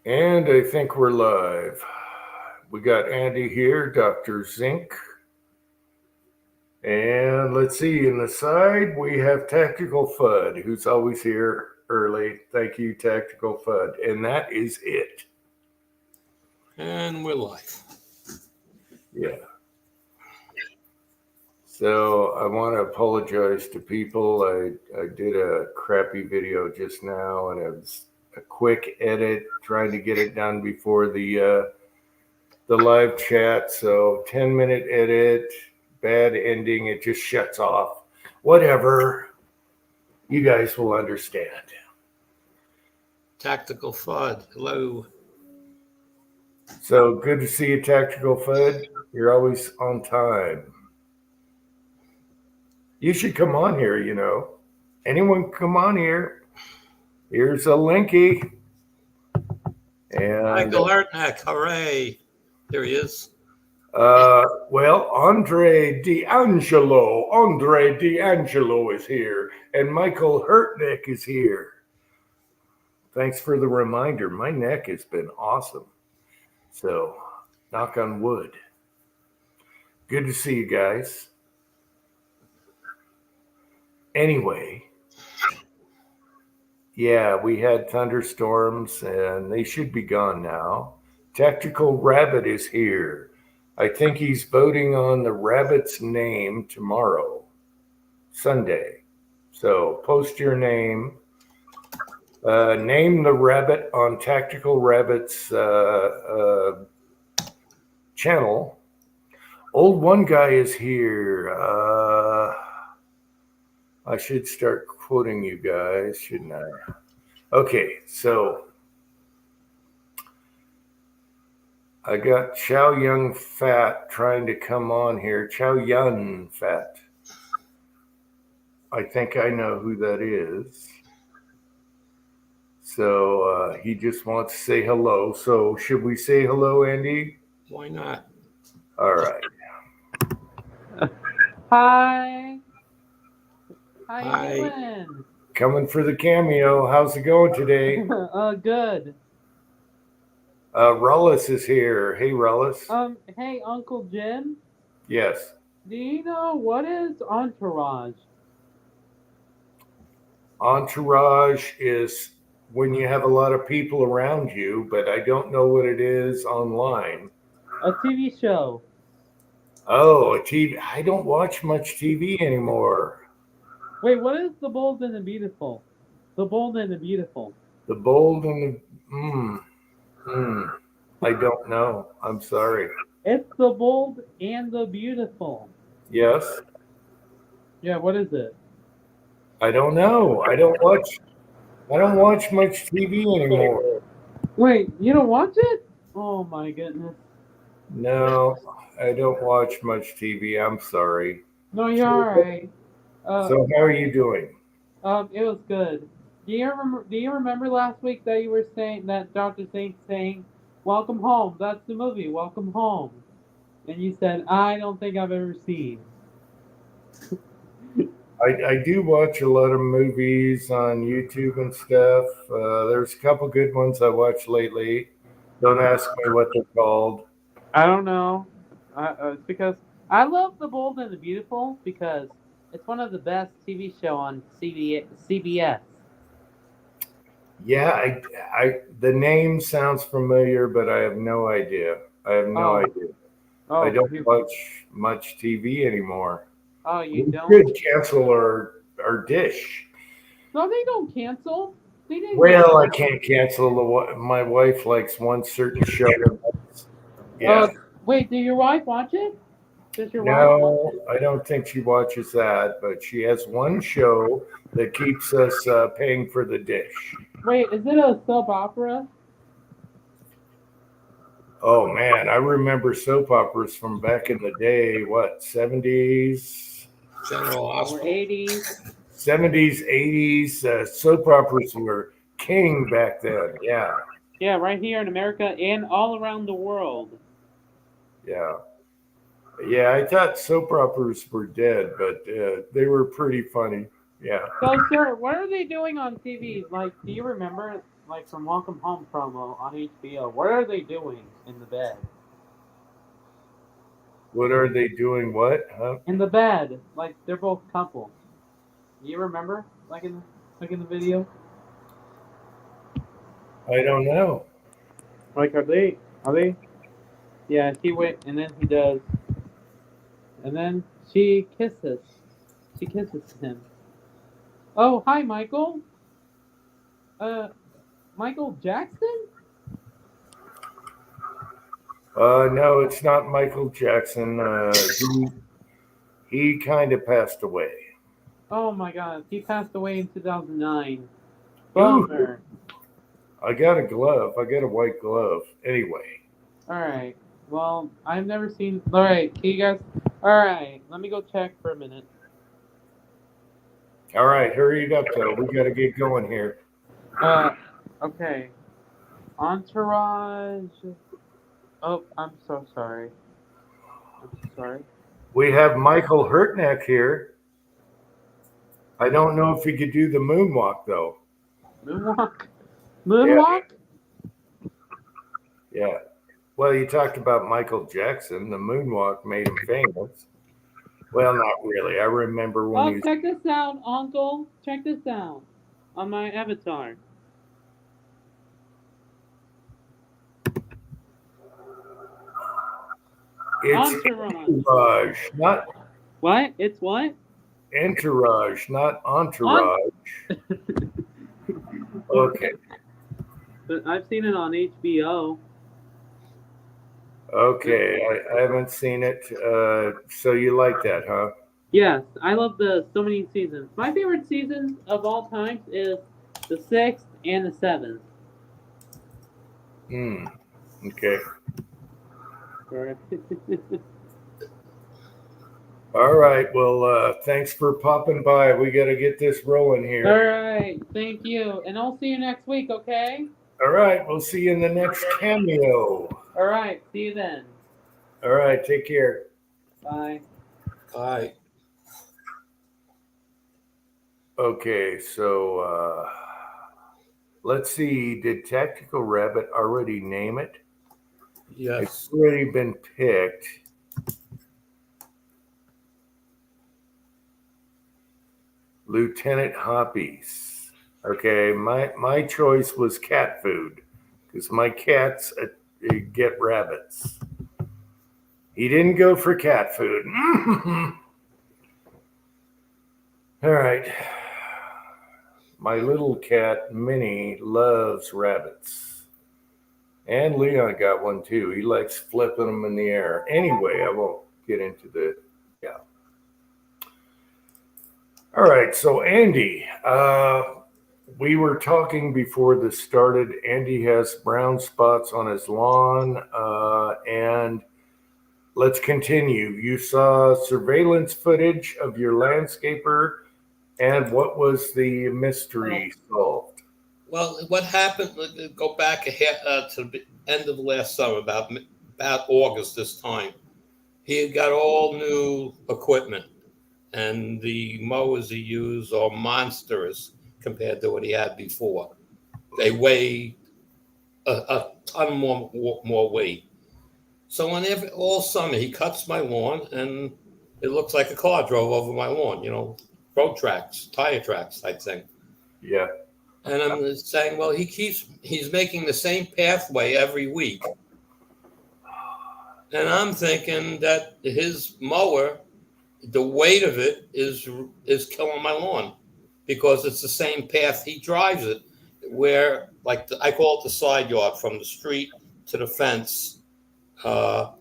And I think we're live. We got Andy here, Dr. Zink. And let's see, in the side, we have Tactical Fud, who's always here early. Thank you, Tactical Fud. And that is it. And we're live. Yeah. So I want to apologize to people. I did a crappy video just now, and it was a quick edit, trying to get it done before the live chat. So 10-minute edit, bad ending, it just shuts off. Whatever. You guys will understand. Tactical FUD. Hello. So good to see you, Tactical Fud. You're always on time. You should come on here, you know. Anyone come on here. Here's a linky. And Michael Hartnack. Hooray. There he is. well, Andre D'Angelo is here, and Michael Hurtnick is here. Thanks for the reminder. My neck has been awesome. So, knock on wood. Good to see you guys. Anyway, yeah, we had thunderstorms, and they should be gone now. Tactical Rabbit is here. I think he's voting on the rabbit's name tomorrow, Sunday. So post your name. Name the rabbit on Tactical Rabbit's channel. Old One Guy is here. I should start quoting you guys, shouldn't I? Okay, so I got Chow Yun Fat trying to come on here. Chow Yun Fat. I think I know who that is. So he just wants to say hello. So should we say hello, Andy? Why not? All right. Hi. How Hi. you doing? Coming for the cameo. How's it going today? Good. Rullis is here. Hey, Rullis. Hey, Uncle Jim. Yes. Do you know what is entourage? Entourage is when you have a lot of people around you, but I don't know what it is online. A TV show. Oh, a TV. I don't watch much TV anymore. Wait, what is The Bold and the Beautiful? The Bold and the Beautiful. The Bold and the... I don't know. I'm sorry. It's The Bold and the Beautiful. Yes. Yeah, what is it? I don't know. I don't watch much TV anymore. Wait, you don't watch it? Oh my goodness. No, I don't watch much TV. I'm sorry. No, you're alright. So how are you doing? It was good. Do you remember last week that you were saying that Dr. Saint saying, "Welcome Home"? That's the movie, Welcome Home. And you said, "I don't think I've ever seen." I do watch a lot of movies on YouTube and stuff. There's a couple good ones I watched lately. Don't ask me what they're called. I don't know. It's because I love The Bold and the Beautiful because it's one of the best TV show on CBS. Yeah, the name sounds familiar, but I have no idea. I have no idea. Oh, I don't watch much TV anymore. Oh, you We don't? could cancel our dish. No, they don't cancel. They didn't. Well, I can't cancel my wife likes one certain show. Yeah. Wait, did your wife watch it? Does your wife No, watch it? I don't think she watches that, but she has one show that keeps us paying for the dish. Wait, is it a soap opera? Oh man, I remember soap operas from back in the day. What, 70s? General Or Hospital. 80s? 70s, 80s. Soap operas were king back then. Yeah. Yeah, right here in America and all around the world. Yeah. Yeah, I thought soap operas were dead, but they were pretty funny. Yeah. So, sir, what are they doing on TV? Like, do you remember, like from Welcome Home promo on HBO. What are they doing in the bed? What are they doing? What? Huh? In the bed, like they're both couples. You remember, like in the video? I don't know. Like are they? Are they? Yeah, he went and then he does, and then she kisses. She kisses him. Oh, hi, Michael. Michael Jackson? No, it's not Michael Jackson. He kind of passed away. Oh my God, he passed away in 2009. Ooh. Bummer. I got a glove. I got a white glove. Anyway. All right. Well, I've never seen. All right, can you guys? All right, let me go check for a minute. All right, hurry it up, though. We got to get going here. Okay. Entourage. Oh, I'm so sorry. I'm so sorry. We have Michael Hurtneck here. I don't know if he could do the moonwalk, though. Moonwalk. Moonwalk. Yeah. Well, you talked about Michael Jackson. The moonwalk made him famous. Well, not really. I remember when he was... Check this out, Uncle. Check this out on my avatar. It's Entourage, not... What? It's what? Entourage, not Entourage. Okay. But I've seen it on HBO. Okay, I haven't seen it. So you like that, huh? Yes, I love the so many seasons. My favorite seasons of all times is the 6th and the 7th. Okay. All right. Well, thanks for popping by. We got to get this rolling here. All right. Thank you. And I'll see you next week, okay? All right. We'll see you in the next cameo. All right. See you then. All right. Take care. Bye. Bye. Okay. So let's see. Did Tactical Rabbit already name it? Yes. It's already been picked. Lieutenant Hoppies. Okay, my choice was cat food because my cats get rabbits. He didn't go for cat food. All right. My little cat, Minnie, loves rabbits. And Leon got one too. He likes flipping them in the air. Anyway, I won't get into the... Yeah. All right, so Andy, we were talking before this started. Andy has brown spots on his lawn, and let's continue. You saw surveillance footage of your landscaper, and what was the mystery solved? Well, what happened? Go back to the end of last summer, about August this time. He had got all new equipment. And the mowers he used are monsters compared to what he had before. They weigh a ton more weight. So all summer he cuts my lawn, and it looks like a car drove over my lawn. You know, road tracks, tire tracks type thing. Yeah. And I'm saying, well, he's making the same pathway every week, and I'm thinking that his mower, the weight of it is killing my lawn because it's the same path he drives it, where I call it the side yard from the street to the fence.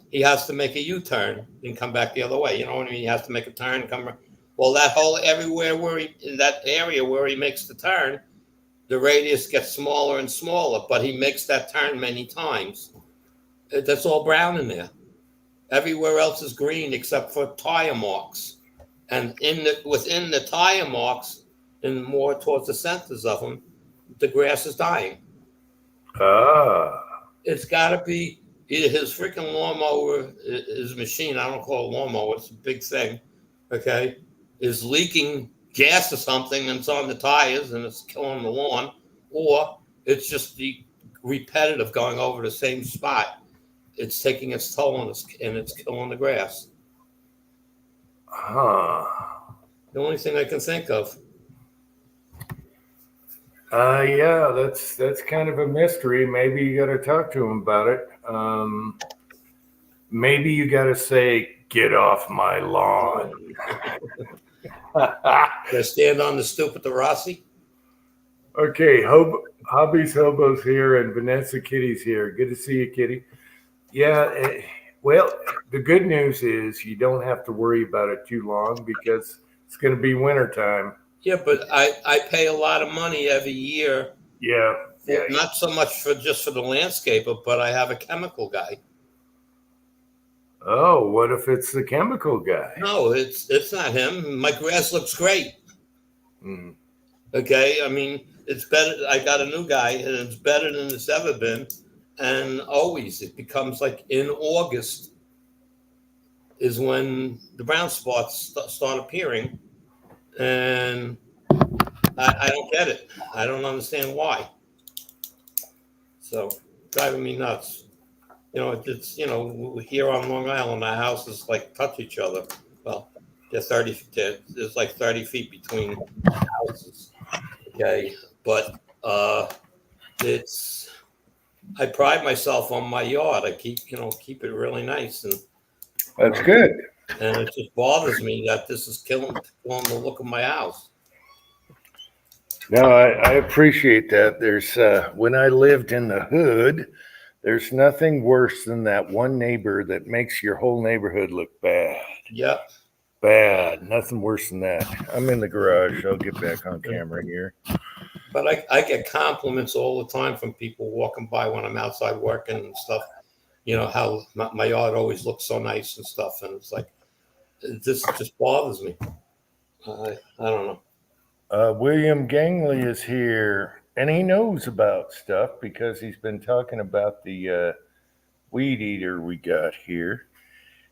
He has to make a U-turn and come back the other way. You know what I mean? He has to make a turn and come. Well, everywhere in that area where he makes the turn, the radius gets smaller and smaller, but he makes that turn many times. That's all brown in there. Everywhere else is green except for tire marks. And within the tire marks, and more towards the centers of them, the grass is dying. It's got to be either his freaking lawnmower, his machine, I don't call it a lawnmower, it's a big thing, okay, is leaking gas or something, and it's on the tires and it's killing the lawn, or It's just the repetitive going over the same spot. It's taking its toll on us, and it's killing the grass. Huh. The only thing I can think of. Yeah, that's kind of a mystery. Maybe you got to talk to him about it. Maybe you got to say, "Get off my lawn." Did I stand on the stoop at the Rossi? Okay, Hobbies Hobo's here and Vanessa Kitty's here. Good to see you, Kitty. Yeah, well, the good news is you don't have to worry about it too long because it's going to be wintertime. Yeah, but I pay a lot of money every year. Yeah, yeah. Not so much for just for the landscaper, but I have a chemical guy. Oh, what if it's the chemical guy? No, it's not him. My grass looks great. Mm. Okay, I mean it's better. I got a new guy, and it's better than it's ever been. And always it becomes like in August is when the brown spots start appearing, and I don't get it. I don't understand why. So driving me nuts. It's here on Long Island, our houses like touch each other. Well, they're 30. There's like 30 feet between houses. Okay, but it's. I pride myself on my yard. I keep it really nice, and That's good. and it just bothers me that this is killing the look of my house. No, I appreciate that. There's when I lived in the hood, there's nothing worse than that one neighbor that makes your whole neighborhood look bad. Yep. Bad. Nothing worse than that. I'm in the garage. I'll get back on camera here. But I get compliments all the time from people walking by when I'm outside working and stuff. How my yard always looks so nice and stuff. And it's like, this just bothers me. I don't know. William Gangley is here, and he knows about stuff because he's been talking about the weed eater we got here.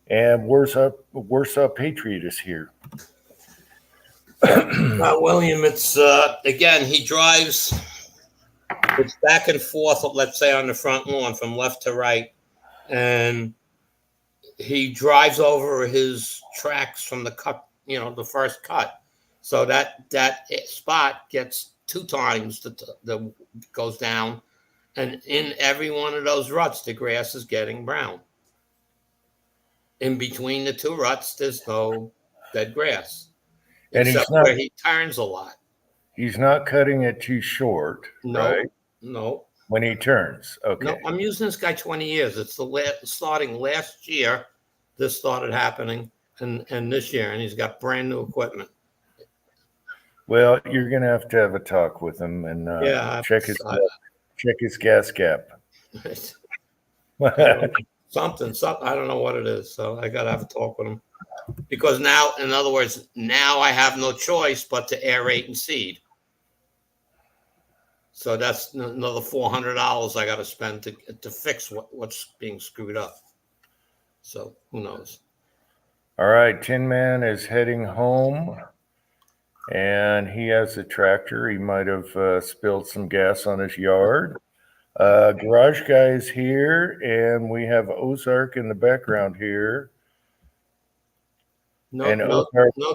And Warsaw Patriot is here. William, it's again, he drives. It's back and forth, let's say, on the front lawn from left to right. And he drives over his tracks from the cut, the first cut. So that spot gets 2 times the goes down. And in every one of those ruts, the grass is getting brown. In between the 2 ruts, there's no dead grass. And except where he turns a lot. He's not cutting it too short, right? No. When he turns, okay. No, I'm using this guy 20 years. It's starting last year. This started happening, and this year, and he's got brand new equipment. Well, you're gonna have to have a talk with him and check his gas gap. Something. I don't know what it is. So I gotta have a talk with him because now, in other words, now I have no choice but to aerate and seed. So that's another $400 I got to spend to fix what's being screwed up. So who knows? All right, Tin Man is heading home, and he has a tractor. He might have spilled some gas on his yard. Garage Guy is here, and we have Ozark in the background here. No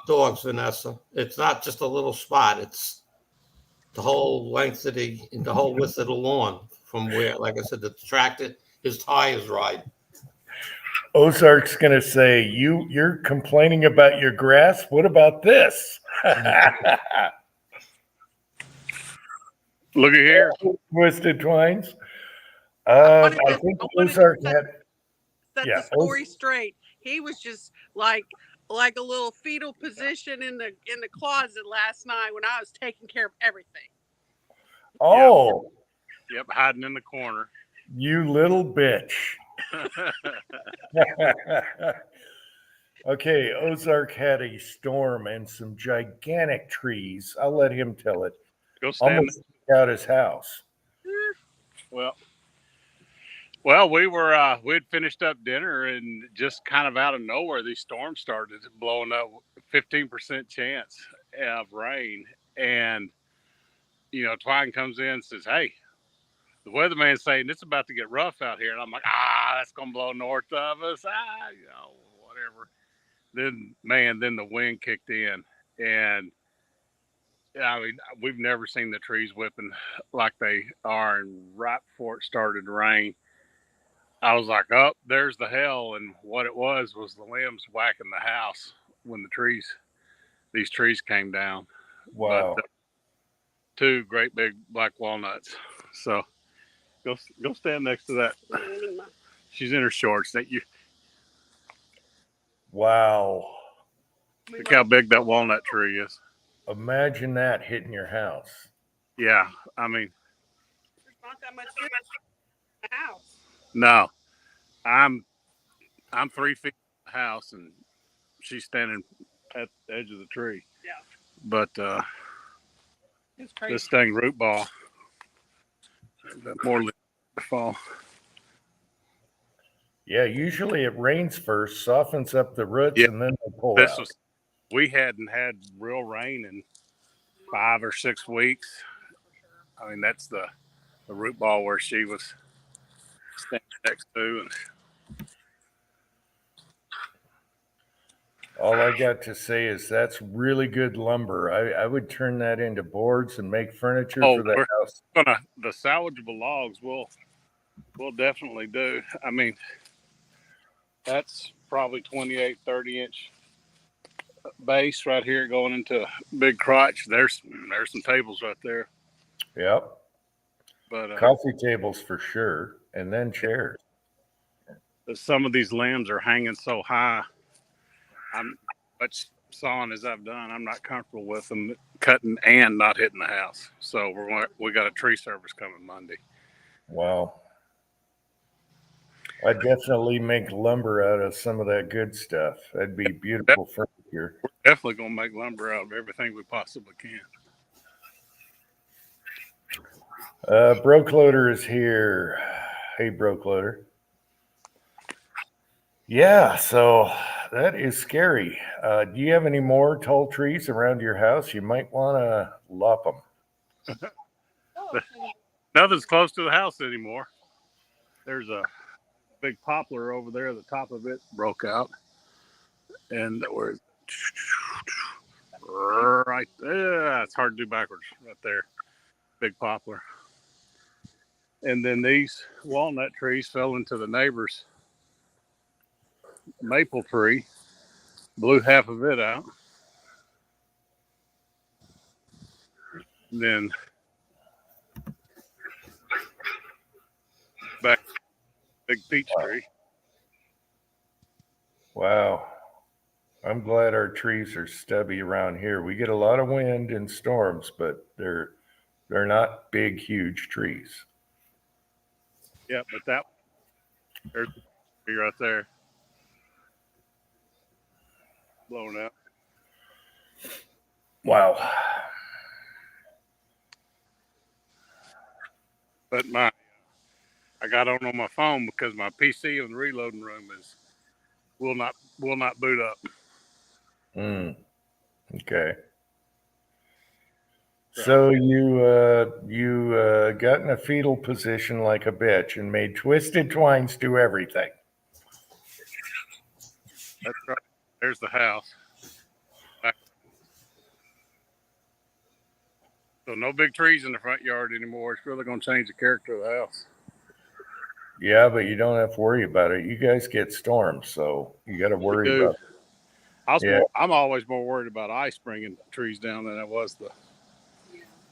dogs, Vanessa. It's not just a little spot. It's the whole length of the whole width of the lawn from where, like I said, the tractor, his tires ride. Ozark's going to say, you're complaining about your grass? What about this? Look at here. Twisted Twines. I think Ozark had... Set the story straight. He was just like a little fetal position in the closet last night when I was taking care of everything. Oh. Yep, hiding in the corner. You little bitch. Okay, Ozark had a storm and some gigantic trees. I'll let him tell it. Go stand almost out his house. Well, we'd finished up dinner and just kind of out of nowhere, these storms started blowing up. 15% chance of rain, and Twine comes in and says, "Hey, the weatherman's saying it's about to get rough out here, and I'm like, that's gonna blow north of us. Whatever. Then the wind kicked in, and I mean, we've never seen the trees whipping like they are. And right before it started to rain, I was like, "Oh, there's the hell!" And what it was the limbs whacking the house when these trees came down. Wow. But two great big black walnuts. So go stand next to that. She's in her shorts. That you. Wow. Look how big that walnut tree is. Imagine that hitting your house. Yeah, I mean, There's not that much in the house. no, I'm 3 feet from the house, and she's standing at the edge of the tree. Yeah. But It's crazy. this dang root ball, more leaves fall. Yeah, usually it rains first, softens up the roots, Yeah. and then they pull This out. was we hadn't had real rain in 5 or 6 weeks. I mean, that's the root ball where she was standing next to, and All I got to say is that's really good lumber. I would turn that into boards and make furniture for the house. the salvageable logs we'll definitely do. I mean, that's probably 28, 30-inch base right here going into a big crotch. There's some tables right there. Yep. But Coffee tables for sure, and then chairs. some of these limbs are hanging so high. I'm much sawing as I've done. I'm not comfortable with them cutting and not hitting the house. So we got a tree service coming Monday. Wow. I definitely make lumber out of some of that good stuff. That'd be beautiful furniture. We're definitely gonna make lumber out of everything we possibly can. Broke Loader is here. Hey, Broke Loader. Yeah, so that is scary. Do you have any more tall trees around your house? You might want to lop them. Nothing's close to the house anymore. There's a big poplar over there. The top of it broke out, and we're right there. It's hard to do backwards. Right there, big poplar. And then these walnut trees fell into the neighbor's maple tree, blew half of it out. Then back big peach tree. Wow. I'm glad our trees are stubby around here. We get a lot of wind and storms, but they're not big, huge trees. Yeah, but there's a tree right there. Blown out. Wow. But I got on my phone because my PC in the reloading room will not boot up. Okay. So you got in a fetal position like a bitch and made Twisted Twines do everything. That's right. There's the house. So no big trees in the front yard anymore. It's really going to change the character of the house. Yeah, but you don't have to worry about it. You guys get storms, so you got to worry about it. I'm always more worried about ice bringing trees down than I was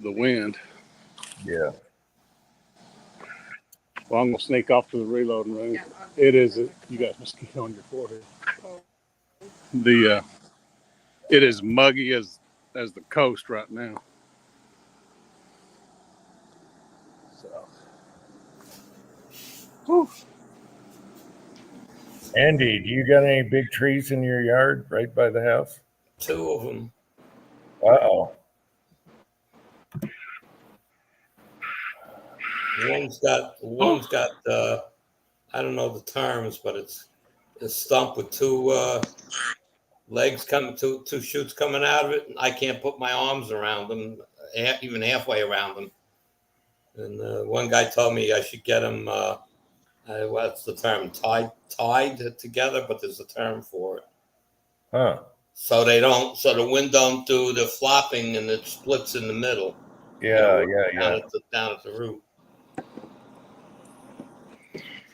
the wind. Yeah. Well, I'm going to sneak off to the reloading room. It is, you got mosquito on your forehead. It is muggy as the coast right now. So. Whew. Andy, do you got any big trees in your yard right by the house? 2 of them. Uh-oh. One's got I don't know the terms, but it's a stump with 2 legs coming, 2 shoots coming out of it. And I can't put my arms around them, even halfway around them. And one guy told me I should get them. What's the term? Tied together, but there's a term for it. Huh. So they don't. So the wind don't do the flopping, and it splits in the middle. Yeah, Down at the root.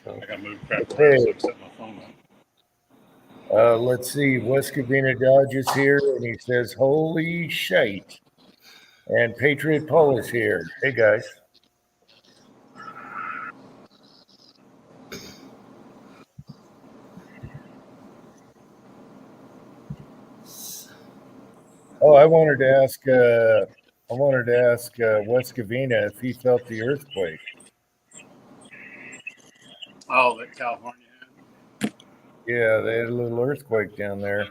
So. I got to move crap Okay. around so I can set my phone up. Let's see. West Covina Dodge is here, and he says, "Holy shite!" And Patriot Paul is here. Hey guys. Oh, I wanted to ask West Covina if he felt the earthquake. Oh, that California had. Yeah, they had a little earthquake down there.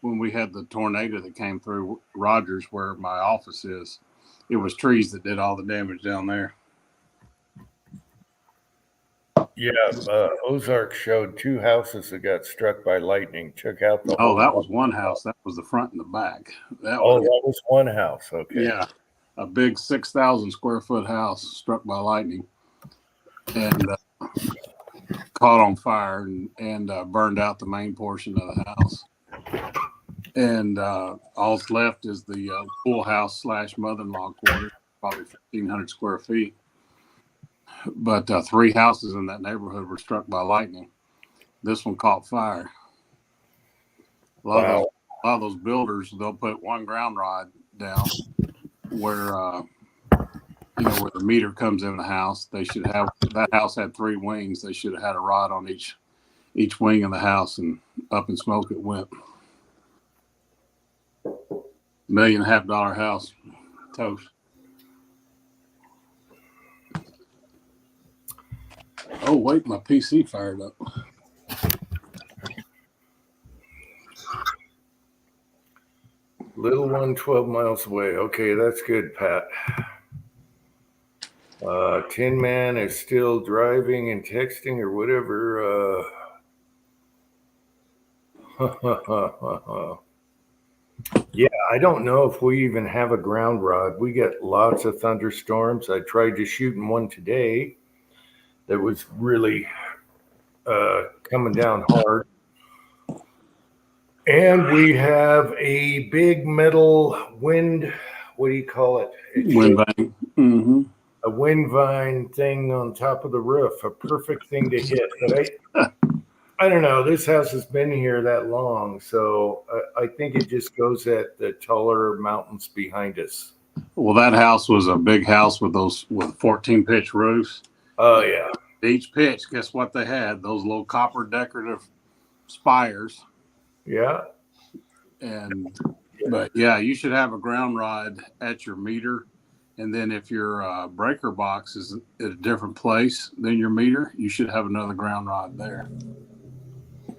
When we had the tornado that came through Rogers, where my office is, it was trees that did all the damage down there. Yeah, Ozark showed 2 houses that got struck by lightning. Took out the. Oh, that was one house. That was the front and the back. That was one house. Okay. Yeah, a big 6,000 square foot house struck by lightning, and caught on fire and burned out the main portion of the house. And all that's left is the pool house / mother-in-law quarters, probably 1,500 square feet. But 3 houses in that neighborhood were struck by lightning. This one caught fire. A lot of those builders, they'll put one ground rod down where where the meter comes in the house. They should have, that house had 3 wings. They should have had a rod on each wing of the house, and up in smoke it went. $1.5 million house, toast. Oh wait, my PC fired up. Little one 12 miles away. Okay, that's good, Pat. Tin Man is still driving and texting or whatever. Yeah, I don't know if we even have a ground rod. We get lots of thunderstorms. I tried to shooting one today that was really coming down hard. And we have a big metal wind, what do you call it? Wind vine. Mm-hmm. A wind vine thing on top of the roof, a perfect thing to hit. But I don't know. This house has been here that long, so I think it just goes at the taller mountains behind us. Well, that house was a big house with 14 pitch roofs. Oh yeah. Each pitch, guess what they had? Those little copper decorative spires. Yeah. But yeah, you should have a ground rod at your meter. And then if your breaker box is at a different place than your meter, you should have another ground rod there.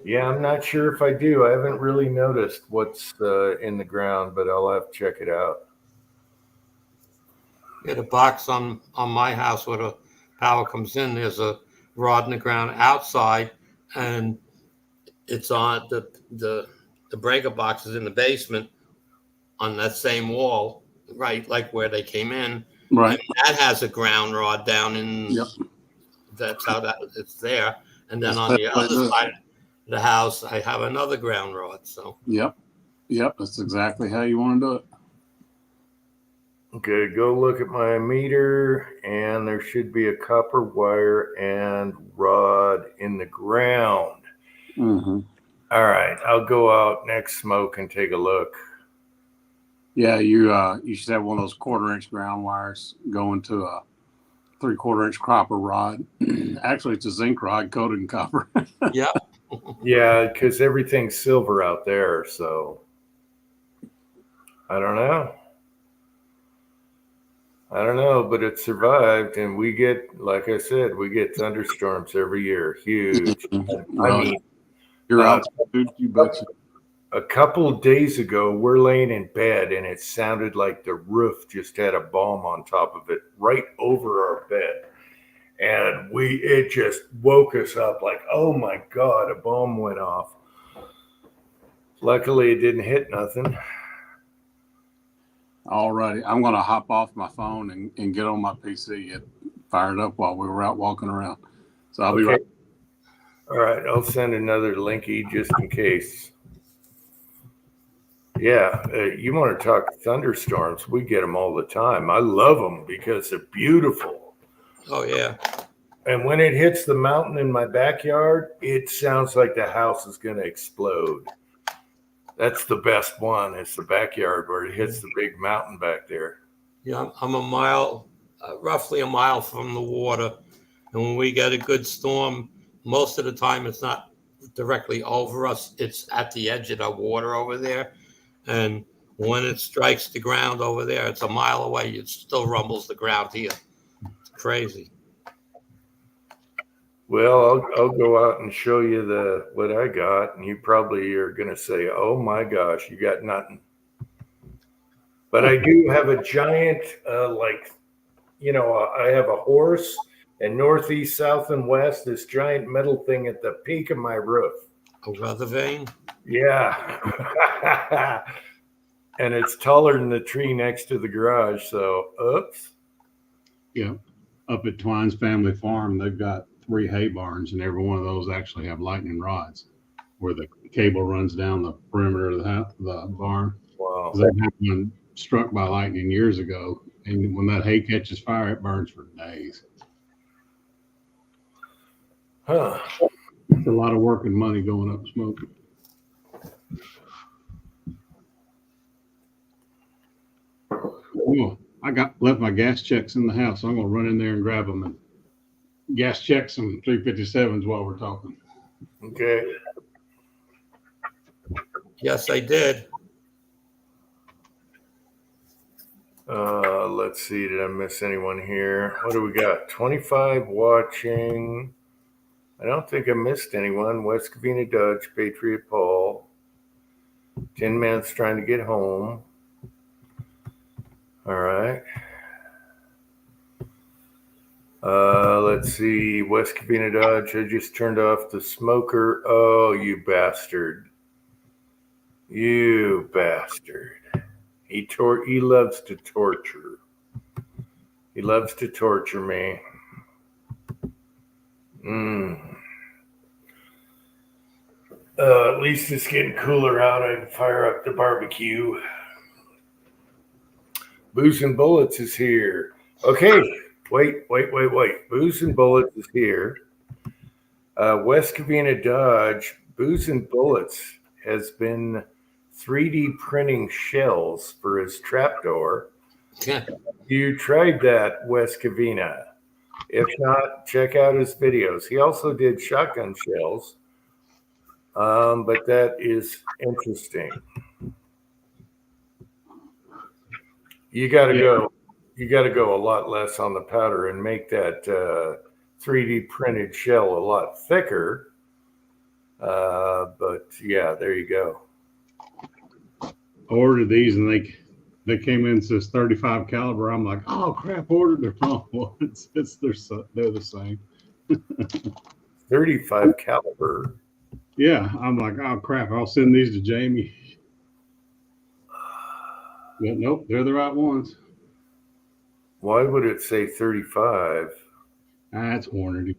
Yeah, I'm not sure if I do. I haven't really noticed what's in the ground, but I'll have to check it out. Yeah, the box on my house where the power comes in, there's a rod in the ground outside, and it's on the breaker box is in the basement on that same wall, right, like where they came in. Right. And that has a ground rod down in. Yep. That's how it's there, and then on the other side of the house, I have another ground rod. So. Yep. That's exactly how you want to do it. Okay, go look at my meter, and there should be a copper wire and rod in the ground. Mm-hmm. All right, I'll go out next smoke and take a look. Yeah, you should have one of those 1/4 inch ground wires going to a 3/4 inch copper rod. Actually, it's a zinc rod coated in copper. Yep. Yeah, because everything's silver out there, so I don't know, but it survived, and we get, like I said, we get thunderstorms every year, huge. I mean, you're out, dude. You betcha. a couple of days ago, we're laying in bed and it sounded like the roof just had a bomb on top of it right over our bed. And it just woke us up like, oh my God, a bomb went off. Luckily, it didn't hit nothing. All righty. I'm going to hop off my phone and get on my PC and fire it up while we were out walking around. So I'll be right. All right. I'll send another linky just in case. Yeah. You want to talk thunderstorms? We get them all the time. I love them because they're beautiful. Oh, yeah. And when it hits the mountain in my backyard, it sounds like the house is going to explode. That's the best one. It's the backyard where it hits the big mountain back there. Yeah, I'm a mile, roughly a mile from the water. And when we get a good storm, most of the time it's not directly over us. It's at the edge of the water over there. And when it strikes the ground over there, it's a mile away. It still rumbles the ground here. It's crazy. Well, I'll go out and show you what I got, and you probably are going to say, oh my gosh, you got nothing. But I do have a giant, I have a horse, and northeast, south, and west, this giant metal thing at the peak of my roof. A weather vane? Yeah. And it's taller than the tree next to the garage, so oops. Yeah. Up at Twine's Family Farm, they've got 3 hay barns, and every one of those actually have lightning rods where the cable runs down the perimeter of the barn. Wow. They had one struck by lightning years ago, and when that hay catches fire, it burns for days. Huh. It's a lot of work and money going up smoke. Oh, I left my gas checks in the house. So I'm going to run in there and grab them and gas check some 357s while we're talking. Okay. Yes, I did. Let's see. Did I miss anyone here? What do we got? 25 watching. I don't think I missed anyone. West Covina Dutch, Patriot Paul. Tin Man's trying to get home. All right. Let's see. West Covina Dodge. I just turned off the smoker. Oh, you bastard. You bastard. He loves to torture. He loves to torture me. At least it's getting cooler out. I can fire up the barbecue. Booze and Bullets is here. Okay. Wait. Booze and Bullets is here. West Covina Dodge, Booze and Bullets has been 3D printing shells for his trapdoor. Yeah. You tried that, West Covina? If not, check out his videos. He also did shotgun shells, but that is interesting. You got to go. You got to go a lot less on the powder and make that 3D printed shell a lot thicker. But yeah, there you go. I ordered these and they came in says 35 caliber. I'm like, oh crap! Ordered the wrong ones. They're the same. 35 caliber. Yeah, I'm like, oh crap! I'll send these to Jamie. But nope, they're the right ones. Why would it say 35? That's Hornady.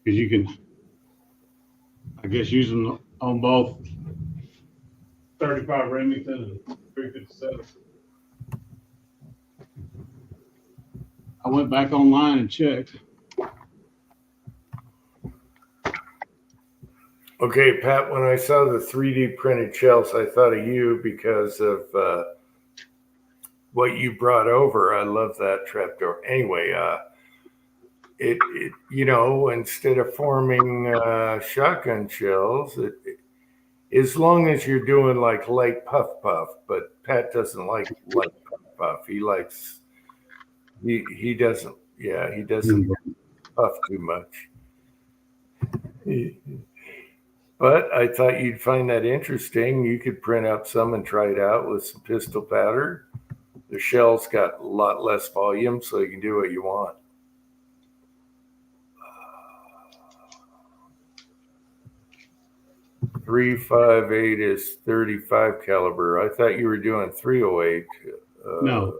Because you can, I guess, use them on both 35 Remington and 357. I went back online and checked. Okay, Pat, when I saw the 3D printed shells, I thought of you because of what you brought over. I love that trapdoor. Anyway, it instead of forming shotgun shells, as long as you're doing like light puff, but Pat doesn't like light puff. He likes, he doesn't puff too much. But I thought you'd find that interesting. You could print up some and try it out with some pistol powder. The shell's got a lot less volume, so you can do what you want. .358 is 35 caliber. I thought you were doing 308. No,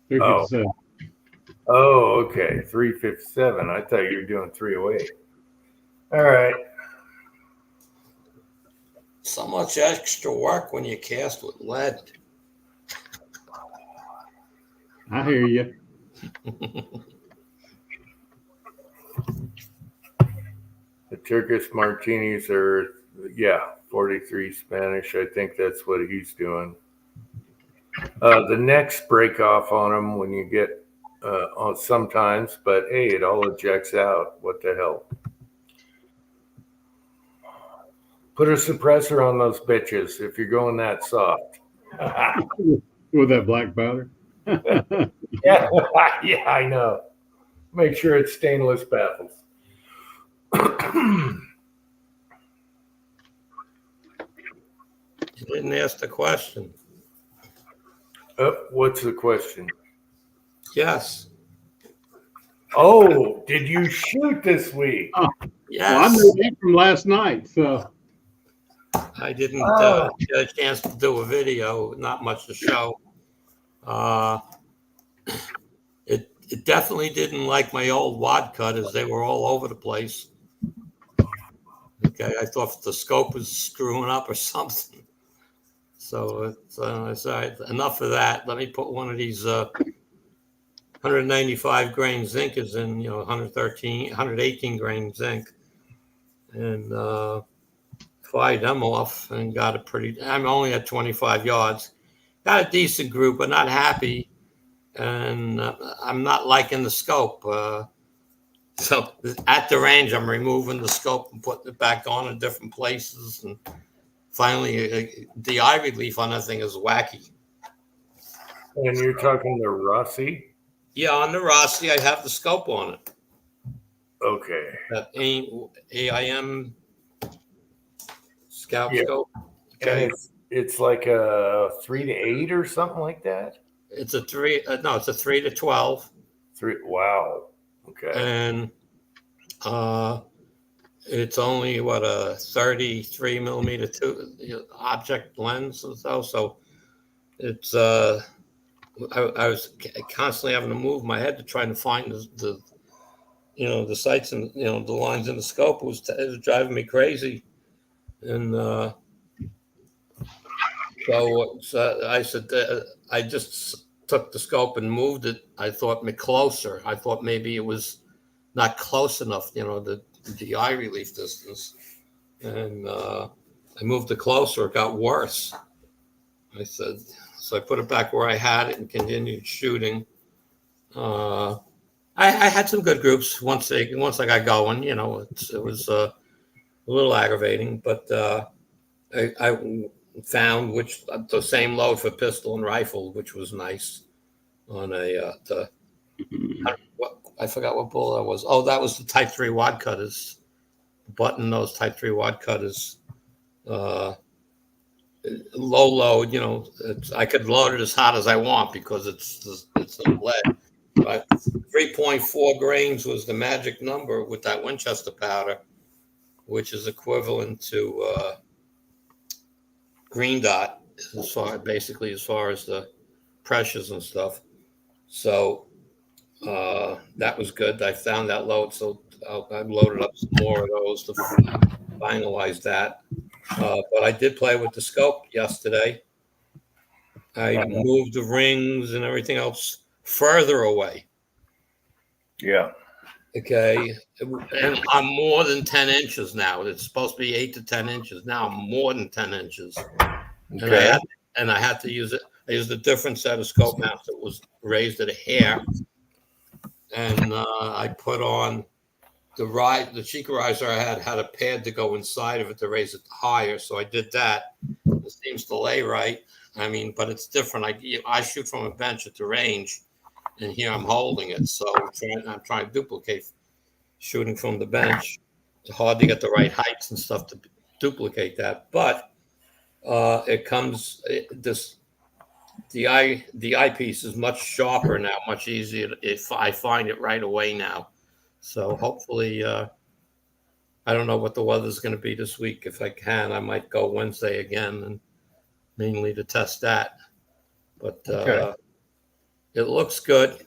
357. Oh, okay. 357. I thought you were doing 308. All right. So much extra work when you cast with lead. I hear you. The Turkish martinis are, 43 Spanish. I think that's what he's doing. The necks break off on them when you get sometimes, but hey, it all ejects out. What the hell? Put a suppressor on those bitches if you're going that soft. With that black powder. Yeah, yeah, I know. Make sure it's stainless baffles. You didn't ask the question. What's the question? Yes. Oh, did you shoot this week? Yes. Well, I knew that from last night, so I didn't get a chance to do a video. Not much to show. It definitely didn't like my old wad cutters. They were all over the place. Okay, I thought the scope was screwing up or something. So I said, enough of that. Let me put one of these 195 grain zinc is in, 118 grain zinc, and fired them off and got a pretty. I'm only at 25 yards. Got a decent group, but not happy. And I'm not liking the scope. So at the range, I'm removing the scope and putting it back on in different places. And finally, the eye relief on that thing is wacky. And you're talking the Rossi? Yeah, on the Rossi, I have the scope on it. Okay. That AIM scout Yeah. scope. Okay. And it's like a 3 to 8 or something like that? It's a 3. No, it's a 3 to 12. 3. Wow. Okay. And it's only a 33 millimeter object lens and so it's I was constantly having to move my head to try to find the sights and the lines in the scope. It was driving me crazy. And so I said I just took the scope and moved it. I thought closer. I thought maybe it was not close enough, the eye relief distance. And I moved it closer. It got worse. I said, so I put it back where I had it and continued shooting. I had some good groups once I got going. It was a little aggravating, but I found the same load for pistol and rifle, which was nice. On I forgot what bull that was. Oh, that was the Type 3 wad cutters. Button those Type 3 wad cutters. Low load, I could load it as hot as I want because it's a lead. But 3.4 grains was the magic number with that Winchester powder, which is equivalent to green dot as far as the pressures and stuff. So that was good. I found that load, so I loaded up some more of those to finalize that. But I did play with the scope yesterday. I moved the rings and everything else further away. Yeah. Okay. And I'm more than 10 inches now. It's supposed to be 8 to 10 inches. Now I'm more than 10 inches. Okay. And I had to use it. I used a different set of scope mounts that was raised at a hair. And I put on the Chica riser I had a pad to go inside of it to raise it higher. So I did that. It seems to lay right. But it's different. I shoot from a bench at the range, and here I'm holding it. So I'm trying to duplicate shooting from the bench. It's hard to get the right heights and stuff to duplicate that. But it comes the eyepiece is much sharper now, much easier if I find it right away now. So hopefully, I don't know what the weather's going to be this week. If I can, I might go Wednesday again, and mainly to test that. But Okay. it looks good.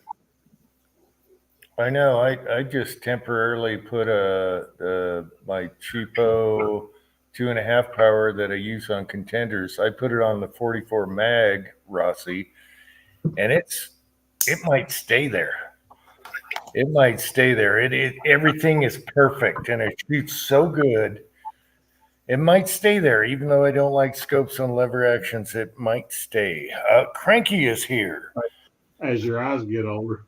I know. I just temporarily put my cheapo 2.5 power that I use on contenders. I put it on the 44 mag Rossi, and it might stay there. It might stay there. Everything is perfect, and it shoots so good. It might stay there, even though I don't like scopes on lever actions. It might stay. Cranky is here. As your eyes get older.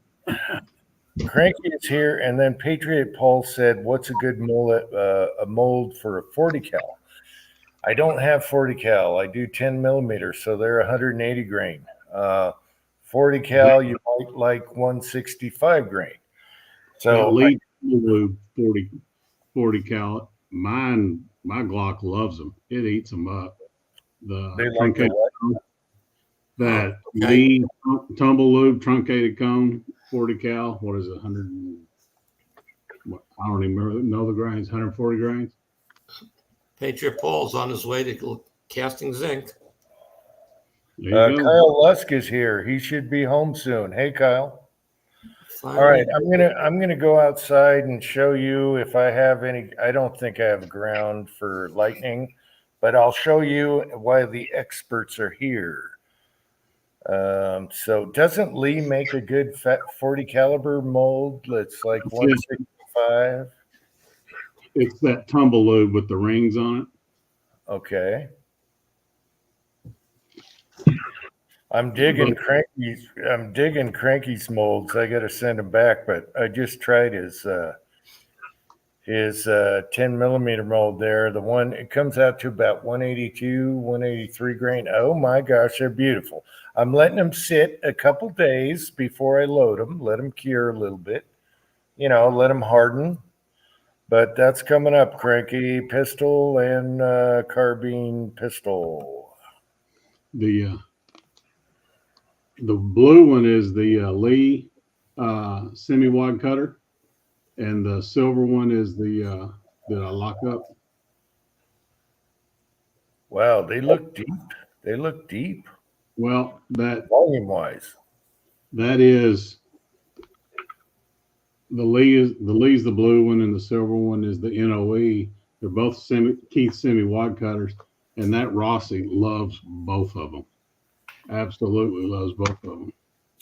Cranky is here, and then Patriot Paul said, "What's a good mold for a 40 cal?" I don't have 40 cal. I do 10 millimeters, so they're 180 grain. 40 cal, you might like 165 grain. So Lee Lube 40 cal. My Glock loves them. It eats them up. they like the what? That Okay. Lee Tumble Lube truncated cone 40 cal. What is it? 100? I don't even know the grains. 140 grains. Patriot Paul's on his way to casting zinc. There you go. Kyle Lusk is here. He should be home soon. Hey, Kyle. All right, I'm gonna go outside and show you if I have any. I don't think I have ground for lightning, but I'll show you why the experts are here. So doesn't Lee make a good 40 caliber mold that's like 165? It's that Tumble Lube with the rings on it. Okay. I'm digging Cranky's molds. I got to send him back, but I just tried his 10 millimeter mold there. The one, it comes out to about 182, 183 grain. Oh my gosh, they're beautiful. I'm letting them sit a couple days before I load them, let them cure a little bit, let them harden. But that's coming up, Cranky pistol and carbine pistol. The blue one is the Lee semi-wide cutter, and the silver one is the that I lock up. Wow, they look deep. They look deep. Well, that volume wise, that is the Lee's the blue one, and the silver one is the NOE. They're both Keith semi-wide cutters, and that Rossi loves both of them. Absolutely loves both of them.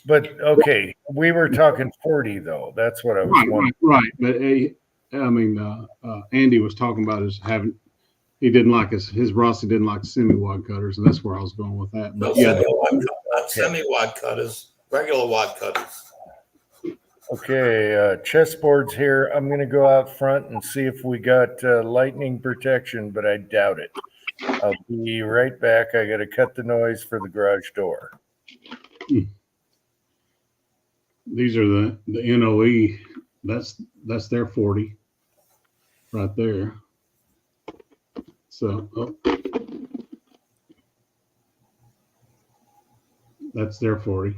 But okay, we were talking 40 though. That's what I was wondering. Right. But Andy was talking about he didn't like his Rossi didn't like semi-wide cutters, and that's where I was going with that. But not semi-wide cutters, regular wide cutters. Okay, chessboard's here. I'm going to go out front and see if we got lightning protection, but I doubt it. I'll be right back. I got to cut the noise for the garage door. These are the NOE. That's their 40 right there. So that's their 40.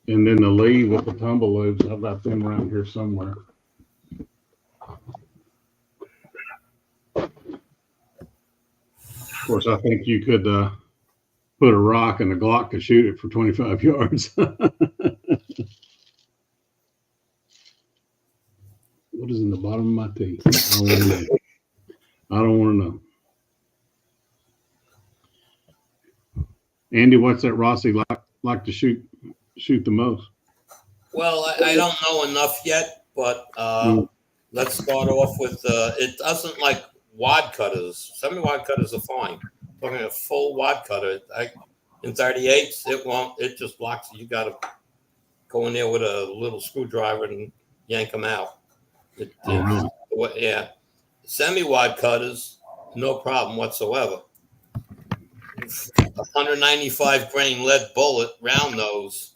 And then the Lee with the tumble lubes, I've got them around here somewhere. Of course, I think you could put a rock and a Glock could shoot it for 25 yards. What is in the bottom of my teeth? I don't want to know. Andy, what's that Rossi like to shoot the most? Well, I don't know enough yet, but let's start off with it doesn't like wad cutters. Semi-wad cutters are fine. Talking a full wad cutter, in 38s, it won't. It just blocks it. You got to go in there with a little screwdriver and yank them out. Yeah, semi-wad cutters, no problem whatsoever. 195 grain lead bullet, round nose,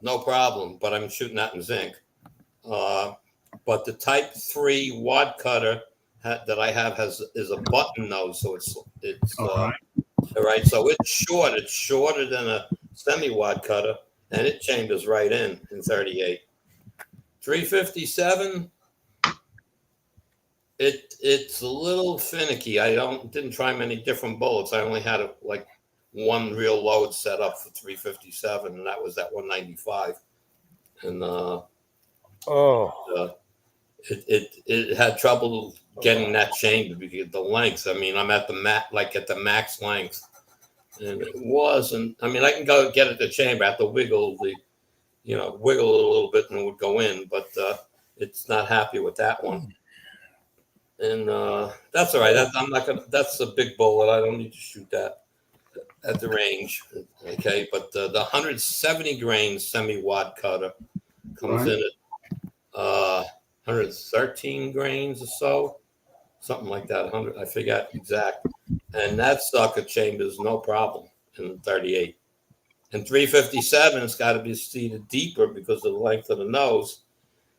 no problem. But I'm shooting that in zinc. But the Type 3 wad cutter that I have is a button nose, so it's All right. all right. So it's short. It's shorter than a semi-wad cutter, and it chambers right in 38. 357. It's a little finicky. I didn't try many different bullets. I only had like one real load set up for 357, and that was at 195. And it had trouble getting that chamber because the length. I mean, I'm at the max length, and it wasn't. I mean, I can go get at the chamber. I have to wiggle wiggle a little bit, and it would go in. But it's not happy with that one. And that's all right. I'm not gonna. That's a big bullet. I don't need to shoot that at the range. Okay, but the 170 grain semi-wad cutter comes in at 113 grains or so, something like that. 100. I forget exact. And that sucker chambers no problem in 38. And 357, it's got to be seated deeper because of the length of the nose.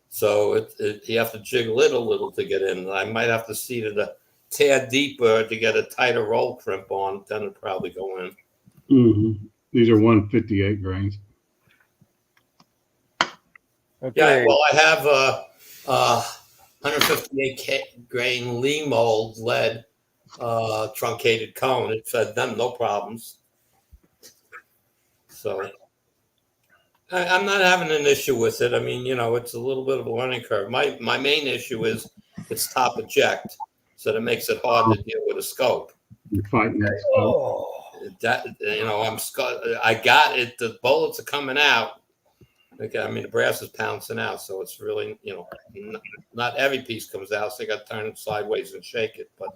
So you have to jiggle it a little to get in. I might have to seat it a tad deeper to get a tighter roll crimp on. Then it'll probably go in. Mm-hmm. These are 158 grains. Okay. Yeah, well, I have 158 grain Lee mold lead truncated cone. It fed them no problems. So I'm not having an issue with it. I mean, it's a little bit of a learning curve. My main issue is it's top eject, so that makes it hard to deal with a scope. You're fighting that. I got it. The bullets are coming out. Okay, I mean the brass is pouncing out, so it's really not every piece comes out. So I got to turn it sideways and shake it. But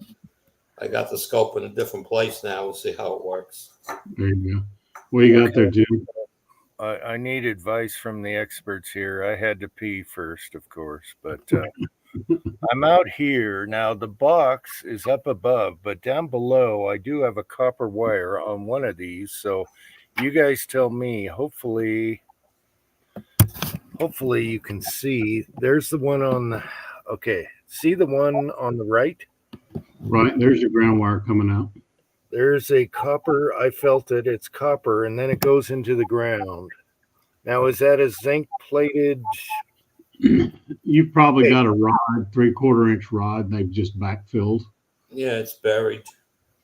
I got the scope in a different place now. We'll see how it works. There you go. What you got there, Jim? I need advice from the experts here. I had to pee first, of course, but I'm out here. Now, the box is up above, but down below, I do have a copper wire on one of these. So you guys tell me, hopefully you can see. There's the one okay. See the one on the right? Right. There's your ground wire coming out. There's a copper. I felt it. It's copper, and then it goes into the ground. Now, is that a zinc plated? You've probably got a rod, 3/4 inch rod, and they've just backfilled. Yeah, it's buried.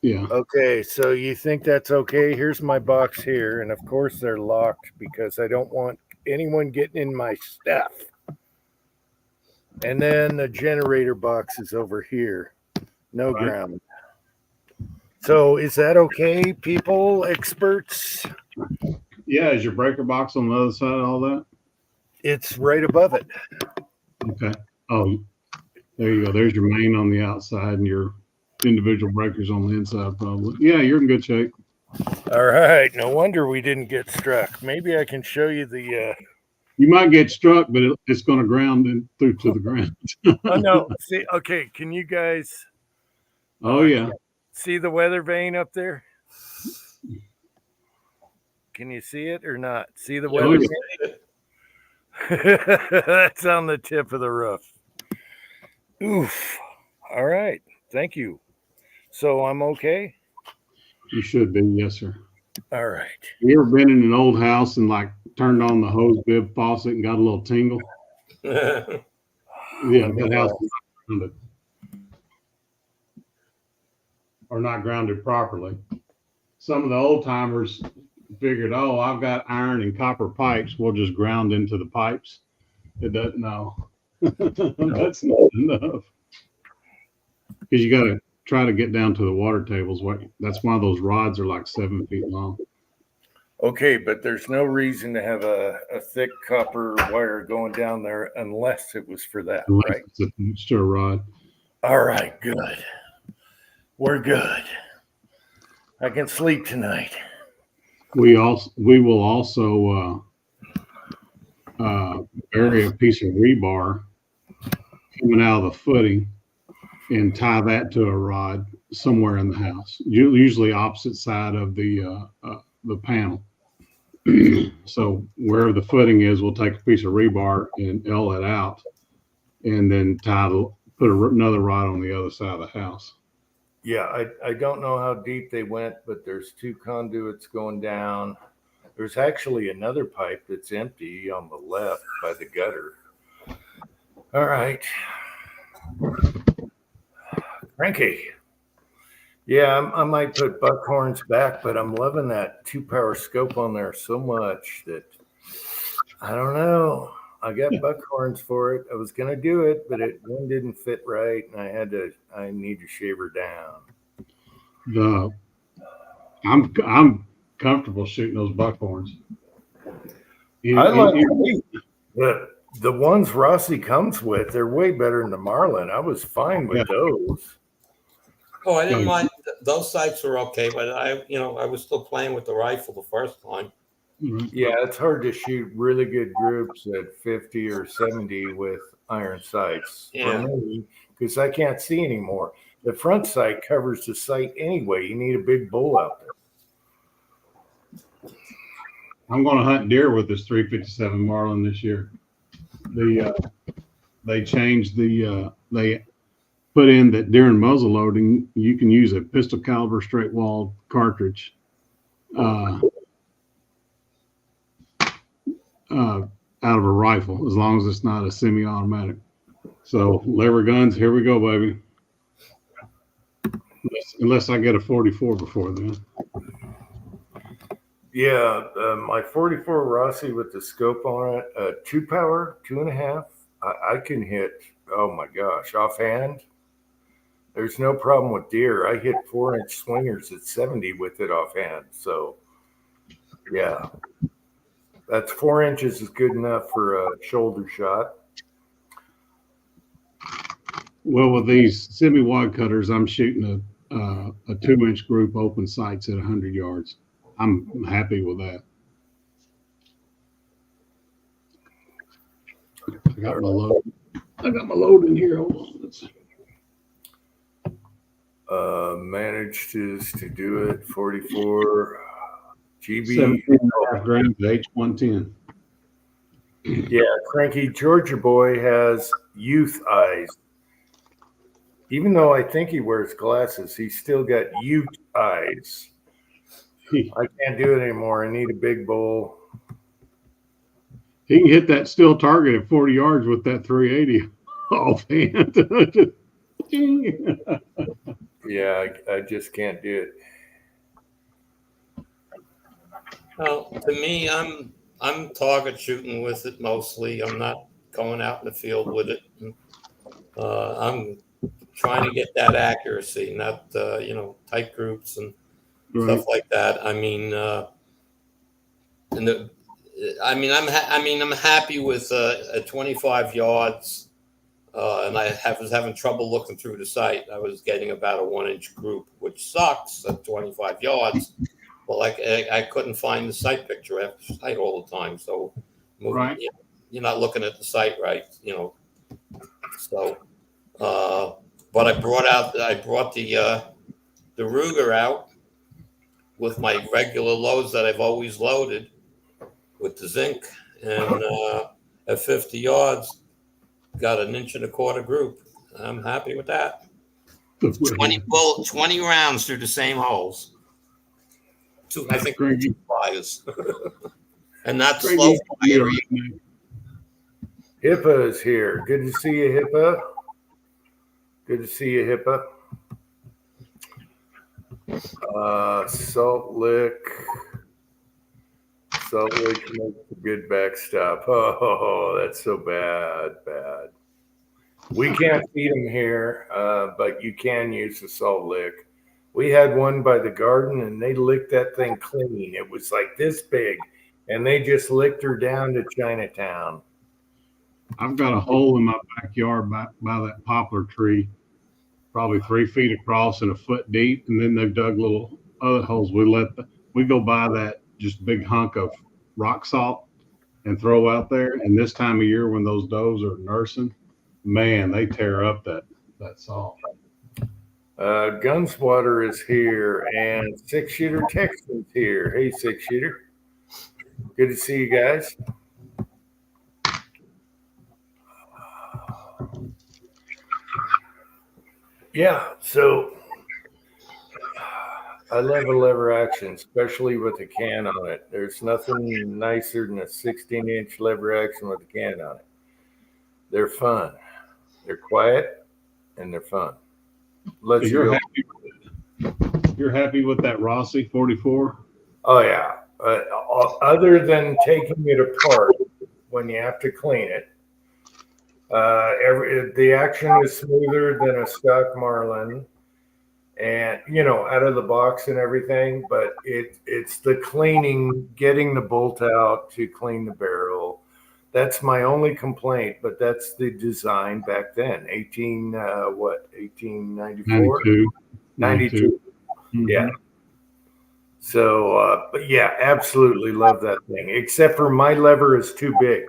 Yeah. Okay, so you think that's okay? Here's my box here, and of course they're locked because I don't want anyone getting in my stuff. And then the generator box is over here. No ground. So is that okay, people, experts? Yeah, is your breaker box on the other side of all that? It's right above it. Okay. Oh, there you go. There's your main on the outside and your individual breakers on the inside, probably. Yeah, you're in good shape. All right. No wonder we didn't get struck. Maybe I can show you the... You might get struck, but it's going to ground in through to the ground. Oh, no. See, okay, can you guys... Oh, yeah. See the weather vane up there? Can you see it or not? See the weather vane? That's on the tip of the roof. Oof. All right. Thank you. So I'm okay? You should be. Yes, sir. All right. You ever been in an old house and turned on the hose bib faucet and got a little tingle? Yeah, that house is not grounded. Or not grounded properly. Some of the old timers figured, oh, I've got iron and copper pipes. We'll just ground into the pipes. It doesn't know. That's not enough. Because you got to try to get down to the water tables. That's why those rods are like 7 feet long. Okay, but there's no reason to have a thick copper wire going down there unless it was for that, right? It's attached to a rod. All right, good. We're good. I can sleep tonight. We will also bury a piece of rebar coming out of the footing and tie that to a rod somewhere in the house, usually opposite side of the panel. So wherever the footing is, we'll take a piece of rebar and L it out, and then tie put another rod on the other side of the house. Yeah, I don't know how deep they went, but there's 2 conduits going down. There's actually another pipe that's empty on the left by the gutter. All right. Cranky. Yeah, I might put buckhorns back, but I'm loving that 2-power scope on there so much that I don't know. I got buckhorns for it. I was gonna do it, but one didn't fit right, and I need to shave her down. I'm comfortable shooting those buckhorns. I like the ones Rossi comes with. They're way better than the Marlin. I was fine with those. Oh, I didn't mind. Those sights were okay, but I was still playing with the rifle the first time. Yeah, it's hard to shoot really good groups at 50 or 70 with iron sights for me because I can't see anymore. The front sight covers the sight anyway. You need a big bull out there. I'm going to hunt deer with this 357 Marlin this year. They changed they put in that during muzzle loading, you can use a pistol caliber straight wall cartridge out of a rifle, as long as it's not a semi-automatic. So lever guns, here we go, baby. Unless I get a 44 before then. Yeah, my 44 Rossi with the scope on it, 2-power, 2.5. I can hit. Oh my gosh, offhand. There's no problem with deer. I hit 4-inch swingers at 70 with it offhand. So, yeah, that's 4 inches is good enough for a shoulder shot. Well, with these semi-wide cutters, I'm shooting a 2-inch group open sights at 100 yards. I'm happy with that. I got my load in here. Hold on. Let's see. Managed to do it 44 GB 17.5 grams H110. Yeah, Cranky Georgia boy has youth eyes. Even though I think he wears glasses, he's still got youth eyes. I can't do it anymore. I need a big bull. He can hit that still target at 40 yards with that 380 offhand. Yeah, I just can't do it. Well, to me, I'm target shooting with it mostly. I'm not going out in the field with it. I'm trying to get that accuracy, not tight groups and stuff like that. I mean, I'm happy with at 25 yards, and I was having trouble looking through the sight. I was getting about a 1-inch group, which sucks at 25 yards. Well, I couldn't find the sight picture. I have to sight all the time, so right. You're not looking at the sight right, So, but I brought the Ruger out with my regular loads that I've always loaded with the zinc, and at 50 yards, got an 1.25 inch group. I'm happy with that. 20 rounds through the same holes. I think 2 fires, and not slow fire. Hippa is here. Good to see you, Hippa. Good to see you, Hippa. Salt Lick makes a good backstop. Oh, that's so bad. We can't feed them here, but you can use the Salt Lick. We had one by the garden, and they licked that thing clean. It was like this big, and they just licked her down to Chinatown. I've got a hole in my backyard by that poplar tree, probably 3 feet across and a foot deep, and then they've dug little other holes. We go by that just big hunk of rock salt and throw out there. And this time of year when those does are nursing, man, they tear up that salt. Gunswatter is here, and 6-shooter Texan's here. Hey, 6-shooter. Good to see you guys. Yeah, so I love a lever action, especially with a can on it. There's nothing nicer than a 16-inch lever action with a can on it. They're fun. They're quiet and they're fun. So Let's you're go. happy. You're happy with that Rossi 44? Oh yeah. Other than taking it apart when you have to clean it, the action is smoother than a stock Marlin, and out of the box and everything. But it's the cleaning, getting the bolt out to clean the barrel. That's my only complaint. But that's the design back then. 1894, 92. Mm-hmm. Yeah. So, but yeah, absolutely love that thing. Except for my lever is too big.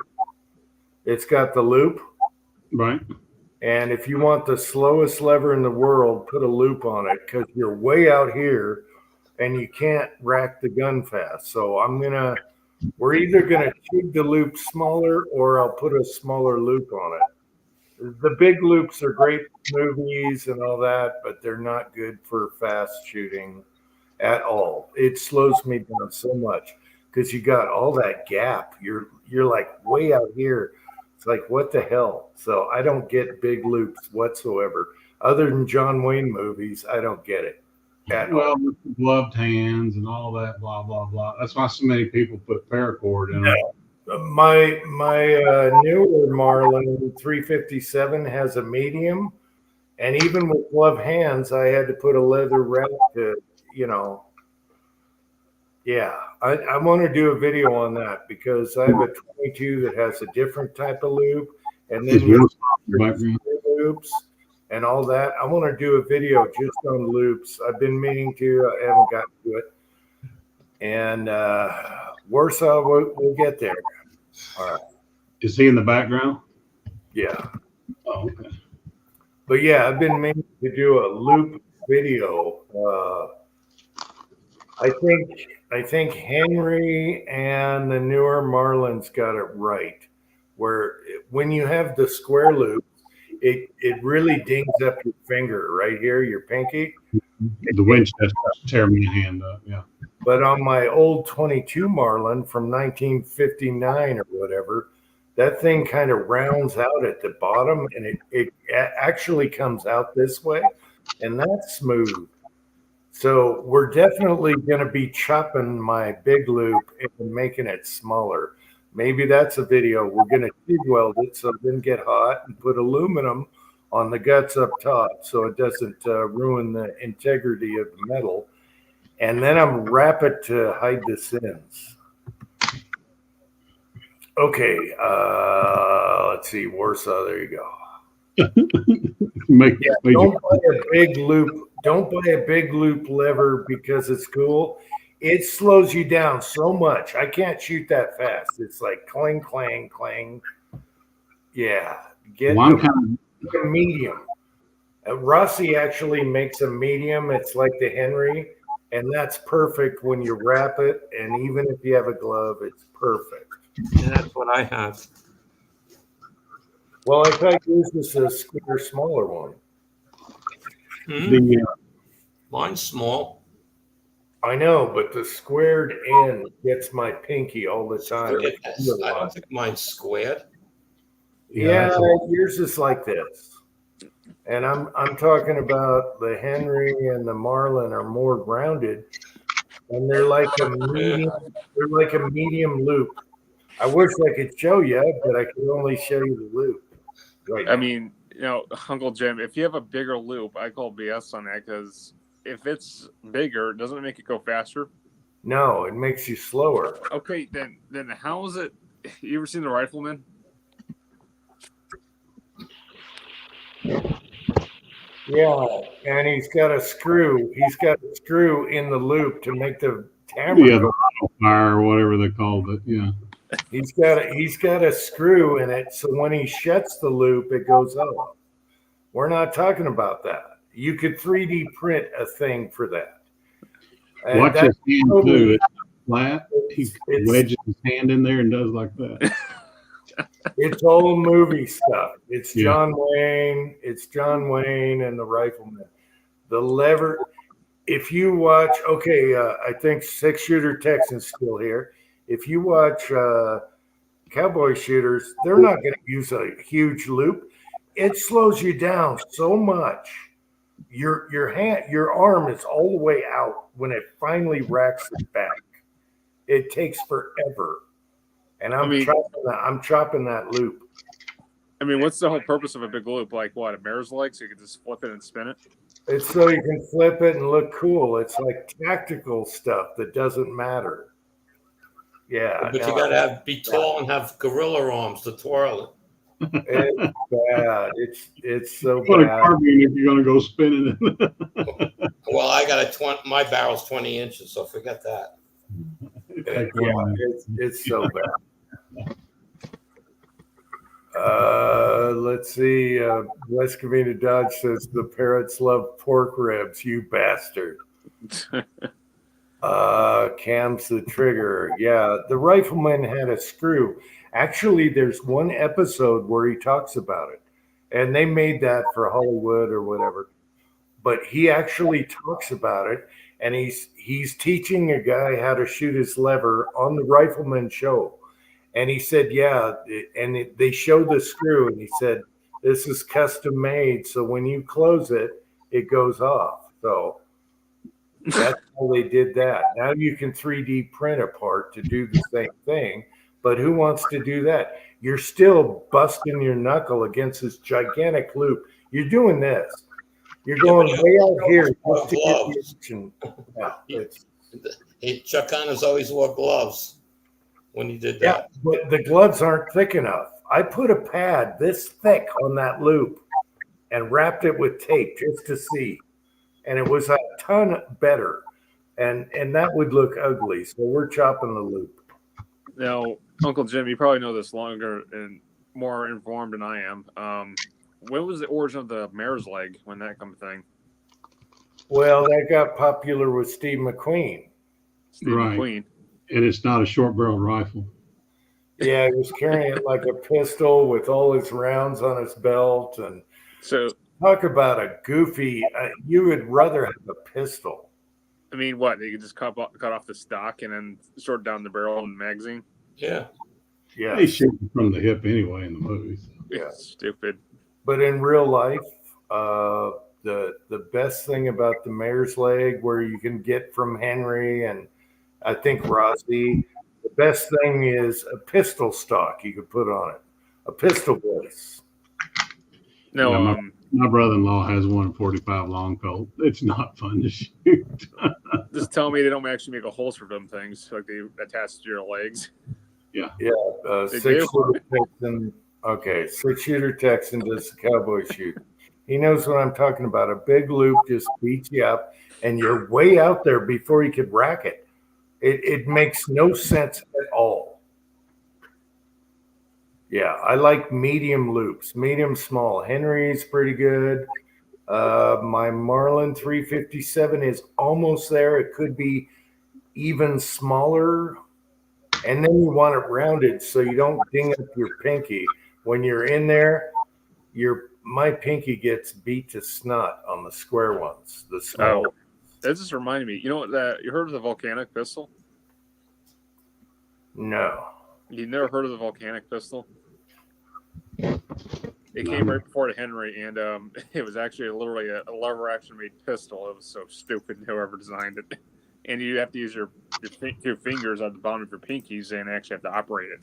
It's got the loop. Right. And if you want the slowest lever in the world, put a loop on it because you're way out here and you can't rack the gun fast. So we're either going to keep the loop smaller or I'll put a smaller loop on it. The big loops are great for movies and all that, but they're not good for fast shooting at all. It slows me down so much because you got all that gap. You're like way out here. It's like, what the hell? So I don't get big loops whatsoever. Other than John Wayne movies, I don't get it at all. Well, with gloved hands and all that, blah blah blah. That's why so many people put paracord in them. My newer Marlin 357 has a medium, and even with gloved hands, I had to put a leather wrap to, Yeah, I want to do a video on that because I have a 22 that has a different type of loop, and then loops and all that. I want to do a video just on loops. I've been meaning to. I haven't gotten to it. And Warsaw, we'll get there. All right. Is he in the background? Yeah. Oh, okay. But yeah, I've been meaning to do a loop video. I think Henry and the newer Marlins got it right. Where when you have the square loop, it really dings up your finger right here, your pinky. The Winchester tear me a hand up, yeah. But on my old 22 Marlin from 1959 or whatever, that thing kind of rounds out at the bottom, and it actually comes out this way, and that's smooth. So we're definitely going to be chopping my big loop and making it smaller. Maybe that's a video. We're going to TIG weld it so it doesn't get hot and put aluminum on the guts up top so it doesn't ruin the integrity of the metal. And then I'm wrap it to hide the sins. Okay, let's see, Warsaw. There you go. Don't buy a big loop. Don't buy a big loop lever because it's cool. It slows you down so much. I can't shoot that fast. It's like clang, clang, clang. Yeah, get a medium. Rossi actually makes a medium. It's like the Henry, and that's perfect when you wrap it. And even if you have a glove, it's perfect. And that's what I have. Well, I thought yours was a smaller one. Mine's small. I know, but the squared end gets my pinky all the time. I don't think mine's squared. Yeah, yours is like this. And I'm talking about the Henry and the Marlin are more rounded, and they're like a medium. They're like a medium loop. I wish I could show you, but I can only show you the loop. Right. I mean, Uncle Jim, if you have a bigger loop, I call BS on that because if it's bigger, doesn't it make it go faster? No, it makes you slower. Okay, then how is it? You ever seen The Rifleman? Yeah, and he's got a screw. He's got a screw in the loop to make the camera go. The fire or whatever they called it. Yeah. He's got a screw in it, so when he shuts the loop, it goes up. We're not talking about that. You could 3D print a thing for that. And watch his hand do it flat. He wedges his hand in there and does like that. It's old movie stuff. It's Yeah. John Wayne. It's John Wayne and the Rifleman. The lever. If you watch, I think 6-shooter Texan's still here. If you watch cowboy shooters, they're not going to use a huge loop. It slows you down so much. Your arm is all the way out when it finally racks it back. It takes forever, and I'm chopping that loop. I mean, what's the whole purpose of a big loop? Like what, a mare's leg, so you can just flip it and spin it? It's so you can flip it and look cool. It's like tactical stuff that doesn't matter. Yeah, But you gotta be tall and have gorilla arms to twirl it. It's bad. It's so What a bad. carbine if you're gonna go spinning it. Well, I got my barrel's 20 inches, so forget that. It's so bad. Let's see. West Covina Dodge says the parrots love pork ribs, you bastard. Cam's the trigger. Yeah, the Rifleman had a screw. Actually, there's one episode where he talks about it, and they made that for Hollywood or whatever. But he actually talks about it, and he's teaching a guy how to shoot his lever on the Rifleman show. And he said, they showed the screw, and he said, this is custom made, so when you close it, it goes off. So that's how they did that. Now you can 3D print a part to do the same thing, but who wants to do that? You're still busting your knuckle against this gigantic loop. You're doing this. You're going way out here just to get the action. Yeah, Chuck Connors always wore gloves when he did that. Yeah, but the gloves aren't thick enough. I put a pad this thick on that loop and wrapped it with tape just to see. And it was a ton better. And that would look ugly. So we're chopping the loop. Now, Uncle Jim, you probably know this longer and more informed than I am. When was the origin of the mare's leg when that come thing? Well, that got popular with Steve McQueen. Steve Right. McQueen. And it's not a short barreled rifle. Yeah, he was carrying it like a pistol with all his rounds on his belt. And So, talk about a goofy, you would rather have a pistol. I mean, what? You could just cut off the stock and then short down the barrel and magazine? Yeah. Yeah. They shoot from the hip anyway in the movies. Yeah. Stupid. But in real life, the best thing about the mare's leg, where you can get from Henry and I think Rossi, the best thing is a pistol stock you could put on it, a pistol base. No, Yeah, my brother-in-law has one 45 long Colt. It's not fun to shoot. just tell me they don't actually make a holster for them things, like they attach to your legs. Yeah, They 6-shooter Texan. Okay, 6-shooter Texan does the cowboy shoot. He knows what I'm talking about. A big loop just beats you up, and you're way out there before you could rack it. It makes no sense at all. Yeah, I like medium loops, medium small. Henry's pretty good. My Marlin 357 is almost there. It could be even smaller. And then you want it rounded so you don't ding up your pinky. When you're in there, my pinky gets beat to snot on the square ones, the small ones. That just reminded me. You know what? You heard of the volcanic pistol? No. You never heard of the volcanic pistol? It came right before the Henry, and it was actually literally a lever action made pistol. It was so stupid, whoever designed it. And you have to use your two fingers at the bottom of your pinkies and actually have to operate it.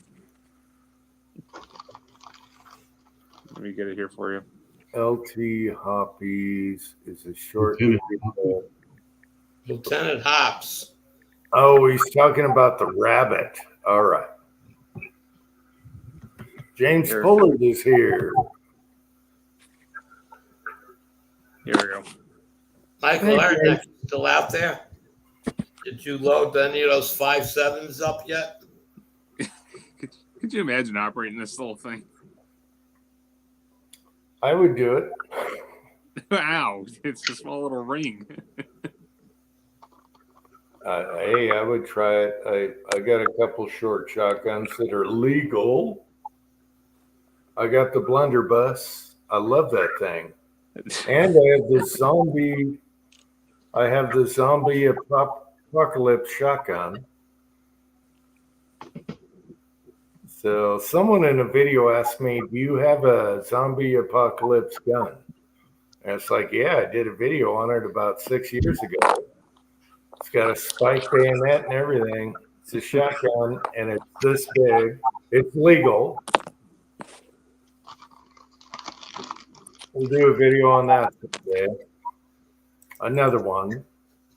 Let me get it here for you. LT Hoppies is a short. Lieutenant Hops. Oh, he's talking about the rabbit. All right. James Fuller is here. Here we go. Michael Ernick still out there? Did you load any of those 5.7s up yet? Could you imagine operating this little thing? I would do it. Ow! It's a small little ring. Hey, I would try it. I got a couple short shotguns that are legal. I got the blunderbuss. I love that thing. And I have the zombie. I have the zombie apocalypse shotgun. So someone in a video asked me, "Do you have a zombie apocalypse gun?" And it's like, yeah, I did a video on it about 6 years ago. It's got a spike bayonet and everything. It's a shotgun, and it's this big. It's legal. We'll do a video on that today. Another one.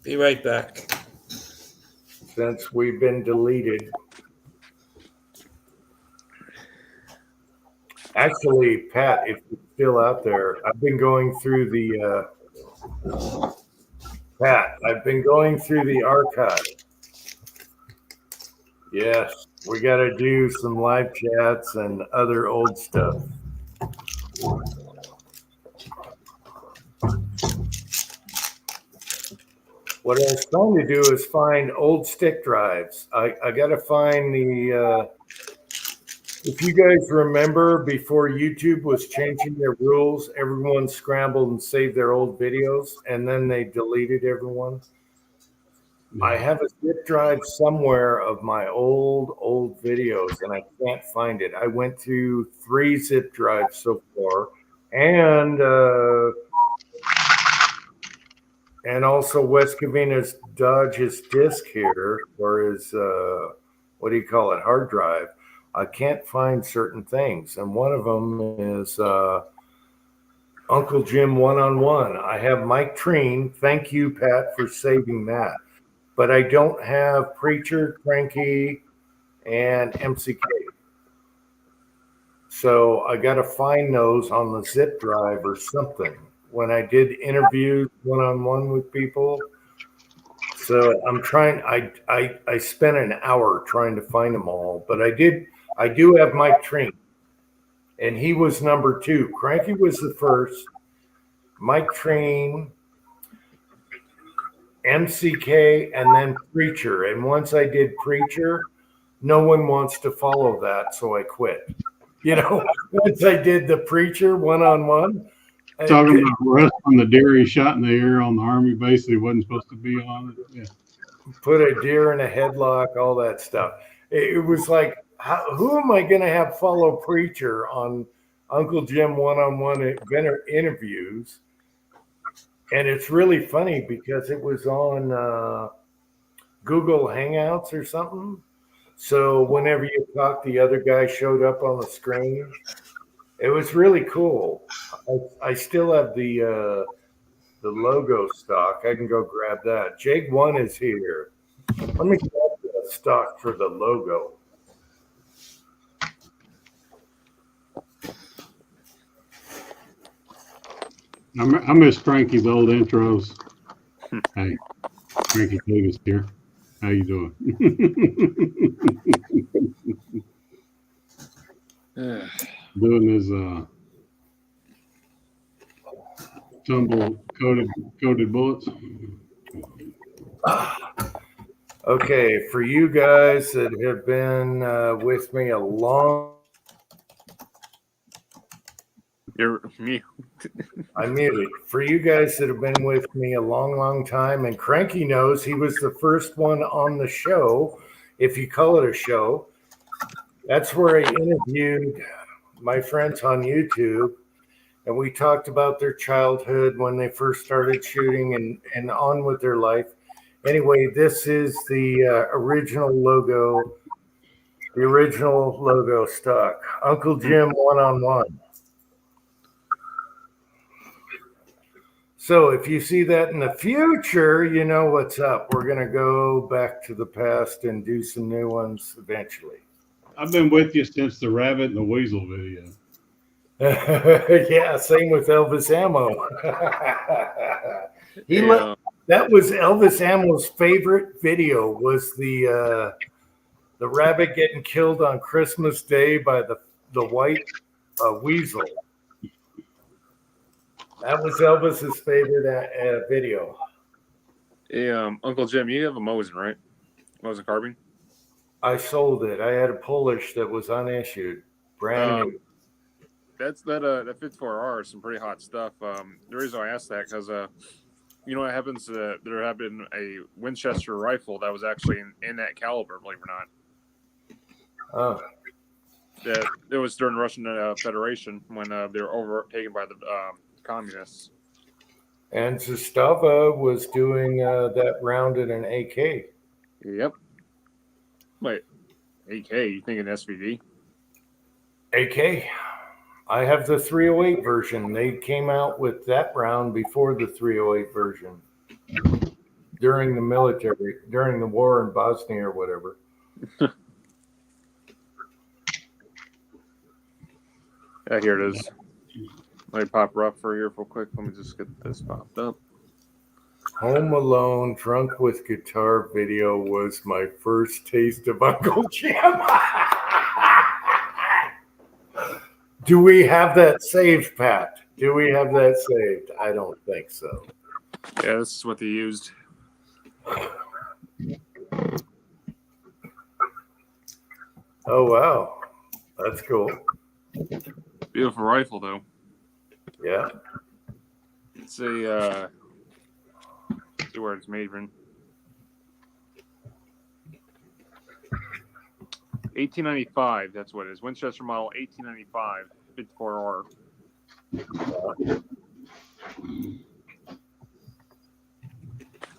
Be right back. Since we've been deleted. Actually, Pat, if you're still out there, I've been going through the archive. Yes, we got to do some live chats and other old stuff. What I was trying to do is find old stick drives. I got to find the, if you guys remember, before YouTube was changing their rules, everyone scrambled and saved their old videos, and then they deleted everyone. I have a zip drive somewhere of my old videos, and I can't find it. I went through 3 zip drives so far, and also Wes Covina's Dodge his disc here, or his what do you call it, hard drive. I can't find certain things, and one of them is Uncle Jim One-on-One. I have Mike Treen. Thank you, Pat, for saving that. But I don't have Preacher, Cranky, and MCK. So I got to find those on the zip drive or something. When I did interviews one-on-one with people. So I'm trying, I spent an hour trying to find them all, but I do have Mike Treen, and he was number 2. Cranky was the first. Mike Treen, MCK, and then Preacher. And once I did Preacher, no one wants to follow that, so I quit. You know, once I did the Preacher one-on-one. Talking about wrestling the deer he shot in the air on the army base that he wasn't supposed to be on it. Yeah. Put a deer in a headlock, all that stuff. It was like, who am I going to have follow Preacher on Uncle Jim one-on-one interviews? And it's really funny because it was on Google Hangouts or something. So whenever you talk, the other guy showed up on the screen. It was really cool. I still have the logo stock. I can go grab that. Jake 1 is here. Let me grab the stock for the logo. I miss Cranky's old intros. Hey, Cranky Davis here. How you doing? Doing his tumble coated bullets. Okay, for you guys that have been with me a long. You're mute. I'm muted. For you guys that have been with me a long time, and Cranky knows he was the first one on the show, if you call it a show. That's where I interviewed my friends on YouTube, and we talked about their childhood when they first started shooting and on with their life. Anyway, this is the original logo stock. Uncle Jim one-on-one. So if you see that in the future, you know what's up. We're going to go back to the past and do some new ones eventually. I've been with you since the rabbit and the weasel video. Yeah, same with Elvis Ammo. That was Elvis Ammo's favorite video, was the rabbit getting killed on Christmas Day by the white weasel. That was Elvis's favorite video. Hey, Uncle Jim, you have a Mosin, right? Mosin carbine? I sold it. I had a Polish that was unissued, brand new. that 54R is some pretty hot stuff. The reason I asked that because you know what happens? There have been a Winchester rifle that was actually in that caliber, believe it or not. Oh, That it was during the Russian Federation when they were overtaken by the communists. and Zastava was doing that round in an AK. Yep. Wait, AK? You thinking SVD? AK. I have the 308 version. They came out with that round before the 308 version during the war in Bosnia or whatever. Yeah, here it is. Let me pop her up for here real quick. Let me just get this popped up. Home Alone Drunk with Guitar video was my first taste of Uncle Jim. Do we have that saved, Pat? Do we have that saved? I don't think so. Yeah, this is what they used. Oh, wow. That's cool. Beautiful rifle, though. Yeah. It's a let's see where it's made from. 1895. That's what it is. Winchester model 1895 54R.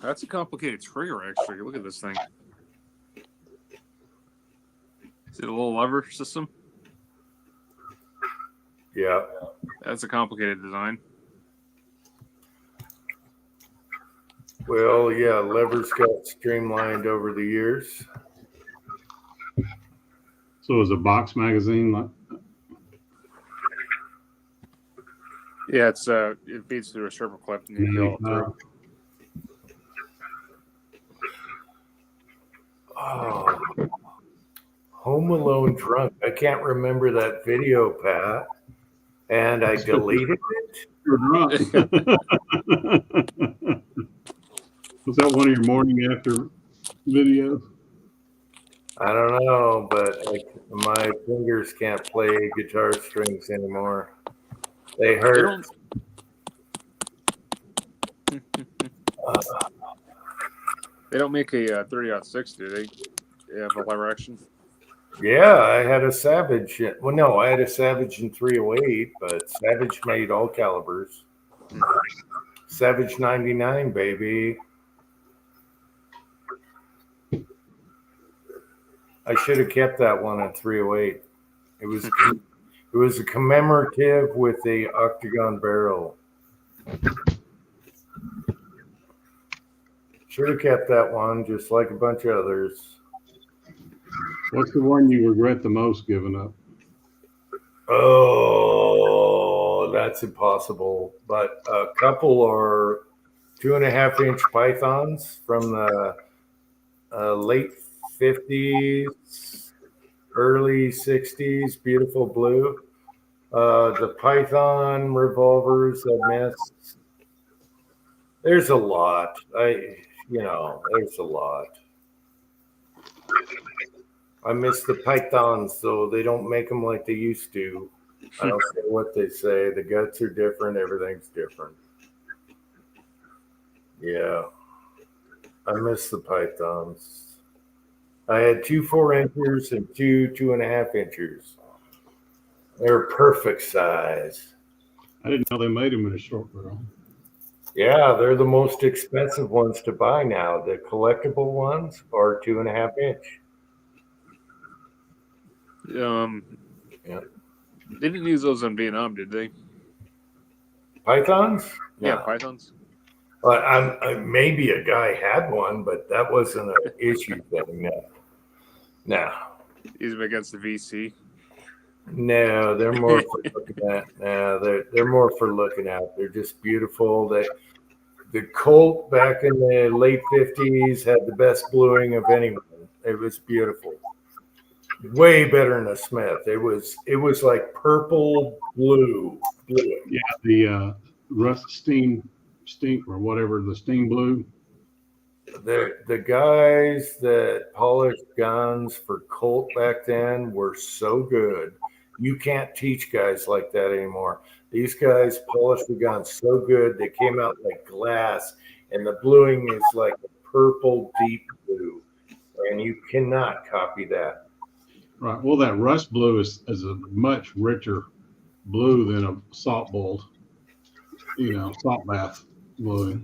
That's a complicated trigger, actually. Look at this thing. Is it a little lever system? Yeah. That's a complicated design. Well, yeah, levers got streamlined over the years. So it was a box magazine, like Yeah, it's it feeds through a triple clip and you go through. Oh, Home Alone Drunk. I can't remember that video, Pat. And I deleted it. you're drunk. Was that one of your morning after videos? I don't know, but my fingers can't play guitar strings anymore. They hurt. They don't make a 30-06, do they? They have a lever action. Yeah, I had a Savage. Well, no, I had a Savage in 308, but Savage made all calibers. Savage 99, baby. I should have kept that one at 308. It was a commemorative with a octagon barrel. Should have kept that one, just like a bunch of others. What's the one you regret the most giving up? Oh, that's impossible. But a couple are 2.5-inch pythons from the late 50s, early 60s, beautiful blue. The python revolvers I missed. There's a lot. There's a lot. I miss the pythons, though. They don't make them like they used to. I don't care what they say. The guts are different. Everything's different. Yeah. I miss the pythons. I had 2 4-inchers and 2 2.5-inchers. They're perfect size. I didn't know they made them in a short barrel. Yeah, they're the most expensive ones to buy now. The collectible ones are 2.5-inch. Yeah. They didn't use those in Vietnam, did they? Pythons? Yeah, No. pythons. Maybe a guy had one, but that wasn't an issue thing. No. Use them against the VC. No, they're more for looking at. No, they're more for looking at. They're just beautiful. The Colt back in the late 50s had the best bluing of anyone. It was beautiful. Way better than a Smith. It was like purple blue. Yeah, the rust steam or whatever, the steam blue. The guys that polished guns for Colt back then were so good. You can't teach guys like that anymore. These guys polish the gun so good, they came out like glass, and the bluing is like a purple deep blue, and you cannot copy that. Right. Well, that rust blue is a much richer blue than a salt boiled, salt bath blue.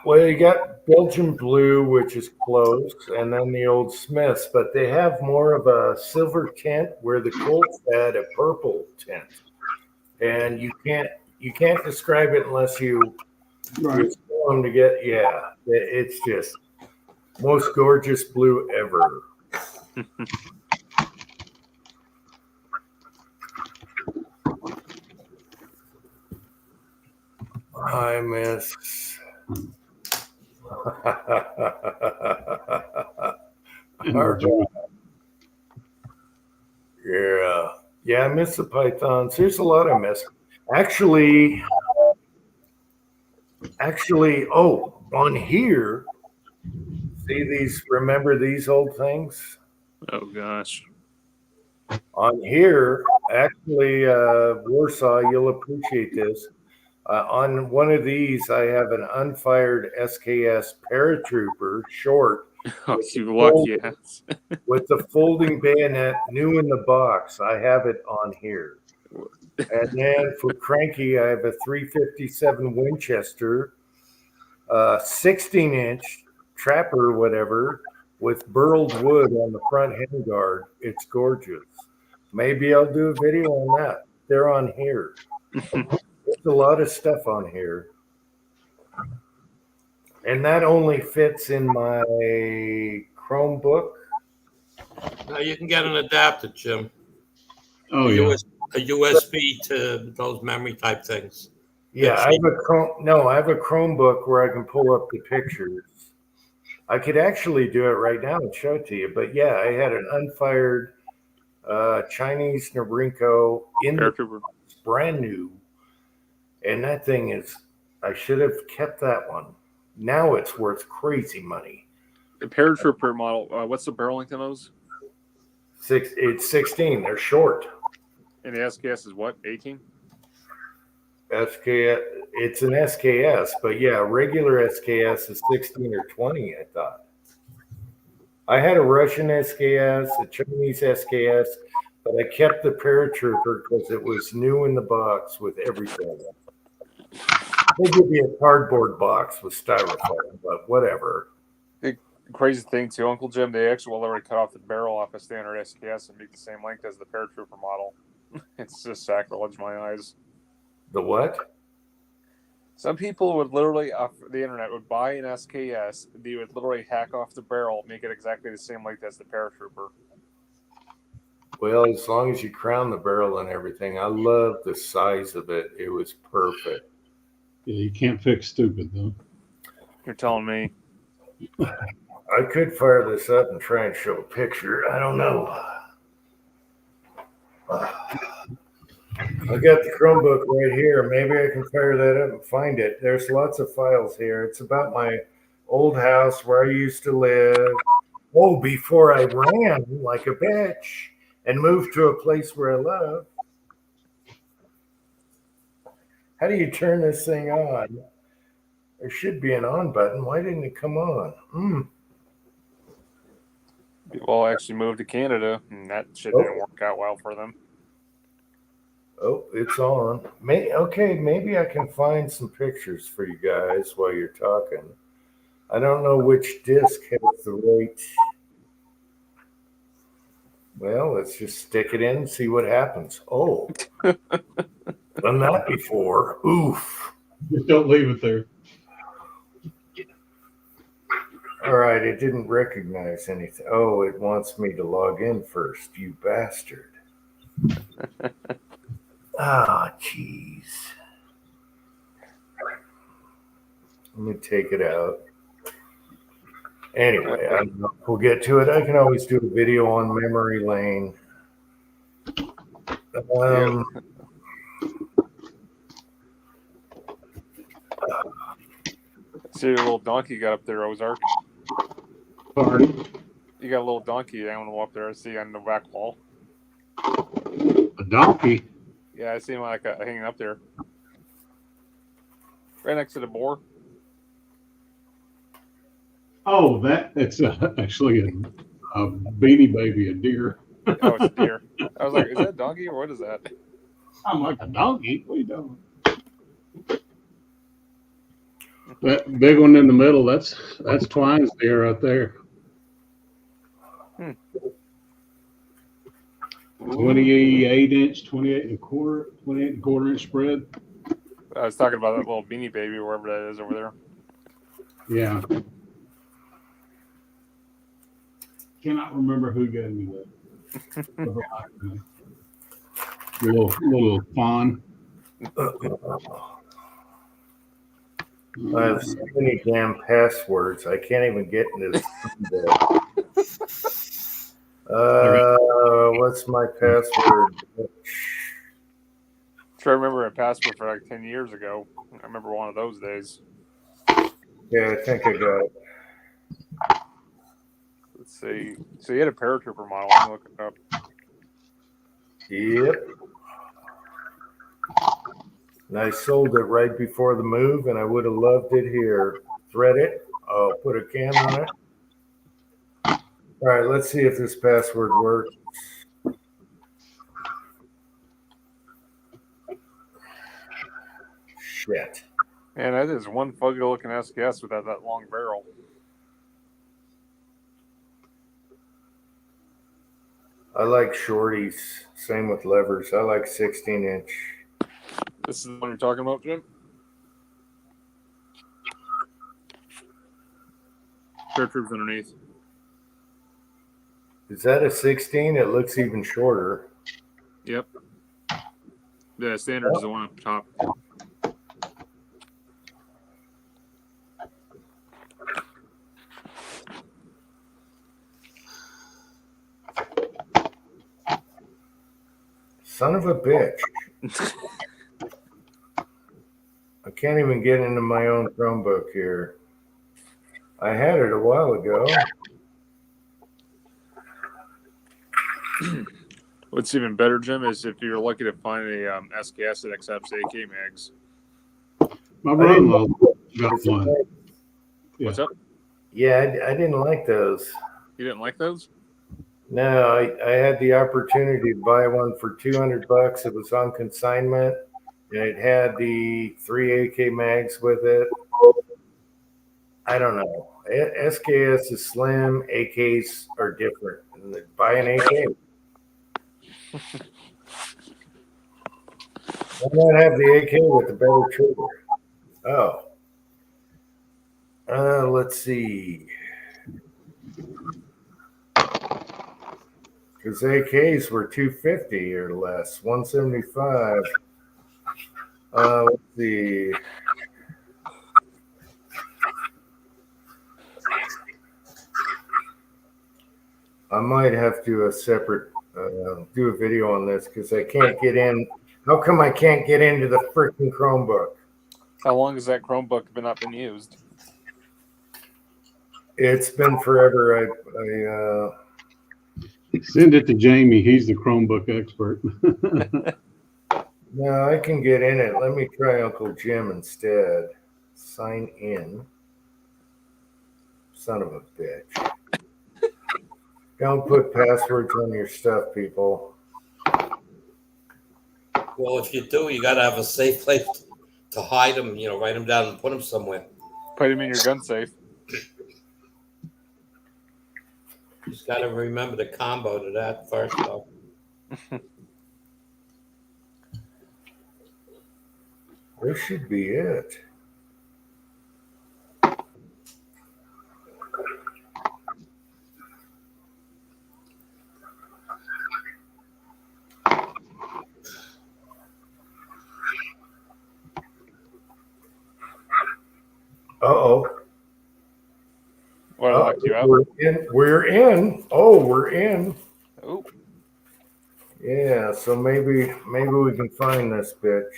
Well, you got Belgian blue, which is close, and then the old Smiths, but they have more of a silver tint, where the Colts had a purple tint, and you can't describe it unless you Right. smell them to get. Yeah, it's just most gorgeous blue ever. I miss. Yeah, I miss the pythons. There's a lot I miss. Actually, on here, see these? Remember these old things? Oh gosh. On here, actually, Warsaw, you'll appreciate this. On one of these, I have an unfired SKS paratrooper short. Oh, you lucky ass. With the folding bayonet, new in the box. I have it on here. And then for Cranky, I have a 357 Winchester, 16-inch trapper, whatever, with burled wood on the front handguard. It's gorgeous. Maybe I'll do a video on that. They're on here. There's a lot of stuff on here. And that only fits in my Chromebook. Now you can get an adapter, Jim. Oh, yeah. A USB to those memory type things. Yeah, I have a Chromebook where I can pull up the pictures. I could actually do it right now and show it to you. But yeah, I had an unfired Chinese Norinco in the box, brand new. And that thing is, I should have kept that one. Now it's worth crazy money. The paratrooper model, what's the barrel length on those? It's 16. They're short. And the SKS is what, 18? SKS, it's an SKS, but yeah, regular SKS is 16 or 20, I thought. I had a Russian SKS, a Chinese SKS, but I kept the paratrooper because it was new in the box with everything. They give you a cardboard box with styrofoam, but whatever. The crazy thing too, Uncle Jim, they actually will already cut off the barrel off a standard SKS and make the same length as the paratrooper model. It's just sacrilege in my eyes. The what? Some people would literally, off the internet, would buy an SKS. They would literally hack off the barrel, make it exactly the same length as the paratrooper. Well, as long as you crown the barrel and everything, I love the size of it. It was perfect. Yeah, you can't fix stupid, though. You're telling me. I could fire this up and try and show a picture. I don't know. I got the Chromebook right here. Maybe I can fire that up and find it. There's lots of files here. It's about my old house where I used to live. Oh, before I ran like a bitch and moved to a place where I love. How do you turn this thing on? There should be an on button. Why didn't it come on? People actually moved to Canada, and that shit didn't work out well for them. Oh, it's on. Okay, maybe I can find some pictures for you guys while you're talking. I don't know which disc has the right. Well, let's just stick it in and see what happens. Oh, done that before. Oof. Just don't leave it there. All right, it didn't recognize anything. Oh, it wants me to log in first, you bastard. Ah, jeez. Let me take it out. Anyway, we'll get to it. I can always do a video on memory lane. See your little donkey got up there, Ozark. Pardon? You got a little donkey. I want to go up there and see on the back wall. A donkey? Yeah, I see him like hanging up there, right next to the boar. Oh, it's actually a Beanie Baby, a deer. Oh, it's a deer. I was like, is that a donkey or what is that? I'm like, a donkey? What are you doing? That big one in the middle, that's Twine's deer right there. 28 and a quarter inch spread. I was talking about that little Beanie Baby, wherever that is over there. Yeah. Cannot remember who gave me that. little fawn. I have so many damn passwords. I can't even get into this. What's my password? Try to remember a password for like 10 years ago. I remember one of those days. Yeah, I think I got it. Let's see. So you had a paratrooper model. I'm gonna look it up. Yep. And I sold it right before the move, and I would have loved it here. Thread it. I'll put a cam on it. All right, let's see if this password works. Shit. Man, that is one fugly looking SKS without that long barrel. I like shorties. Same with levers. I like 16-inch. This is the one you're talking about, Jim? Paratroopers underneath. Is that a 16? It looks even shorter. Yep. The standard is the one up top. Son of a bitch. I can't even get into my own Chromebook here. I had it a while ago. What's even better, Jim, is if you're lucky to find a SKS that accepts AK mags. My brother-in-law got one. Yeah. What's up? Yeah, I didn't like those. You didn't like those? No, I had the opportunity to buy one for $200. It was on consignment, and it had the 3 AK mags with it. I don't know. SKS is slim. AKs are different. Buy an AK. Why not have the AK with the better trigger? Oh. Let's see. Because AKs were $250 or less, $175. Let's see. I might have to do a separate do a video on this because I can't get in. How come I can't get into the freaking Chromebook? How long has that Chromebook not been used? It's been forever. Send it to Jamie. He's the Chromebook expert. No, I can get in it. Let me try Uncle Jim instead. Sign in. Son of a bitch. Don't put passwords on your stuff, people. Well, if you do, you got to have a safe place to hide them. You know, write them down and put them somewhere. Put them in your gun safe. Just got to remember the combo to that first, though. This should be it. Uh-oh. What, locked you out? We're in. We're in. Oh, we're in. Oh. Yeah, so maybe we can find this bitch.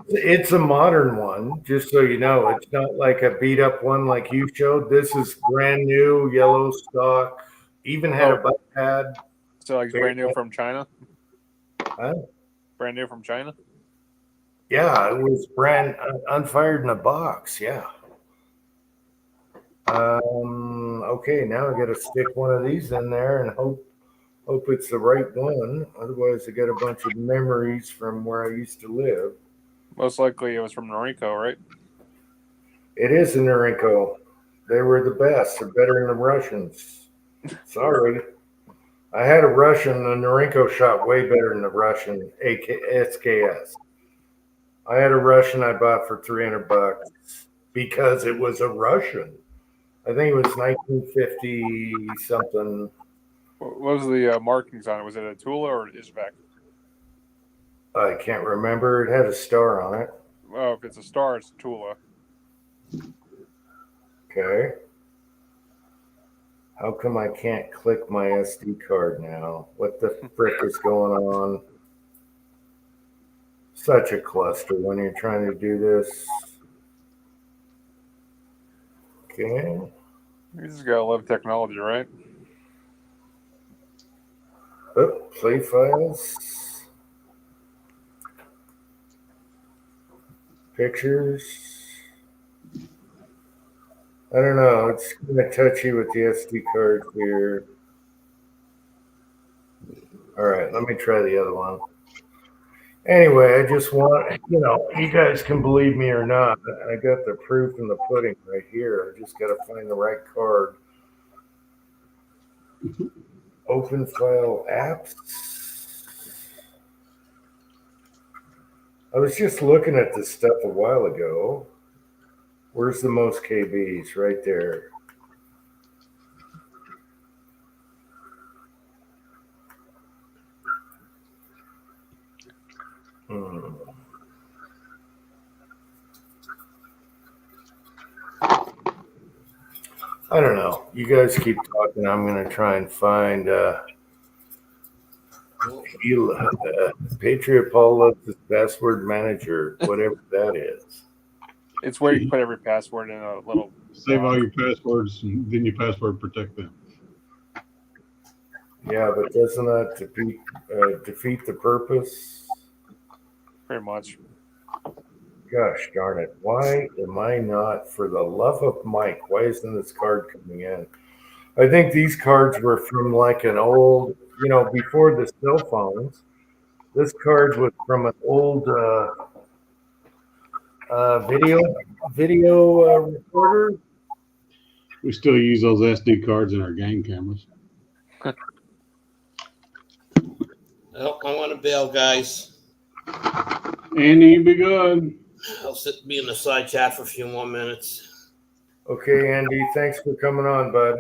It's a modern one, just so you know. It's not like a beat up one like you showed. This is brand new, yellow stock. Even had a butt pad. So like brand new from China? Huh? Brand new from China? Yeah, it was unfired in a box. Yeah. Okay, now I got to stick one of these in there and hope it's the right one. Otherwise, I got a bunch of memories from where I used to live. Most likely it was from Noriko, right? It is a Norinco. They were the best. They're better than the Russians. Sorry. I had a Russian. The Norinco shot way better than the Russian SKS. I had a Russian I bought for $300 because it was a Russian. I think it was 1950 something. What was the markings on it? Was it a Tula or an Isvac? I can't remember. It had a star on it. Oh, if it's a star, it's a Tula. Okay. How come I can't click my SD card now? What the frick is going on? Such a cluster when you're trying to do this. Okay. You just gotta love technology, right? Oh, play files. Pictures. I don't know. It's kind of touchy with the SD card here. All right, let me try the other one. Anyway, I just want, you guys can believe me or not. I got the proof in the pudding right here. I just got to find the right card. Open file apps. I was just looking at this stuff a while ago. Where's the most KBs? Right there. I don't know. You guys keep talking. I'm going to try and find Patriot Paul loves his password manager, whatever that is. It's where you put every password in a little. Save all your passwords and then you password protect them. Yeah, but doesn't that defeat the purpose? Pretty much. Gosh darn it. Why am I not, for the love of Mike, why isn't this card coming in? I think these cards were from like an old, before the cell phones. This card was from an old video recorder. We still use those SD cards in our game cameras. Oh, I want to bail, guys. Andy, you be good. I'll be in the side chat for a few more minutes. Okay, Andy, thanks for coming on, bud.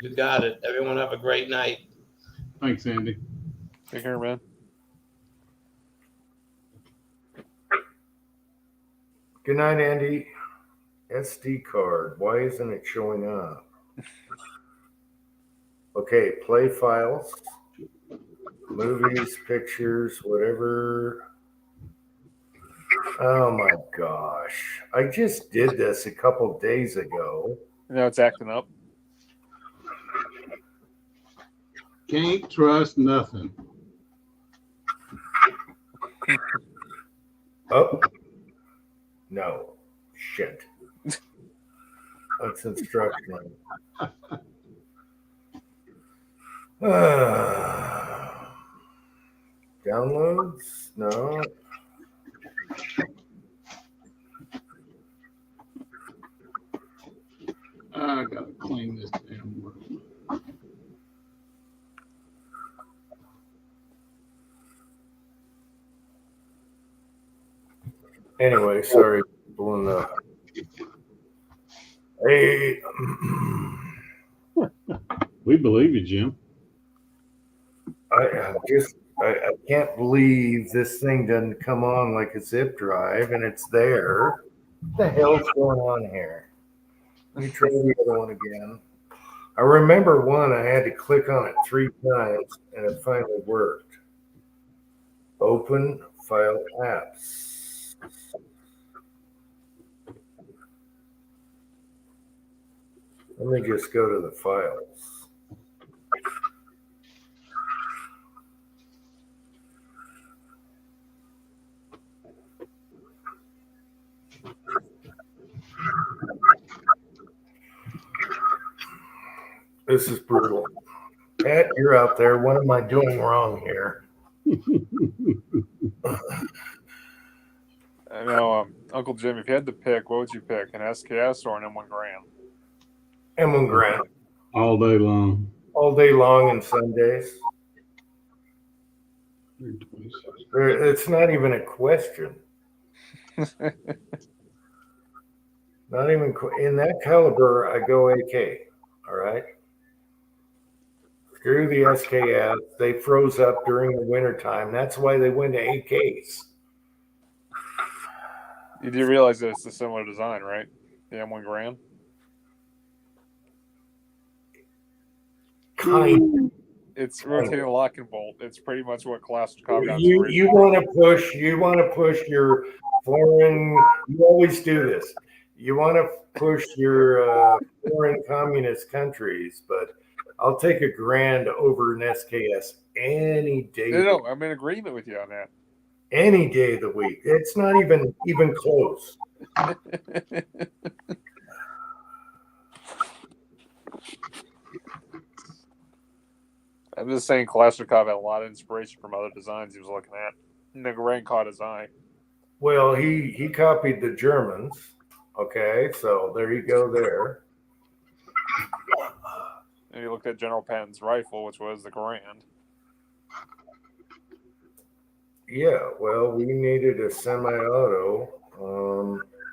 You got it. Everyone have a great night. Thanks, Andy. Take care, man. Good night, Andy. SD card. Why isn't it showing up? Okay, play files, movies, pictures, whatever. Oh my gosh. I just did this a couple days ago. Now it's acting up. Can't trust nothing. Oh. No. Shit. That's instruction. Downloads? No. I gotta clean this damn room. Anyway, sorry, people in the. Hey. We believe you, Jim. I can't believe this thing doesn't come on like a zip drive and it's there. What the hell's going on here? Let me try the other one again. I remember one I had to click on it 3 times and it finally worked. Open file apps. Let me just go to the files. This is brutal. Pat, you're out there. What am I doing wrong here? I know, Uncle Jim. If you had to pick, what would you pick? An SKS or an M1 Grand? M1 Grand. All day long. All day long and Sundays. It's not even a question. Not even in that caliber. I go AK. All right. Screw the SKS. They froze up during the wintertime. That's why they went to AKs. You do realize that it's a similar design, right? The M1 Grand. Kind. It's rotating lock and bolt. It's pretty much what Kalashnikov got. You want to push. You want to push your foreign. You always do this. You want to push your foreign communist countries, but I'll take a Grand over an SKS any day. No, I'm in agreement with you on that. Any day of the week. It's not even close. I'm just saying Kalashnikov had a lot of inspiration from other designs he was looking at. And the Grand caught his eye. Well, he copied the Germans. Okay, so there you go there. And you looked at General Patton's rifle, which was the Grand. Yeah, well, we needed a semi-auto,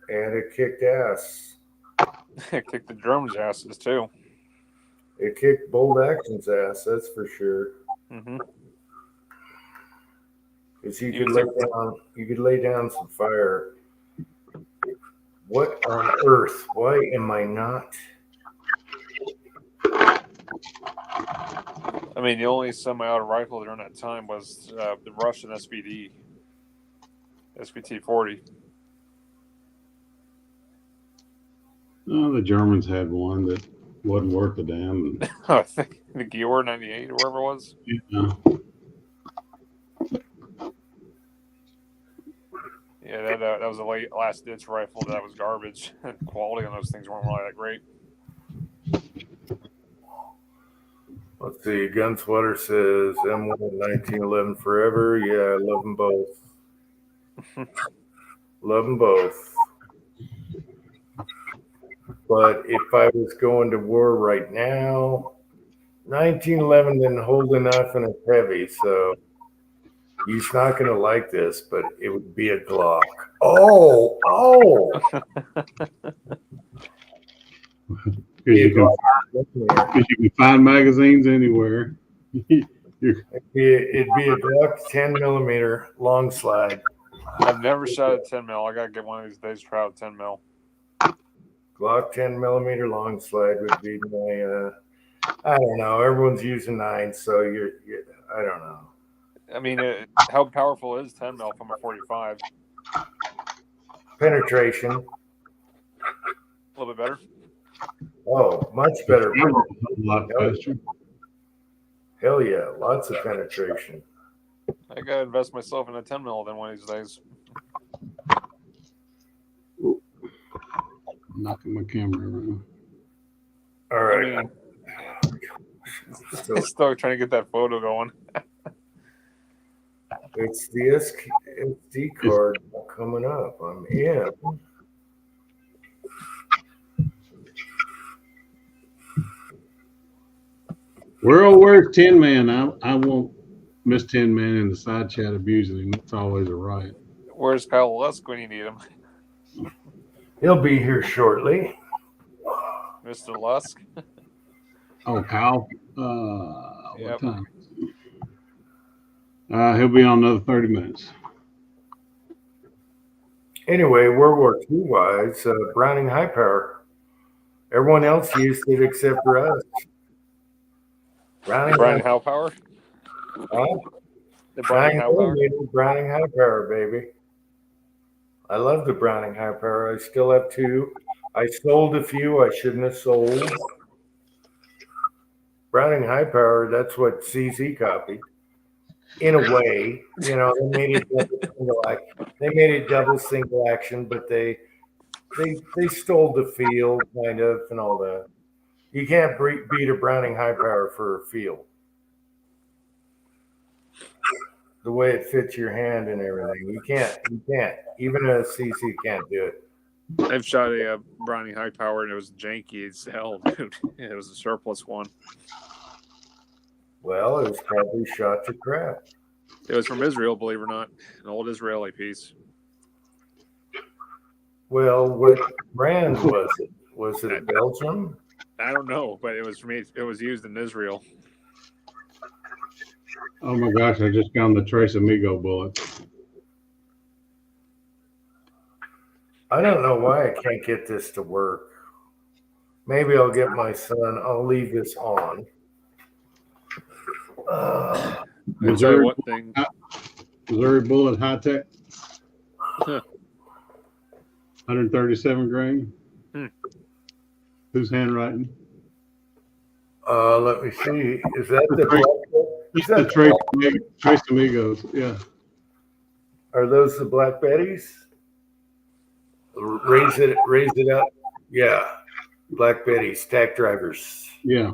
and it kicked ass. It kicked the Germans' asses, too. It kicked Bold Action's ass, that's for sure. Mm-hmm. Because you could lay down some fire. What on earth? Why am I not? I mean, the only semi-auto rifle during that time was the Russian SVT-40. Oh, the Germans had one that wasn't worth a damn. I think the Gior 98 or whatever it was. Yeah. Yeah, that was a last-ditch rifle. That was garbage. Quality on those things weren't really that great. Let's see. Gunswatter says M1 1911 forever. Yeah, I love them both. Love them both. But if I was going to war right now, 1911 didn't hold enough and it's heavy. So he's not going to like this, but it would be a Glock. Oh. Because you can find magazines anywhere. It'd be a Glock 10 millimeter long slide. I've never shot a 10 mil. I gotta get one of these days. Try out 10 mil. Glock 10 millimeter long slide would be my. I don't know. Everyone's using 9, so you're I don't know. I mean, how powerful is 10 mil from a 45? Penetration. A little bit better. Oh, much better. A lot faster. Hell yeah, lots of penetration. I gotta invest myself in a 10 mil then one of these days. I'm knocking my camera around. All right. I mean, still trying to get that photo going. It's the SD card coming up. I'm in. Where's Tin Man? I won't miss Tin Man in the side chat abusing him. It's always a riot. Where's Kyle Lusk when you need him? He'll be here shortly. Mr. Lusk? Oh, Kyle. Yep. What time? He'll be on another 30 minutes. Anyway, World War II wise, Browning high power. Everyone else used it except for us. Browning high power? The Browning high power? Browning high power, baby. I love the Browning high power. I still have 2. I sold a few I shouldn't have sold. Browning high power, that's what CZ copied. In a way, they made it double single action, but they stole the feel kind of and all that. You can't beat a Browning high power for a feel. The way it fits your hand and everything. You can't. Even a CC can't do it. I've shot a Browning high power and it was janky as hell, dude. It was a surplus one. Well, it was probably shot to crap. It was from Israel, believe it or not. An old Israeli piece. Well, what brand was it? Was it a Belgium? I don't know, but it was from it was used in Israel. Oh my gosh, I just found the Trace Amigo bullet. I don't know why I can't get this to work. Maybe I'll get my son. I'll leave this on. Missouri, What thing? Missouri bullet high tech. 137 grain. Who's handwriting? Let me see. Is that the Trace Amigos? Yeah. Are those the Black Betties? Raise it up. Yeah, Black Betties, stack drivers. Yeah.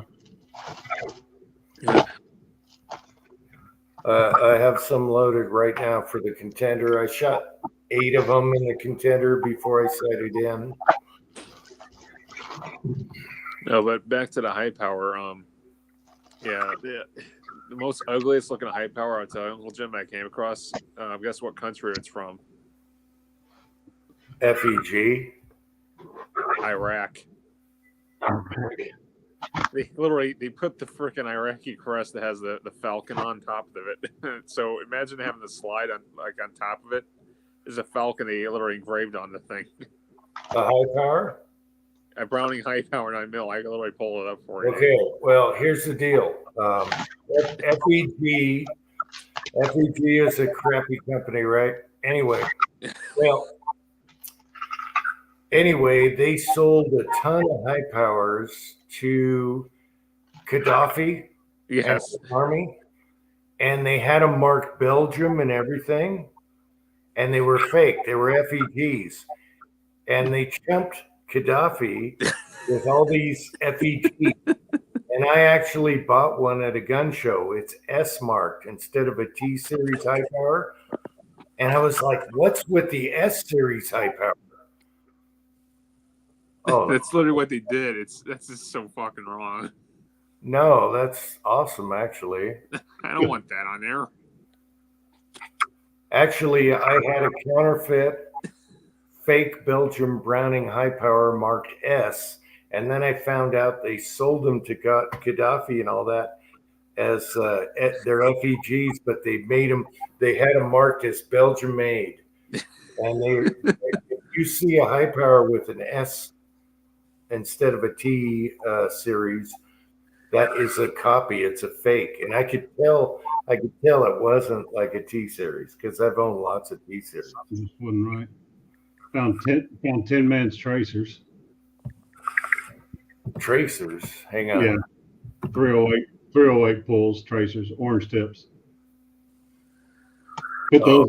I have some loaded right now for the Contender. I shot 8 of them in the Contender before I set it in. No, but back to the high power. The most ugliest looking high power, I'll tell you, Uncle Jim, I came across. Guess what country it's from? FEG. Iraq. They put the freaking Iraqi crest that has the falcon on top of it. So imagine having the slide on top of it. There's a falcon they literally engraved on the thing. A high power? A Browning high power 9mm. I can literally pull it up for you. Okay, well, here's the deal. FEG is a crappy company, right? Anyway, they sold a ton of high powers to Gaddafi and Yes. the army, and they had them marked Belgium and everything, and they were fake. They were FEGs, and they chumped Gaddafi with all these FEGs. And I actually bought one at a gun show. It's S marked instead of a T series high power. And I was like, what's with the S series high power? Oh, That's literally what they did. That's just so fucking wrong. no, that's awesome, actually. I don't want that on there. Actually, I had a counterfeit fake Belgium Browning high power marked S. And then I found out they sold them to Gaddafi and all that as their FEGs, but they had them marked as Belgium made. And if you see a high power with an S instead of a T series, that is a copy. It's a fake. And I could tell it wasn't like a T series because I've owned lots of T series. This wasn't right. Found 10 man's tracers. Tracers. Hang on. Yeah. 308 pulls, tracers, orange tips. Put those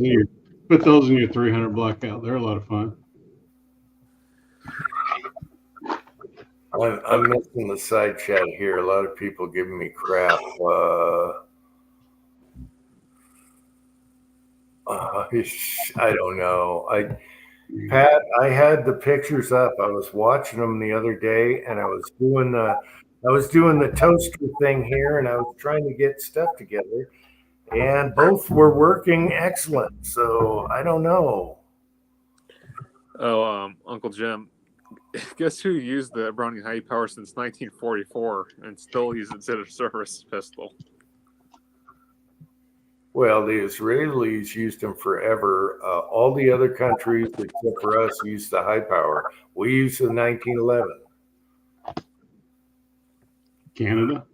in your 300 blackout. They're a lot of fun. I'm missing the side chat here. A lot of people giving me crap. I don't know. Pat, I had the pictures up. I was watching them the other day, and I was doing the toaster thing here, and I was trying to get stuff together, and both were working excellent. So I don't know. Oh, Uncle Jim, guess who used the Browning high power since 1944 and still uses it as a service pistol? Well, the Israelis used them forever. All the other countries, except for us, used the high power. We used the 1911. Canada?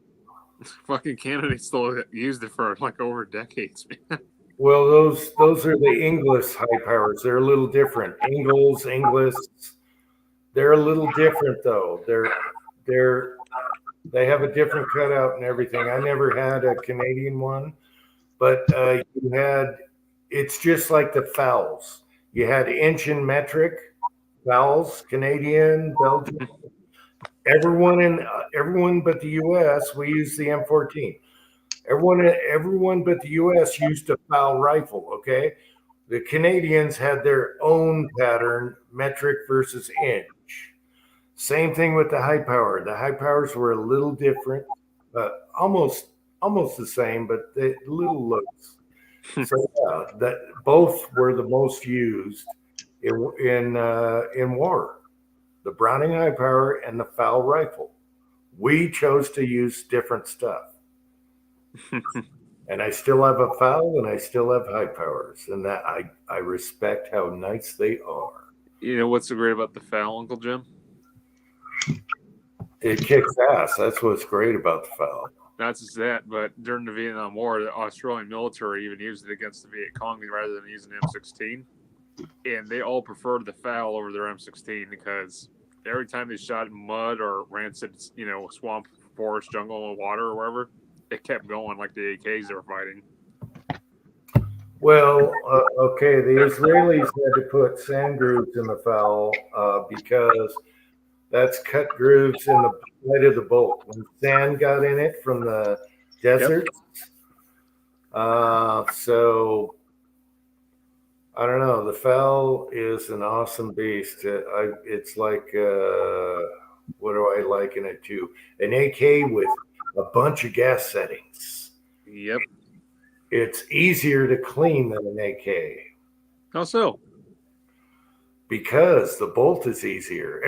Fucking Canada still used it for like over decades, man. Well, those are the Inglis high powers. They're a little different. Ingles, Inglis. They're a little different though. They have a different cutout and everything. I never had a Canadian one. But it's just like the fouls. You had inch and metric fouls, Canadian, Belgian. everyone but the U.S. we use the M14. Everyone but the U.S. used a foul rifle. Okay, the Canadians had their own pattern, metric versus inch. Same thing with the high power. The high powers were a little different, almost the same, but a little loose. So yeah, that both were the most used in war. The Browning high power and the foul rifle. We chose to use different stuff. And I still have a foul and I still have high powers. And that I respect how nice they are. You know what's so great about the foul, Uncle Jim? It kicks ass. That's what's great about the foul. Not just that, but during the Vietnam War, the Australian military even used it against the Viet Cong rather than using M16. And they all preferred the foul over their M16 because every time they shot in mud or rancid, swamp, forest, jungle, water, or wherever, it kept going like the AKs they were fighting. Well, okay, the Israelis had to put sand grooves in the foul because that's cut grooves in the side of the bolt. When sand got in it from the desert. So I don't know. The foul is an awesome beast. It's like, what do I liken it to? An AK with a bunch of gas settings. Yep. It's easier to clean than an AK. How so? Because the bolt is easier.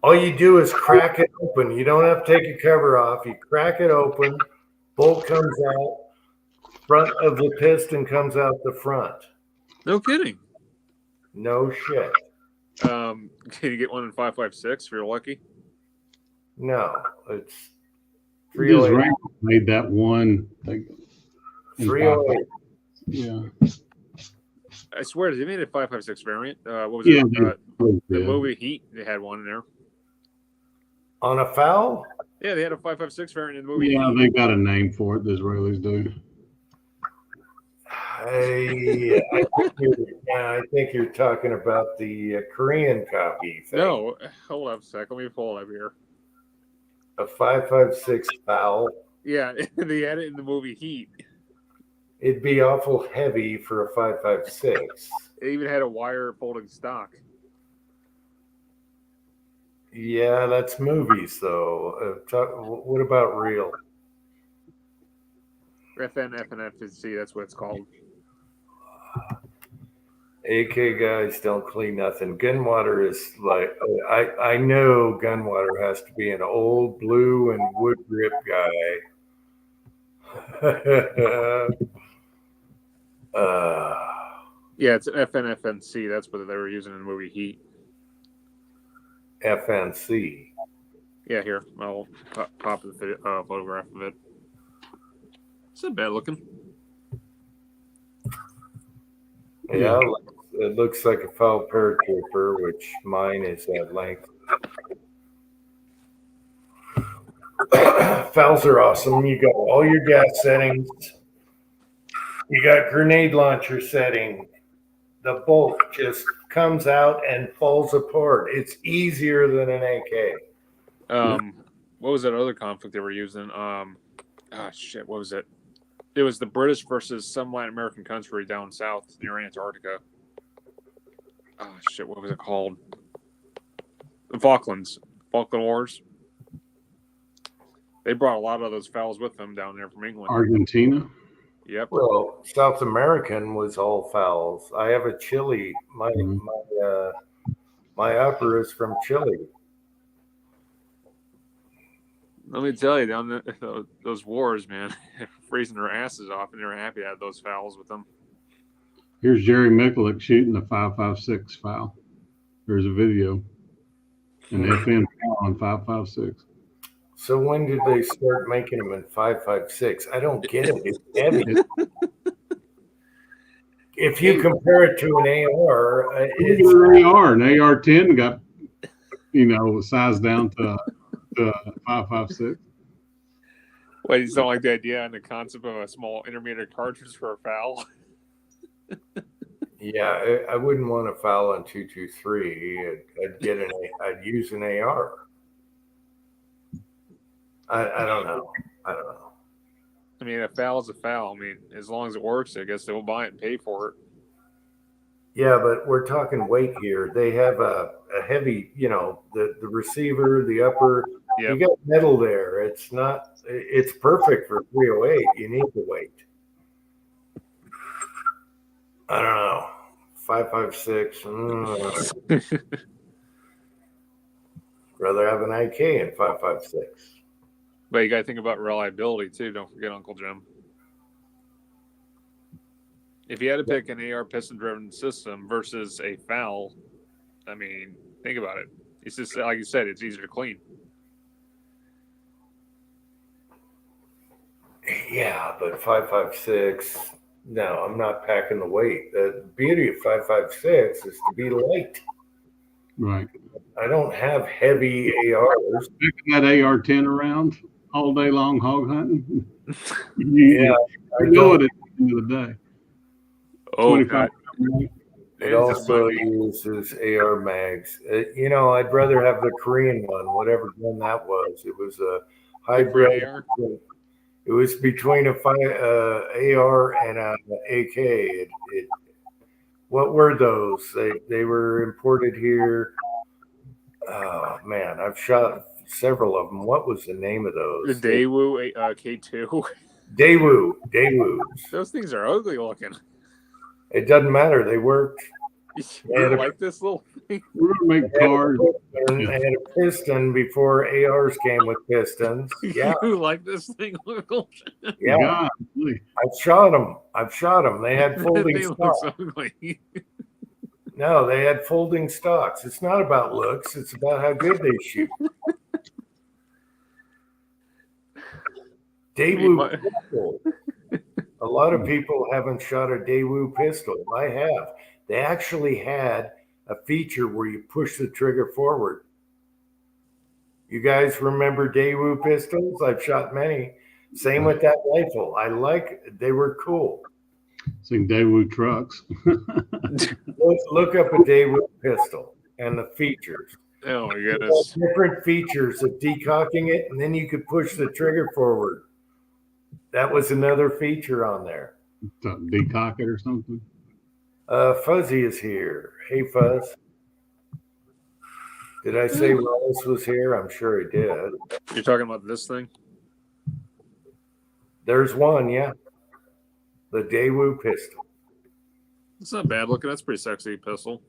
All you do is crack it open. You don't have to take a cover off. You crack it open, bolt comes out, front of the piston comes out the front. No kidding. No shit. Can you get one in 5.56 if you're lucky? No, it's Israel made that one. 308. Yeah. I swear, they made a 5.56 variant. What was Yeah, it? The yeah. movie Heat, they had one in there. On a foul? Yeah, they had a 5.56 variant in the movie. Yeah, Heat. they got a name for it. The Israelis do. I think you're talking about the Korean copy thing. No, hold up a sec. Let me pull it up here. A 5.56 foul. Yeah, they had it in the movie Heat. It'd be awful heavy for a 5.56. It even had a wire folding stock. Yeah, that's movies, though. What about real? FNFC, that's what it's called. AK guys don't clean nothing. Gunwater is like, I know Gunwater has to be an old blue and wood grip guy. Yeah, it's an FNFNC. That's what they were using in the movie Heat. FNC. Yeah, here. I'll pop the photograph of it. It's not bad looking. Yeah, it looks like a foul paratrooper, which mine is at length. Fouls are awesome. You got all your gas settings. You got grenade launcher setting. The bolt just comes out and falls apart. It's easier than an AK. What was that other conflict they were using? What was it? It was the British versus some Latin American country down south near Antarctica. What was it called? The Falkland Wars. They brought a lot of those fouls with them down there from England. Argentina? Yep. Well, South American was all fouls. I have a Chile. My upper is from Chile. Let me tell you, down those wars, man, freezing their asses off, and they were happy to have those fouls with them. Here's Jerry Mikulik shooting a 5.56 foul. There's a video. An FN foul on 5.56. So when did they start making them in 5.56? I don't get it. It's heavy. If you compare it to an AR, it's an AR. An AR-10 got, sized down to 5.56. Wait, you don't like the idea and the concept of a small intermediate cartridge for a foul? Yeah, I wouldn't want to foul on 223. I'd use an AR. I don't know. I mean, a foul is a foul. I mean, as long as it works, I guess they'll buy it and pay for it. Yeah, but we're talking weight here. They have a heavy, the receiver, the upper. Yep. You got metal there. It's not. It's perfect for 308. You need the weight. I don't know. 5.56. Rather have an IK in 5.56. But you got to think about reliability too. Don't forget Uncle Jim. If you had to pick an AR piston-driven system versus a foul, I mean, think about it. It's just like you said, it's easier to clean. Yeah, but 5.56. No, I'm not packing the weight. The beauty of 5.56 is to be light. Right. I don't have heavy ARs. Picking that AR-10 around all day long hog hunting. Yeah, I know it at the end of the day. Oh, 25. It also uses AR mags. I'd rather have the Korean one, whatever gun that was. It was a hybrid. AR? It was between a AR and an AK. What were those? They were imported here. Oh man, I've shot several of them. What was the name of those? The Daewoo K2. Daewoo. Those things are ugly looking. It doesn't matter. They worked. You like this little thing? We're going to make cars. They had a piston before ARs came with pistons. Yeah. You like this thing, Uncle? Yeah. God, I've shot them. They had folding They stocks. look ugly. No, they had folding stocks. It's not about looks. It's about how good they shoot. Daewoo pistol. A lot of people haven't shot a Daewoo pistol. I have. They actually had a feature where you push the trigger forward. You guys remember Daewoo pistols? I've shot many. Same with that rifle. They were cool. Seen Daewoo trucks. Look up a Daewoo pistol and the features. Oh my goodness. Different features of decocking it, and then you could push the trigger forward. That was another feature on there. Decock it or something. Fuzzy is here. Hey, Fuzz. Did I say Wallace was here? I'm sure he did. You're talking about this thing? There's one, yeah. The Daewoo pistol. It's not bad looking. That's a pretty sexy pistol.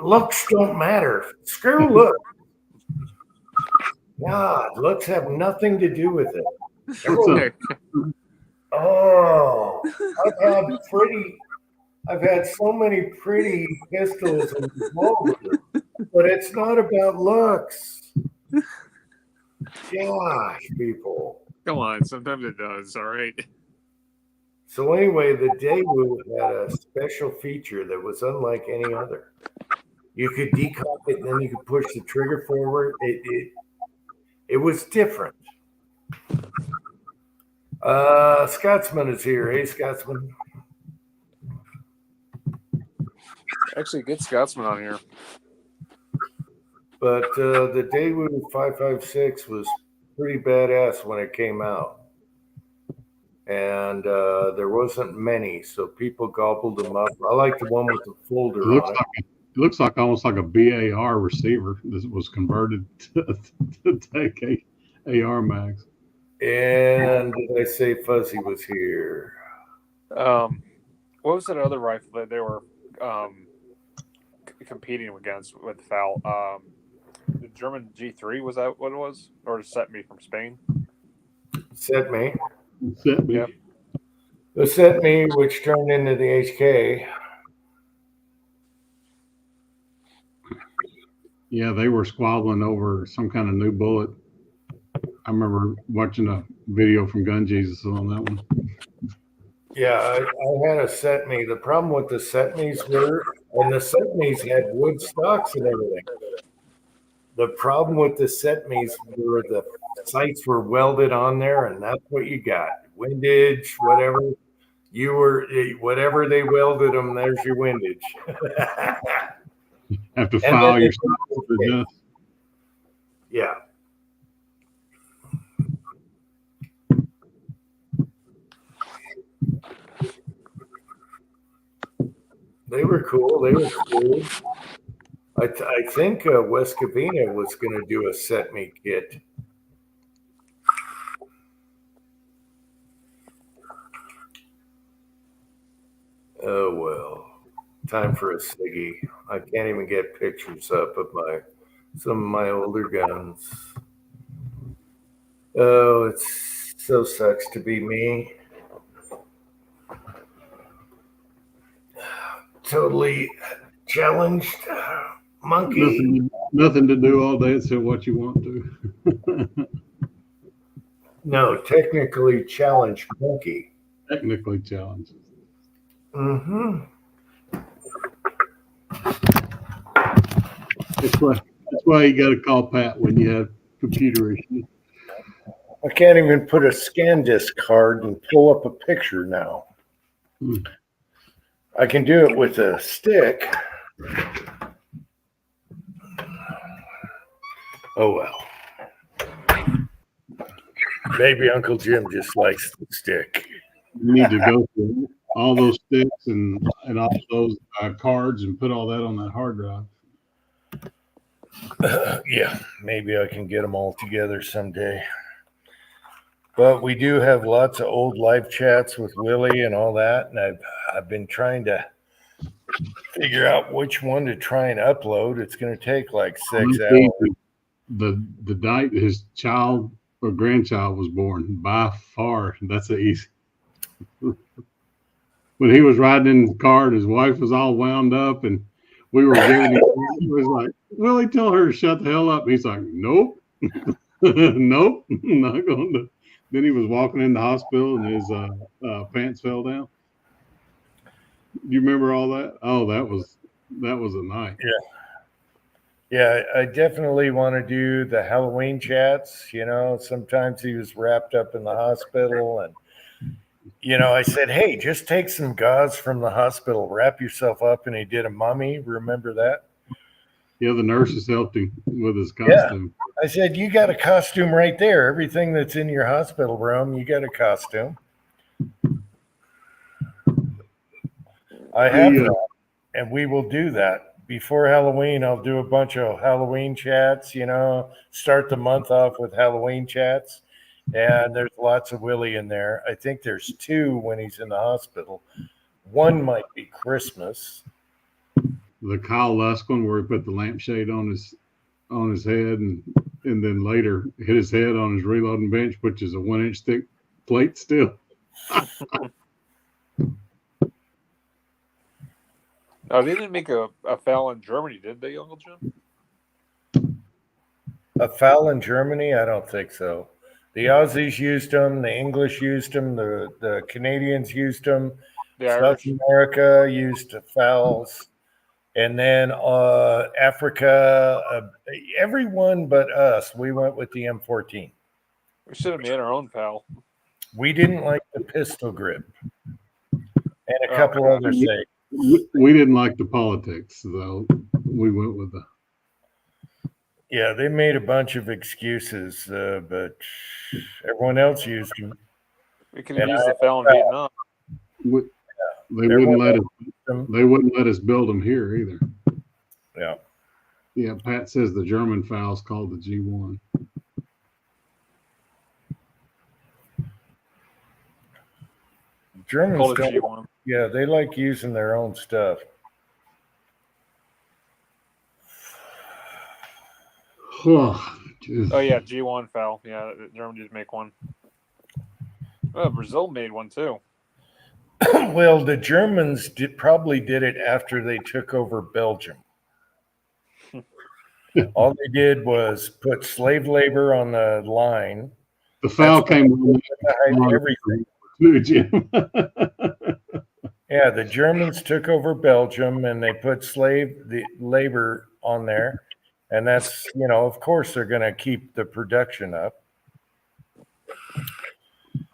Looks don't matter. Screw looks. God, looks have nothing to do with it. Okay. Oh, I've had so many pretty pistols and revolvers, but it's not about looks. Gosh, people. Come on, sometimes it does. All right. So anyway, the Daewoo had a special feature that was unlike any other. You could decock it, and then you could push the trigger forward. It was different. Scotsman is here. Hey, Scotsman. Actually, get Scotsman on here. But the Daewoo 5.56 was pretty badass when it came out. And there wasn't many, so people gobbled them up. I like the one with the folder on it. It looks like almost like a BAR receiver. This was converted to take AR mags. And did I say Fuzzy was here? What was that other rifle that they were competing against with the FAL? The German G3, was that what it was? Or the Set Me from Spain? Set Me. Yep. The Set Me, which turned into the HK. Yeah, they were squabbling over some kind of new bullet. I remember watching a video from Gun Jesus on that one. Yeah, I had a Set Me. The problem with the Set Me's were, and the Set Me's had wood stocks and everything. The problem with the Set Me's were the sights were welded on there, and that's what you got. Windage, whatever. Whatever they welded them, there's your windage. Have to file your stuff for dust. Yeah. They were cool. They were cool. I think West Covina was going to do a set me kit. Oh well, time for a ciggy. I can't even get pictures up of some of my older guns. Oh, it so sucks to be me. Totally challenged monkey. Nothing to do all day except what you want to. No, technically challenged monkey. Technically challenged. Mm-hmm. That's why you got to call Pat when you have computer issues. I can't even put a scan disk card and pull up a picture now. I can do it with a stick. Oh well. Maybe Uncle Jim just likes the stick. You need to go through all those sticks and all those cards and put all that on that hard drive. Yeah, maybe I can get them all together someday. But we do have lots of old live chats with Willie and all that, and I've been trying to figure out which one to try and upload. It's going to take like 6 hours. The night his child or grandchild was born, by far, that's the easy. When he was riding in the car and his wife was all wound up and we were giving him, he was like, Willie, tell her to shut the hell up. He's like, nope, nope, not going to. Then he was walking in the hospital and his pants fell down. You remember all that? Oh, that was a night. Yeah, I definitely want to do the Halloween chats. You know, sometimes he was wrapped up in the hospital and, you know, I said, hey, just take some gauze from the hospital, wrap yourself up, and he did a mummy. Remember that? Yeah, the nurses helped him with his costume. Yeah. I said, you got a costume right there. Everything that's in your hospital room, you got a costume. I have that, and we will do that. Before Halloween, I'll do a bunch of Halloween chats, you know, start the month off with Halloween chats. And there's lots of Willie in there. I think there's 2 when he's in the hospital. One might be Christmas. The Kyle Lusk one where he put the lampshade on his head and then later hit his head on his reloading bench, which is a 1-inch thick plate still. Oh, they didn't make a foul in Germany, did they, Uncle Jim? A foul in Germany? I don't think so. The Aussies used them. The English used them. The Canadians used them. South America used fouls. And then Africa, everyone but us, we went with the M14. We should have made our own foul. We didn't like the pistol grip. And a couple other things. We didn't like the politics, though. We went with the. Yeah, they made a bunch of excuses, but everyone else used them. We could have used the foul in Vietnam. They wouldn't let us build them here either. Yeah. Yeah, Pat says the German foul is called the G1. Germans don't. Yeah, they like using their own stuff. Oh yeah, G1 foul. Yeah, Germany did make one. Oh, Brazil made one too. Well, the Germans probably did it after they took over Belgium. All they did was put slave labor on the line. The foul came on everything. Jim. Yeah, the Germans took over Belgium and they put the labor on there. And that's, you know, of course they're going to keep the production up.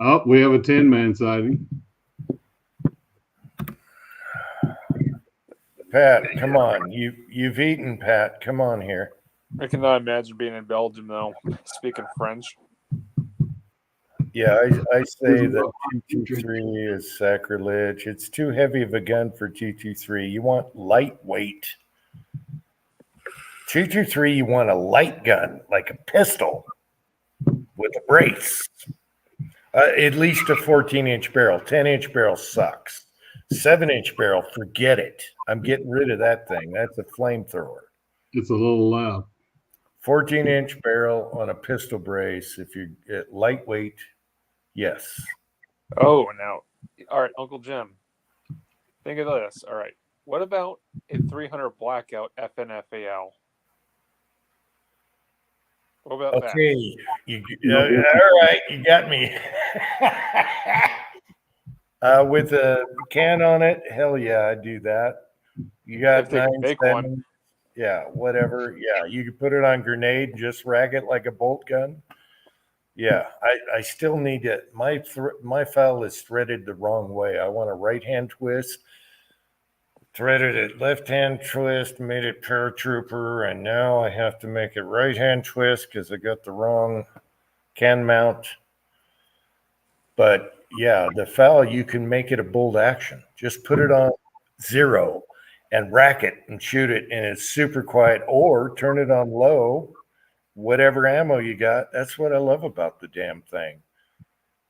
Oh, we have a 10-man sighting. Pat, come on. You've eaten, Pat. Come on here. I cannot imagine being in Belgium, though, speaking French. Yeah, I say that 223 is sacrilege. It's too heavy of a gun for 223. You want lightweight. 223, you want a light gun, like a pistol with a brace. At least a 14-inch barrel. 10-inch barrel sucks. 7-inch barrel, forget it. I'm getting rid of that thing. That's a flamethrower. It's a little loud. 14-inch barrel on a pistol brace. If you get lightweight, yes. Oh, now, all right, Uncle Jim. Think of this. All right, what about a 300 blackout FNFAL? What about that? Okay, all right, you got me. With a can on it, hell yeah, I do that. You got If they can 9 make cents, one. yeah, whatever. Yeah, you can put it on grenade and just rag it like a bolt gun. Yeah, I still need it. My foul is threaded the wrong way. I want a right hand twist. Threaded it left hand twist, made it paratrooper, and now I have to make it right hand twist because I got the wrong can mount. But yeah, the foul, you can make it a bolt action. Just put it on 0 and rack it and shoot it, and it's super quiet, or turn it on low, whatever ammo you got. That's what I love about the damn thing.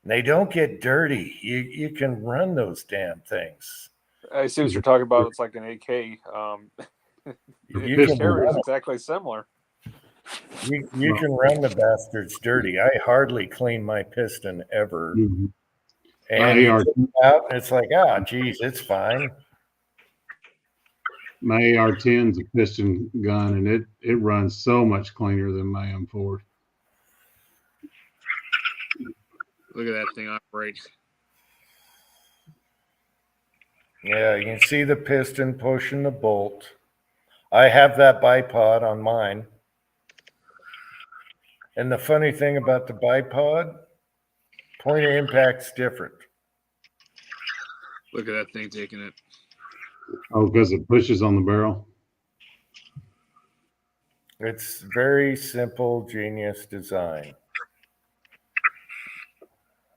They don't get dirty. You can run those damn things. I see what you're talking about. It's like an AK. You The can carrier is run it. exactly similar. You can run the bastards dirty. I hardly clean my piston ever. Mhm. And you take it out, and it's like, geez, it's fine. My AR-10 is a piston gun, and it runs so much cleaner than my M4. Look at that thing operate. Yeah, you can see the piston pushing the bolt. I have that bipod on mine. And the funny thing about the bipod, point of impact's different. Look at that thing taking it. Oh, because it pushes on the barrel. It's very simple, genius design.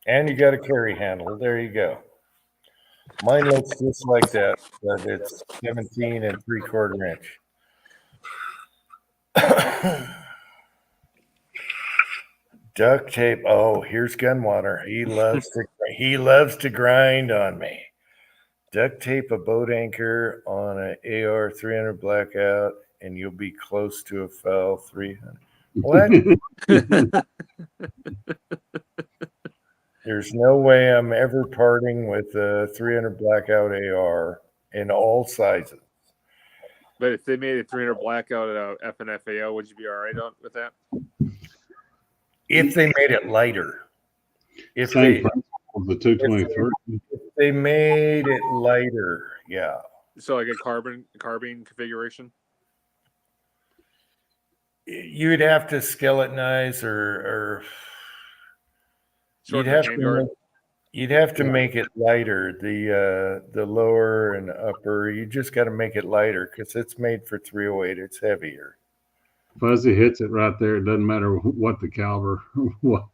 And you got a carry handle. There you go. Mine looks just like that, but it's 17 3/4 inch. Duct tape. Oh, here's Gunwater. He loves to grind on me. Duct tape a boat anchor on an AR 300 blackout, and you'll be close to a FEL 300. What? There's no way I'm ever parting with a 300 blackout AR in all sizes. But if they made a 300 blackout at FNFAO, would you be all right with that? If they made it lighter. If Same principle of the 223. if they made it lighter, yeah. So like a carbine configuration? You'd have to skeletonize or Sort you'd of have handguard? you'd have to make it lighter, the lower and upper. You just got to make it lighter because it's made for 308. It's heavier. Fuzzy hits it right there. It doesn't matter what the caliber, what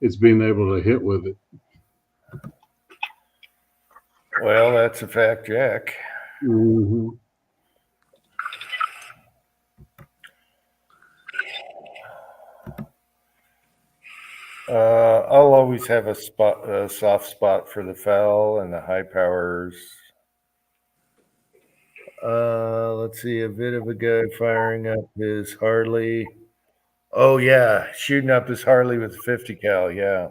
it's being able to hit with it. Well, that's a fact, Jack. Mm-hmm. I'll always have a soft spot for the FAL and the high powers. Let's see, a bit of a guy firing up his Harley. Oh yeah, shooting up his Harley with a 50 cal, yeah.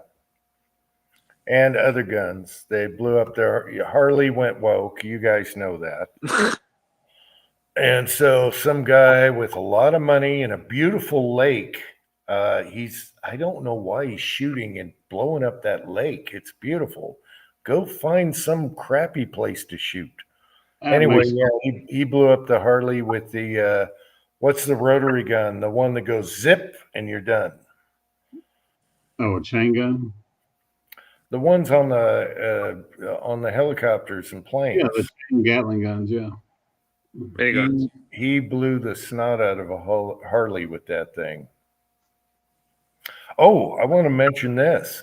And other guns. They blew up their Harley went woke. You guys know that. And so some guy with a lot of money in a beautiful lake. I don't know why he's shooting and blowing up that lake. It's beautiful. Go find some crappy place to shoot. Anyway, yeah, he blew up the Harley with the what's the rotary gun? The one that goes zip and you're done. Oh, a chain gun? The ones on the helicopters and planes. Yeah, the chain Gatling guns, yeah. He blew the snot out of a Harley with that thing. Oh, I want to mention this.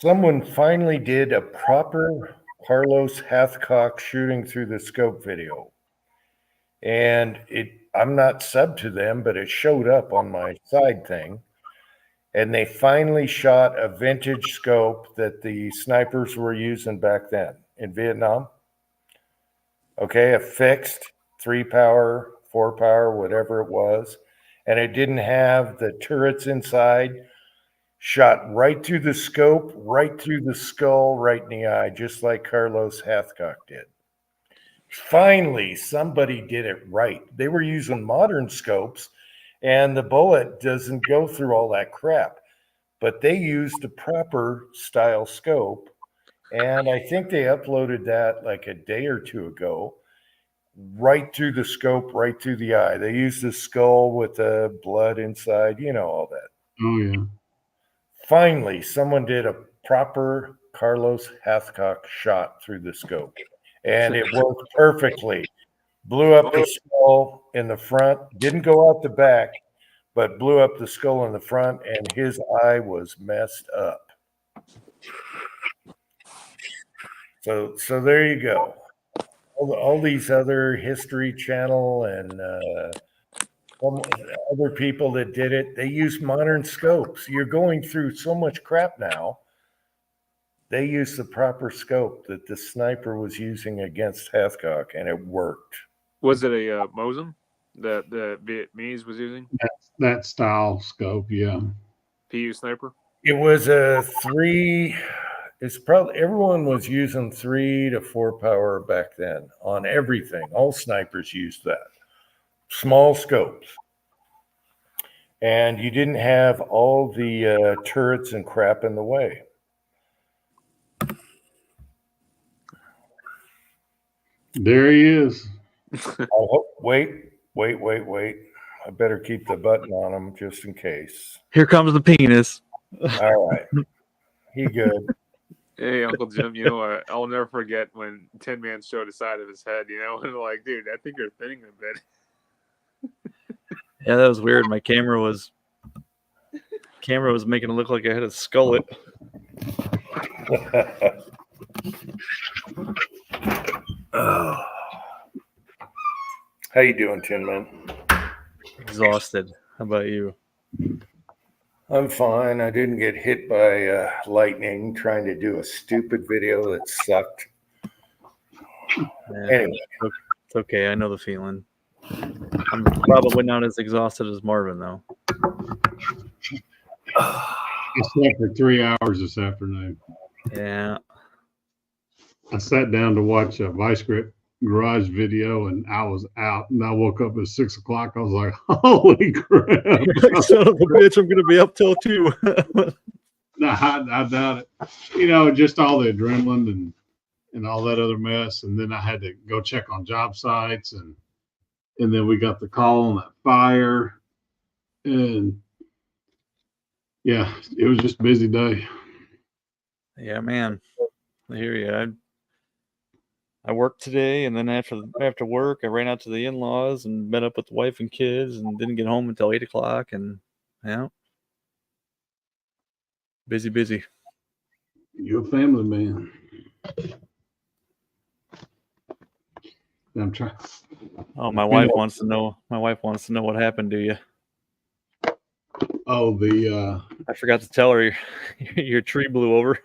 Someone finally did a proper Carlos Hathcock shooting through the scope video. And I'm not sub to them, but it showed up on my side thing. And they finally shot a vintage scope that the snipers were using back then in Vietnam. Okay, a fixed 3-power, 4-power, whatever it was. And it didn't have the turrets inside. Shot right through the scope, right through the skull, right in the eye, just like Carlos Hathcock did. Finally, somebody did it right. They were using modern scopes, and the bullet doesn't go through all that crap. But they used a proper style scope, and I think they uploaded that like a day or two ago. Right through the scope, right through the eye. They used the skull with the blood inside, all that. Oh yeah. Finally, someone did a proper Carlos Hathcock shot through the scope, and it worked perfectly. Blew up the skull in the front, didn't go out the back, but blew up the skull in the front, and his eye was messed up. So there you go. All these other History Channel and other people that did it, they use modern scopes. You're going through so much crap now. They used the proper scope that the sniper was using against Hathcock, and it worked. Was it a Mosin that the Vietnamese was using? That style scope, yeah. PU sniper? It was a 3. It's probably everyone was using 3 to 4 power back then on everything. All snipers used that. Small scopes. And you didn't have all the turrets and crap in the way. There he is. Wait. I better keep the button on him just in case. Here comes the penis. All right. He good. Hey, Uncle Jim, I'll never forget when Tin Man showed the side of his head, and like, dude, I think you're thinning a bit. Yeah, that was weird. My camera was making it look like I had a skullet. Oh. How you doing, Tin Man? Exhausted. How about you? I'm fine. I didn't get hit by lightning trying to do a stupid video that sucked. Yeah, Anyway. it's okay. I know the feeling. I'm probably not as exhausted as Marvin, though. I slept for 3 hours this afternoon. Yeah. I sat down to watch a Vice Grip garage video, and I was out. And I woke up at 6 o'clock. I was like, "Holy crap!" Son of a bitch! I'm gonna be up till 2. No, I doubt it. Just all the adrenaline and all that other mess. And then I had to go check on job sites, and then we got the call on that fire, and yeah, it was just a busy day. Yeah, man. I hear you. I worked today, and then after work, I ran out to the in-laws and met up with the wife and kids, and didn't get home until 8 o'clock. And yeah, busy. You're a family man. I'm trying. Oh, my wife wants to know. My wife wants to know what happened to you. Oh, I forgot to tell her your tree blew over.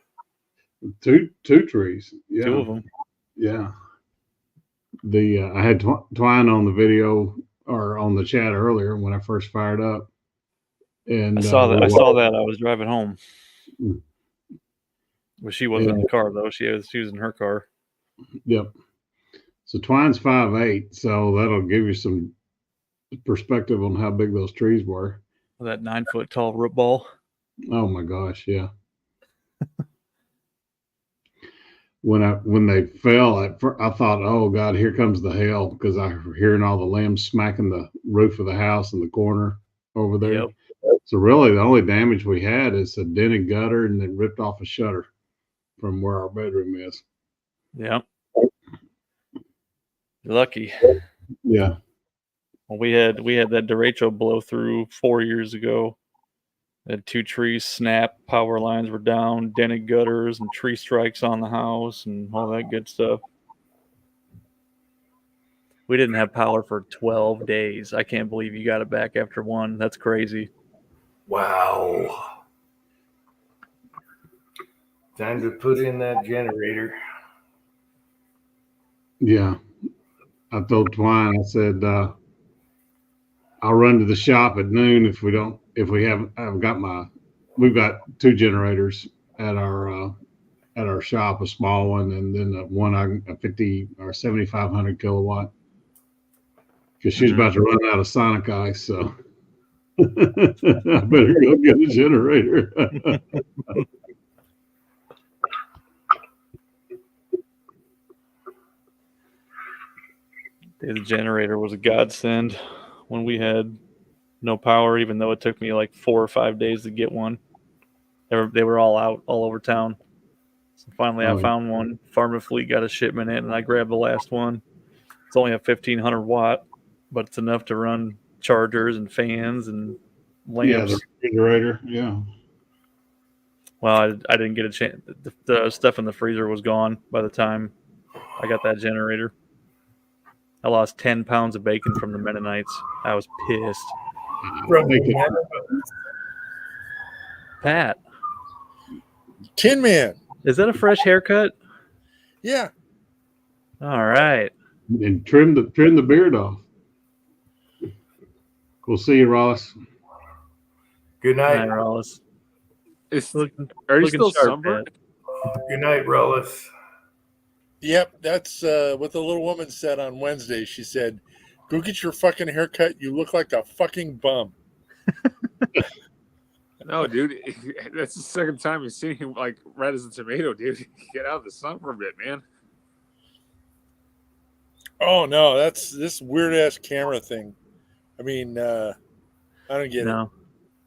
two trees. Yeah. 2 of them. Yeah. I had Twine on the video or on the chat earlier when I first fired up. And I saw that. I was driving home. Well, she wasn't in the car though. She was in her car. Yep. So Twine's 5'8", so that'll give you some perspective on how big those trees were. That 9-foot tall root ball. Oh my gosh, yeah. When they fell, I thought, oh God, here comes the hail, because I was hearing all the limbs smacking the roof of the house in the corner over there. Yep. So really, the only damage we had is a dented gutter, and then ripped off a shutter from where our bedroom is. Yep. You're lucky. Yeah. Well, we had that derecho blow through 4 years ago, Had 2 trees snap, power lines were down, dented gutters, and tree strikes on the house, and all that good stuff. We didn't have power for 12 days. I can't believe you got it back after 1. That's crazy. Wow. Time to put in that generator. Yeah. I told Twine, I said, I'll run to the shop at noon if we haven't got we've got 2 generators at our shop, a small one, and then a 50 or 7,500 kilowatt. Because she's about to run out of sonic ice, so I better go get a generator. The generator was a godsend when we had no power, even though it took me like 4 or 5 days to get one. They were all out all over town. So finally I found one. Farm Fleet got a shipment in, and I grabbed the last one. It's only a 1,500 watt, but it's enough to run chargers and fans and lamps. Yeah, the refrigerator. Yeah. Well, I didn't get a chance. The stuff in the freezer was gone by the time I got that generator. I lost 10 pounds of bacon from the Mennonites. I was pissed. Pat. Tin Man. Is that a fresh haircut? Yeah. All right. And trim the beard off. We'll see you, Ross. Good night. Hi, Ross. Are you still sunburned? Good night, Rollis. Yep, that's what the little woman said on Wednesday. She said, "Go get your fucking haircut. You look like a fucking bum." No, dude, that's the second time you've seen him like red as a tomato, dude. Get out of the sun for a bit, man. Oh no, that's this weird ass camera thing. I mean, I don't get it.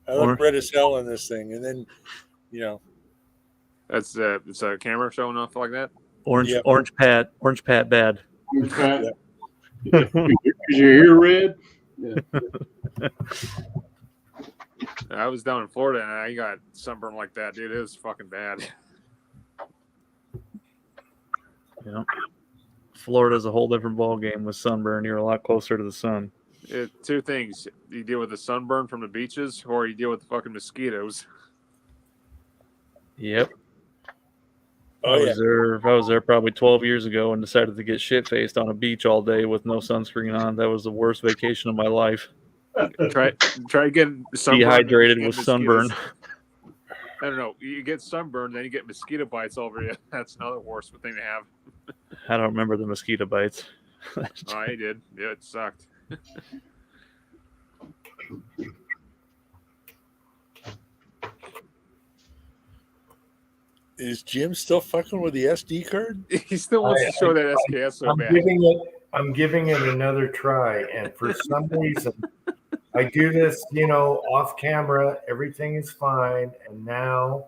I look red as hell in this thing, and then, that's it's a camera showing off like that. Orange Pat bad. Orange Pat. Yeah. Is your ear red? Yeah. I was down in Florida and I got sunburn like that, dude. It was fucking bad. Yeah. Florida's a whole different ball game with sunburn. You're a lot closer to the sun. 2 things: you deal with the sunburn from the beaches, or you deal with the fucking mosquitoes. Yep. Oh, I was there probably 12 years ago and decided to get shit faced on a beach all day with no sunscreen on. That was the worst vacation of my life. Try getting sunburn. Dehydrated with sunburn. I don't know. You get sunburn, then you get mosquito bites over you. That's another worse thing to have. I don't remember the mosquito bites. Oh, I did. Yeah, it sucked. is Jim still fucking with the SD card? He still wants to show that SKS so bad. I'm giving it another try, and for some reason, I do this, off camera. Everything is fine, and now,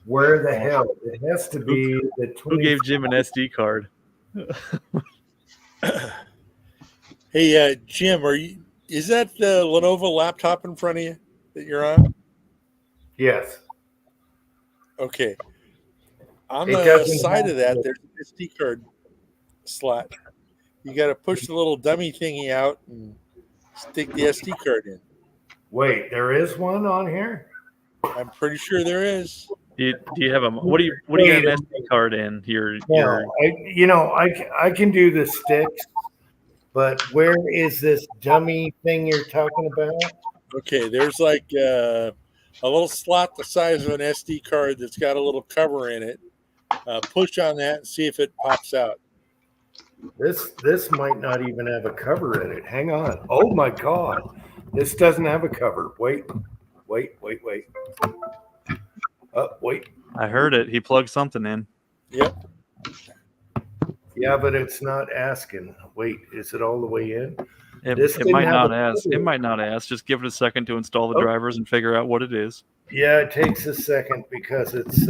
where the hell? It has to be the. Who gave Jim an SD card? Hey, Jim, is that the Lenovo laptop in front of you that you're on? Yes. Okay. On the side of that, there's an SD card slot. You got to push the little dummy thingy out and stick the SD card in. Wait, there is one on here? I'm pretty sure there is. Do you have a what do you got an SD card in here? I can do the sticks, but where is this dummy thing you're talking about? Okay, there's like a little slot the size of an SD card that's got a little cover in it. Push on that and see if it pops out. This might not even have a cover in it. Hang on. Oh my God. This doesn't have a cover. Wait. Wait. I heard it. He plugged something in. Yep. Yeah, but it's not asking. Wait, is it all the way in? It might not ask. It might not ask. Just give it a second to install the drivers and figure out what it is. Yeah, it takes a second because it's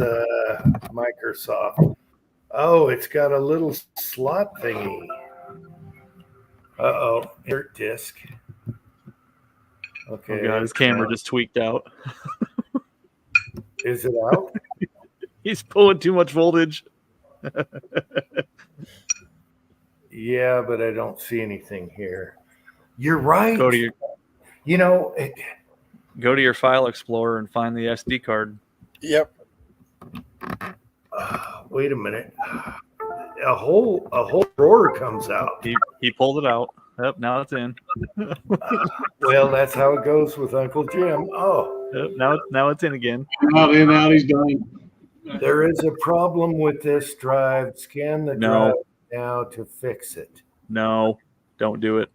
Microsoft. Oh, it's got a little slot thingy. Here, disk. Okay. Oh god, his camera just tweaked out. Is it out? He's pulling too much voltage. Yeah, but I don't see anything here. You're right. Go to your You know, go to your file explorer and find the SD card. Yep. wait a minute. A whole drawer comes out. He pulled it out. Yep, now it's in. Well, that's how it goes with Uncle Jim. Oh, Yep, now it's in again. Out in, out, he's done. there is a problem with this drive. Scan the No. drive now to fix it. No, don't do it.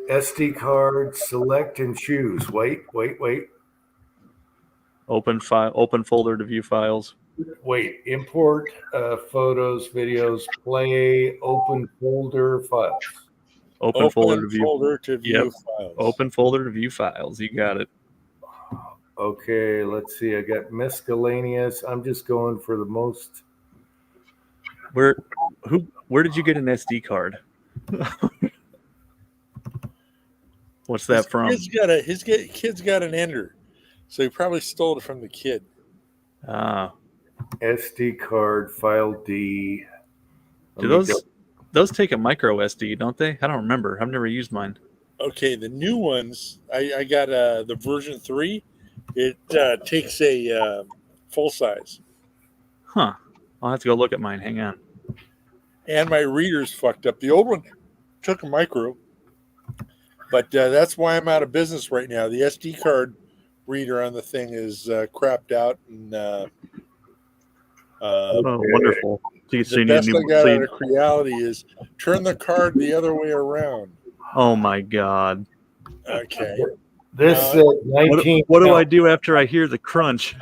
SD card, select and choose. Wait. Open folder to view files. Wait, import photos, videos, play, open folder files. Open folder to view. folder to view Yep. files. Open folder to view files. You got it. Okay, let's see. I got miscellaneous. I'm just going for the most. Where did you get an SD card? What's that from? His kid's got an ender, so he probably stole it from the kid. Ah, SD card, file D. do those take a micro SD, don't they? I don't remember. I've never used mine. Okay, the new ones, I got the version 3. It takes a full size. Huh. I'll have to go look at mine. Hang on. And my reader's fucked up. The old one took a micro, but that's why I'm out of business right now. The SD card reader on the thing is crapped out, and Oh, wonderful. So the you need best a new. I got so out you- of Creality is turn the card the other way around. oh my God. Okay. This What, 19. what do I do after I hear the crunch?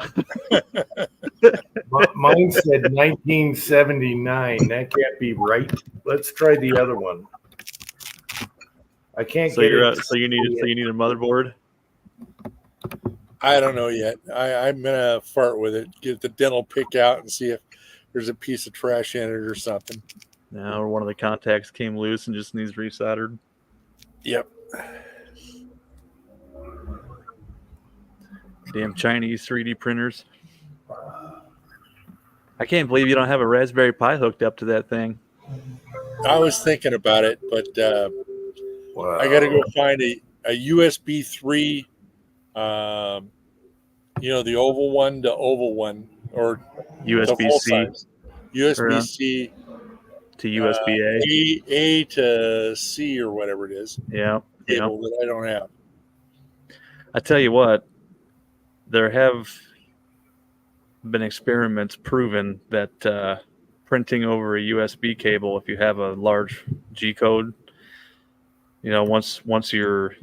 Mine said 1979. That can't be right. Let's try the other one. I can't So get you're it. so you need a motherboard. I don't know yet. I'm gonna fart with it, get the dental pick out, and see if there's a piece of trash in it or something. No, or one of the contacts came loose and just needs resoldered. Yep. Damn Chinese 3D printers. I can't believe you don't have a Raspberry Pi hooked up to that thing. I was thinking about it, but Wow. I got to go find a USB 3. The oval one, or the full USB-C size. USB-C to USB-A. A to C or whatever it is. Yeah. Cable that I don't have. I tell you what, there have been experiments proving that printing over a USB cable, if you have a large G code, once your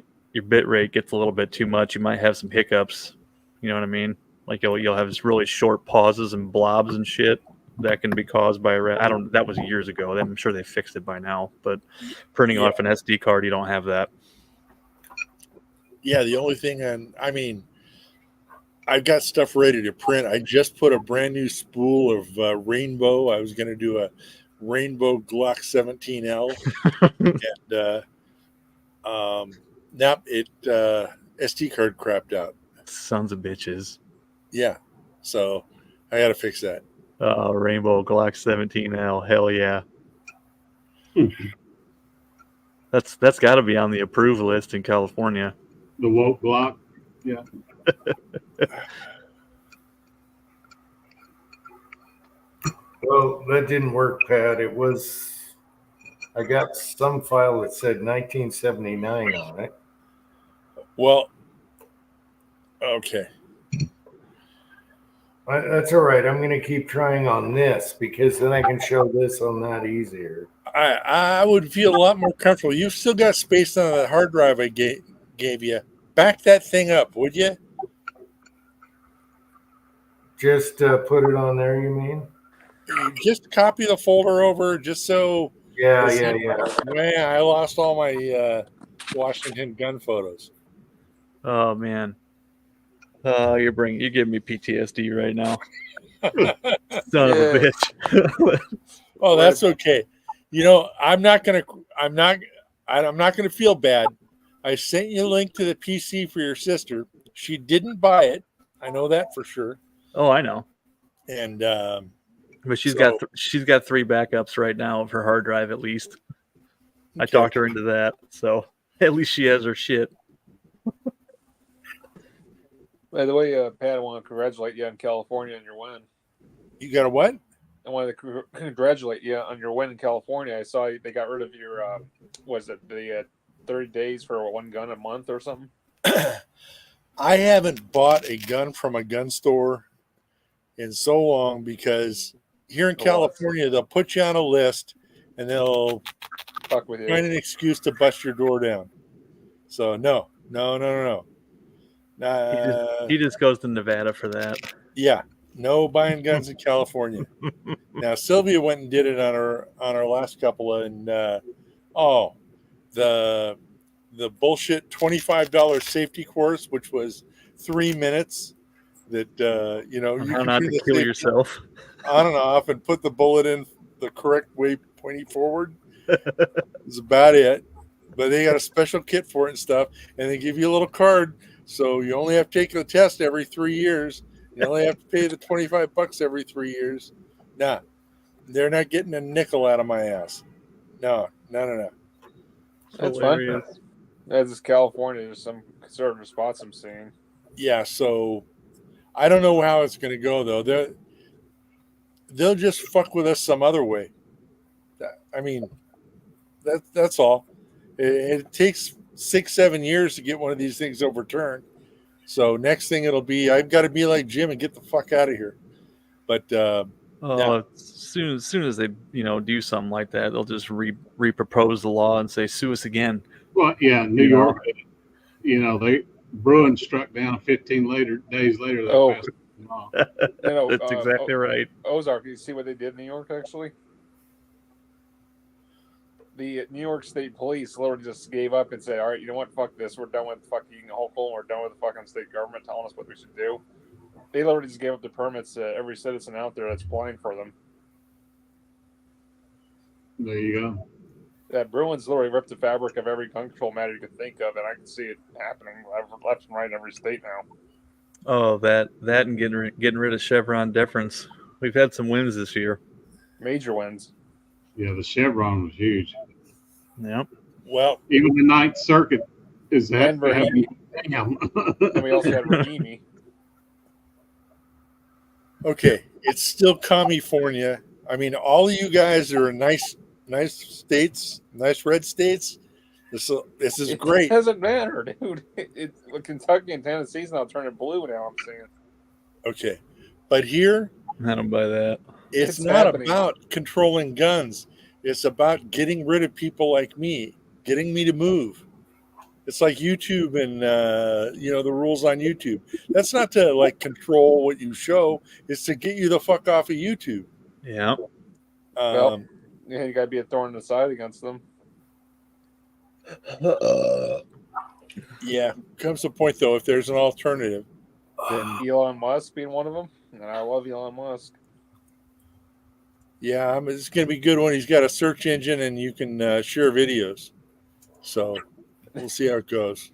bit rate gets a little bit too much, you might have some hiccups. You know what I mean? Like you'll have this really short pauses and blobs and shit that can be caused by that was years ago. I'm sure they fixed it by now, but printing off an SD card, you don't have that. Yeah, the only thing I've got stuff ready to print. I just put a brand new spool of Rainbow. I was going to do a Rainbow Glock 17L, and SD card crapped out. Sons of bitches. Yeah, so I got to fix that. Rainbow Glock 17L. Hell yeah. That's got to be on the approved list in California. The woke block. Yeah. Well, that didn't work, Pat. I got some file that said 1979 on it. Well, okay. That's all right. I'm going to keep trying on this because then I can show this on that easier. I would feel a lot more comfortable. You've still got space on that hard drive I gave you. Back that thing up, would you? Just put it on there, you mean? Just copy the folder over just so. Yeah. Man, I lost all my Washington gun photos. Oh man. You're giving me PTSD right now. Son of a bitch. Oh, that's okay. I'm not gonna feel bad I sent you a link to the PC for your sister. She didn't buy it. I know that for sure. Oh, I know. And But she's So- got 3 backups right now of her hard drive at least. I Okay. talked her into that, so at least she has her shit. By the way, Pat, I want to congratulate you on California on your win. You got a what? I wanted to congratulate you on your win in California. I saw they got rid of your, was it the 30 days for one gun a month or something? I haven't bought a gun from a gun store in so long because here in California, they'll put you on a list and they'll Fuck with you. find an excuse to bust your door down. So no. He just goes to Nevada for that. Yeah, no buying guns in California. Now Sylvia went and did it on our last couple, and the bullshit $25 safety course, which was 3 minutes. That you How not to kill yourself. on and off and put the bullet in the correct way, pointing forward. Is about it. But they got a special kit for it and stuff, and they give you a little card, so you only have to take the test every 3 years. You only have to pay the $25 every 3 years. Nah, they're not getting a nickel out of my ass. No. That's Hilarious. fun. That's just California. There's some conservative spots I'm seeing. Yeah, so I don't know how it's going to go though. They'll just fuck with us some other way. I mean, that's all. It takes 6-7 years to get one of these things overturned. So next thing it'll be, I've got to be like Jim and get the fuck out of here. But yeah. As soon as they do something like that, they'll just repropose the law and say sue us again. Well, yeah, New York, Bruin struck down 15 days later. They passed the law. That's exactly right. Ozark, you see what they did in New York, actually? The New York State Police literally just gave up and said, all right, you know what, fuck this. We're done with fucking Hochul. We're done with the fucking state government telling us what we should do. They literally just gave up the permits to every citizen out there that's applying for them. There you go. That Bruins literally ripped the fabric of every gun control matter you could think of, and I can see it happening left and right in every state now. Oh, that and getting rid of Chevron deference. We've had some wins this year. Major wins. Yeah, the Chevron was huge. Yep. Well, even the Ninth Circuit is that. And Rahimi. Damn. And we also had Rahimi. Okay, it's still California. I mean, all of you guys are in nice states, nice red states. This is great. It doesn't matter, dude. Kentucky and Tennessee's now turning blue now, I'm saying. Okay, but here, I don't buy that. It's not about controlling guns. It's about getting rid of people like me, getting me to move. It's like YouTube and the rules on YouTube. That's not to like control what you show. It's to get you the fuck off of YouTube. Yeah. Well, you got to be a thorn in the side against them. Yeah, comes a point though. If there's an alternative, then Elon Musk being one of them, and I love Elon Musk. Yeah, it's going to be good when he's got a search engine and you can share videos. So we'll see how it goes.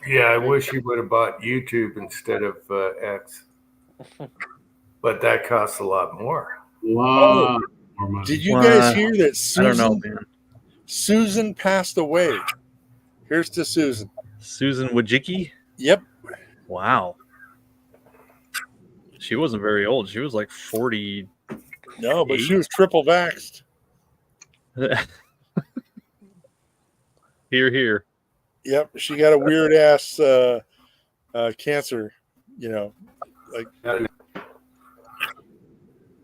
Yeah, I wish he would have bought YouTube instead of X, but that costs a lot more. Wow. Did you guys hear that Susan? I don't know, man. Susan passed away. Here's to Susan. Susan Wojcicki? Yep. Wow. She wasn't very old. She was like 40. No, but she was triple vaxxed. Here. Yep, she got a weird ass cancer.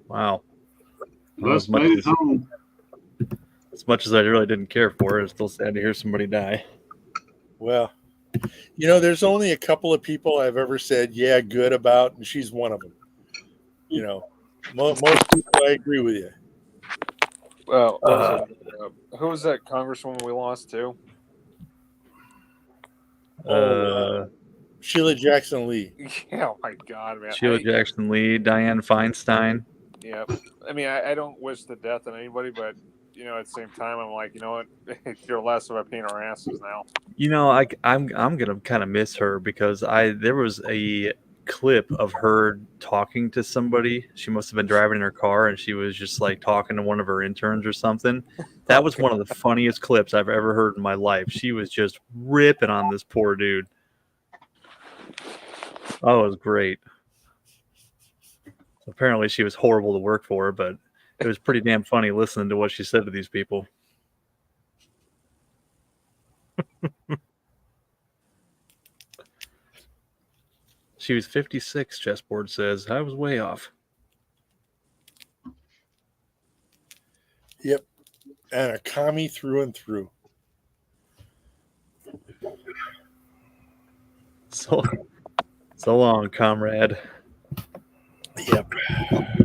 Wow. Let's made it home. As much as I really didn't care for it, it's still sad to hear somebody die. Well, there's only a couple of people I've ever said, yeah, good about, and she's one of them. Most people, I agree with you. Well, who was that congresswoman we lost to? Sheila Jackson Lee. Yeah, oh my God, man. Sheila Jackson Lee, Dianne Feinstein. Yeah. I mean, I don't wish the death on anybody, but at the same time, I'm like, you know what? You're less of a pain in our asses now. I'm gonna kind of miss her because there was a clip of her talking to somebody. She must have been driving in her car and she was just like talking to one of her interns or something. That was one of the funniest clips I've ever heard in my life. She was just ripping on this poor dude. Oh, it was great. Apparently she was horrible to work for, but it was pretty damn funny listening to what she said to these people. She was 56, Chessboard says. I was way off. Yep. And a commie through and through. So long, comrade. Yep.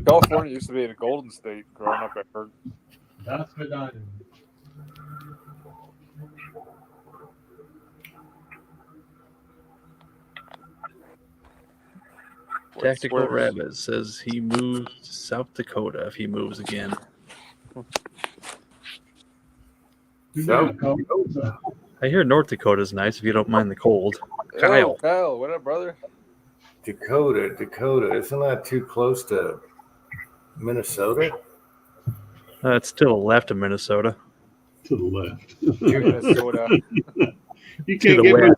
California used to be the golden state growing up, I heard. That's for done. Tactical Swears. Rabbit says he moves to South Dakota if he moves again. So, I hear North Dakota's nice if you don't mind the cold. Kyle, what up, brother? Dakota, isn't that too close to Minnesota? It's to the left of Minnesota. To the left. Minnesota. You can't get much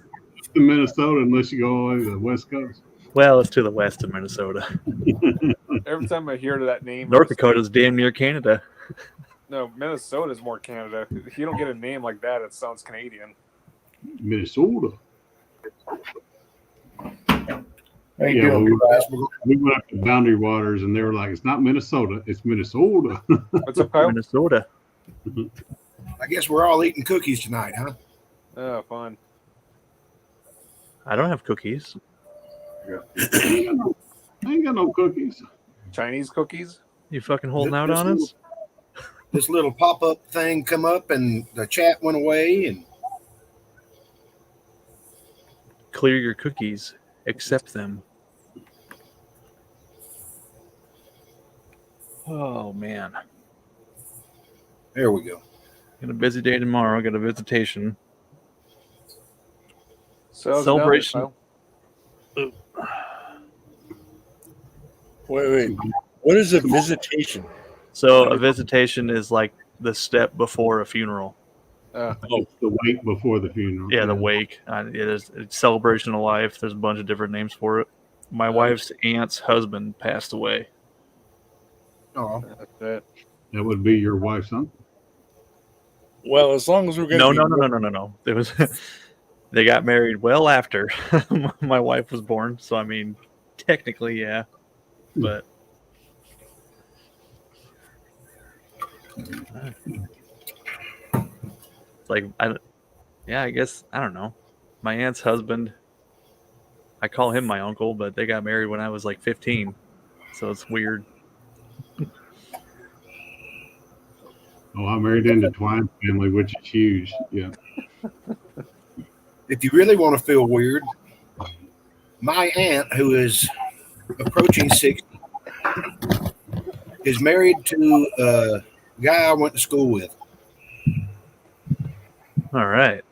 to Minnesota unless you go all the way to the West Coast. Well, it's to the west of Minnesota. Every time I hear that name, North Dakota's damn near Canada. No, Minnesota's more Canada. If you don't get a name like that, it sounds Canadian. Minnesota. How you doing, guys? We went up to Boundary Waters and they were like, it's not Minnesota, it's Minnesota. What's up, Kyle? Minnesota. I guess we're all eating cookies tonight, huh? Oh, fun. I don't have cookies. I ain't got no cookies. Chinese cookies? You fucking holding out on us? This little pop-up thing come up and the chat went away and Clear your cookies. Accept them. Oh, man. there we go. Got a busy day tomorrow. Got a visitation. So Celebration. Wait. What is a visitation? So a visitation is like the step before a funeral. Oh, the wake before the funeral. Yeah, the wake. It's celebration of life. There's a bunch of different names for it. My wife's aunt's husband passed away. Oh, That's it. That would be your wife's uncle. Well, as long as we're going to No. It was they got married well after my wife was born. So I mean, technically, yeah, but it's like I guess I don't know. My aunt's husband. I call him my uncle, but they got married when I was like 15, so it's weird. Oh, I married into Twine family, which is huge. Yeah. if you really want to feel weird, my aunt, who is approaching 60, is married to a guy I went to school with. All right.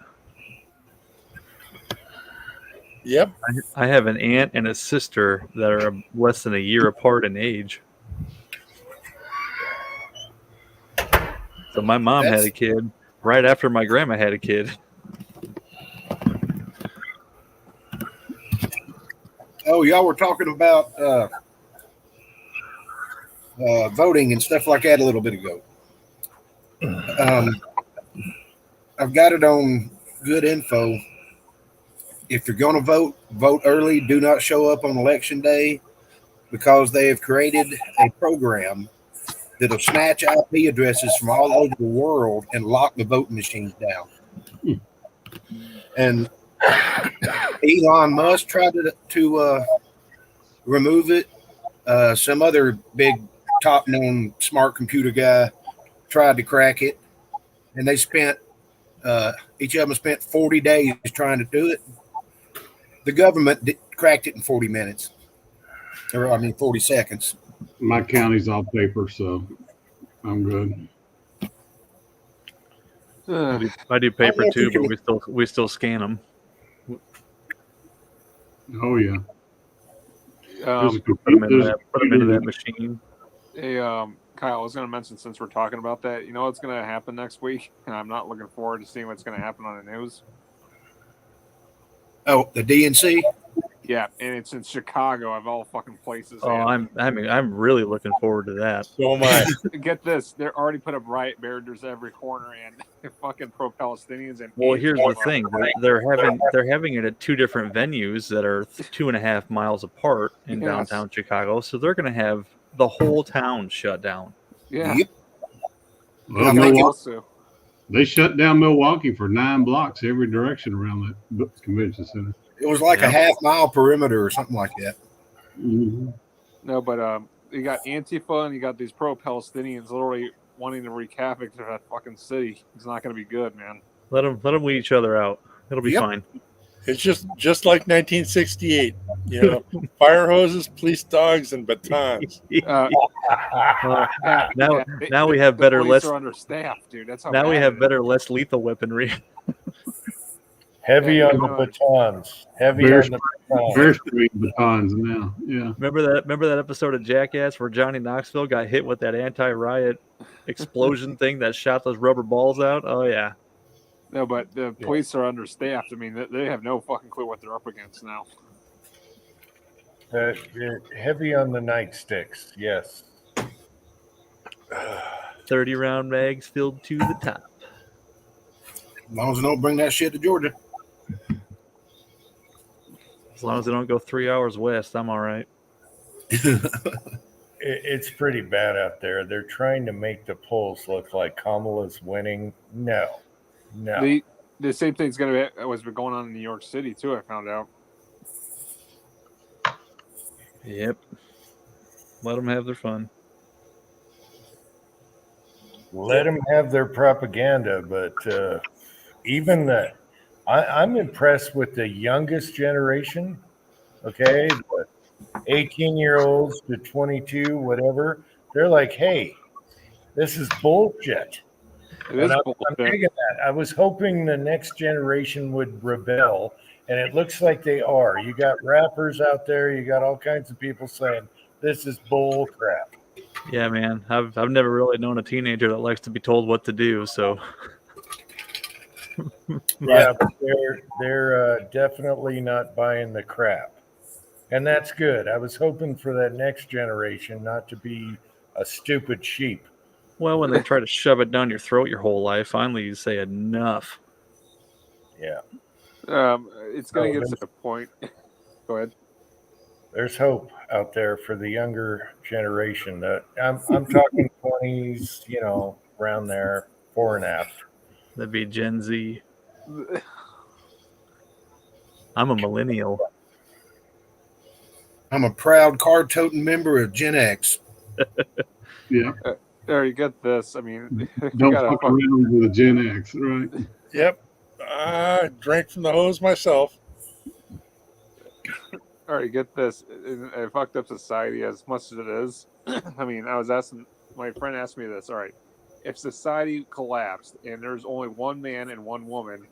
Yep. I have an aunt and a sister that are less than a year apart in age. So my mom had a kid right after my grandma had a kid. Oh, y'all were talking about voting and stuff like that a little bit ago. I've got it on good info. If you're going to vote, vote early. Do not show up on election day because they have created a program that'll snatch IP addresses from all over the world and lock the voting machines down. And Elon Musk tried to remove it. Some other big top-known smart computer guy tried to crack it, and they spent each of them spent 40 days trying to do it. The government cracked it in 40 minutes, 40 seconds. My county's all paper, so I'm good. I do paper too, but we still scan them. Oh yeah. There's a Put them into there's that machine. Hey, Kyle, I was going to mention, since we're talking about that, you know what's going to happen next week? And I'm not looking forward to seeing what's going to happen on the news. Oh, the DNC. Yeah, and it's in Chicago, of all fucking places. Oh, I'm really looking forward to that. So am I. Get this, they're already put up riot barriers every corner, and fucking pro-Palestinians. And Well, here's the thing: they're having it at two different venues that are 2.5 miles apart in downtown Chicago, so they're going to have the whole town shut down. Yeah. Yep. Well, they shut down Milwaukee for 9 blocks every direction around that convention center. It was like a half-mile perimeter or something like that. Mm-hmm. No, but you got Antifa and you got these pro-Palestinians literally wanting to wreak havoc to that fucking city. It's not going to be good, man. Let them weed each other out. It'll be fine. It's just like 1968. You know, fire hoses, police dogs, and batons. Now we have better, police less are understaffed, dude. That's how now we bad have it is. better, less lethal weaponry. Heavy on the batons. Heavy on the batons. Very batons now. Yeah. Remember that episode of Jackass where Johnny Knoxville got hit with that anti-riot explosion thing that shot those rubber balls out? Oh yeah. No, but the police are understaffed. I mean, they have no fucking clue what they're up against now. Heavy on the nightsticks. Yes. 30-round mags filled to the top. As long as they don't bring that shit to Georgia. As long as they don't go 3 hours west, I'm all right. It's pretty bad out there. They're trying to make the polls look like Kamala's winning. No. The same thing's going to was going on in New York City too. I found out. Yep. Let them have their fun. Let them have their propaganda, but even the, I'm impressed with the youngest generation. Okay, the 18-year-olds to 22, whatever. They're like, hey, this is bullshit. I'm digging that. I was hoping the next generation would rebel, and it looks like they are. You got rappers out there. You got all kinds of people saying this is bull crap. Yeah, man. I've never really known a teenager that likes to be told what to do. So, yeah, but they're definitely not buying the crap, and that's good. I was hoping for that next generation not to be a stupid sheep. well, when they try to shove it down your throat your whole life, finally you say enough. Yeah. It's going to get to the point. Go ahead. There's hope out there for the younger generation. I'm talking 20s, you know, around there, 4 and after. That'd be Gen Z. I'm a millennial. I'm a proud card-toting member of Gen X. Yeah. There, you get this. I mean, Don't fuck around with a Gen X, right? Yep. I drank from the hose myself. All right, get this. In a fucked up society, as much as it is, I mean, my friend asked me this. All right, if society collapsed and there's only one man and one woman,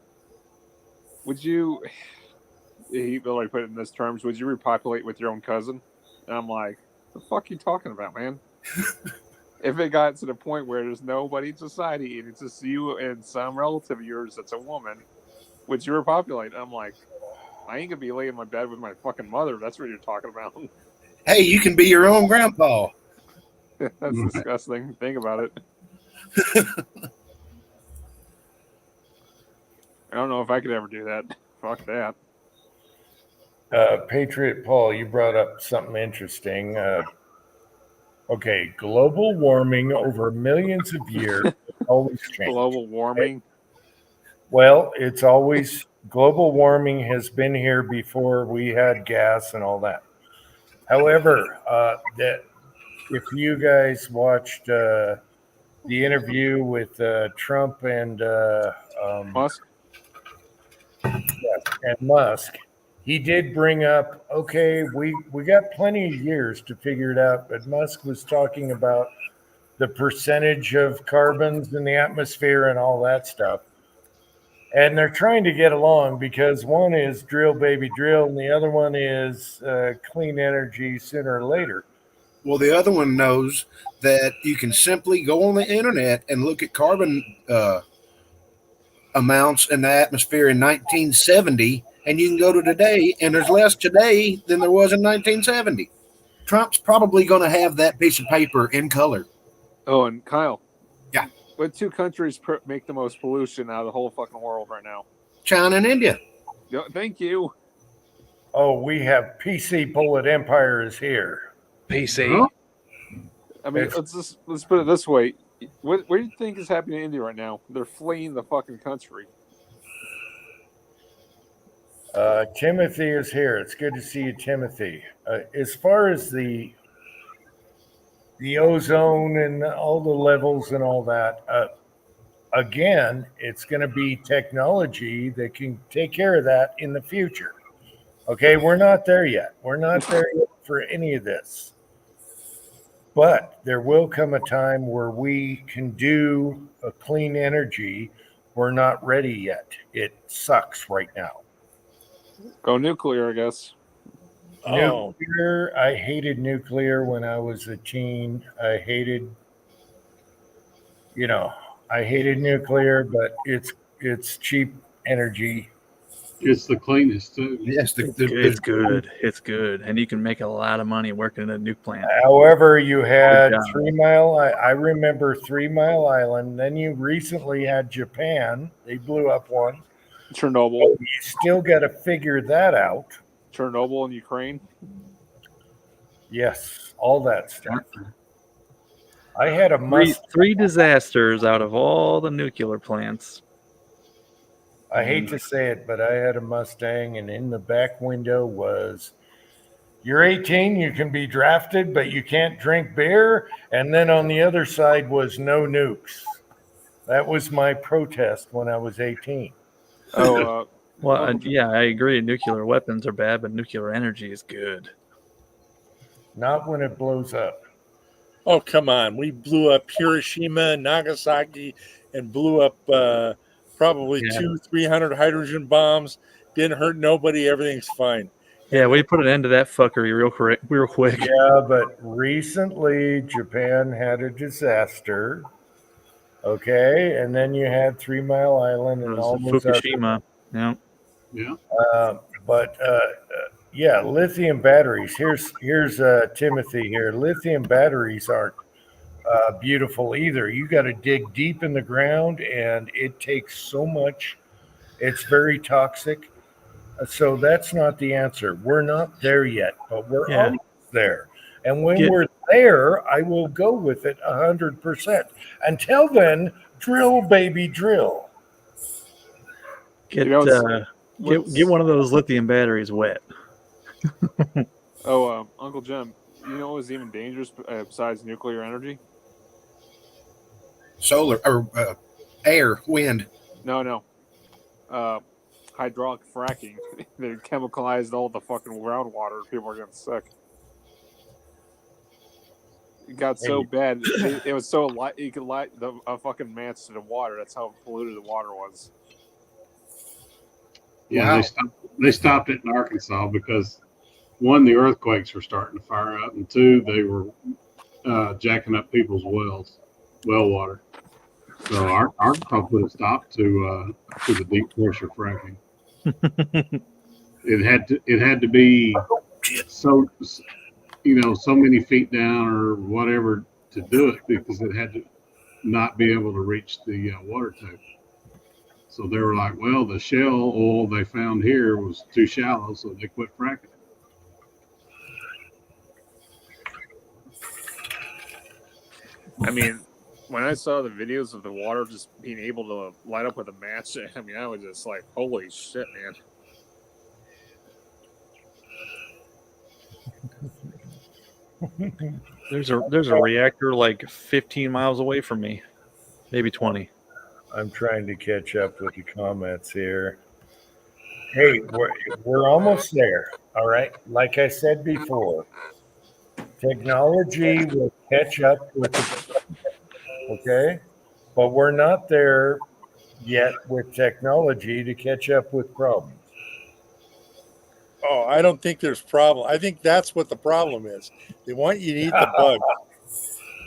would you, he literally put it in this terms, would you repopulate with your own cousin? And I'm like, the fuck you talking about, man? If it got to the point where there's nobody in society and it's just you and some relative of yours that's a woman, would you repopulate? I'm like, I ain't gonna be laying in my bed with my fucking mother. That's what you're talking about. Hey, you can be your own grandpa. That's disgusting. Think about it. I don't know if I could ever do that. Fuck that. Patriot Paul, you brought up something interesting. Okay, global warming over millions of years always changes. Global warming? Well, it's always, global warming has been here before we had gas and all that. However, that if you guys watched the interview with Trump and Musk, and Musk, he did bring up, okay, we got plenty of years to figure it out, but Musk was talking about the percentage of carbons in the atmosphere and all that stuff. And they're trying to get along because one is drill, baby, drill, and the other one is clean energy sooner or later. Well, the other one knows that you can simply go on the internet and look at carbon amounts in the atmosphere in 1970, and you can go to today, and there's less today than there was in 1970. Trump's probably going to have that piece of paper in color. Oh, and Kyle. Yeah. What two countries make the most pollution out of the whole fucking world right now? China and India. Yeah, thank you. Oh, we have PC Bullet Empire is here. PC. Huh? I mean, let's put it this way. What do you think is happening in India right now? They're fleeing the fucking country. Timothy is here. It's good to see you, Timothy. As far as the ozone and all the levels and all that, again, it's going to be technology that can take care of that in the future. Okay, we're not there yet. We're not there yet for any of this. But there will come a time where we can do a clean energy. We're not ready yet. It sucks right now. Go nuclear, I guess. Nuclear. I hated nuclear when I was a teen. I hated nuclear, but it's cheap energy. It's the cleanest too. Yes, It's good. It's good, and you can make a lot of money working in a nuke plant. However, you had Good job. 3 Mile. I remember 3 Mile Island. Then you recently had Japan. They blew up one. Chernobyl. You still got to figure that out. Chernobyl in Ukraine. Yes, all that stuff. I had a Three disasters out of all the nuclear plants. I hate to say it, but I had a Mustang, and in the back window was, "You're 18, you can be drafted, but you can't drink beer." And then on the other side was "No nukes." That was my protest when I was 18. Oh, Well, yeah, I agree. Nuclear weapons are bad, but nuclear energy is good. Not when it blows up. Oh, come on. We blew up Hiroshima, Nagasaki, and blew up probably 200-300 hydrogen bombs. Didn't hurt nobody. Everything's fine. Yeah, we put an end to that fuckery real quick. Yeah, but recently Japan had a disaster. Okay, and then you had 3 Mile Island and all those Fukushima. Yeah. Yeah. Yeah, lithium batteries. Here's Timothy here. Lithium batteries aren't beautiful either. You got to dig deep in the ground, and it takes so much. It's very toxic. So that's not the answer. We're not there yet, but we're almost there. And when we're there, I will go with it 100%. Until then, drill, baby, drill. Get one of those lithium batteries wet. Uncle Jim, you know what was even dangerous besides nuclear energy? Solar or air, wind. No. Hydraulic fracking. They chemicalized all the fucking groundwater. People are getting sick. It got so bad. It was so light. You could light a fucking match to the water. That's how polluted the water was. Yeah, they stopped it in Arkansas because one, the earthquakes were starting to fire up, and two, they were jacking up people's well water. So Arkansas put a stop to the deep pressure fracking. It had to be so many feet down or whatever to do it because it had to not be able to reach the water table. So they were like, well, the shale oil they found here was too shallow, so they quit fracking. I mean, when I saw the videos of the water just being able to light up with a match, I mean, I was just like, holy shit, man. There's a reactor like 15 miles away from me, maybe 20. I'm trying to catch up with the comments here. Hey, we're almost there. All right. Like I said before, technology will catch up with the Okay. But we're not there yet with technology to catch up with problems. Oh, I don't think there's problem. I think that's what the problem is. They want you to eat the bug.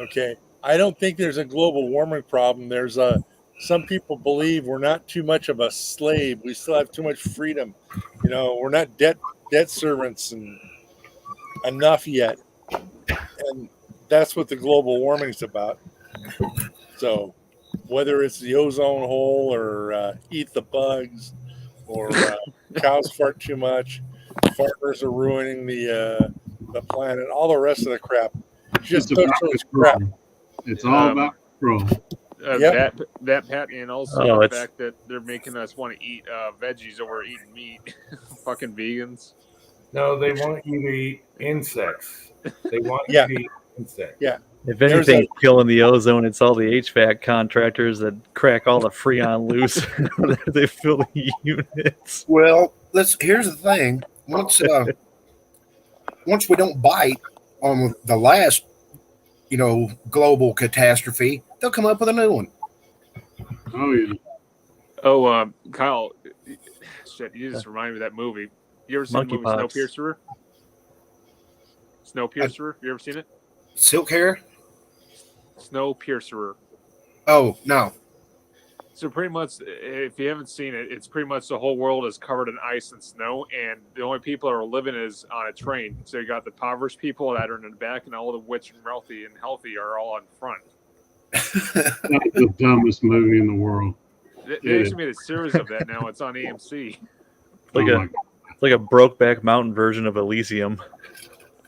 Okay. I don't think there's a global warming problem. There's some people believe we're not too much of a slave. We still have too much freedom. You know, we're not debt servants and enough yet. And that's what the global warming is about. So whether it's the ozone hole or eat the bugs or cows fart too much, farmers are ruining the planet, all the rest of the crap. Just It's about those crap. control. It's all about control. Yep. That Pat, and also Oh, the it's- fact that they're making us want to eat veggies over eating meat. Fucking vegans. No, they want you to eat insects. They want you Yeah. to eat insects. Yeah. If There's anything's killing the ozone, it's all the HVAC contractors that crack all the freon loose. They fill the units. Well, here's the thing. Once we don't bite on the last, global catastrophe, they'll come up with a new one. Oh yeah. Oh, Kyle, shit, you just reminded me of that movie. You ever seen the movie Monkeypox. Snowpiercer? Snowpiercer? You ever seen it? Silk hair? Snowpiercer. Oh, no. So pretty much, if you haven't seen it, it's pretty much the whole world is covered in ice and snow, and the only people that are living is on a train. So you got the impoverished people that are in the back, and all the rich and wealthy and healthy are all in front. That's the dumbest movie in the world. They actually made a series of that now. It's on AMC. Like Oh my It's like a Brokeback Mountain version of Elysium.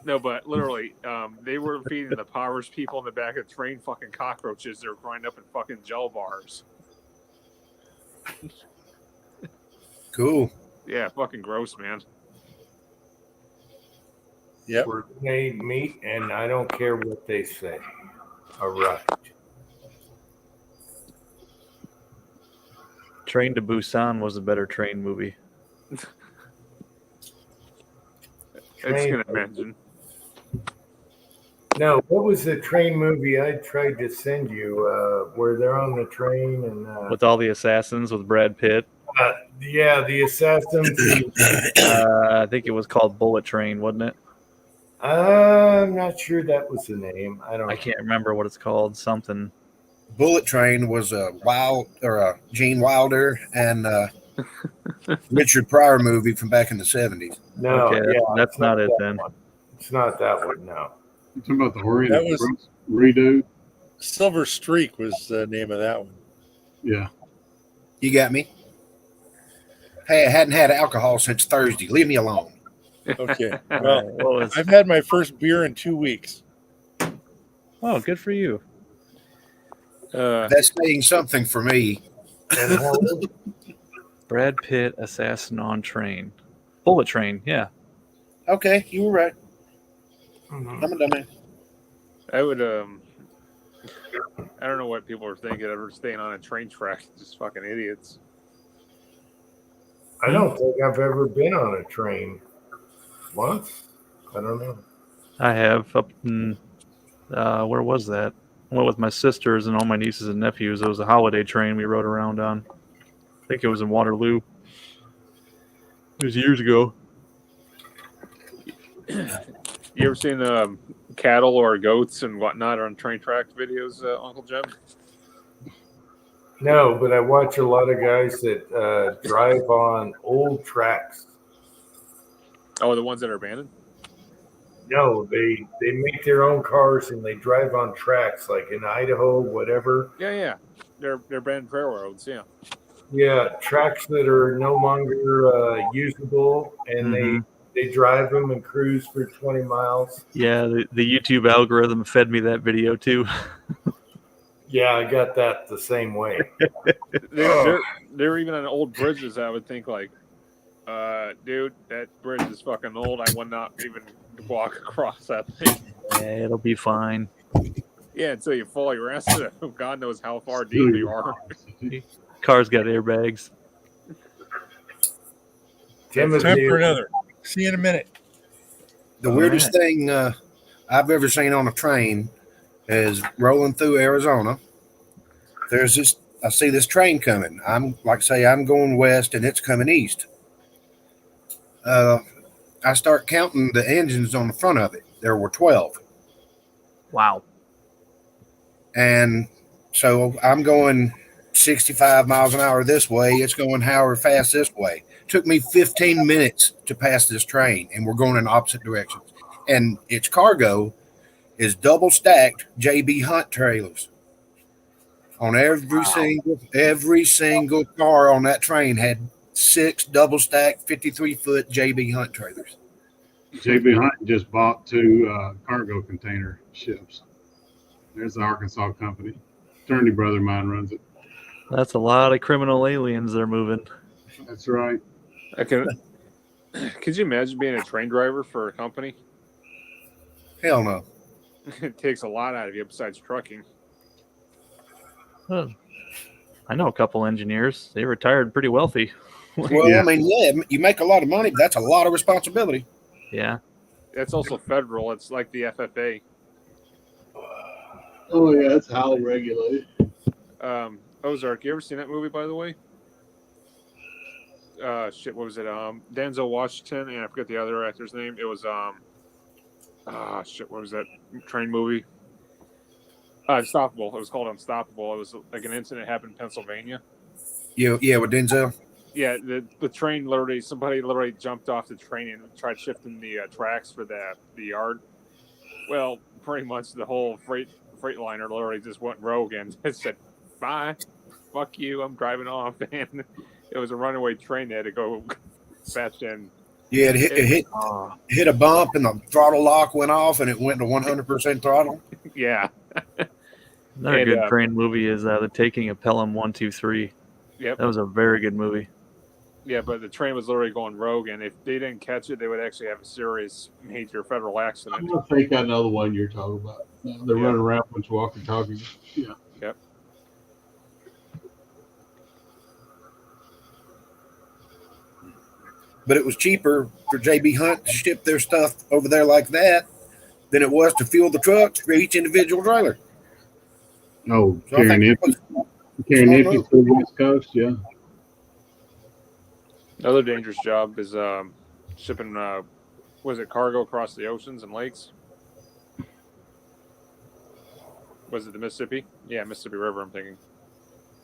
No, but literally, they were feeding the impoverished people in the back of the train fucking cockroaches. They were grinding up in fucking gel bars. Cool. Yeah, fucking gross, man. Yep. We're gonna eat meat, and I don't care what they say. All right. Train to Busan was a better train movie. It's Train- gonna mention. No, what was the train movie I tried to send you? Where they're on the train and With all the assassins with Brad Pitt. the assassins. I think it was called Bullet Train, wasn't it? I'm not sure that was the name. I can't remember what it's called. Something. Bullet Train was a Gene Wilder and Richard Pryor movie from back in the 70s. No, Okay, that's it's not it that then. one. It's not that one. No. You talking about the Orient That was- Express redo? Silver Streak was the name of that one. Yeah. You got me? Hey, I hadn't had alcohol since Thursday. Leave me alone. Okay. All Well, right, what was- I've had my first beer in 2 weeks. Oh, good for you. That's saying something for me. And how- Brad Pitt, assassin on train. Bullet Train, yeah. Okay, you were right. Mhm. I'm a dumbass. I would I don't know what people are thinking of staying on a train track. Just fucking idiots. I don't think I've ever been on a train once. I don't know. I have up in, where was that? I went with my sisters and all my nieces and nephews. It was a holiday train we rode around on. I think it was in Waterloo. It was years ago. You ever seen cattle or goats and whatnot on train track videos, Uncle Jim? No, but I watch a lot of guys that drive on old tracks. Oh, the ones that are abandoned? No, they make their own cars and they drive on tracks like in Idaho, whatever. Yeah. They're abandoned railroads, yeah. Yeah, tracks that are no longer usable, and they drive them and cruise for 20 miles. Yeah, the YouTube algorithm fed me that video too. Yeah, I got that the same way. They're even on old bridges. I would think like, dude, that bridge is fucking old. I would not even walk across that thing. Yeah, it'll be fine. Yeah, until you fall your ass to God knows how far deep you are. Car's got airbags. Time for another. See you in a minute. The weirdest thing I've ever seen on a train is rolling through Arizona, there's this. I see this train coming. I'm like say I'm going west and it's coming east. I start counting the engines on the front of it. There were 12. Wow. And so I'm going 65 miles an hour this way. It's going however fast this way. Took me 15 minutes to pass this train, and we're going in opposite directions. And its cargo is double stacked JB Hunt trailers. On every single car on that train had 6 double stacked 53-foot JB Hunt trailers. JB Hunt just bought 2 cargo container ships. There's the Arkansas company. Attorney brother of mine runs it. That's a lot of criminal aliens they're moving. That's right. Could you imagine being a train driver for a company? Hell no. It takes a lot out of you besides trucking. Huh. I know a couple engineers. They retired pretty wealthy. Well, Yeah. I mean, yeah, you make a lot of money, but that's a lot of responsibility. Yeah. That's also federal. It's like the FFA. Oh yeah, it's highly regulated. Ozark. You ever seen that movie, by the way? Shit, what was it? Denzel Washington, and I forget the other actor's name. It was shit, what was that train movie? Unstoppable. It was called Unstoppable. It was like an incident happened in Pennsylvania. Yeah, with Denzel. Yeah, the train somebody literally jumped off the train and tried shifting the tracks for the yard. Well, pretty much the whole freightliner literally just went rogue and said, "Bye, fuck you, I'm driving off." And it was a runaway train. They had to go fetch in. Yeah, it hit a bump and the throttle lock went off and it went to 100% throttle. Yeah. Another good train movie is The Taking of Pelham 123. Yep. That was a very good movie. Yeah, but the train was literally going rogue, and if they didn't catch it, they would actually have a serious major federal accident. I think I know the one you're talking about. They're running around with walkie-talkies. Yeah. Yep. But it was cheaper for JB Hunt to ship their stuff over there like that than it was to fuel the trucks for each individual trailer. Oh, So I carrying think empty to the West Coast, yeah. Another dangerous job is shipping, was it cargo across the oceans and lakes? Was it the Mississippi? Yeah, Mississippi River, I'm thinking.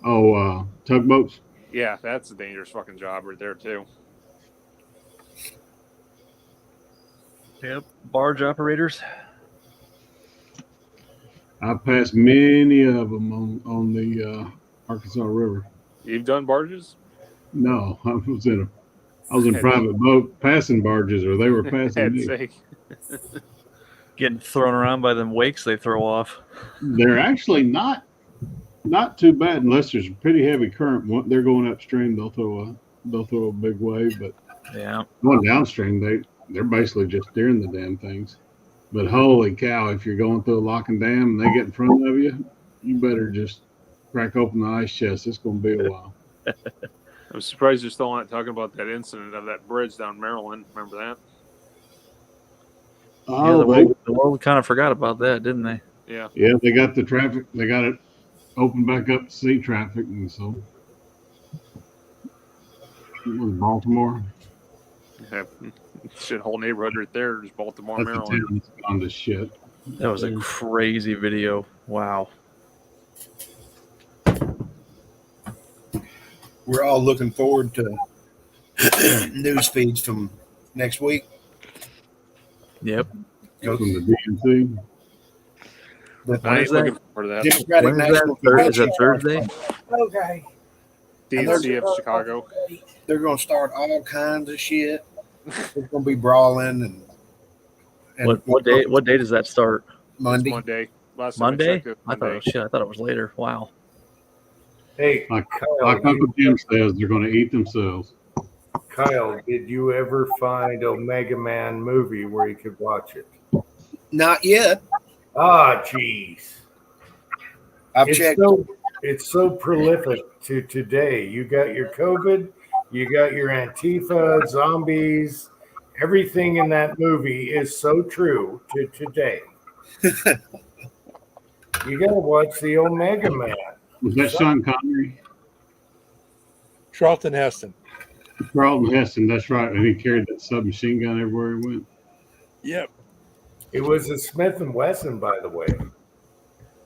Oh, tugboats? Yeah, that's a dangerous fucking job right there, too. Yep. Barge operators. I passed many of them on the Arkansas River. You've done barges? No, I was in a private boat passing barges, or they were passing me. Getting thrown around by them wakes they throw off. They're actually not too bad unless there's a pretty heavy current. They're going upstream, they'll throw a big wave, but yeah, going downstream they're basically just steering the damn things. But holy cow, if you're going through a lock and dam and they get in front of you, you better just crack open the ice chest. It's going to be a while. I'm surprised you're still not talking about that incident of that bridge down Maryland. Remember that? Yeah, the world kind of forgot about that, didn't they? Yeah. Yeah, they got the traffic. They got it opened back up to sea traffic, and so it was Baltimore. Yeah. Shit, whole neighborhood right there is Baltimore, That's Maryland. It's gone to shit. That was a crazy video. Wow. We're all looking forward to news feeds from next week. Yep. From the DNC. I ain't looking forward to that. Democratic National Is that Thursday? Okay. DNC of Chicago. They're going to start all kinds of shit. There's going to be brawling and What day? What day does that start? Monday. Monday. Last time I Monday? checked, it was I thought it Monday. was shit. I thought it was later. Wow. Hey, Like Kyle, Uncle Jim says, they're going to eat themselves. Kyle, did you ever find a Mega Man movie where you could watch it? Not yet. Ah, jeez. I've checked. It's so prolific to today. You got your COVID, you got your Antifa, zombies. Everything in that movie is so true to today. You got to watch the Omega Man. Was that Sean Connery? Charlton Heston. Charlton Heston, that's right. And he carried that submachine gun everywhere he went. Yep. It was a Smith & Wesson, by the way,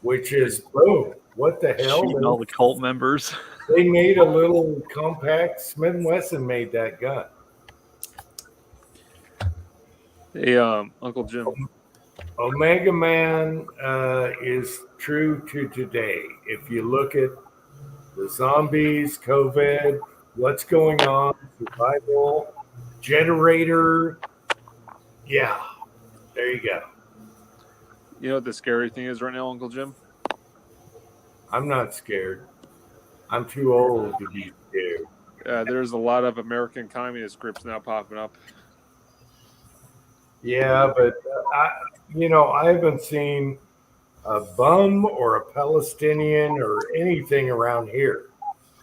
which is, boom, what the hell? Shooting all the cult members. They made a little compact. Smith & Wesson made that gun. Hey, Uncle Jim. Omega Man is true to today. If you look at the zombies, COVID, what's going on, survival, generator, yeah, there you go. You know what the scary thing is right now, Uncle Jim? I'm not scared. I'm too old to be scared. There's a lot of American communist groups now popping up. Yeah, but I haven't seen a bum or a Palestinian or anything around here.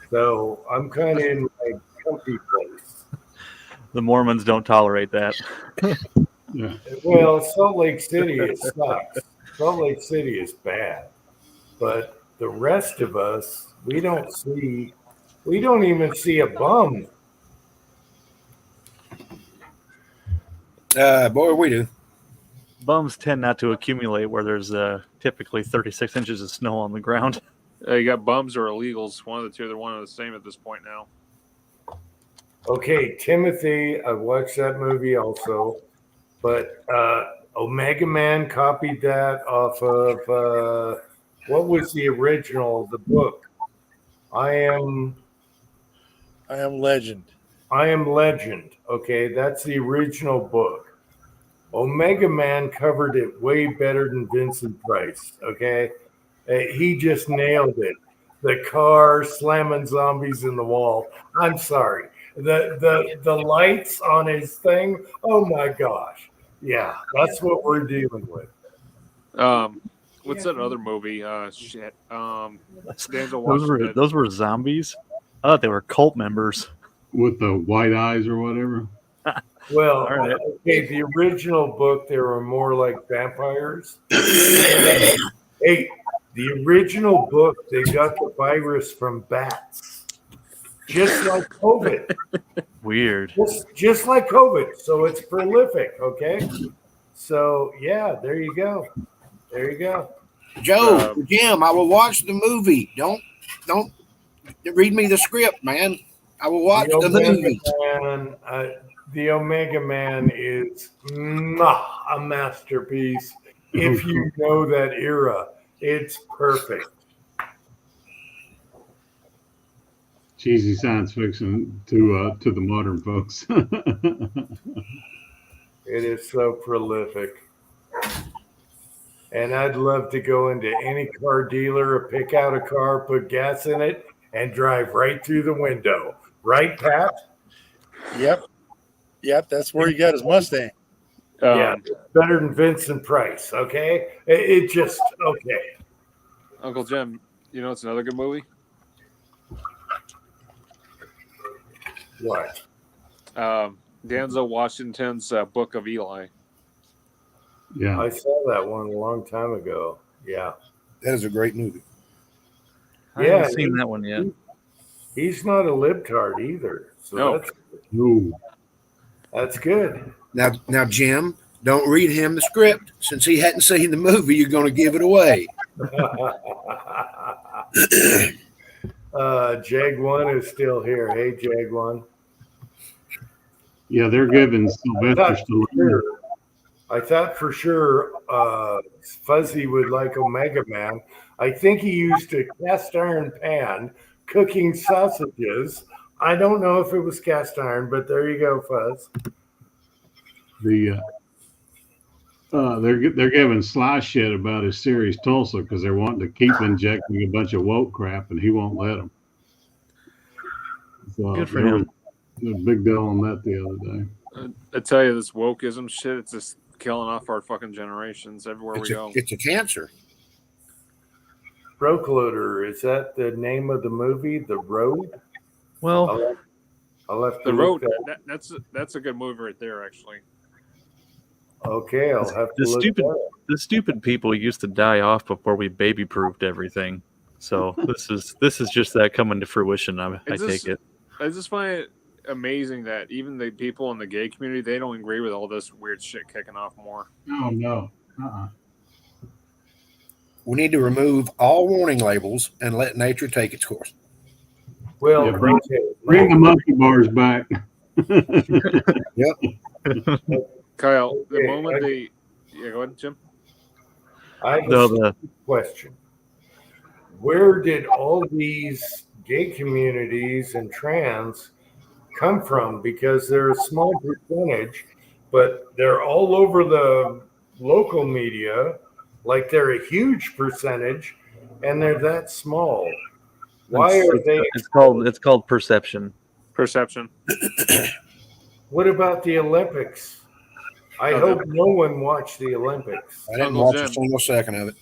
So I'm kind of in my comfy place. The Mormons don't tolerate that. Yeah. Well, Salt Lake City, it sucks. Salt Lake City is bad. But the rest of us, we don't even see a bum. Boy, we do. Bums tend not to accumulate where there's typically 36 inches of snow on the ground. You got bums or illegals. One of the two. They're one and the same at this point now. Okay, Timothy, I watched that movie also. But Omega Man copied that off of, what was the original, the book? I Am Legend. I Am Legend. Okay, that's the original book. Omega Man covered it way better than Vincent Price. Okay, he just nailed it. The car slamming zombies in the wall. I'm sorry. The lights on his thing. Oh my gosh. Yeah, that's what we're dealing with. What's that other movie? Shit. Denzel Those Washington. those were zombies? I thought they were cult members. With the white eyes or whatever. Well, All right. okay, the original book, they were more like vampires. Hey, the original book, they got the virus from bats. Just like COVID. Weird. Just like COVID. So it's prolific, okay? So, yeah, there you go. There you go. Joe, Jim, I will watch the movie. Don't read me the script, man. I will watch the movie. The Omega Man is a masterpiece. If you know that era, it's perfect. Cheesy science fiction to the modern folks. It is so prolific. And I'd love to go into any car dealer, pick out a car, put gas in it, and drive right through the window. Right, Pat? Yep. That's where he got his Mustang. Yeah, better than Vincent Price, okay? It just, okay. Uncle Jim, you know it's another good movie? What? Denzel Washington's Book of Eli. Yeah. I saw that one a long time ago. Yeah. That is a great movie. I haven't seen that one yet. He's not a libtard either. So No. that's good. Now, Jim, don't read him the script. Since he hadn't seen the movie, you're going to give it away. Jag1 is still here. Hey, Jag1. Yeah, they're giving Sylvester Stallone. I thought for sure Fuzzy would like Omega Man. I think he used a cast iron pan cooking sausages. I don't know if it was cast iron, but there you go, Fuzz. They're giving Sly shit about his series Tulsa because they're wanting to keep injecting a bunch of woke crap, and he won't let them. So Good for him. There was a big deal on that the other day. I tell you, this wokeism shit, it's just killing off our fucking generations everywhere we go. It's a cancer. Brokeloader, is that the name of the movie? The Road? Well, I'll have to The look Road, that. that's a good movie right there, actually. Okay, I'll have to the look stupid that up. the stupid people used to die off before we baby proofed everything. So this is just that coming to fruition. I It's take it. I just find it amazing that even the people in the gay community, they don't agree with all this weird shit kicking off more. Oh no. We need to remove all warning labels and let nature take its course. Well, Yeah, bring okay. the monkey bars back. Yep. Kyle, the Okay, moment they go ahead, Jim. I have No, a question. Where did all these gay communities and trans come from? Because they're a small percentage, but they're all over the local media, like they're a huge percentage, and they're that small. Why are they? It's called perception. Perception. What about the Olympics? I Oh, hope no one watched the Olympics. I didn't Uncle watch Jim. a single second of it.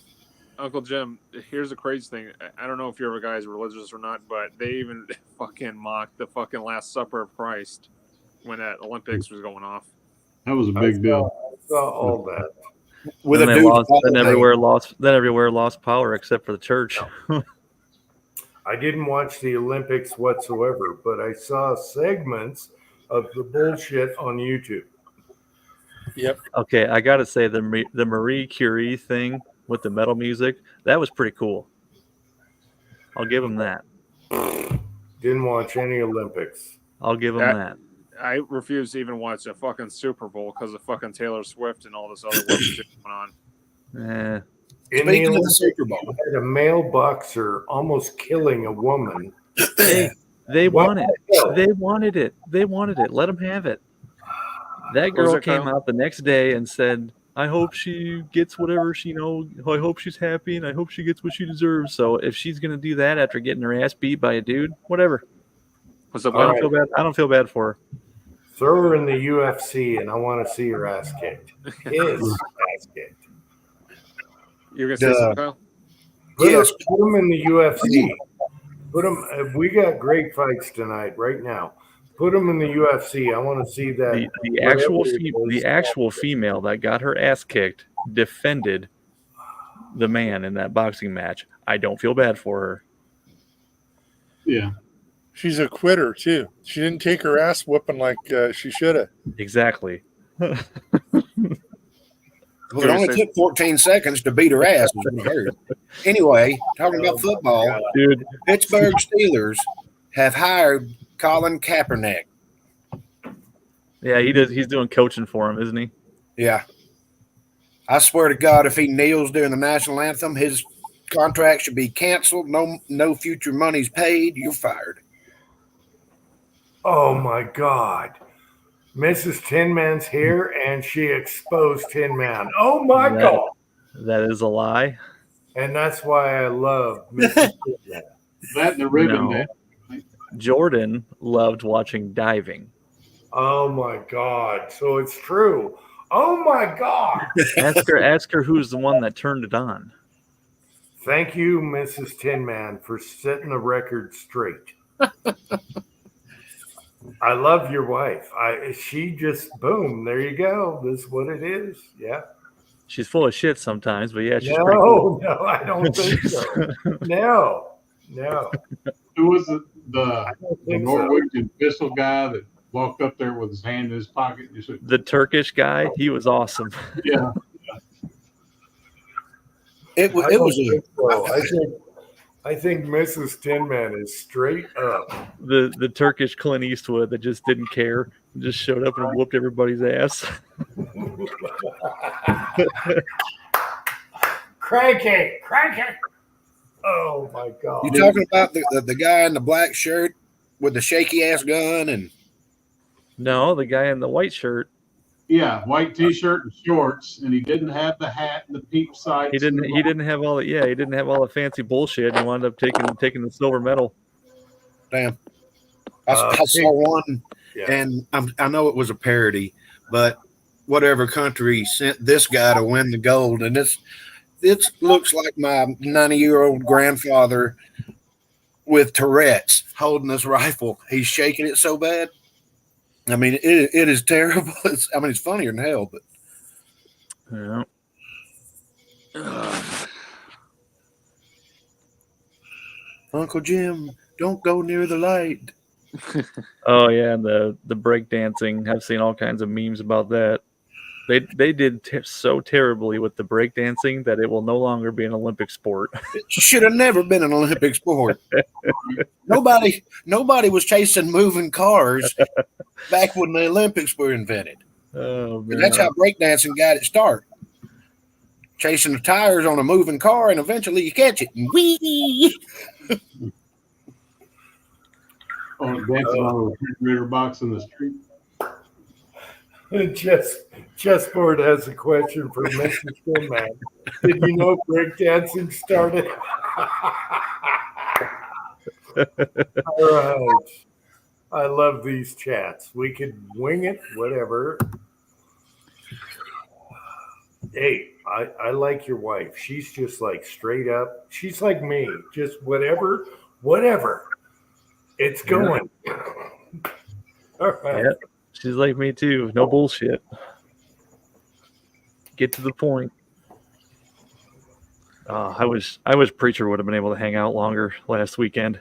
Uncle Jim, here's the crazy thing. I don't know if your guys are religious or not, but they even fucking mocked the fucking Last Supper of Christ when that Olympics was going off. That was a big deal. I saw all that. With Then a they dude lost. Then everywhere lost power except for the church. I didn't watch the Olympics whatsoever, but I saw segments of the bullshit on YouTube. Yep. Okay, I gotta say the Marie Curie thing with the metal music, that was pretty cool. I'll give them that. Didn't watch any Olympics. I'll give them that. I refuse to even watch a fucking Super Bowl because of fucking Taylor Swift and all this other weird shit going on. Eh, In Speaking the of the Olympics, Super Bowl, you had a male boxer almost killing a woman. they What wanted the hell? They wanted it. They wanted it. Let them have it. That What was girl it, came Kyle? out the next day and said, "I hope she gets whatever she I hope she's happy, and I hope she gets what she deserves." So if she's gonna do that after getting her ass beat by a dude, whatever. What's up, I don't All feel bad. I don't feel bad for her. Throw her in the UFC, and I want to see her ass kicked. His ass kicked. You're gonna say something, Kyle? Yes. Put him in the UFC. Put him. We got great fights tonight, right now. Put him in the UFC. I want to see that. The actual female that got her ass kicked defended the man in that boxing match. I don't feel bad for her. Yeah. She's a quitter too. She didn't take her ass whooping like she should have. Exactly. Well, it only took 14 seconds to beat her ass. Is what I heard. Anyway, talking about football, Dude, Pittsburgh Steelers have hired Colin Kaepernick. yeah, he does. He's doing coaching for him, isn't he? Yeah. I swear to God, if he kneels during the national anthem, his contract should be canceled. No future money's paid. You're fired. Oh my God. Mrs. Tin Man's here, and she exposed Tin Man. Oh my God. That is a lie. And that's why I love Mrs. Tin Man. That and the ribbon No. dance. Jordan loved watching diving. Oh my God. So it's true. Oh my God. Ask her who's the one that turned it on. Thank you, Mrs. Tin Man, for setting the record straight. I love your wife. She just, boom, there you go. This is what it is. Yeah. She's full of shit sometimes, but yeah, she's pretty cool. No, I don't think so. No. Who was the think so. Norwegian pistol guy that walked up there with his hand in his pocket? You said, The Turkish guy, he was awesome. yeah. It was I think Mrs. Tin Man is straight up. The Turkish Clint Eastwood that just didn't care, just showed up and whooped everybody's ass. Crank it. Oh my God. You talking about the guy in the black shirt with the shaky ass gun and No, the guy in the white shirt. Yeah, white T-shirt and shorts, and he didn't have the hat and the peep sights. He didn't have all the he didn't have all the fancy bullshit. He wound up taking the silver medal. damn. I saw one, and I know it was a parody, but whatever country sent this guy to win the gold, and it looks like my 90-year-old grandfather with Tourette's holding this rifle. He's shaking it so bad. I mean, it is terrible. It's funnier than hell, but Yeah. Uncle Jim, don't go near the light. Oh yeah, and the break dancing. I've seen all kinds of memes about that. They did so terribly with the break dancing that it will no longer be an Olympic sport. It should have never been an Olympic sport. Nobody was chasing moving cars back when the Olympics were invented. Oh man, That's how breakdancing got its start. Chasing the tires on a moving car, and eventually you catch it. And whee! Oh, dancing on a refrigerator box in the street. Chessboard has a question for Mr. Stillman. Did you know breakdancing started? All right. I love these chats. We could wing it, whatever. Hey, I like your wife. She's just like straight up. She's like me. Just whatever. It's going. All right. yeah, she's like me too. No bullshit. Get to the point. I wish Preacher would have been able to hang out longer last weekend.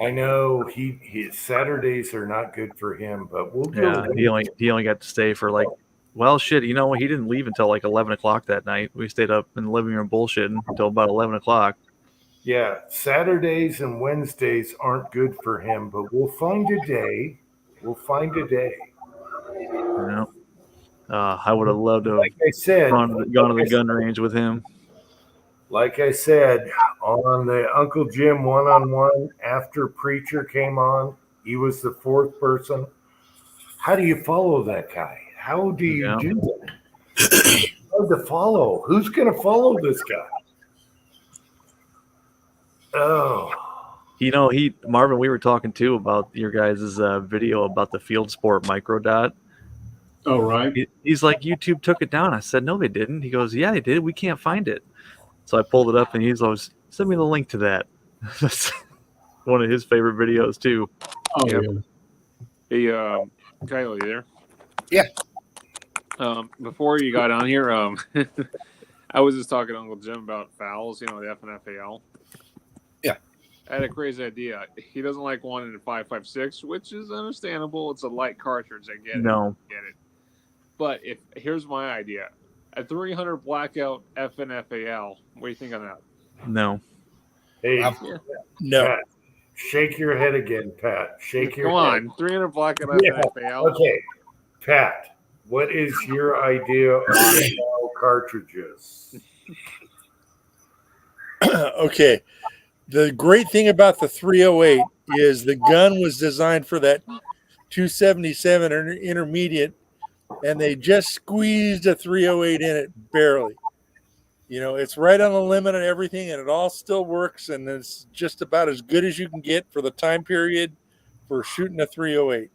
I know his Saturdays are not good for him, but we'll Yeah, go. he only got to stay for like, well, shit. You know, he didn't leave until like 11 o'clock that night. We stayed up in the living room bullshitting until about 11 o'clock. Yeah, Saturdays and Wednesdays aren't good for him, but we'll find a day. You know, I would have loved to have Like I said, gone to the gun range with him. Like I said, on the Uncle Jim one-on-one after Preacher came on, he was the fourth person. How do you follow that guy? How do you do that? It's hard to follow. Who's going to follow this guy? Oh. You know, Marvin, we were talking too about your guys' video about the field sport microdot. Oh, right. He's like, YouTube took it down. I said, no, they didn't. He goes, yeah, they did. We can't find it. So I pulled it up, and he's always, send me the link to that. That's one of his favorite videos too. Oh, Yep. yeah. Hey, Kyle, you there? Yeah. Before you got on here, I was just talking to Uncle Jim about fouls, the FNFAL. Yeah. I had a crazy idea. He doesn't like one in 5.56, which is understandable. It's a light cartridge. I get it. No. I get it. But here's my idea. A 300 blackout FNFAL. What do you think on that? No. Hey, No. Pat, shake your head again, Pat. Shake your Come head. on, 300 blackout Yeah. FNFAL. Okay, Pat, what is your idea on foul cartridges? Okay. The great thing about the 308 is the gun was designed for that 277 intermediate, and they just squeezed a 308 in it barely. It's right on the limit and everything, and it all still works, and it's just about as good as you can get for the time period for shooting a 308.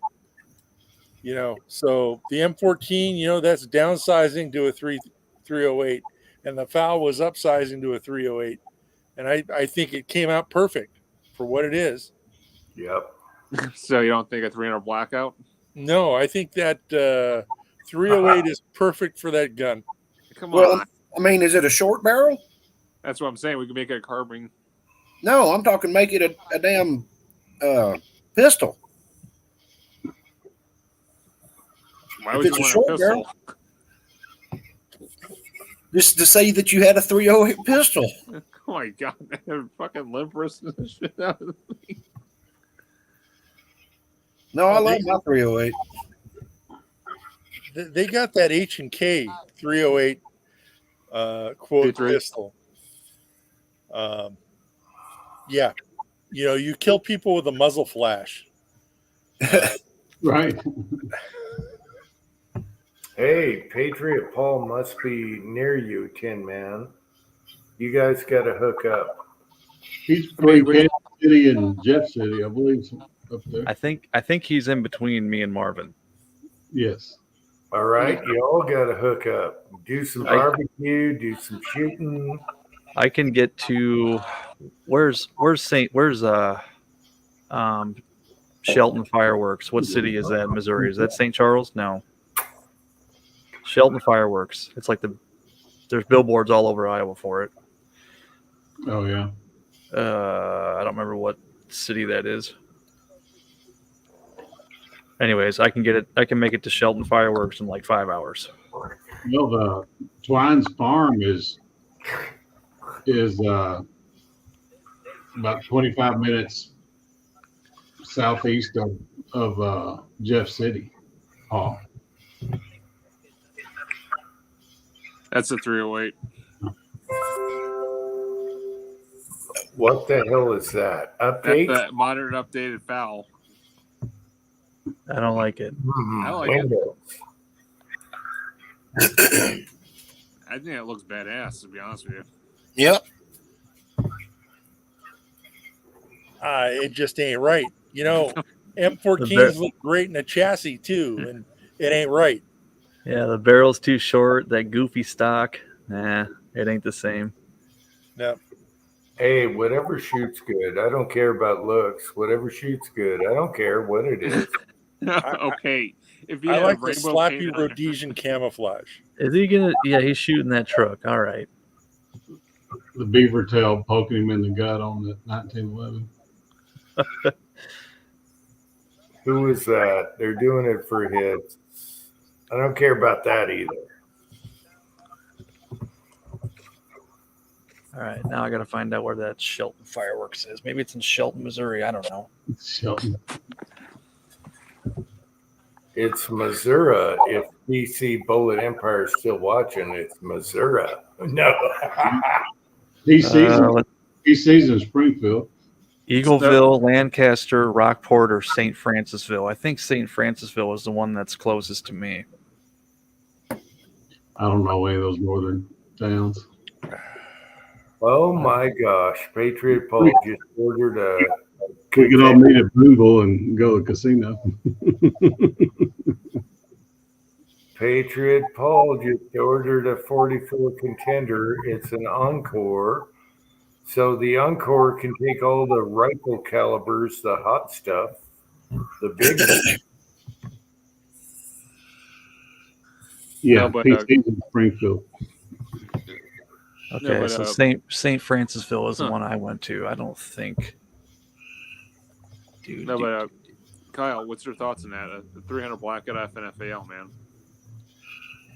So the M14, that's downsizing to a 308, and the foul was upsizing to a 308. And I think it came out perfect for what it is. Yep. So you don't think a 300 blackout? No, I think that 308 is perfect for that gun. Come Well, on. I mean, is it a short barrel? That's what I'm saying. We could make it a carbine. No, I'm talking make it a damn pistol. Why If would it's you a want short a pistol? Just to say that you had a 308 pistol. Oh my god, they're fucking limp wristing the shit out of me. No, I love my 308. They got that H&K 308 quote P3. pistol. Yeah. You kill people with a muzzle flash. Right. Hey, Patriot Paul must be near you, Tin Man. You guys got to hook up. He's between Kansas City and Jeff City, I believe, up there. I think he's in between me and Marvin. Yes. All right, you all got to hook up. Do some barbecue, do some shooting. I can get to where's Shelton Fireworks. What city is that in Missouri? Is that St. Charles? No. Shelton Fireworks. It's like there's billboards all over Iowa for it. Oh, yeah. I don't remember what city that is. Anyways, I can get it. I can make it to Shelton Fireworks in like 5 hours. Well, the Twine's Farm is about 25 minutes southeast of Jeff City. Hall. That's a 308. What the hell is that? Update? That's that modern updated foul. I don't like it. I like Windows. it. I think it looks badass, to be honest with you. Yep. It just ain't right. You know, M14s look great in the chassis too, and it ain't right. Yeah, the barrel's too short. That goofy stock. Nah, it ain't the same. No. Hey, whatever shoots good. I don't care about looks. Whatever shoots good. I don't care what it is. Okay. If you I had like a the rainbow sloppy paint on it- Rhodesian camouflage. Is he gonna? Yeah, he's shooting that truck. All right. The beaver tail poking him in the gut on the 1911. Who is that? They're doing it for hits. I don't care about that either. All right. Now I got to find out where that Shelton Fireworks is. Maybe it's in Shelton, Missouri. I don't know. Shelton. It's Missouri. If DC Bullet Empire is still watching, it's Missouri. No. DC's in Springfield. Eagleville, Lancaster, Rockport, or St. Francisville. I think St. Francisville is the one that's closest to me. I don't know any of those northern towns. Oh my gosh. Patriot Paul just ordered a. We could all meet at Boonville and go to the casino. Patriot Paul just ordered a 44 contender. It's an Encore. So the Encore can take all the rifle calibers, the hot stuff, the big Yeah, No, but, DC's in Springfield. Okay, No, but, so St. Francisville is the one I went to. I don't think. Dude, No, but Kyle, what's your thoughts on that? The 300 Blackout FNFAL, man.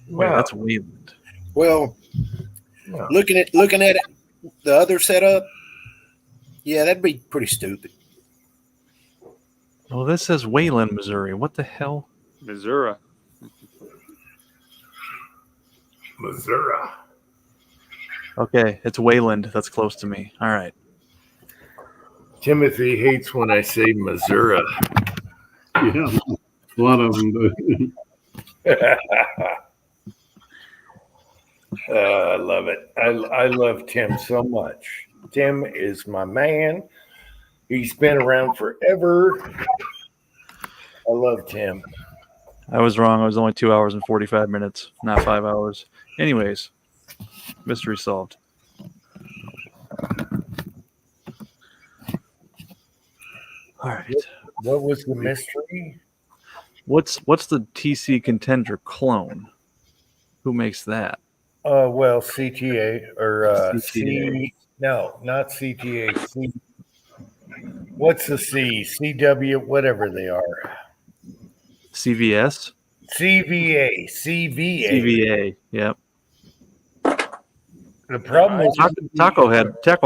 Wait, that's Wayland. Well, No. looking at it, the other setup, yeah, that'd be pretty stupid. Well, this says Wayland, Missouri. What the hell? Missouri. Missouri. Okay, it's Wayland. That's close to me. All right. Timothy hates when I say Missouri. Yeah, a lot of them do. I love it. I love Tim so much. Tim is my man. He's been around forever. I love Tim. I was wrong. I was only 2 hours and 45 minutes, not 5 hours. Anyways, mystery solved. All right. What was the mystery? What's the TC Contender clone? Who makes that? Well, CTA or CTA. No, not CTA. What's the C? CW, whatever they are. CVS? CVA. CVA. Yep. The problem with Taco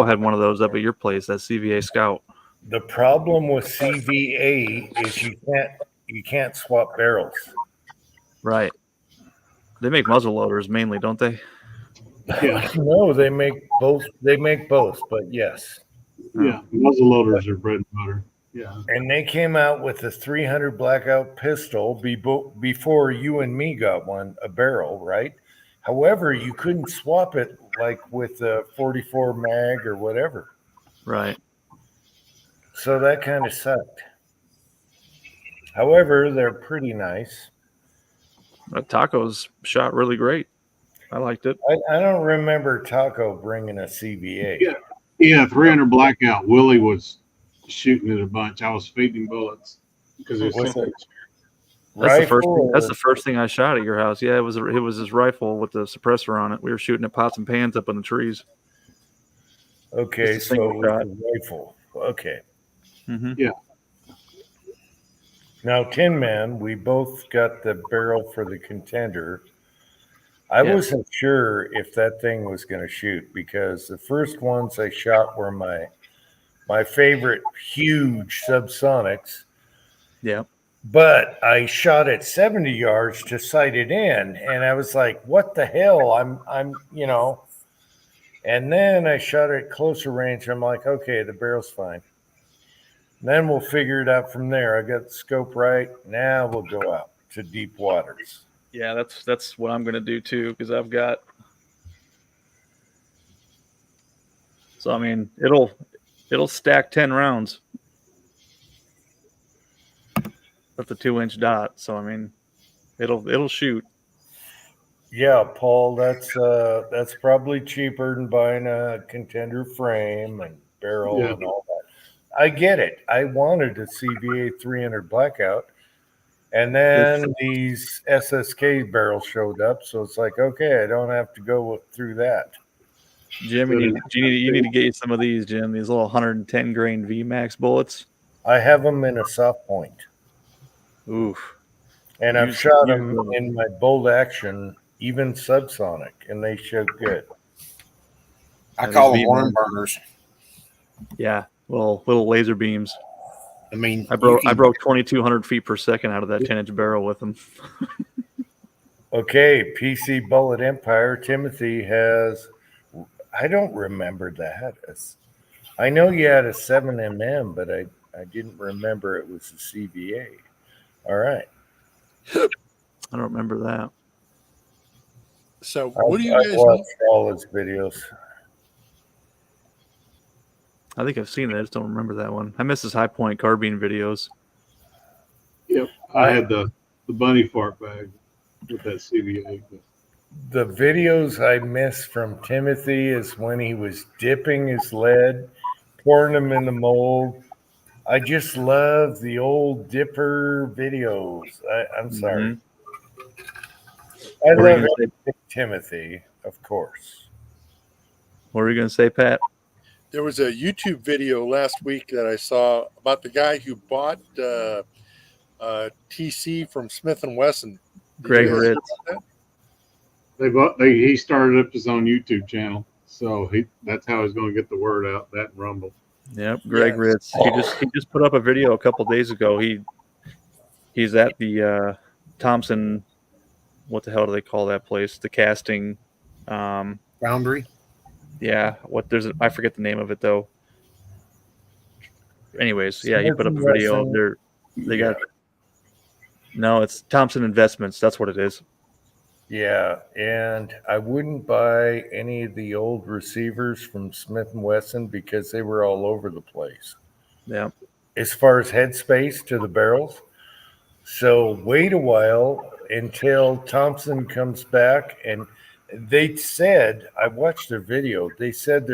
had one of those up at your place, that CVA Scout. the problem with CVA is you can't swap barrels. Right. They make muzzle loaders mainly, don't they? Yeah, No, they make both. They make both, but yes. yeah. Muzzle loaders are bread and butter. Yeah. And they came out with a 300 Blackout pistol before you and me got one, a barrel, right? However, you couldn't swap it like with a 44 mag or whatever. Right. So that kind of sucked. However, they're pretty nice. Taco's shot really great. I liked it. I don't remember Taco bringing a CVA. Yeah. Yeah, 300 Blackout. Willie was shooting it a bunch. I was feeding bullets because it was so That's the first thing I shot at your house. Yeah, it was his rifle with the suppressor on it. We were shooting at pots and pans up in the trees. Okay, Just a single so it was shot. a rifle. Okay. Mm-hmm. Yeah. Now, Tin Man, we both got the barrel for the Contender. I Yeah. wasn't sure if that thing was going to shoot because the first ones I shot were my favorite huge subsonics, Yeah. but I shot at 70 yards to sight it in, and I was like, "What the hell?" And then I shot at closer range. I'm like, "Okay, the barrel's fine." Then we'll figure it out from there. I got the scope right. Now we'll go out to deep waters. Yeah, that's what I'm gonna do too, because I've got. So I mean, it'll stack 10 rounds at the 2-inch dot. So I mean, it'll shoot. Yeah, Paul, that's probably cheaper than buying a Contender frame and barrel Yeah. and all that. I get it. I wanted a CVA 300 Blackout, and then these SSK barrels showed up, so it's like, okay, I don't have to go through that. Jim, you need to get you some of these, Jim. These little 110 grain VMAX bullets. I have them in a soft point, Oof. and I've Use- shot use them them. in my bolt action, even subsonic, and they show good. I Yeah, call these them worm VMAX. burners. Yeah, little laser beams. I mean, I broke 2,200 feet per second out of that 10-inch barrel with them. Okay, PC Bullet Empire. Timothy has. I don't remember that. I know you had a 7mm, but I didn't remember it was a CVA. All right. I don't remember that. So what do you I guys watched need? all his videos. I think I've seen that. I just don't remember that one. I miss his high point carbine videos. Yep. I had the bunny fart bag with that CVA. But The videos I miss from Timothy is when he was dipping his lead, pouring them in the mold. I just love the old dipper videos. I'm sorry. Mhm. I What were you love gonna say? Timothy, of course. What were you going to say, Pat? There was a YouTube video last week that I saw about the guy who bought TC from Smith and Wesson. Did Greg you guys hear Ritz. about that? he started up his own YouTube channel, so that's how he's going to get the word out. That and Rumble. Yep, Greg Yes. Ritz. He just put up a video a couple days ago. He's at the Thompson. What the hell do they call that place? The casting. Foundry. Yeah. I forget the name of it though. Anyways, yeah, he put up a video. They got. No, it's Thompson Investments. That's what it is. Yeah, and I wouldn't buy any of the old receivers from Smith and Wesson because they were all over the place Yeah. as far as headspace to the barrels. So wait a while until Thompson comes back, and they said, I watched their video. They said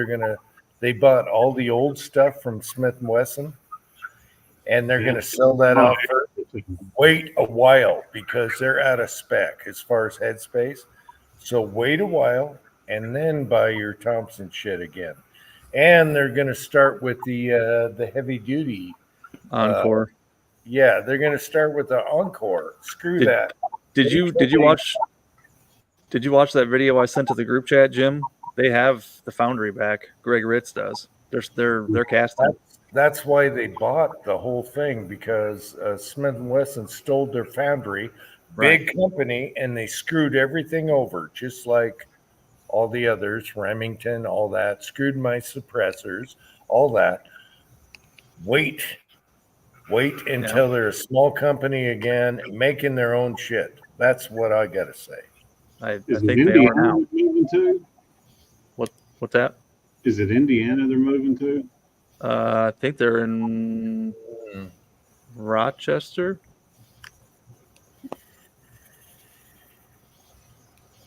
they bought all the old stuff from Smith and Wesson, and they're going to sell that off for. Wait a while because they're out of spec as far as headspace. So wait a while and then buy your Thompson shit again. And they're going to start with the heavy duty Encore. Yeah, they're going to start with the Encore. Screw that. Did you watch that video I sent to the group chat, Jim? They have the foundry back. Greg Ritz does. They're casting. That's why they bought the whole thing, because Smith & Wesson stole their foundry, big company, and they screwed everything over, just like all the others, Remington, all that, screwed my suppressors, all that. Wait until they're a small company again, making their own shit. That's what I got to say. I Is think it they are Indiana now. they're moving to? What's that? Is it Indiana they're moving to? I think they're in Rochester.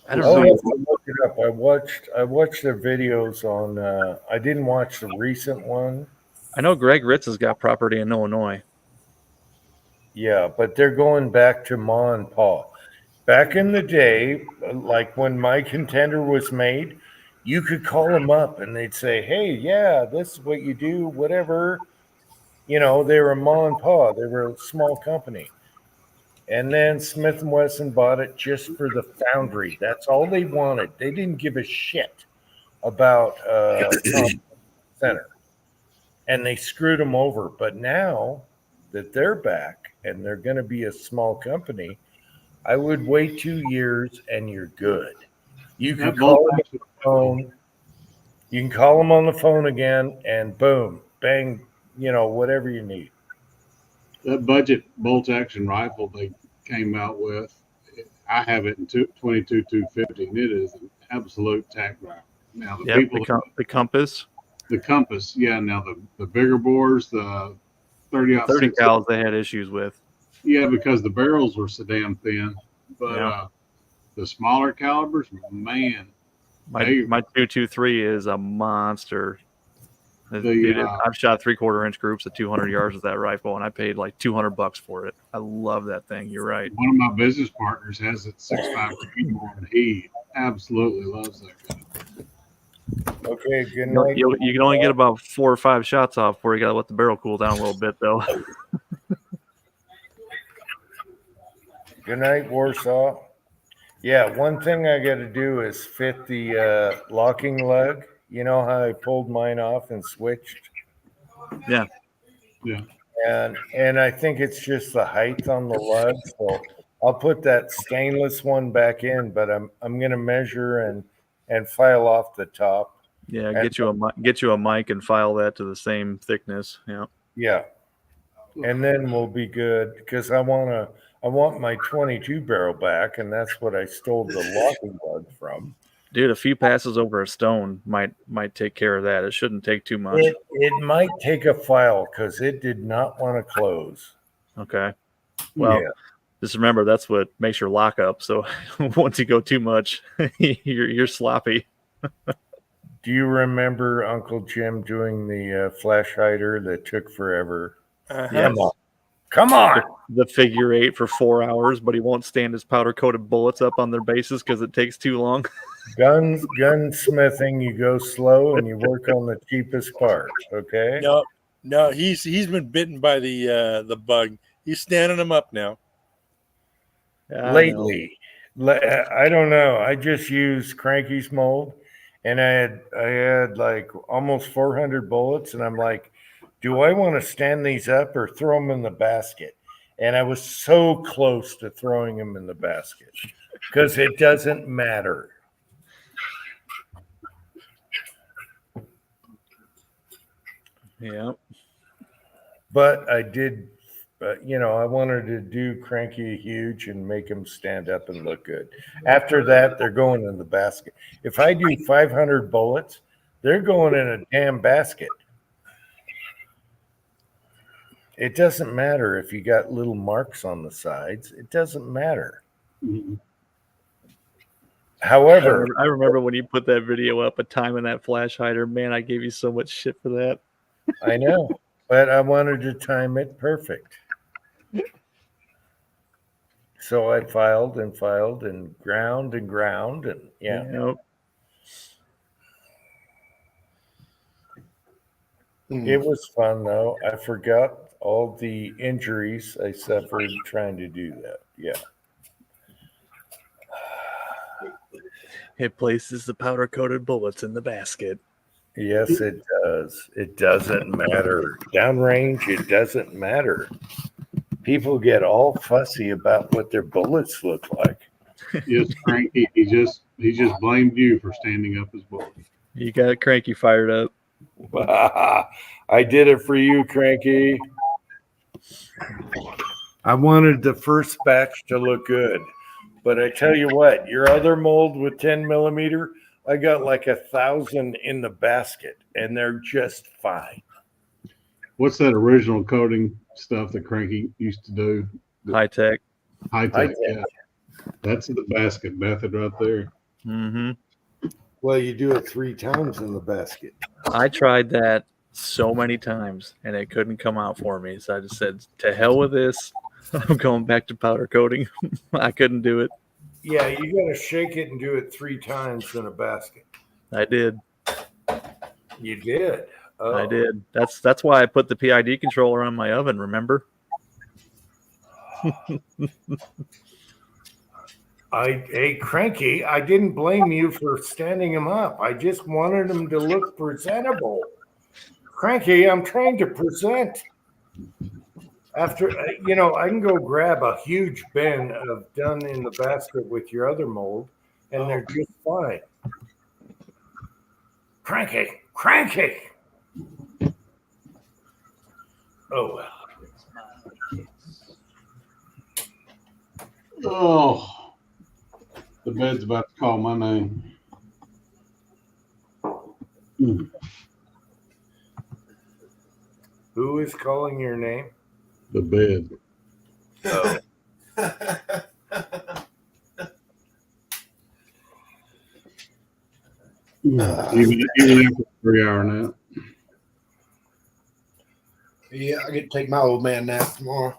I don't I'll know. have to look it up. I watched their videos on. I didn't watch the recent one. I know Greg Ritz has got property in Illinois. Yeah, but they're going back to Ma and Pa. Back in the day, like when my Contender was made, You could call them up and they'd say, hey, yeah, this is what you do, whatever. You know, they were a mom and pop. They were a small company. And then Smith & Wesson bought it just for the foundry. That's all they wanted. They didn't give a shit about Center. And they screwed them over. But now that they're back and they're going to be a small company, I would wait 2 years and you're good. You can call them on the phone. You can call them on the phone again and boom, bang, you know, whatever you need. That budget bolt action rifle they came out with, I have it in 22-250, and it is an absolute tack rifle. Now the compass. The compass, yeah. Now the bigger bores, the 30 cals they had issues with. Yeah, because the barrels were so damn thin. But the smaller calibers, man. My 223 is a monster. Dude, I've shot 3/4 inch groups at 200 yards with that rifle, and I paid like $200 for it. I love that thing. You're right. One of my business partners has it 6.5 Creedmoor, and he absolutely loves that gun. Okay, good night. You can only get about 4 or 5 shots off before you got to let the barrel cool down a little bit, though. Good night, Warsaw. Yeah, one thing I got to do is fit the locking lug. You know how I pulled mine off and switched? Yeah. And I think it's just the height on the lug. So I'll put that stainless one back in, but I'm gonna measure and file off the top. Yeah, get you a mic and file that to the same thickness. Yeah. Yeah. And then we'll be good because I want my 22 barrel back, and that's what I stole the locking lug from. Dude, a few passes over a stone might take care of that. It shouldn't take too much. It might take a file because it did not want to close. Okay. Well, just remember that's what makes your lock up. So once you go too much, you're sloppy. Do you remember Uncle Jim doing the flash hider that took forever? Yeah. Come on. The figure 8 for 4 hours, but he won't stand his powder coated bullets up on their bases because it takes too long. Gunsmithing, you go slow and you work on the cheapest part. Okay. No, he's been bitten by the bug. He's standing him up now. Lately, I don't know. I just used Cranky's mold, and I had like almost 400 bullets, and I'm like, do I want to stand these up or throw them in the basket? And I was so close to throwing them in the basket because it doesn't matter. Yeah. But I did, I wanted to do Cranky huge and make him stand up and look good. After that, they're going in the basket. If I do 500 bullets, they're going in a damn basket. It doesn't matter if you got little marks on the sides. It doesn't matter. Mm-hmm. However, I remember when you put that video up, a time in that flash hider. Man, I gave you so much shit for that. I know, but I wanted to time it perfect. So I filed and ground and yeah. Yep. It was fun though. I forgot all the injuries I suffered trying to do that. Yeah. It places the powder coated bullets in the basket. Yes, it does. It doesn't matter. Downrange, it doesn't matter. People get all fussy about what their bullets look like. Yes, Cranky. He just blamed you for standing up his bullets. You got Cranky fired up. I did it for you, Cranky. I wanted the first batch to look good. But I tell you what, your other mold with 10 millimeter, I got like 1,000 in the basket, and they're just fine. What's that original coating stuff that Cranky used to do? High tech. High tech, yeah. That's the basket method right there. Mm-hmm. Well, you do it 3 times in the basket. I tried that so many times, and it couldn't come out for me. So I just said, to hell with this. I'm going back to powder coating. I couldn't do it. Yeah, you got to shake it and do it 3 times in a basket. I did. You did. Oh. I did. That's why I put the PID controller on my oven. Remember? Hey, Cranky, I didn't blame you for standing him up. I just wanted him to look presentable. Cranky, I'm trying to present. After, I can go grab a huge bin of done in the basket with your other mold, and they're just fine. Cranky. Oh, well. Oh, the bed's about to call my name. Who is calling your name? The bed. Oh. Even after 3-hour nap. Yeah, I get to take my old man nap tomorrow.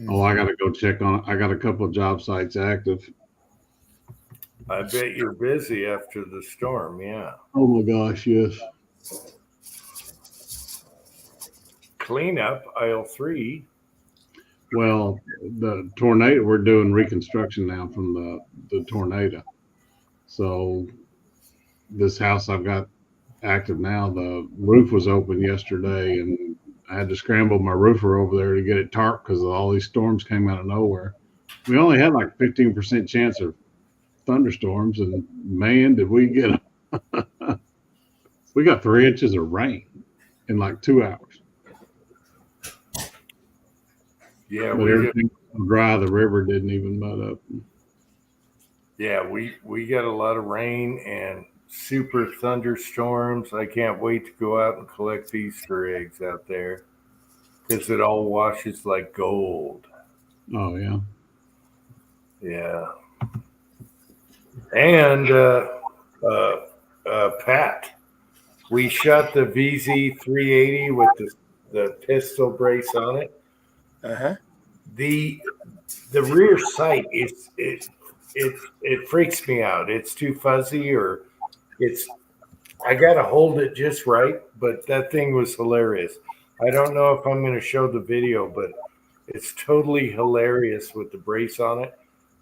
Oh, I gotta go check on it. I got a couple of job sites active. I bet you're busy after the storm, yeah. Oh my gosh, yes. Cleanup, aisle 3. Well, the tornado, we're doing reconstruction now from the tornado. So this house I've got active now, the roof was open yesterday and I had to scramble my roofer over there to get it tarped because all these storms came out of nowhere. We only had like 15% chance of thunderstorms, and man, did we get we got 3 inches of rain in like 2 hours. Yeah, but everything was dry. The river didn't even mud up. Yeah, we got a lot of rain and super thunderstorms. I can't wait to go out and collect Easter eggs out there because it all washes like gold. Oh yeah. Yeah. And Pat, we shot the VZ 380 with the pistol brace on it. The rear sight it freaks me out. It's too fuzzy, or I gotta hold it just right, but that thing was hilarious. I don't know if I'm gonna show the video, but it's totally hilarious with the brace on it.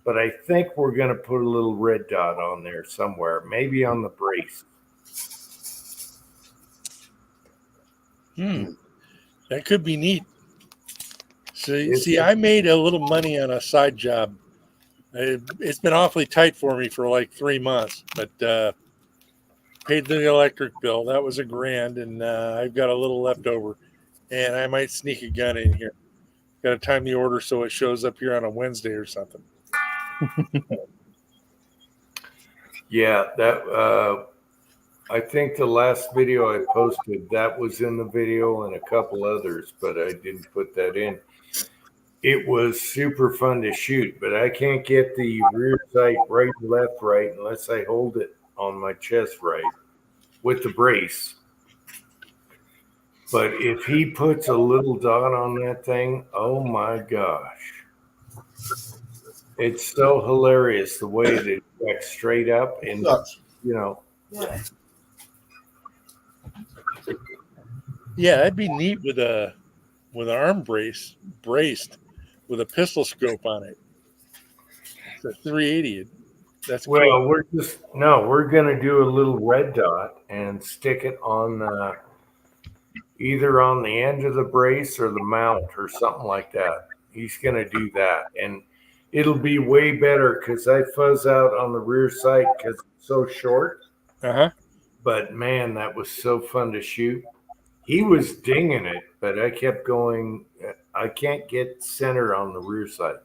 But I think we're gonna put a little red dot on there somewhere, maybe on the brace. That could be neat. See, I made a little money on a side job. It's been awfully tight for me for like 3 months, but paid the electric bill. That was $1,000, and I've got a little left over, and I might sneak a gun in here. Got to time the order so it shows up here on a Wednesday or something. Yeah, that I think the last video I posted, that was in the video and a couple others, but I didn't put that in. It was super fun to shoot, but I can't get the rear sight right and left right unless I hold it on my chest right with the brace. But if he puts a little dot on that thing, oh my gosh. It's so hilarious the way that it backs straight up and, Yeah, that'd be neat with an arm braced with a pistol scope on it. It's a 380. That's well, cool. we're gonna do a little red dot and stick it on either on the end of the brace or the mount or something like that. He's gonna do that, and it'll be way better because I fuzz out on the rear sight because it's so short. But man, that was so fun to shoot. He was dinging it, but I kept going. I can't get center on the rear sight.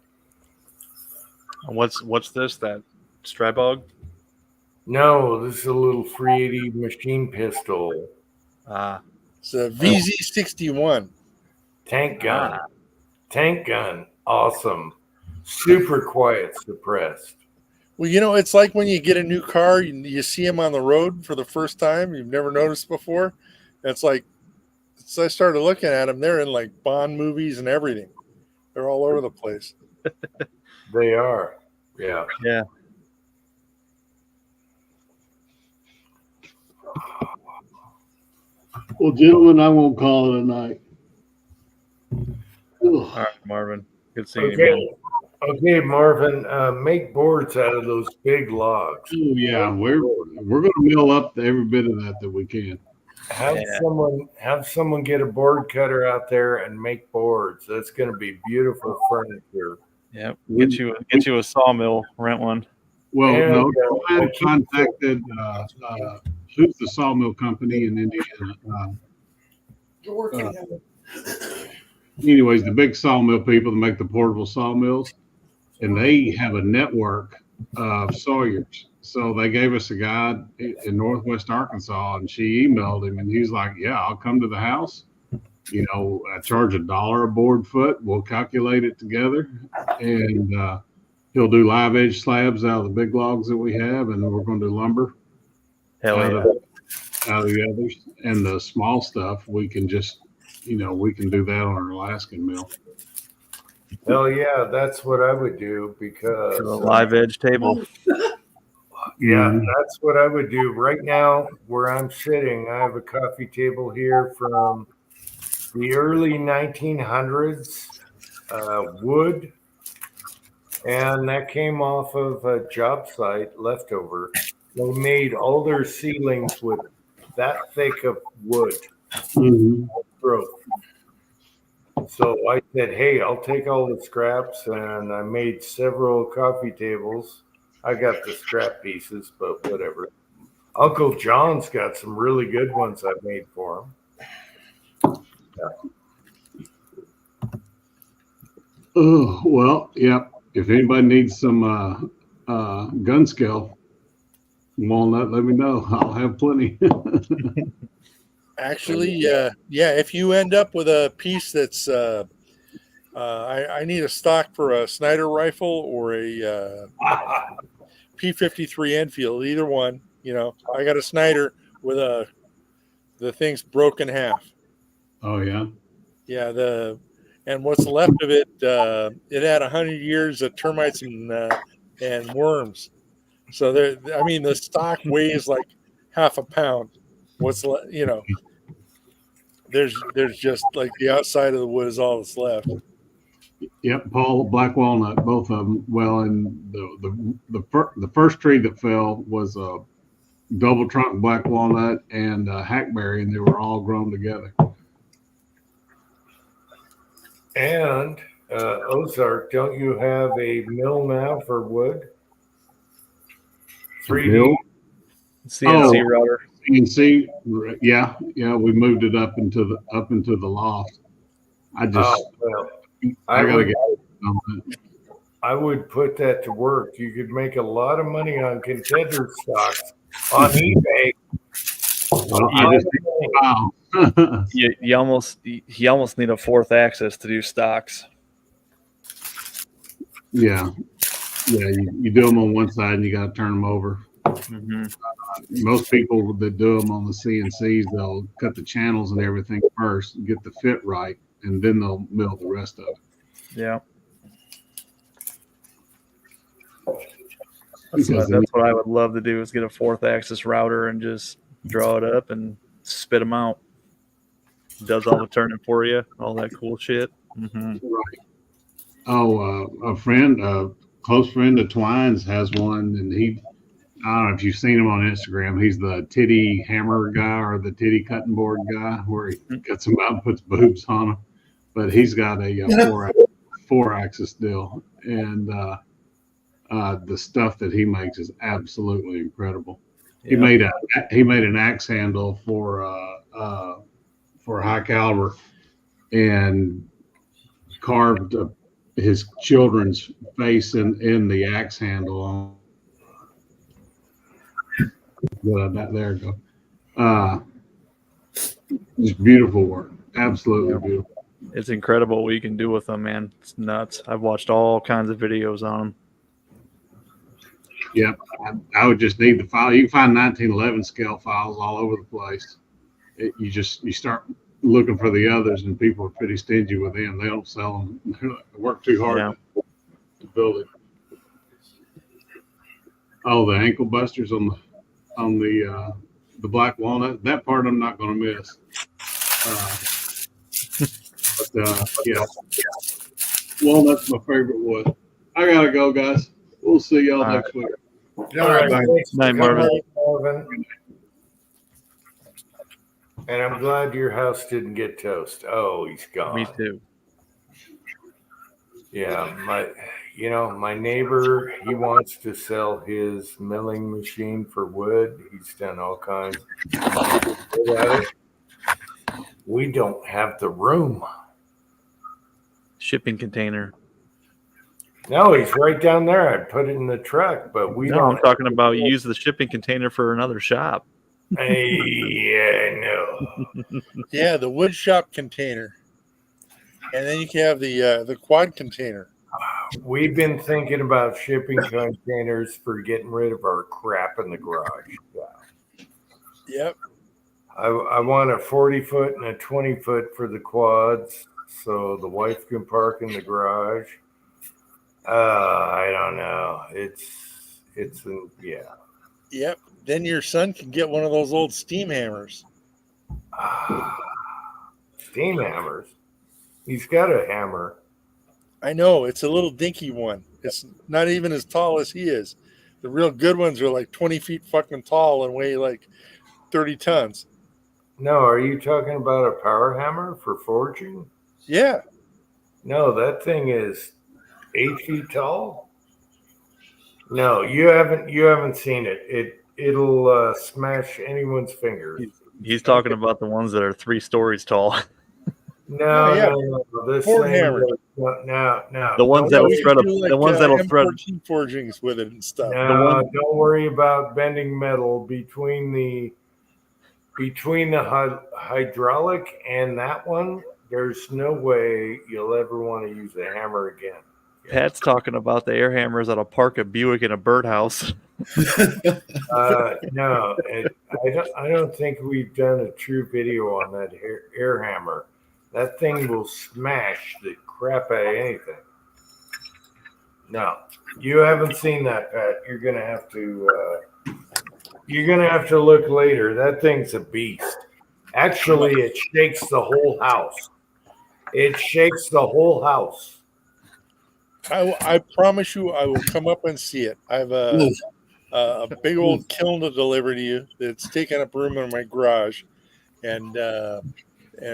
What's this? That Strybog? No, this is a little 380 machine pistol. It's a VZ61. Tank gun. Tank gun. Awesome. Super quiet, suppressed. Well, it's like when you get a new car, you see them on the road for the first time. You've never noticed before. It's like, so I started looking at them. They're in like Bond movies and everything. They're all over the place. They are. Yeah. Yeah. Well, gentlemen, I won't call it a night. All right, Marvin. Good seeing you, Okay. man. Okay, Marvin, make boards out of those big logs. Oh yeah, we're gonna mill up every bit of that we can. Have Yeah. someone get a board cutter out there and make boards. That's going to be beautiful furniture. Yep. Get you a sawmill. Rent one. Well, And, no, I we'll had keep- contacted who's the sawmill company in Indiana. You're working. Anyways, the big sawmill people that make the portable sawmills, and they have a network of sawyers. So they gave us a guy in Northwest Arkansas, and she emailed him, and he's like, "Yeah, I'll come to the house. You know, I charge $1 a board foot. We'll calculate it together, and he'll do live edge slabs out of the big logs that we have, and we're going to do lumber Hell out yeah. of the others, and the small stuff we can just, we can do that on our Alaskan mill." Hell yeah, that's what I would do because A live edge table. yeah, that's what I would do. Right now, where I'm sitting, I have a coffee table here from the early 1900s, wood, and that came off of a job site leftover. They made all their ceilings with that thick of wood. Growth. So I said, hey, I'll take all the scraps, and I made several coffee tables. I got the scrap pieces, but whatever. Uncle John's got some really good ones I've made for him. Oh, well, yep. If anybody needs some gun skill, walnut, let me know. I'll have plenty. Actually, yeah. If you end up with a piece that's, I need a stock for a Snider rifle or a P-53 Enfield, either one. I got a Snider with the thing's broken half. Oh yeah. Yeah, and what's left of it, it had 100 years of termites and worms. So the stock weighs like half a pound. There's just like the outside of the wood is all that's left. Yep, Paul, black walnut, both of them. Well, and the first tree that fell was a double trunk black walnut and hackberry, and they were all grown together. And Ozark, don't you have a mill now for wood? 3D. Mill? CNC router. CNC, yeah, we moved it up into the loft. I gotta get on that. I would put that to work. You could make a lot of money on contender stocks on eBay. Wow. You almost need a fourth axis to do stocks. Yeah. You do them on one side and you got to turn them over. Mm-hmm. Most people that do them on the CNCs, they'll cut the channels and everything first, and get the fit right, and then they'll mill the rest of it. Yeah. That's what I would love to do is get a fourth axis router and just draw it up and spit them out. Does all the turning for you, all that cool shit. Mm-hmm. Right. Oh, a close friend of Twine's has one, and I don't know if you've seen him on Instagram. He's the titty hammer guy or the titty cutting board guy, where he cuts them out and puts boobs on them. But he's got a four axis deal, and the stuff that he makes is absolutely incredible. Yeah. He made an axe handle for high caliber, and carved his children's face in the axe handle on. There you go. Just beautiful work. Absolutely beautiful. It's incredible what you can do with them, man. It's nuts. I've watched all kinds of videos on them. Yep. I would just need the file. You can find 1911 scale files all over the place. You start looking for the others, and people are pretty stingy with them. They don't sell them. They work too hard to build it. Oh, the ankle busters on the black walnut. That part I'm not going to miss. Yeah, walnut's my favorite wood. I gotta go, guys. We'll see y'all next week. All right. Thanks for Night, Marvin. coming, Marvin. And I'm glad your house didn't get toast. Oh, he's gone. Me too. Yeah, my neighbor, he wants to sell his milling machine for wood. He's done all kinds of good at it. We don't have the room. Shipping container. No, he's right down there. I put it in the truck, but we No, don't. I'm talking about you use the shipping container for another shop. Yeah, no. Yeah, the wood shop container, and then you can have the quad container. We've been thinking about shipping containers for getting rid of our crap in the garage. Yeah. Yep. I want a 40-foot and a 20-foot for the quads, so the wife can park in the garage. I don't know. Yeah. Yep. Then your son can get one of those old steam hammers. Steam hammers. He's got a hammer. I know, it's a little dinky one. It's not even as tall as he is. The real good ones are like 20 feet fucking tall and weigh like 30 tons. No, are you talking about a power hammer for forging? Yeah. No, that thing is 8 feet tall. No, you haven't seen it. It'll smash anyone's fingers. He's talking about the ones that are 3 stories tall. No, yeah. no. This Ford thing hammer. No. The ones that'll thread up. The ones that'll thread. M14 forgings with it and stuff. No, don't worry about bending metal between the hydraulic and that one. There's no way you'll ever want to use a hammer again. Pat's talking about the air hammers at a park at Buick in a birdhouse. No, I don't think we've done a true video on that air hammer. That thing will smash the crap out of anything. No, you haven't seen that, Pat. You're gonna have to look later. That thing's a beast. Actually, it shakes the whole house. It shakes the whole house. I promise you, I will come up and see it. I have a big old kiln to deliver to you that's taking up room in my garage, and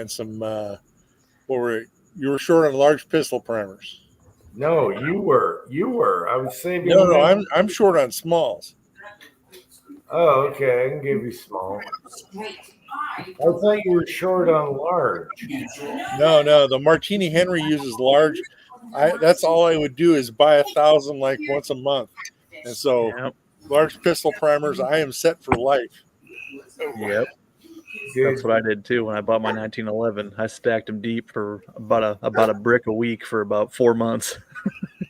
some. You were short on large pistol primers. No, you were. I was saving. No, I'm short on smalls. Oh, okay. I can give you small. I thought you were short on large. No. The Martini Henry uses large. That's all I would do is buy 1,000 like once a month, and so large pistol primers. I am set for life. Yep. That's what I did too when I bought my 1911. I stacked them deep for about a brick a week for about 4 months.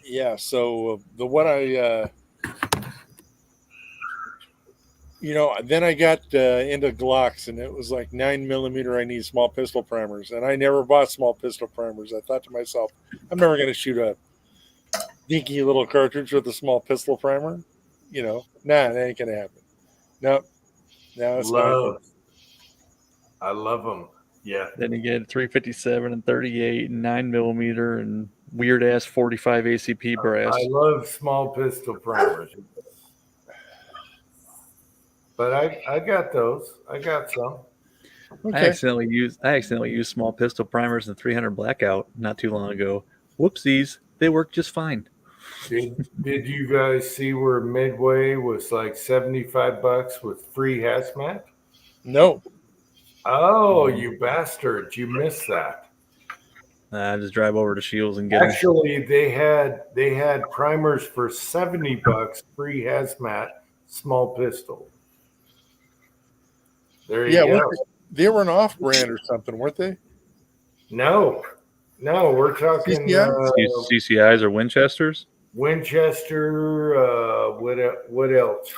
Yeah. So the one then I got into Glocks, and it was like 9mm. I need small pistol primers, and I never bought small pistol primers. I thought to myself, I'm never going to shoot a dinky little cartridge with a small pistol primer. That ain't going to happen. Nope. No, it's not. I love them. Yeah. Then you get 357 and 38 and 9mm and weird ass 45 ACP brass. I love small pistol primers. But I got those. I got some. Okay. I accidentally used small pistol primers in 300 Blackout not too long ago. Whoopsies, they work just fine. Did you guys see where Midway was like $75 with free hazmat? No. Oh, you bastards! You missed that. I just drive over to Shields and get them. Actually, they had primers for $70, free hazmat, small pistol. There you go. They were an off-brand or something, weren't they? No, we're talking CCIs or Winchesters. Winchester. What else?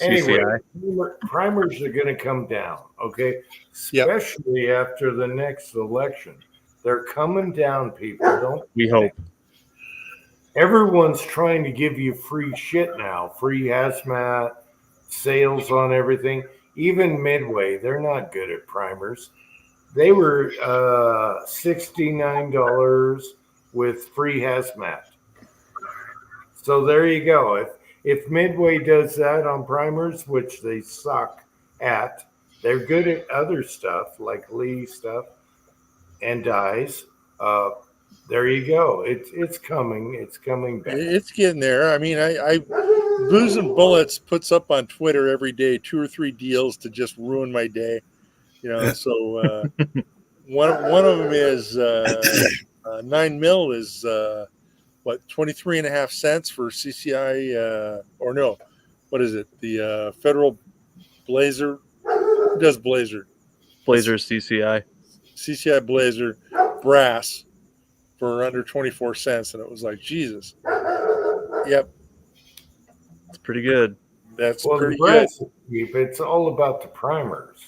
Anyway, primers are going to come down, okay? Especially after the next election. They're coming down, people. We hope. Everyone's trying to give you free shit now. Free hazmat, sales on everything. Even Midway, they're not good at primers. They were $69 with free hazmat. So there you go. If Midway does that on primers, which they suck at, they're good at other stuff like Lee stuff and dyes. There you go. It's coming. It's coming back. It's getting there. I mean, I Booze and Bullets puts up on Twitter every day 2 or 3 deals to just ruin my day. You know, so one of them is 9 mil is 23.5 cents for CCI or no, what is it? The Federal Blazer. Who does Blazer? Blazer CCI. CCI Blazer brass for under 24 cents, and it was like, Jesus. Yep, It's pretty good. that's Well, the pretty good. brass is cheap. It's all about the primers.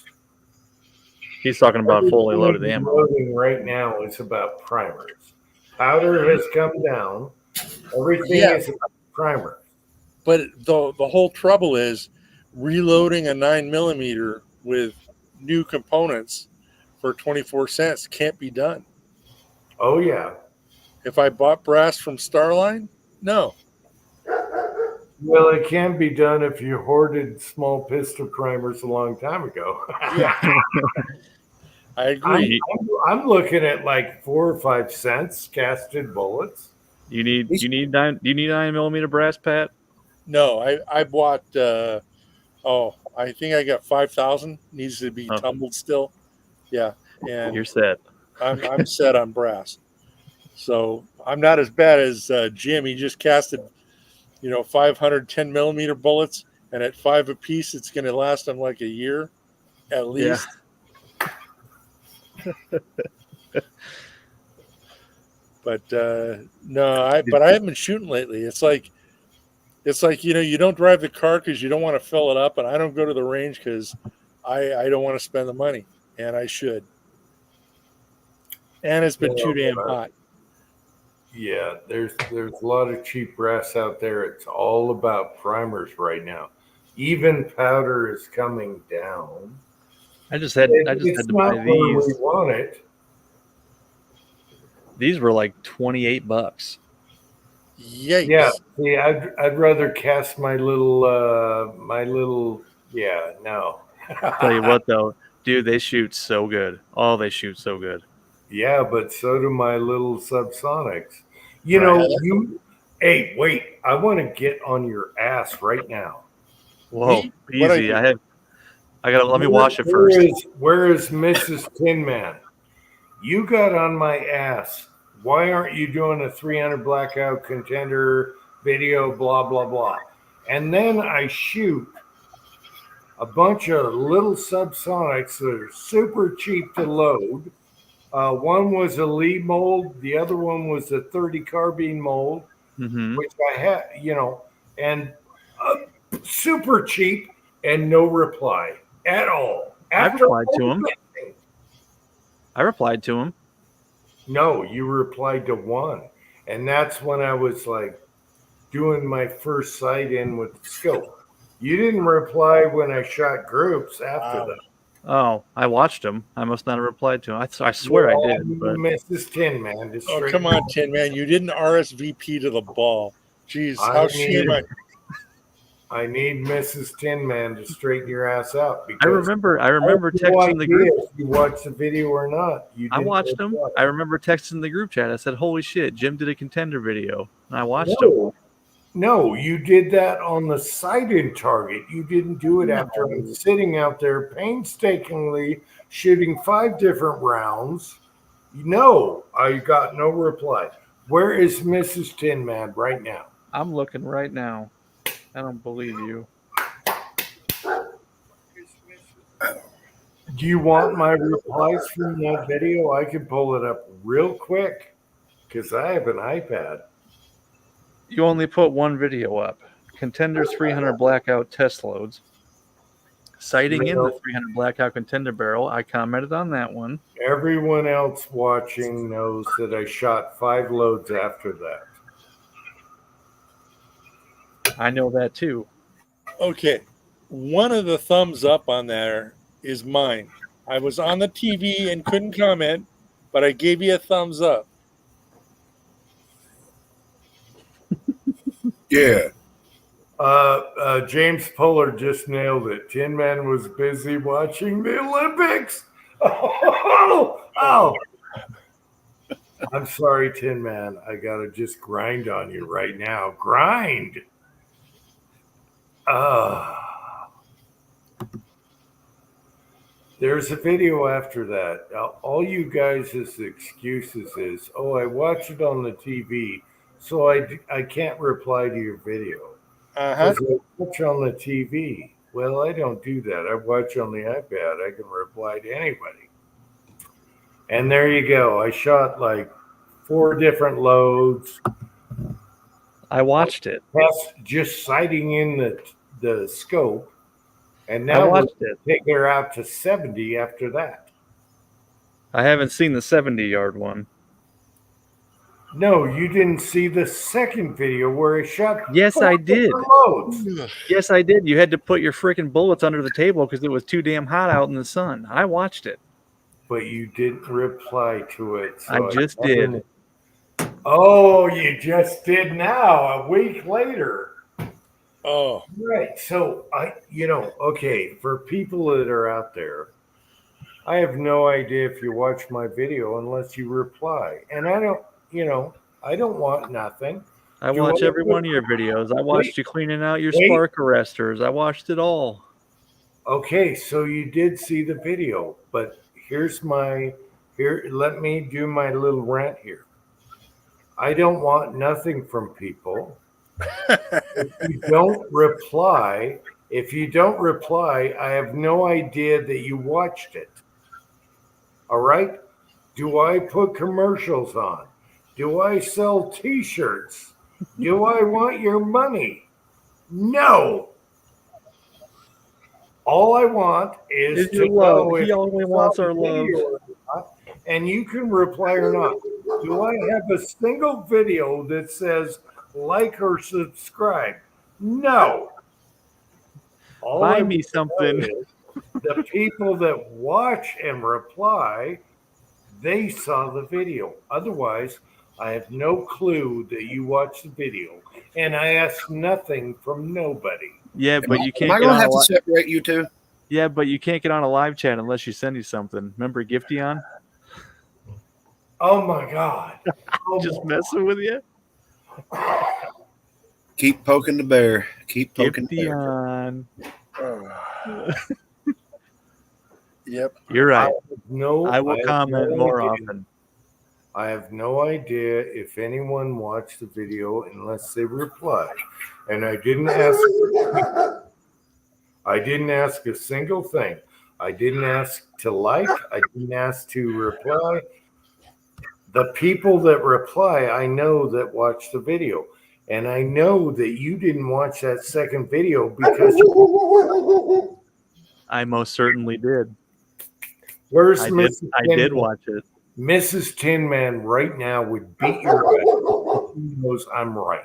He's talking about fully Everything loaded ammo. loading right now is about primers. Powder has come down. Everything Yeah. is about primers. But the whole trouble is reloading a 9mm with new components for 24 cents can't be done. Oh yeah. If I bought brass from Starline, no. Well, it can be done if you hoarded small pistol primers a long time ago. Yeah, I agree. I'm looking at like 4 or 5 cents casted bullets. You need 9mm brass, Pat? No, I bought. I think I got 5,000. Needs to be tumbled still. Yeah, and You're set. I'm set on brass. So I'm not as bad as Jim. He just casted, 510mm bullets, and at 5 apiece, it's going to last him like a year, at least. But no, I haven't been shooting lately. It's like you don't drive the car because you don't want to fill it up, and I don't go to the range because I don't want to spend the money, and I should. And it's been too damn hot. Yeah, there's a lot of cheap brass out there. It's all about primers right now. Even powder is coming down. I just had to buy not where we these. want it. These were like $28. Yikes. Yeah, see, I'd rather cast my little no. Tell you what though, dude, they shoot so good. Oh, they shoot so good. Yeah, but so do my little subsonics. Hey, wait, I want to get on your ass right now. Whoa, What'd I easy. do? I gotta let me wash it first. Where is Mrs. Tin Man? You got on my ass. Why aren't you doing a 300 blackout contender video, blah, blah, blah. And then I shoot a bunch of little subsonics that are super cheap to load. One was a Lee mold. The other one was a 30 carbine mold, which I had, and super cheap and no reply at all. I replied to him. No, you replied to one. And that's when I was like doing my first sight in with the scope. You didn't reply when I shot groups after that. Oh, I watched him. I must not have replied to him. I swear I did. But Mrs. Tin Man. Oh, come on, Tin Man. You didn't RSVP to the ball. Jeez, how shame I. I need Mrs. Tin Man to straighten your ass out. I remember texting the group. If you watched the video or not. I watched him. I remember texting the group chat. I said, "Holy shit, Jim did a contender video," and I watched him. No, you did that on the sighted target. You didn't do it after I was sitting out there painstakingly shooting 5 different rounds. No, I got no reply. Where is Mrs. Tin Man right now? I'm looking right now. I don't believe you. Do you want my replies from that video? I can pull it up real quick because I have an iPad. You only put one video up. Contender 300 blackout test loads. Sighting in the 300 blackout contender barrel. I commented on that one. Everyone else watching knows that I shot 5 loads after that. I know that too. Okay. One of the thumbs up on there is mine. I was on the TV and couldn't comment, but I gave you a thumbs up. Yeah. James Puller just nailed it. Tin Man was busy watching the Olympics. Oh. I'm sorry, Tin Man. I gotta just grind on you right now. Grind. There's a video after that. All you guys' excuses is, oh, I watched it on the TV, so I can't reply to your video. Uh-huh. I watch on the TV. Well, I don't do that. I watch on the iPad. I can reply to anybody. And there you go. I shot like 4 different loads. I watched it. Just sighting in the scope. And I now watched we'll it. take her out to 70 after that. I haven't seen the 70-yard one. No, you didn't see the second video where I shot. Yes, 4 I did. different loads. Yes, I did. You had to put your freaking bullets under the table because it was too damn hot out in the sun. I watched it. But you didn't reply to it. So I just did. Oh, you just did now, a week later. Oh. Right. So okay, for people that are out there, I have no idea if you watch my video unless you reply. And I don't want nothing. I watch every one of your videos. I watched you cleaning out your spark arresters. I watched it all. Okay, so you did see the video, but let me do my little rant here. I don't want nothing from people. If you don't reply, I have no idea that you watched it. All right? Do I put commercials on? Do I sell t-shirts? Do I want your money? No. All I want is to love. know if He only wants our love. And you can reply or not. Do I have a single video that says like or subscribe? No. Buy me something. The people that watch and reply, they saw the video. Otherwise, I have no clue that you watched the video, and I ask nothing from nobody. Yeah, but you can't. Am I going to have to separate you two? Yeah, but you can't get on a live chat unless you send you something. Remember Giftion? Oh my God! Just messing with you. Keep poking the bear. Keep poking the bear. Yep. You're right. I will have comment more often. I have no idea if anyone watched the video unless they reply. And I didn't ask a single thing. I didn't ask to like. I didn't ask to reply. The people that reply, I know that watch the video. And I know that you didn't watch that second video because I most certainly did. Where's I Mrs. did watch it. Mrs. Tin Man right now would beat your ass. She knows I'm right.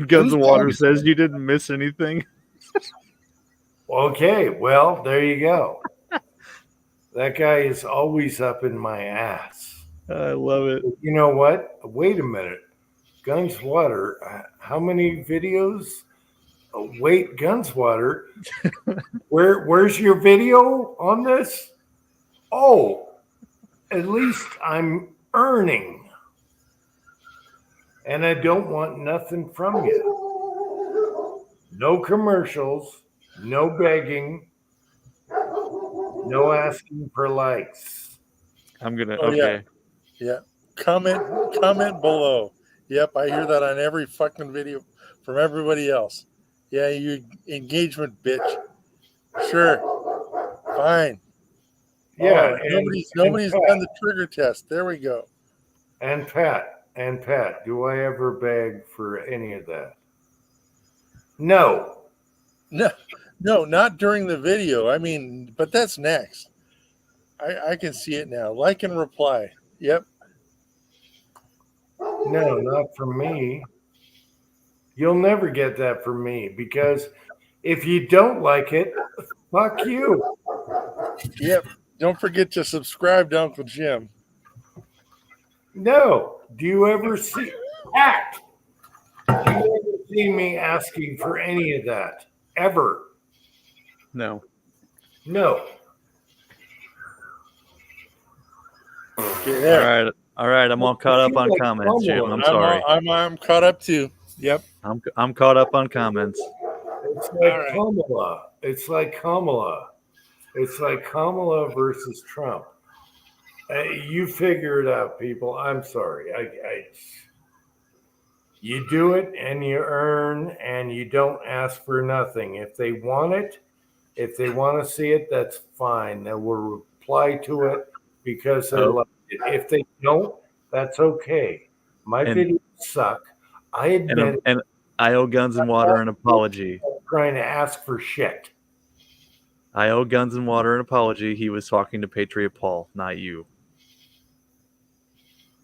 Guns of Water says you didn't miss anything. Okay, well, there you go. That guy is always up in my ass. I love it. You know what? Wait a minute. Guns Water, how many videos? Oh, wait, Guns Water. Where's your video on this? Oh, at least I'm earning. And I don't want nothing from you. No commercials, no begging, no asking for likes. I'm gonna Yeah. Comment below. Yep, I hear that on every fucking video from everybody else. Yeah, you engagement bitch. Sure. Fine. Yeah, nobody's done the trigger test. There we go. And Pat, do I ever beg for any of that? No. No, not during the video. I mean, but that's next. I can see it now. Like and reply. Yep. No, not from me. You'll never get that from me because if you don't like it, fuck you. Yep. Don't forget to subscribe to Uncle Jim. No. Do you ever see act? Do you ever see me asking for any of that? Ever? No. No. Okay, All there. right. All right. I'm all caught up on comments, Jim. I'm sorry. I'm caught up too. Yep. I'm caught up on comments. It's like All right. Kamala. It's like Kamala. It's like Kamala versus Trump. You figure it out, people. I'm sorry. You do it and you earn and you don't ask for nothing. If they want it, if they want to see it, that's fine. They will reply to it because they like it. If they don't, that's okay. My videos suck. I admit it. And I owe Guns and Water an apology. I'm trying to ask for shit. I owe Guns and Water an apology. He was talking to Patriot Paul, not you.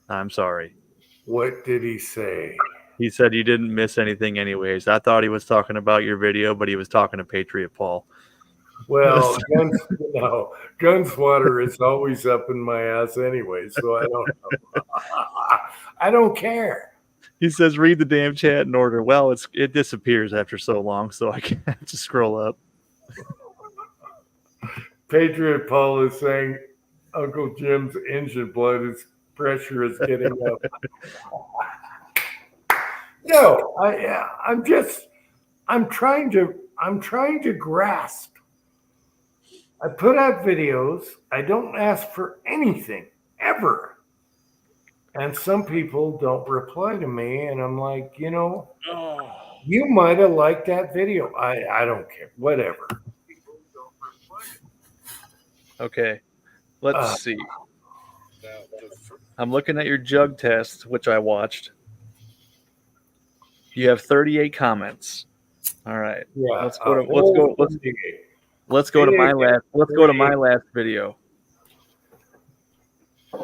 I'm sorry. What did he say? He said you didn't miss anything anyways. I thought he was talking about your video, but he was talking to Patriot Paul. Well, Gunswater is always up in my ass anyway, so I don't know. I don't care. He says, read the damn chat in order. Well, it disappears after so long, so I can't have to scroll up. Patriot Paul is saying Uncle Jim's engine pressure is getting up. No, I'm trying to grasp. I put out videos. I don't ask for anything ever. And some people don't reply to me. And I'm like, you might have liked that video. I don't care. Whatever. Okay. Let's see. I'm looking at your jug test, which I watched. You have 38 comments. All right. Yeah. Let's go to my last video.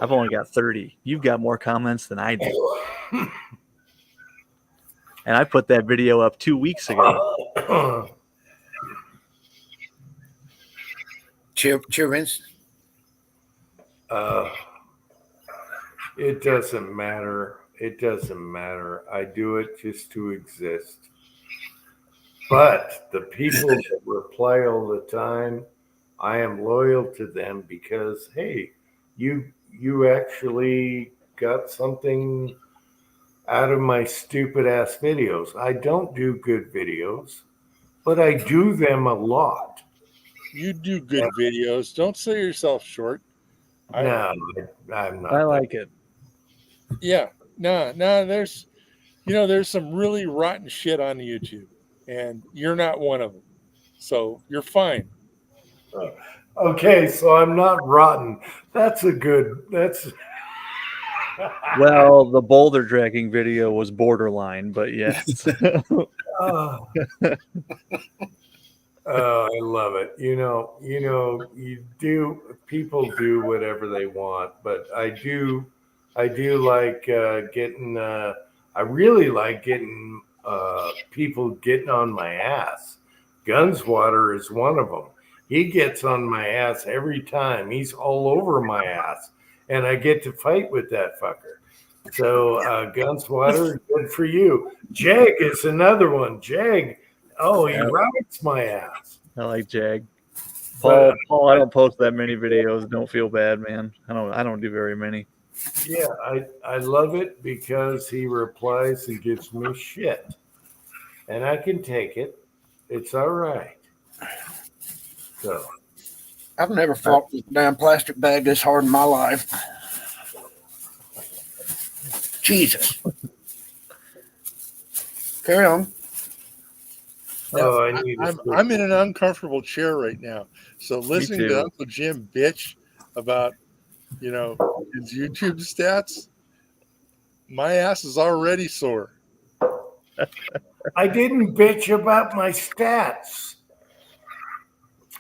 I've only got 30. You've got more comments than I do. And I put that video up 2 weeks ago. Children's. It doesn't matter. It doesn't matter. I do it just to exist. But the people that reply all the time, I am loyal to them because, hey, you actually got something out of my stupid ass videos. I don't do good videos, but I do them a lot. You do good videos. Don't sell yourself short. No, I'm not. I like it. Yeah. No, there's some really rotten shit on YouTube, and you're not one of them. So you're fine. Okay, so I'm not rotten. That's Well, the boulder dragging video was borderline, but yes. I love it. People do whatever they want, but I do like getting. I really like getting people getting on my ass. Gunswater is one of them. He gets on my ass every time. He's all over my ass, and I get to fight with that fucker. So Gunswater, good for you. Jag is another one. Jag, he rides my ass. I like Jag. Paul, I don't post that many videos. Don't feel bad, man. I don't do very many. Yeah, I love it because he replies and gives me shit. And I can take it. It's all right. So I've never fought with a damn plastic bag this hard in my life. Jesus. Carry on. I'm in an uncomfortable chair right now. So listening to Uncle Jim bitch about, his YouTube stats, my ass is already sore. I didn't bitch about my stats.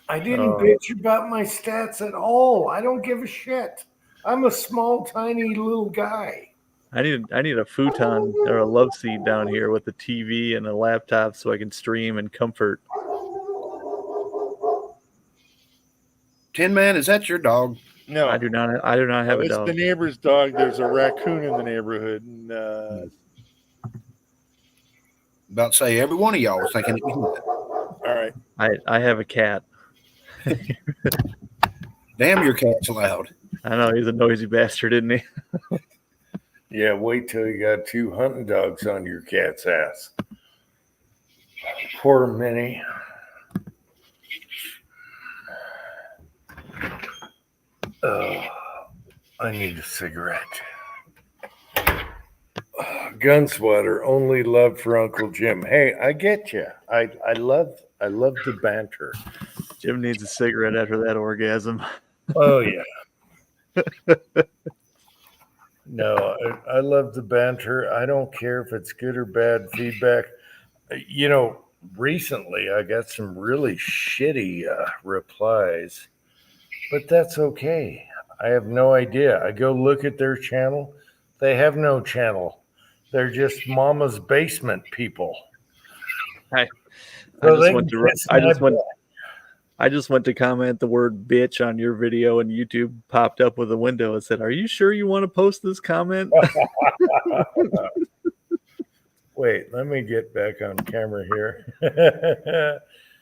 I didn't bitch about my stats at all. I don't give a shit. I'm a small, tiny little guy. I need a futon or a love seat down here with a TV and a laptop so I can stream in comfort. Tin Man, is that your dog? No, I do not have a it's dog. the neighbor's dog. There's a raccoon in the neighborhood, and About to say every one of y'all was thinking it was mine. all right. I have a cat. Damn, your cat's loud. I know he's a noisy bastard, isn't he? Yeah, wait till you got 2 hunting dogs on your cat's ass. Poor Minnie. Oh, I need a cigarette. Gun sweater, only love for Uncle Jim. Hey, I get you. I love the banter. Jim needs a cigarette after that orgasm. Oh yeah. No, I love the banter. I don't care if it's good or bad feedback. You know, recently I got some really shitty replies, but that's okay. I have no idea. I go look at their channel. They have no channel. They're just mama's basement people. I So just they went to piss I my just went butt. I just went to comment the word bitch on your video, and YouTube popped up with a window and said, "Are you sure you want to post this comment?" Wait, let me get back on camera here.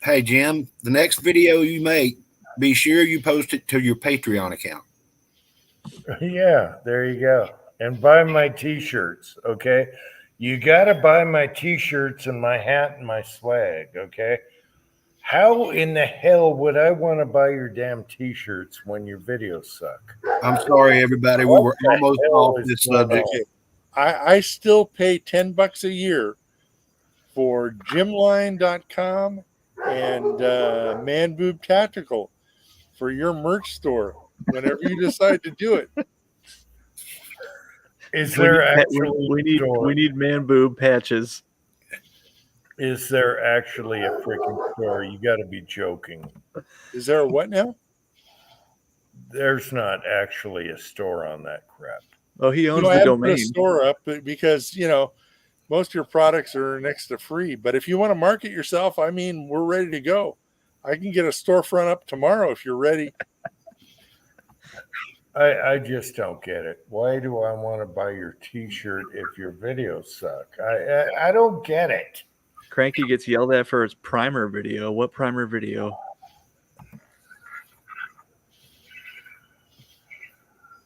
Hey, Jim, the next video you make, be sure you post it to your Patreon account. Yeah, there you go. And buy my t-shirts, okay? You got to buy my t-shirts and my hat and my swag, okay? How in the hell would I want to buy your damn t-shirts when your videos suck? I'm sorry, everybody. We What were the almost hell off is this going subject. on? I still pay $10 a year for gymline.com and Man Boob Tactical for your merch store whenever you decide to do it. Is there actually we need man boob patches. Is there actually a freaking store? You got to be joking. Is there a what now? There's not actually a store on that crap. Oh, he owns I the haven't put a domain. store up because most of your products are next to free. But if you want to market yourself, I mean, we're ready to go. I can get a storefront up tomorrow if you're ready. I just don't get it. Why do I want to buy your t-shirt if your videos suck? I don't get it. Cranky gets yelled at for his primer video. What primer video?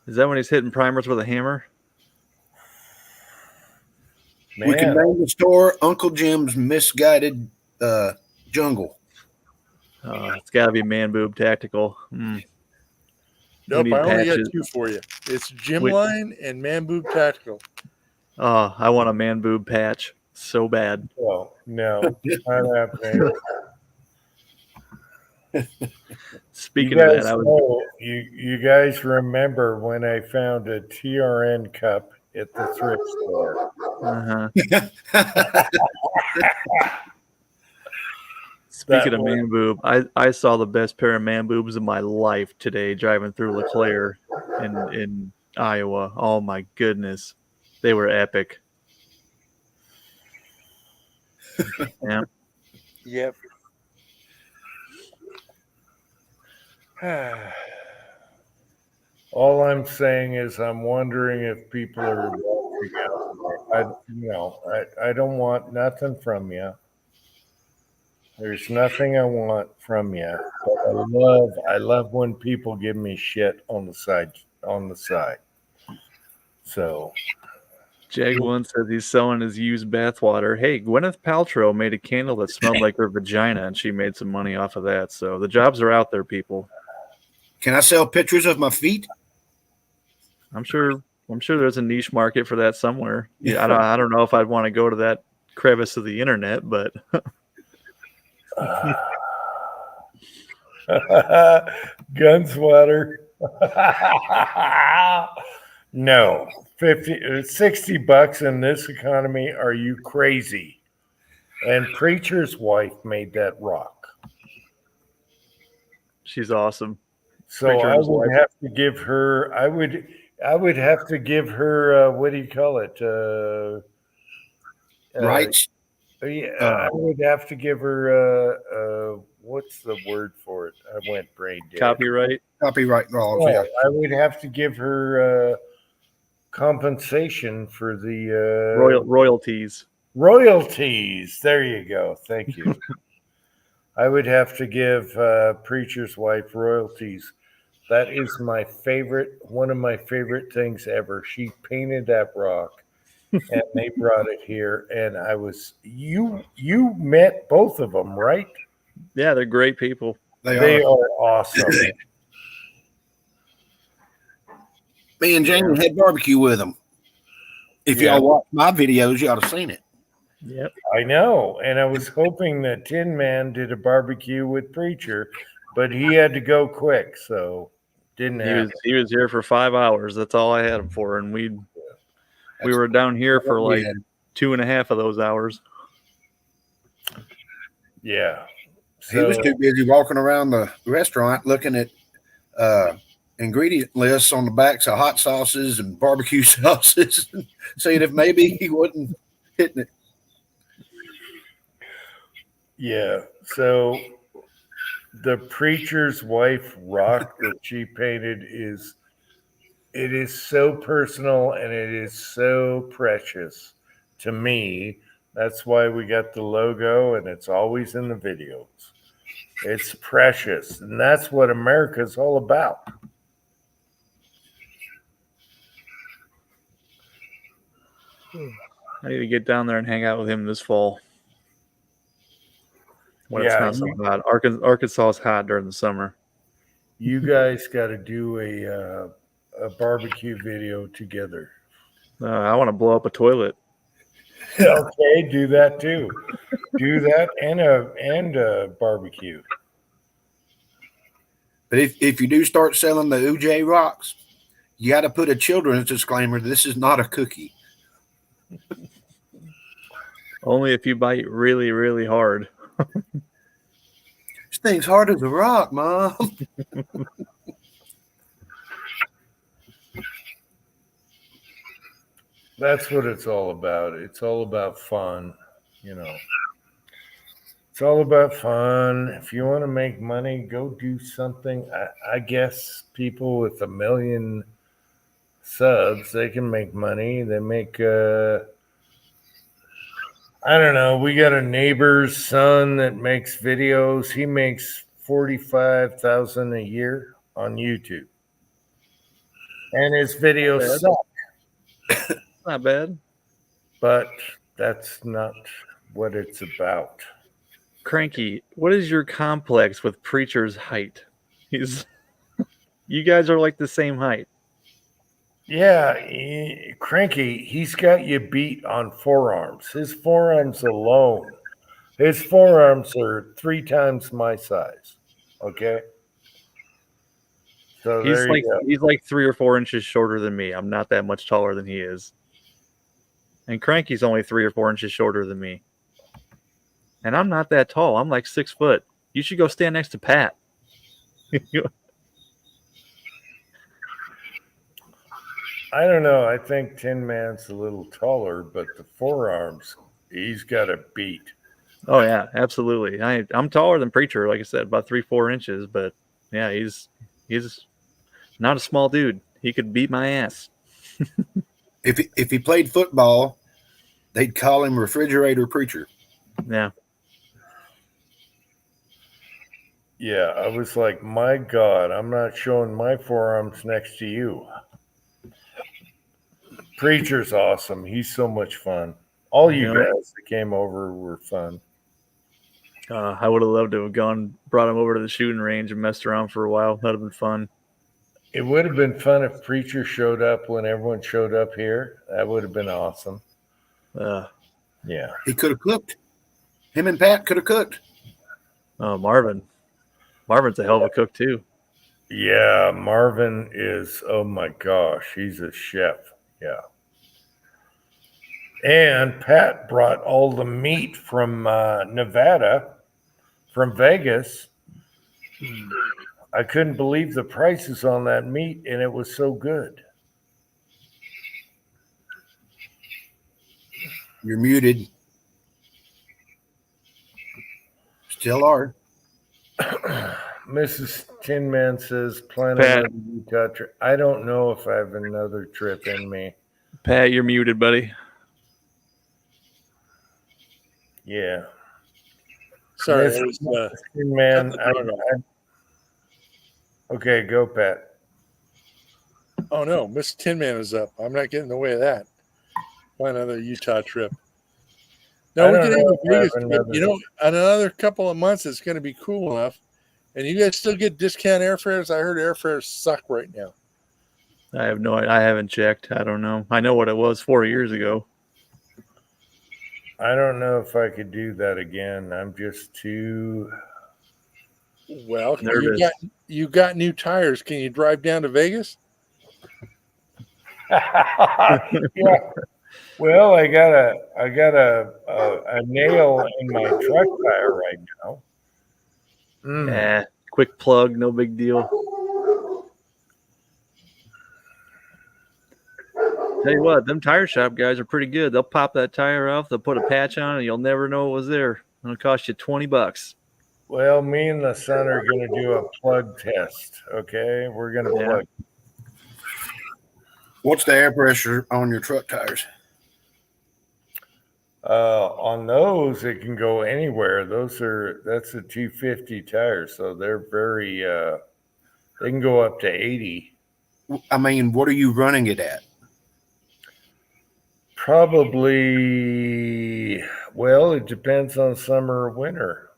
Is that when he's hitting primers with a hammer? Man. We can name the store Uncle Jim's Misguided Jungle. It's got to be Man Boob Tactical. Nope, I only got patches. 2 for you. It's Gymline and Man Boob Tactical. Oh, I want a Man Boob patch so bad. Oh, no, not happening. Speaking of that, you guys remember when I found a TRN cup at the thrift store? Speaking of man boob, I saw the best pair of man boobs of my life today driving through LeClaire in Iowa. Oh my goodness. They were epic. Yeah. Yep. All I'm saying is I'm wondering if people are walking out. I don't want nothing from you. There's nothing I want from you. But I love when people give me shit on the side. So Jag one says he's selling his used bathwater. Hey, Gwyneth Paltrow made a candle that smelled like her vagina, and she made some money off of that. So the jobs are out there, people. Can I sell pictures of my feet? I'm sure there's a niche market for that somewhere. Yeah, I don't know if I'd want to go to that crevice of the internet, but gun sweater. No, $60 in this economy. Are you crazy? And Preacher's wife made that rock. She's awesome. So I would have to give her. I would have to give her. What do you call it? Rights. Yeah, I would have to give her. What's the word for it. I went brain dead. Copyright. Copyright laws. Oh, Yeah. I would have to give her compensation for the Royalties. royalties. There you go. Thank you. I would have to give Preacher's Wife royalties. That is my favorite, one of my favorite things ever. She painted that rock and they brought it here. And I was, you met both of them, right? Yeah, they're great people. They are awesome. Me and Jamie had barbecue with them. If Yeah. y'all watch my videos, y'all have seen it. Yep. I know. And I was hoping that Tin Man did a barbecue with Preacher, but he had to go quick. So didn't happen. He was here for 5 hours. That's all I had him for. And we were down here for like 2.5 of those hours. Yeah. He was too busy walking around the restaurant looking at ingredient lists on the backs of hot sauces and barbecue sauces, seeing if maybe he wasn't hitting it. Yeah. So the Preacher's Wife rock that she painted it is so personal and it is so precious to me. That's why we got the logo and it's always in the videos. It's precious. And that's what America's all about. I need to get down there and hang out with him this fall. When it's not so hot. Arkansas is hot during the summer. You guys got to do a barbecue video together. I want to blow up a toilet. Okay, do that too. Do that and a barbecue. But if you do start selling the UJ rocks, you got to put a children's disclaimer. This is not a cookie. Only if you bite really, really hard. This thing's hard as a rock, Mom. That's what it's all about. It's all about fun, you know. It's all about fun. If you want to make money, go do something. I guess people with 1 million subs, they can make money. They make I don't know. We got a neighbor's son that makes videos. He makes $45,000 a year on YouTube, and his videos suck. Not bad. But that's not what it's about. Cranky, what is your complex with Preacher's height? You guys are like the same height. Yeah, Cranky, he's got you beat on forearms. His forearms alone. His forearms are 3 times my size. Okay? So he's like 3 or 4 inches shorter than me. I'm not that much taller than he is. And Cranky's only 3 or 4 inches shorter than me. And I'm not that tall. I'm like 6 foot. You should go stand next to Pat. I don't know. I think Tin Man's a little taller, but the forearms, he's got a beat. Oh yeah, absolutely. I'm taller than Preacher, like I said, about 3-4 inches. But yeah, he's not a small dude. He could beat my ass. If he played football, they'd call him Refrigerator Preacher. Yeah. Yeah, I was like, my God, I'm not showing my forearms next to you. Preacher's awesome. He's so much fun. All you guys that came over were fun. I would have loved to have brought him over to the shooting range and messed around for a while. That'd have been fun. It would have been fun if Preacher showed up when everyone showed up here. That would have been awesome. Yeah. He could have cooked. Him and Pat could have cooked. Oh, Marvin. Marvin's a hell of a cook too. Yeah, Marvin is, oh my gosh, he's a chef. Yeah. And Pat brought all the meat from Nevada, from Vegas. I couldn't believe the prices on that meat, and it was so good. You're muted. Still are. Mrs. Tin Man says plan Pat. another Utah trip. I don't know if I have another trip in me. Pat, you're muted, buddy. Yeah. Sorry, Mrs. I was, Tin Man. cut the dog off. Okay, go, Pat. Oh no, Miss Tin Man is up. I'm not getting in the way of that. Find another Utah trip. No, I we don't can have know a if I have Vegas trip. another- You know, in another couple of months, it's going to be cool enough. And you guys still get discount airfares. I heard airfares suck right now. I have no. I haven't checked. I don't know. I know what it was 4 years ago. I don't know if I could do that again. I'm just too Well, nervous. you got new tires. Can you drive down to Vegas? yeah. Well, I got a nail in my truck tire right now. Yeah, quick plug, no big deal. Tell you what, them tire shop guys are pretty good. They'll pop that tire off, they'll put a patch on, and you'll never know it was there. It'll cost you $20. Well, me and the son are going to do a plug test. Okay, we're going to Yeah. plug. What's the air pressure on your truck tires? On those, it can go anywhere. That's a 250 tire, so they're very. They can go up to 80. I mean, what are you running it at? Probably. Well, it depends on summer or winter.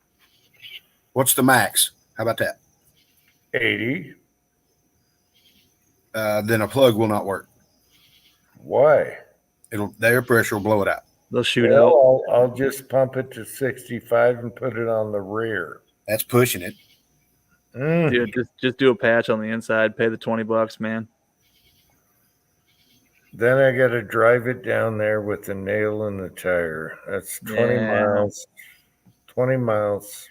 What's the max? How about that? 80. Then a plug will not work. Why? The air pressure will blow it out. They'll shoot out. Well, I'll just pump it to 65 and put it on the rear. That's pushing it. Dude, just do a patch on the inside. Pay the $20, man. Then I got to drive it down there with the nail in the tire. That's 20 miles. 20 miles.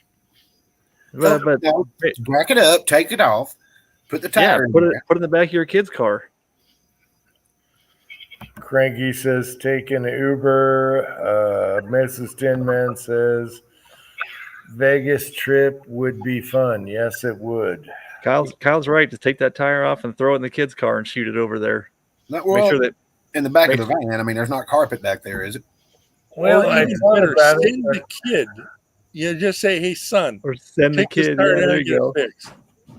But No, back it up, take it off, put the tire in put there. it in the back of your kid's car. Cranky says take an Uber. Mrs. Tinman says Vegas trip would be fun. Yes, it would. Kyle's right. Just take that tire off and throw it in the kid's car and shoot it over there. Well, Make sure that in the back of the van. I mean, there's not carpet back there, is it? Well, I even thought better, about it, send but- the kid. You just say, "Hey, son, or send the take this kid. tire Yeah, down there and you get go. it fixed."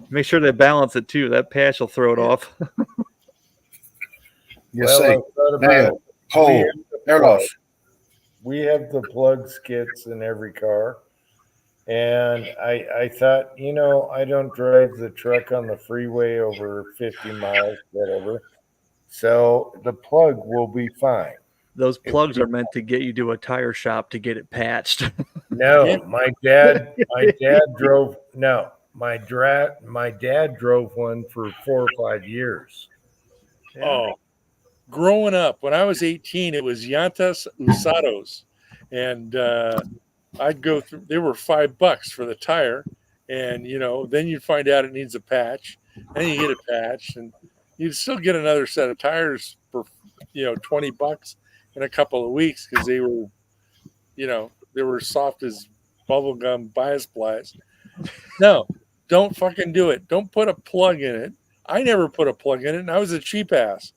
Make sure they balance it too. That patch will throw it off. Yes, Well, say, I thought about nail, it. hole, We have the air plug. loss. We have the plug skits in every car. And I thought, I don't drive the truck on the freeway over 50 miles, whatever. So the plug will be fine. Those plugs are meant to get you to a tire shop to get it patched. No, my dad drove one for 4 or 5 years. Oh, growing up, when I was 18, it was Llantas Usados, and I'd go through. They were $5 for the tire, and then you'd find out it needs a patch, and you get it patched, and you'd still get another set of tires for $20 in a couple of weeks because they were, they were soft as bubblegum bias plies. No, don't fucking do it. Don't put a plug in it. I never put a plug in it, and I was a cheap ass.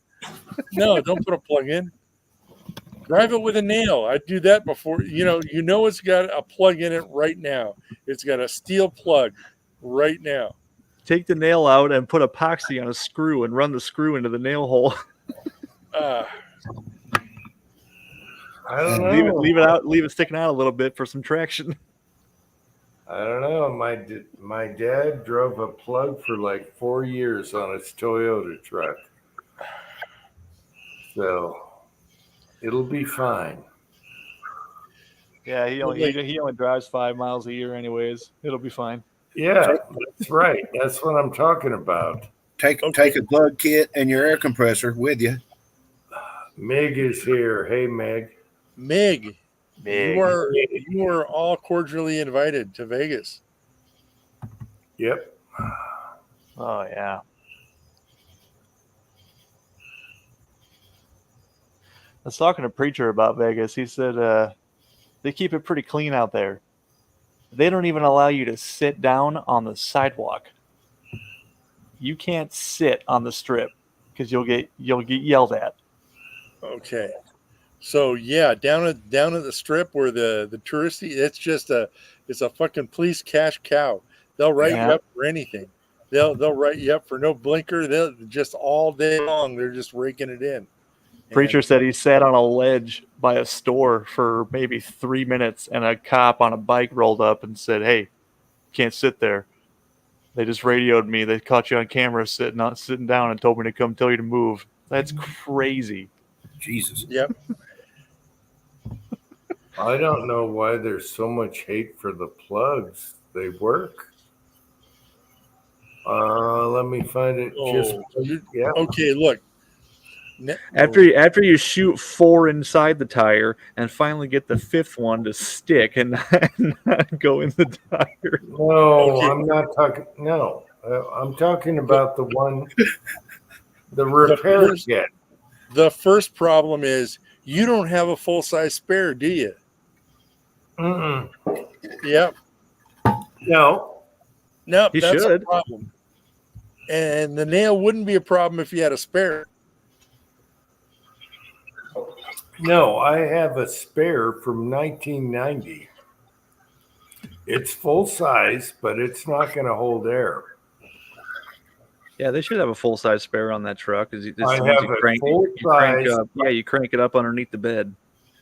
No, don't put a plug in. Drive it with a nail. I'd do that before. It's got a plug in it right now. It's got a steel plug right now. Take the nail out and put epoxy on a screw and run the screw into the nail hole. I don't know. Leave it out. Leave it sticking out a little bit for some traction. I don't know. My dad drove a plug for like 4 years on his Toyota truck. So it'll be fine. Yeah, he only drives 5 miles a year, anyways. It'll be fine. Yeah, that's right. That's what I'm talking about. Take a plug kit and your air compressor with Meg is here. Hey, Meg. Meg, you are all cordially invited to Vegas. Yep. Oh, yeah. I was talking to Preacher about Vegas. He said they keep it pretty clean out there. They don't even allow you to sit down on the sidewalk. You can't sit on the strip because you'll get yelled at. Okay. So yeah, down at the strip where the touristy, it's a fucking police cash cow. They'll write you up for anything. They'll write you up for no blinker. They'll just all day long. They're just raking it in. Preacher said he sat on a ledge by a store for maybe 3 minutes, and a cop on a bike rolled up and said, "Hey, can't sit there. They just radioed me. They caught you on camera sitting down and told me to come tell you to move." That's crazy. Jesus. Yep. I don't know why there's so much hate for the plugs. They work. Let me find it. Okay, look. After you shoot 4 inside the tire and finally get the 5th one to stick and not go in the tire. No, I'm not talking. No, I'm talking about the one, the repair kit. The first problem is you don't have a full-size spare, do you? Mm-mm. Yep. No. Nope, You that's should. a problem. And the nail wouldn't be a problem if you had a spare. No, I have a spare from 1990. It's full size, but it's not going to hold air. Yeah, they should have a full-size spare on that truck. I have a full-size. You crank it up underneath the bed.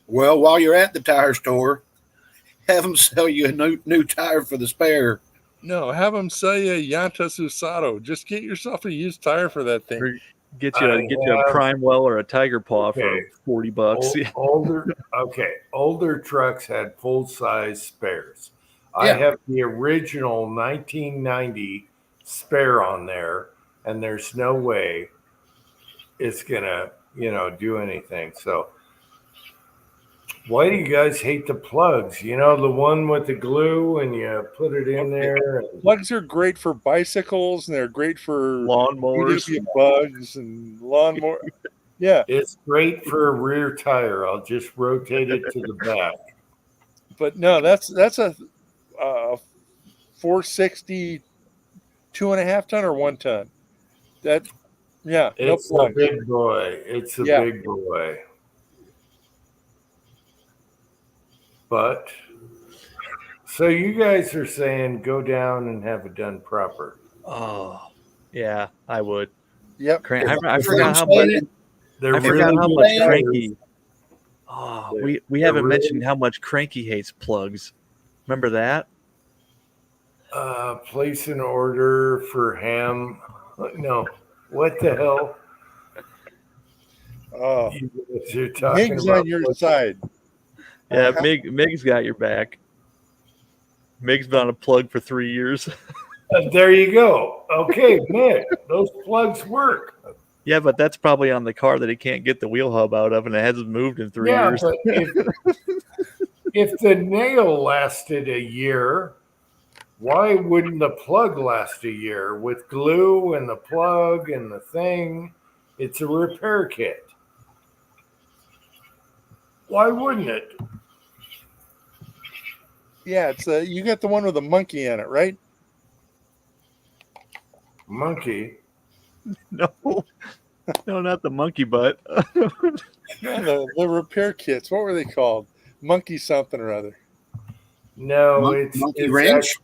Well, while you're at the tire store, have them sell you a new tire for the spare. No, have them sell you a Yantas Usado. Just get yourself a used tire for that thing. Or get you a Prime Well or a Tiger Paw for $40. Older trucks had full-size spares. I have the original 1990 spare on there, and there's no way it's gonna, do anything. So why do you guys hate the plugs? The one with the glue and you put it in there. Plugs are great for bicycles, and they're great for lawnmowers, bugs, and lawnmower. Yeah, it's great for a rear tire. I'll just rotate it to the back. But no, that's a 460 2.5 ton or 1 ton. It's a big boy. It's a big boy. But so you guys are saying go down and have it done proper. Oh, yeah, I would. Yep. I forgot how much Cranky. Oh, we haven't mentioned how much Cranky hates plugs. Remember that? Place an order for ham. No, what the hell? Oh, you're talking Mig's about on your side. Yeah, Mig's got your back. Mig's been on a plug for 3 years. There you go. Okay, Mig, those plugs work. Yeah, but that's probably on the car that he can't get the wheel hub out of, and it hasn't moved in 3 years. But if the nail lasted a year, why wouldn't the plug last a year? With glue and the plug and the thing, it's a repair kit. Why wouldn't it? Yeah, it's you got the one with a monkey in it, right? Monkey? No, not the monkey butt. No, the repair kits. What were they called? Monkey something or other. No, Wrench?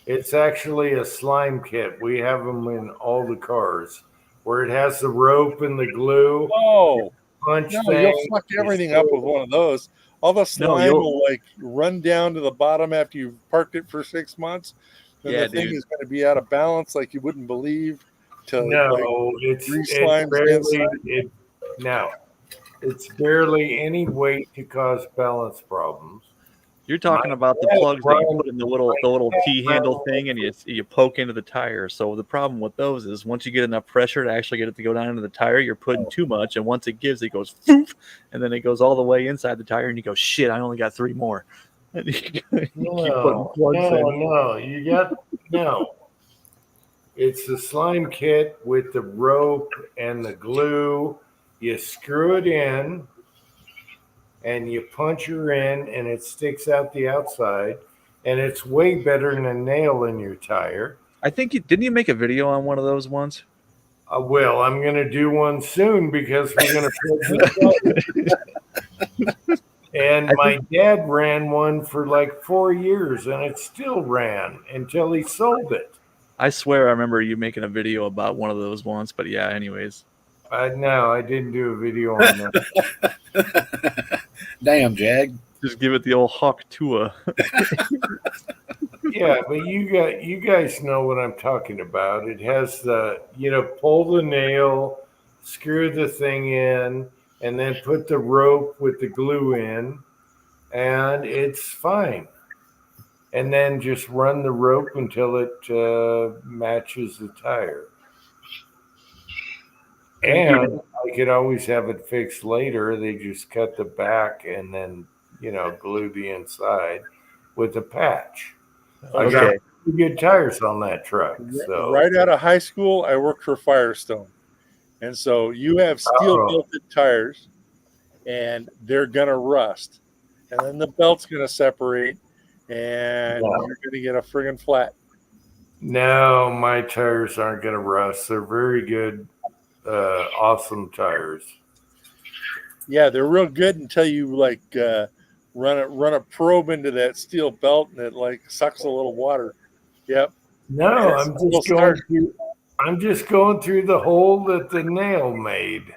It's actually a slime kit. We have them in all the cars where it has the rope and the glue. Oh, punch no, thing. you'll fuck everything up with one of those. All the slime will run down to the bottom after you've parked it for 6 months. And the thing is going to be out of balance like you wouldn't believe. It's barely any weight to cause balance problems. You're talking about the plugs that you put in the little T-handle thing, and you poke into the tire. So the problem with those is once you get enough pressure to actually get it to go down into the tire, you're putting too much, and once it gives, it goes poof, and then it goes all the way inside the tire, and you go, shit, I only got 3 more. And you keep putting plugs in. It's the slime kit with the rope and the glue. You screw it in, and you punch her in, and it sticks out the outside, and it's way better than a nail in your tire. I think didn't you make a video on one of those once? Well, I'm going to do one soon because we're going to put And my dad ran one for like 4 years, and it still ran until he sold it. I swear I remember you making a video about one of those once, but yeah, anyways. No, I didn't do a video on that. Damn, Jag. Just give it the old Hawk Tua. Yeah, but you guys know what I'm talking about. It has the, pull the nail, screw the thing in, and then put the rope with the glue in, and it's fine. And then just run the rope until it matches the tire. And I could always have it fixed later. They just cut the back and then, glue the inside with a patch. I got good tires on that truck. So Right out of high school, I worked for Firestone. And so you have steel-belted tires, and they're going to rust. And then the belt's going to separate, and you're going to get a friggin' flat. No, my tires aren't going to rust. They're very good, awesome tires. Yeah, they're real good until you run a probe into that steel belt and it sucks a little water. Yep. No, I'm just going through the hole that the nail made.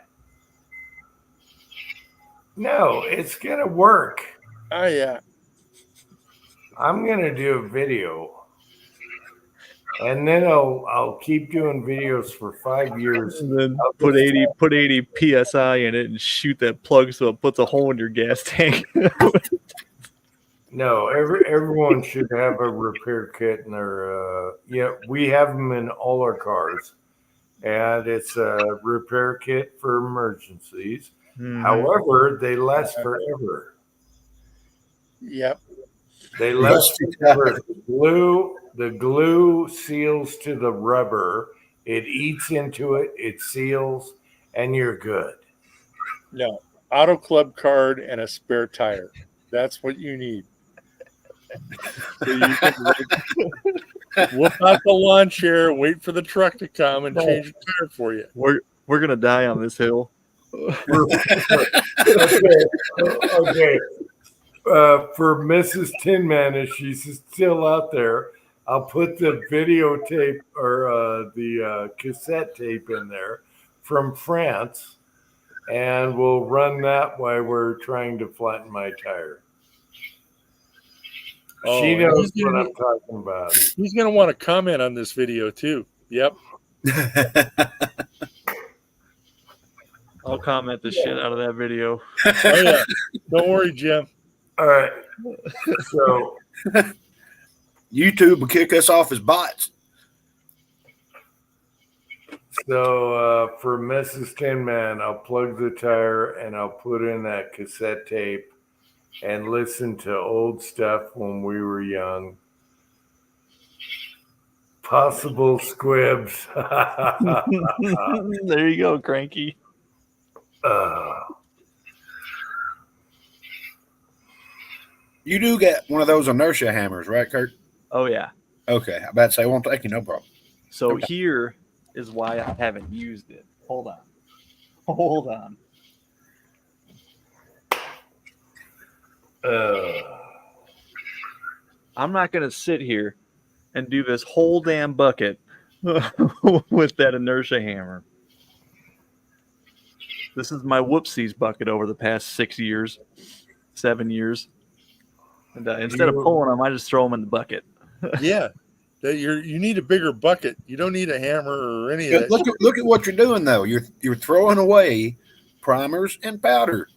No, it's gonna work. Oh yeah. I'm gonna do a video, and then I'll keep doing videos for 5 years. And then put 80 psi in it and shoot that plug so it puts a hole in your gas tank. No, everyone should have a repair kit in their. We have them in all our cars, and it's a repair kit for emergencies. Mm-hmm. However, they last forever. Yep. They last forever. The glue seals to the rubber. It eats into it. It seals, and you're good. No, Auto Club card and a spare tire. That's what you need. So you can whoop out the lawn chair, wait for the truck to come, and change the tire for you. We're gonna die on this hill. Okay. For Mrs. Tin Man, if she's still out there, I'll put the videotape or the cassette tape in there from France, and we'll run that while we're trying to flatten my tire. She knows what I'm talking about. He's going to want to comment on this video too. Yep. I'll comment the shit out of that video. Oh yeah. Don't worry, Jim. All right. So YouTube will kick us off as bots. So for Mrs. Tin Man, I'll plug the tire and I'll put in that cassette tape and listen to old stuff when we were young. Possible squibs. There you go, Cranky. You do get one of those inertia hammers, right, Kurt? Oh, yeah. Okay. I'm about to say, I won't take you, no problem. So here is why I haven't used it. Hold on. I'm not going to sit here and do this whole damn bucket with that inertia hammer. This is my whoopsies bucket over the past 7 years. And instead of pulling them, I just throw them in the bucket. Yeah. You need a bigger bucket. You don't need a hammer or any of that. Look at what you're doing, though. You're throwing away primers and powder.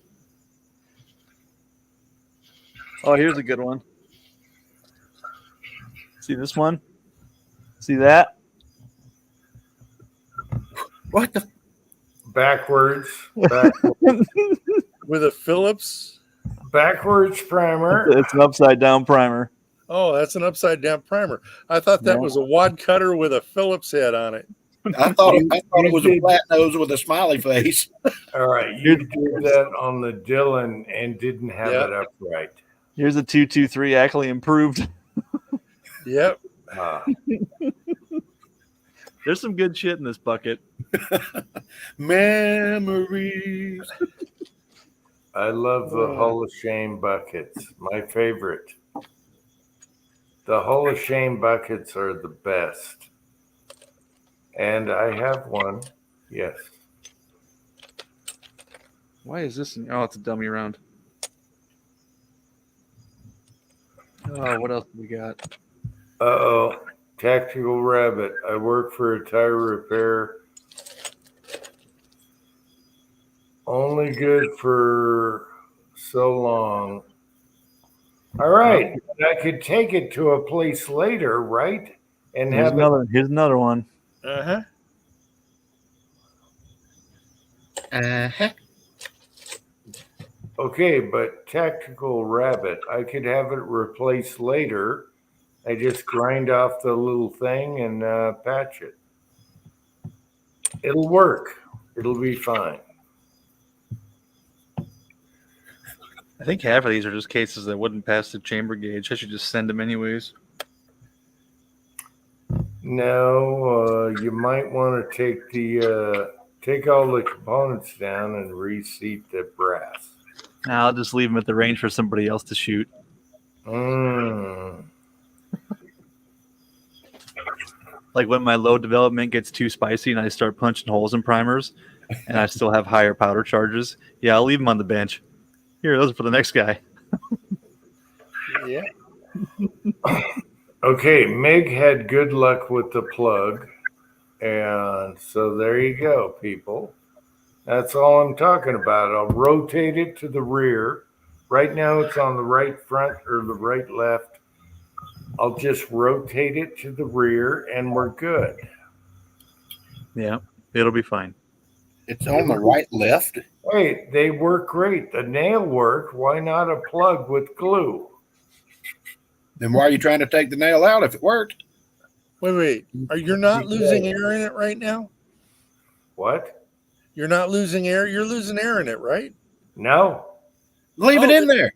Oh, here's a good one. See this one? See that? What the? Backwards. With a Phillips? Backwards primer. It's an upside down primer. Oh, that's an upside down primer. I thought that was a wad cutter with a Phillips head on it. I thought it was a flat nose with a smiley face. All right, you did that on the Dylan and didn't have it upright. Here's a 223 Ackley improved. Yep. There's some good shit in this bucket. Memories. I love the Hall of Shame buckets. My favorite. The Hall of Shame buckets are the best. And I have one. Yes. Why is this? Oh, it's a dummy round. Oh, what else do we got? Uh-oh. Tactical Rabbit. I work for a tire repair. Only good for so long. All right. I could take it to a place later, right? And Here's have another. Here's another one. Uh-huh. Uh-huh. Okay, but Tactical Rabbit, I could have it replaced later. I just grind off the little thing and patch it. It'll work. It'll be fine. I think half of these are just cases that wouldn't pass the chamber gauge. I should just send them anyways. No, you might want to take all the components down and reseat the brass. Now I'll just leave them at the range for somebody else to shoot. Like when my load development gets too spicy and I start punching holes in primers and I still have higher powder charges, yeah, I'll leave them on the bench. Here, those are for the next guy. Yeah. Okay, Meg had good luck with the plug. And so there you go, people. That's all I'm talking about. I'll rotate it to the rear. Right now it's on the right front or the right left. I'll just rotate it to the rear and we're good. Yeah, it'll be fine. It's on the right left. Hey, they work great. The nail worked. Why not a plug with glue? Then why are you trying to take the nail out if it worked? Wait. Are you not losing air in it right now? What? You're not losing air. You're losing air in it, right? No. Leave it in there.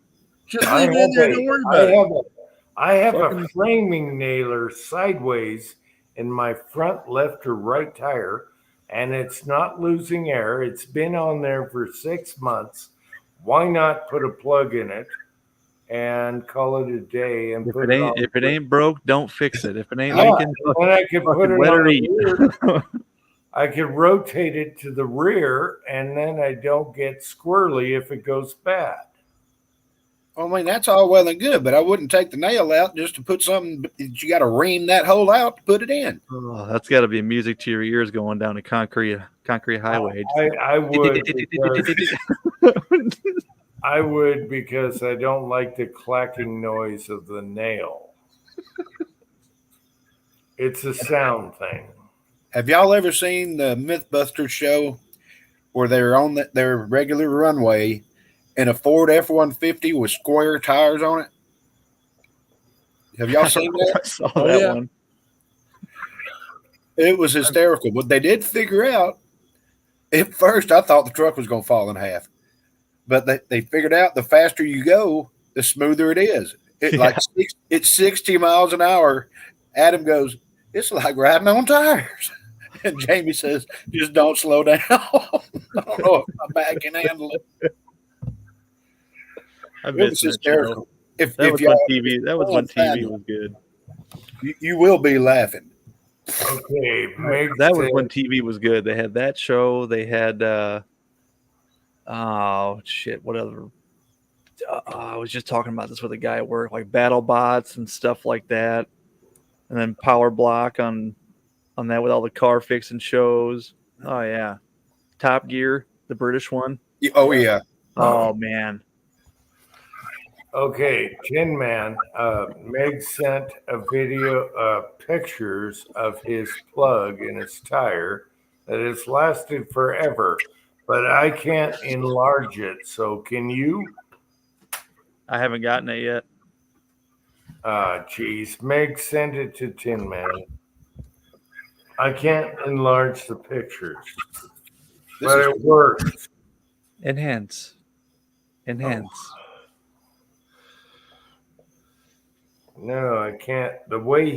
Just leave it in there. Don't worry about it. I have a framing nailer sideways in my front left or right tire, and it's not losing air. It's been on there for 6 months. Why not put a plug in it and call it a day? And If it ain't broke, don't fix it. If it ain't leaking, then I could put it let her on eat. the rear. I could rotate it to the rear, and then I don't get squirrely if it goes bad. I mean, that's all well and good, but I wouldn't take the nail out just to put something. You got to ream that hole out to put it in. Oh, that's got to be music to your ears going down a concrete highway. I would. I would because I don't like the clacking noise of the nail. It's a sound thing. Have y'all ever seen the Mythbusters show where they're on their regular runway and a Ford F-150 with square tires on it? Have y'all seen that? I saw that one. It was hysterical. But they did figure out, at first I thought the truck was going to fall in half. But they figured out the faster you go, the smoother it is. It's 60 miles an hour. Adam goes, it's like riding on tires. And Jamie says, just don't slow down. I don't know if my back can handle it. I It was hysterical. That was when TV. That was when TV was good. You will be laughing. Okay, that was when TV was good. They had that show. They had oh shit, what other? I was just talking about this with a guy at work, like BattleBots and stuff like that, and then Power Block on that with all the car fixing shows. Oh yeah, Top Gear, the British one. Oh yeah. Oh man. Okay, Tin Man. Meg sent a video, pictures of his plug in his tire that has lasted forever, but I can't enlarge it. So can you? I haven't gotten it yet. Geez. Meg sent it to Tin Man. I can't enlarge the pictures, but it works. Enhance. No, I can't. The way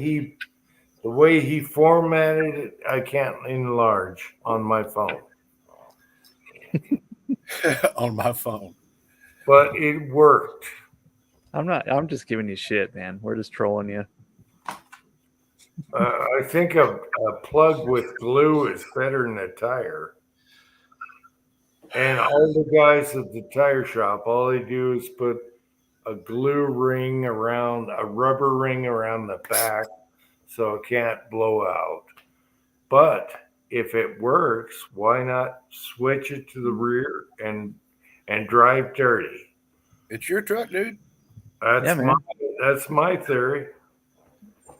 he formatted it, I can't enlarge on my phone. On my phone. But it worked. I'm just giving you shit, man. We're just trolling you. I think a plug with glue is better than a tire. And all the guys at the tire shop, all they do is put a glue ring around, a rubber ring around the back so it can't blow out. But if it works, why not switch it to the rear and drive dirty? It's your truck, dude. That's my theory.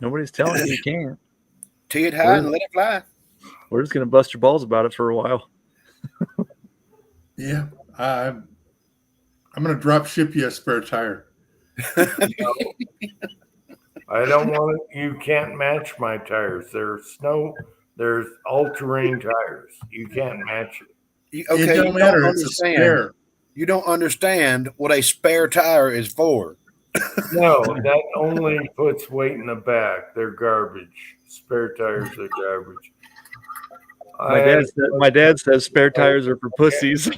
Nobody's telling you can't. Tee it high and let it fly. We're just gonna bust your balls about it for a while. Yeah, I'm gonna drop ship you a spare tire. I don't want it. You can't match my tires. There's all-terrain tires. You can't match it. Okay, It don't matter. It's a spare. You don't understand what a spare tire is for. No, that only puts weight in the back. They're garbage. Spare tires are garbage. My dad says spare tires are for pussies.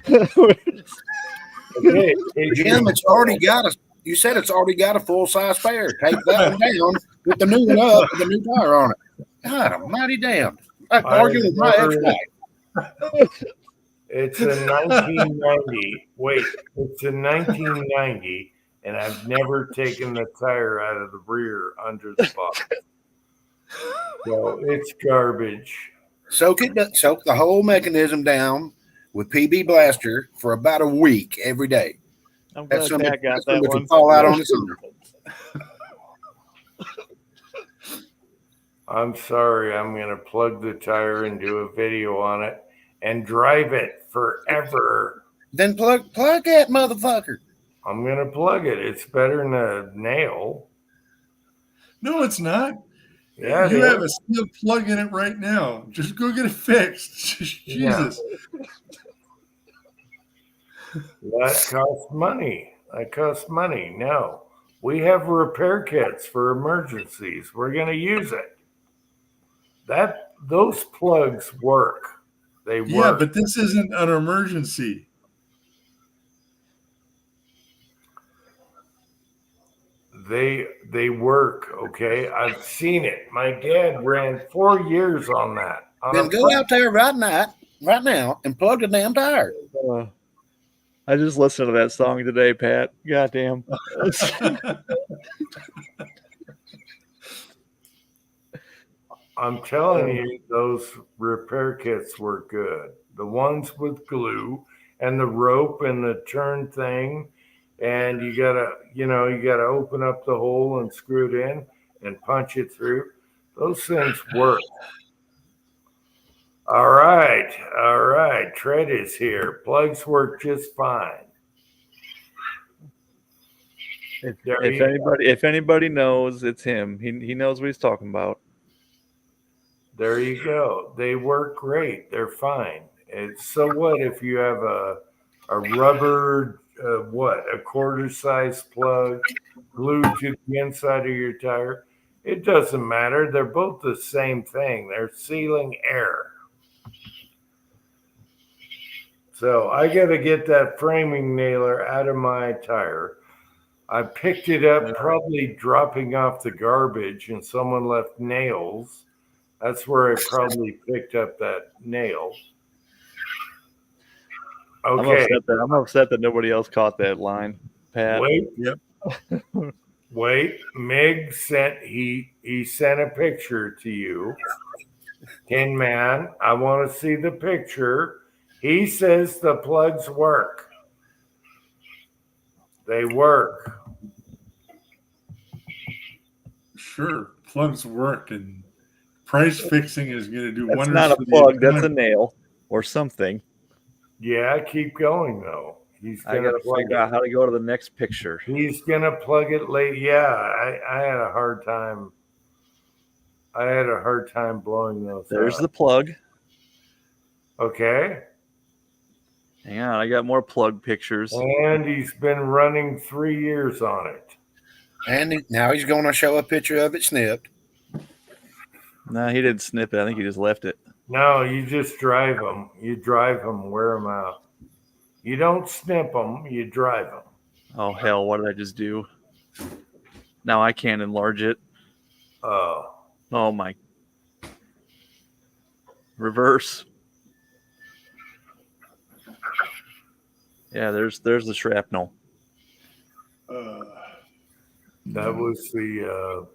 Okay, Jim, it's already got a. You said it's already got a full size spare. Take that one down, put the new one up with the new tire on it. God almighty damn! I argued with my ex-wife. It's a 1990. Wait, it's a 1990, and I've never taken the tire out of the rear under the box. So it's garbage. Soak the whole mechanism down with PB Blaster for about a week every day. I'm glad Pat got that one. Fall out on its own. I'm sorry. I'm going to plug the tire and do a video on it and drive it forever. Then plug that motherfucker. I'm going to plug it. It's better than a nail. No, it's not. Yeah, you have a steel plug in it right now. Just go get it fixed. Jesus. That costs money. No, we have repair kits for emergencies. We're going to use it. Those plugs work. They work. Yeah, but this isn't an emergency. They work, okay? I've seen it. My dad ran 4 years on that. Then go out there right now, and plug the damn tire. I just listened to that song today, Pat. Goddamn. I'm telling you, those repair kits were good. The ones with glue and the rope and the turn thing. And you gotta open up the hole and screw it in and punch it through. Those things work. All right. Tread is here. Plugs work just fine. If anybody knows, it's him. He knows what he's talking about. There you go. They work great. They're fine. And so what if you have a rubber a quarter size plug glued to the inside of your tire? It doesn't matter. They're both the same thing. They're sealing air. So I got to get that framing nailer out of my tire. I picked it up, probably dropping off the garbage, and someone left nails. That's where I probably picked up that nail. Okay. I'm upset that nobody else caught that line, Pat. Wait. Mig sent he sent a picture to you. Tin Man, I want to see the picture. He says the plugs work. They work. Sure, plugs work, and price fixing is going to do That's wonders. not a plug. That's a nail or something. Yeah, keep going though. I got to figure out how to go to the next picture. He's gonna plug it late. Yeah, I had a hard time. Blowing those. There's the plug. Okay. Hang on, I got more plug pictures. And he's been running 3 years on it. And now he's going to show a picture of it snipped. No, he didn't snip it. I think he just left it. No, you just drive them. You drive them, wear them out. You don't snip them, you drive them. Oh, hell, what did I just do? Now I can't enlarge it. Oh. Oh, my. Reverse. Yeah, there's the shrapnel. That was the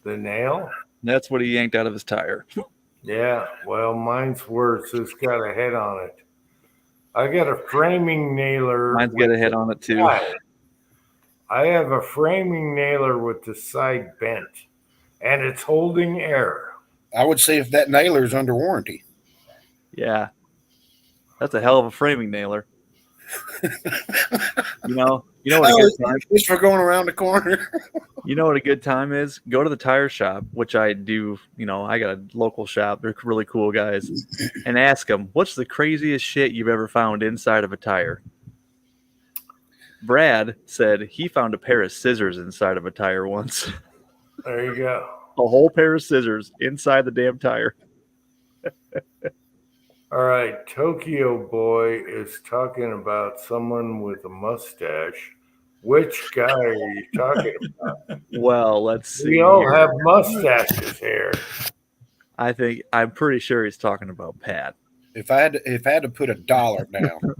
nail? That's what he yanked out of his tire. Yeah, well, mine's worse. It's got a head on it. I got a framing nailer. Mine's got a head on it, too. I have a framing nailer with the side bent, and it's holding air. I would see if that nailer's under warranty. Yeah. That's a hell of a framing nailer. You know what a good time just for going around the corner. You know what a good time is? Go to the tire shop, which I do. I got a local shop. They're really cool guys, and ask them, "What's the craziest shit you've ever found inside of a tire?" Brad said he found a pair of scissors inside of a tire once. There you go. A whole pair of scissors inside the damn tire. All right, Tokyo Boy is talking about someone with a mustache. Which guy are you talking about? Well, let's see. We all have mustaches here. I'm pretty sure he's talking about Pat. If I had to put $1 down.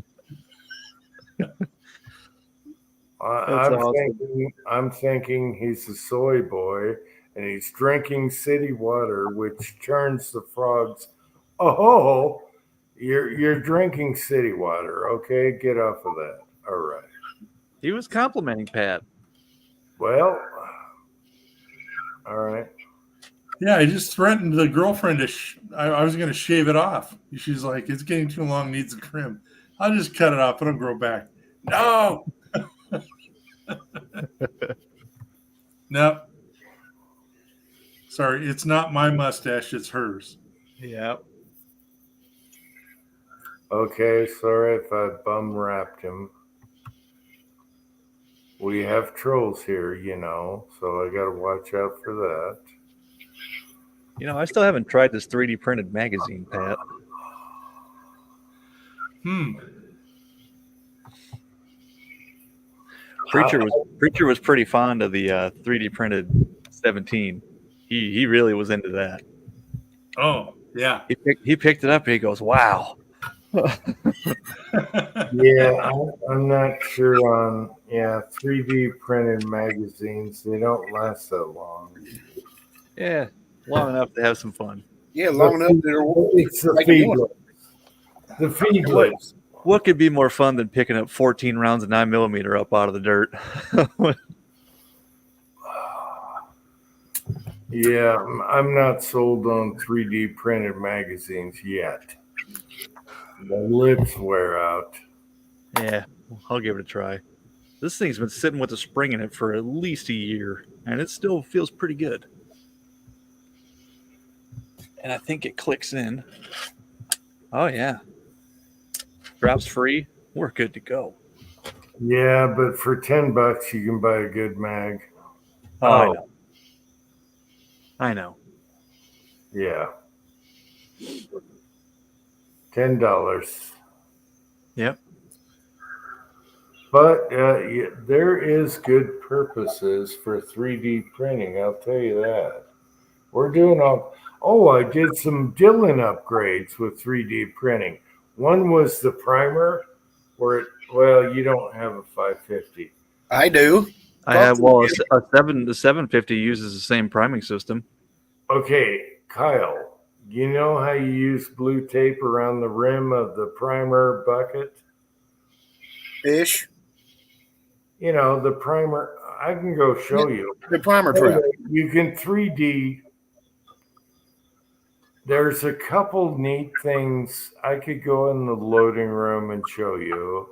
I'm thinking he's a soy boy and he's drinking city water, which turns the frogs. Oh, you're drinking city water. Okay, get off of that. All right. He was complimenting Pat. Well, all right. Yeah, I just threatened the girlfriend I was going to shave it off. She's like, it's getting too long, needs a trim. I'll just cut it off. It'll grow back. No. No. Sorry, it's not my mustache. It's hers. Yeah. Okay, sorry if I bum wrapped him. We have trolls here, so I got to watch out for that. I still haven't tried this 3D printed magazine, Pat. Preacher was pretty fond of the 3D printed 17. He really was into that. Oh, yeah. He picked it up and he goes, "Wow." Yeah, I'm not sure on 3D printed magazines. They don't last that long. Yeah, long enough to have some fun. Yeah, long enough that it's the feedless. The feedless. What could be more fun than picking up 14 rounds of 9mm up out of the dirt? Yeah, I'm not sold on 3D printed magazines yet. The lips wear out. Yeah, I'll give it a try. This thing's been sitting with a spring in it for at least a year, and it still feels pretty good. And I think it clicks in. Oh, yeah. Drops free. We're good to go. Yeah, but for $10 you can buy a good mag. Oh, I know. Yeah. $10. Yep. But there is good purposes for 3D printing. I'll tell you that. We're doing I did some Dylan upgrades with 3D printing. One was the primer where you don't have a 550. I do. I have, the 750 uses the same priming system. Okay, Kyle, you know how you use blue tape around the rim of the primer bucket? Ish. The primer, I can go show you. The primer trap. You can 3D. There's a couple neat things. I could go in the loading room and show you.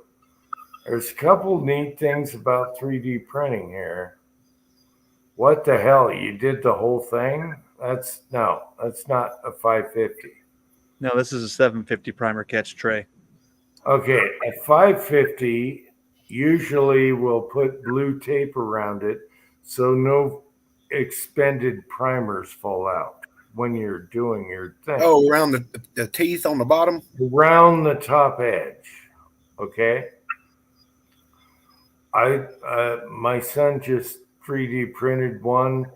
There's a couple neat things about 3D printing here. What the hell? You did the whole thing? That's not a 550. No, this is a 750 primer catch tray. Okay, a 550 usually will put blue tape around it so no expended primers fall out when you're doing your thing. Oh, around the teeth on the bottom? Around the top edge. Okay. My son just 3D printed one.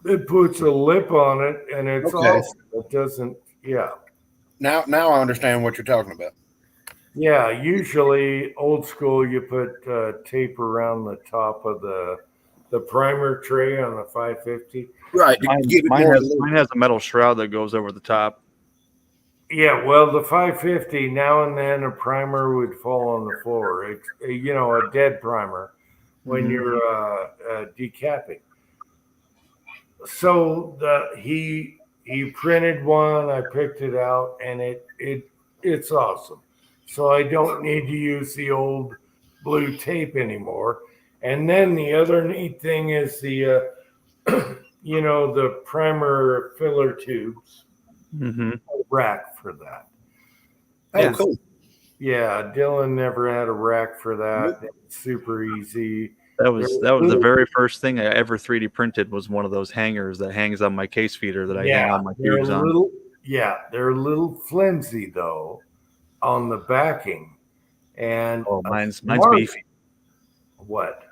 It puts a lip on it, and it's Okay. awesome. It doesn't. Yeah. Now I understand what you're talking about. Yeah. Usually, old school, you put tape around the top of the primer tray on the 550. Right. To give it more Mine has a metal shroud that goes over the top. Yeah, well, the 550, now and then a primer would fall on the floor. It's, a dead primer when you're decapping. So he printed one, I picked it out, and it's awesome. So I don't need to use the old blue tape anymore. And then the other neat thing is the the primer filler tubes. Rack for that. Oh, cool. Yeah, Dylan never had a rack for that. It's super easy. That was the very first thing I ever 3D printed was one of those hangers that hangs on my case feeder that I hang all my tubes on. They're a little flimsy though on the backing. And mine's beefy. What?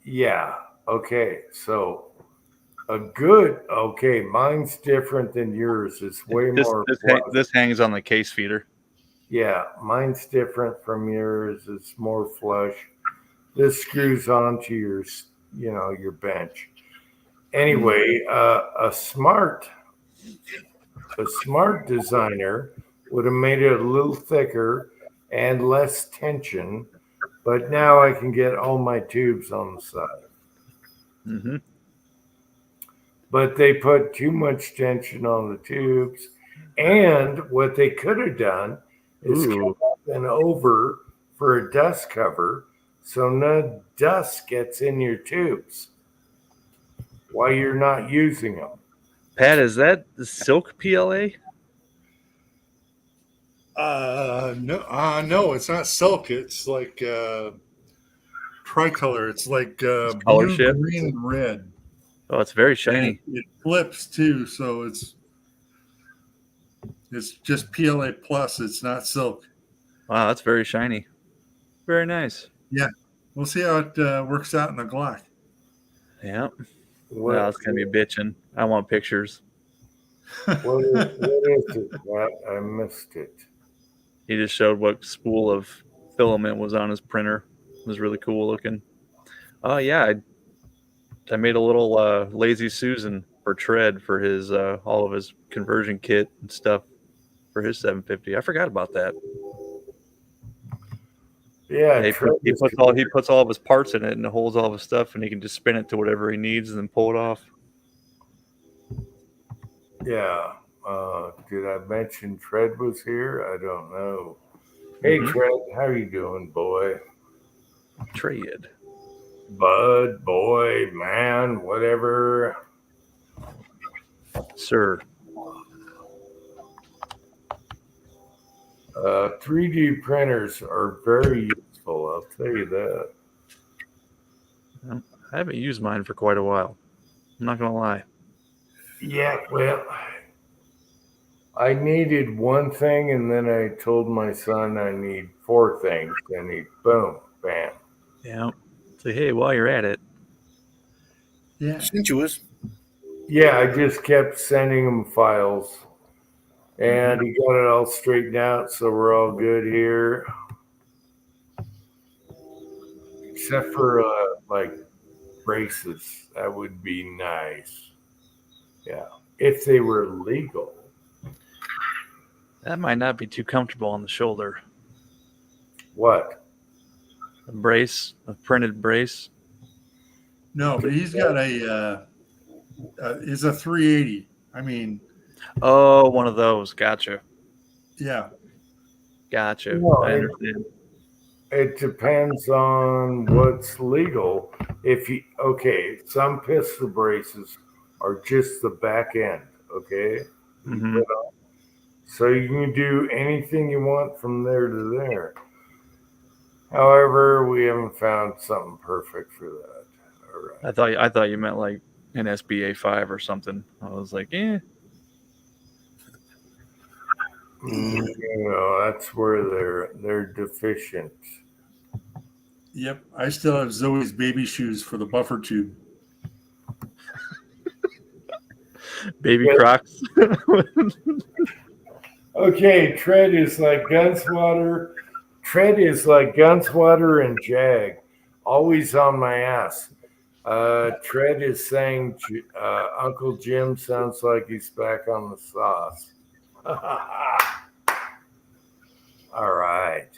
Yeah. Okay. So mine's different than yours. It's way more. This hangs on the case feeder. Yeah, mine's different from yours. It's more flush. This screws onto your bench. Anyway, a smart designer would have made it a little thicker and less tension, but now I can get all my tubes on the side. But they put too much tension on the tubes, and what they could have done is come up and over for a dust cover so no dust gets in your tubes while you're not using them. Pat, is that the silk PLA? No, it's not silk. It's like tricolor. It's like color blue, shift? green, and red. Oh, it's very shiny. And it flips too, so it's just PLA plus. It's not silk. Wow, that's very shiny. Very nice. Yeah, we'll see how it works out in the Glock. Yeah. Well, it's gonna be bitching. I want pictures. What is it? I missed it. He just showed what spool of filament was on his printer. It was really cool looking. Oh yeah, I made a little Lazy Susan for Tread for his all of his conversion kit and stuff for his 750. I forgot about that. Yeah, he puts all of his parts in it and holds all of his stuff, and he can just spin it to whatever he needs and then pull it off. Yeah. Did I mention Tread was here? I don't know. Hey, Tread, how you doing, boy? Tread. Bud, boy, man, whatever. Sir. 3D printers are very useful, I'll tell you that. I haven't used mine for quite a while. I'm not going to lie. Yeah, well, I needed one thing, and then I told my son I need 4 things, and he, boom, bam. Yeah. Say, hey, while you're at it. Yeah. Sensuous. Yeah, I just kept sending him files, and he got it all straightened out, so we're all good here. Except for, like, braces. That would be nice. Yeah. If they were legal. That might not be too comfortable on the shoulder. What? A brace, a printed brace. No, but he's got it's a 380. I mean. Oh, one of those. Gotcha. Yeah. Gotcha. Well, I understand. It depends on what's legal. Some pistol braces are just the back end, okay? So you can do anything you want from there to there. However, we haven't found something perfect for that. All right. I thought you meant like an SBA 5 or something. I was like, eh. That's where they're deficient. Yep, I still have Zoe's baby shoes for the buffer tube. Baby Crocs. Okay, Tread is like Gunswatter. Tread is like Gunswatter and Jag, always on my ass. Tread is saying Uncle Jim sounds like he's back on the sauce. All right.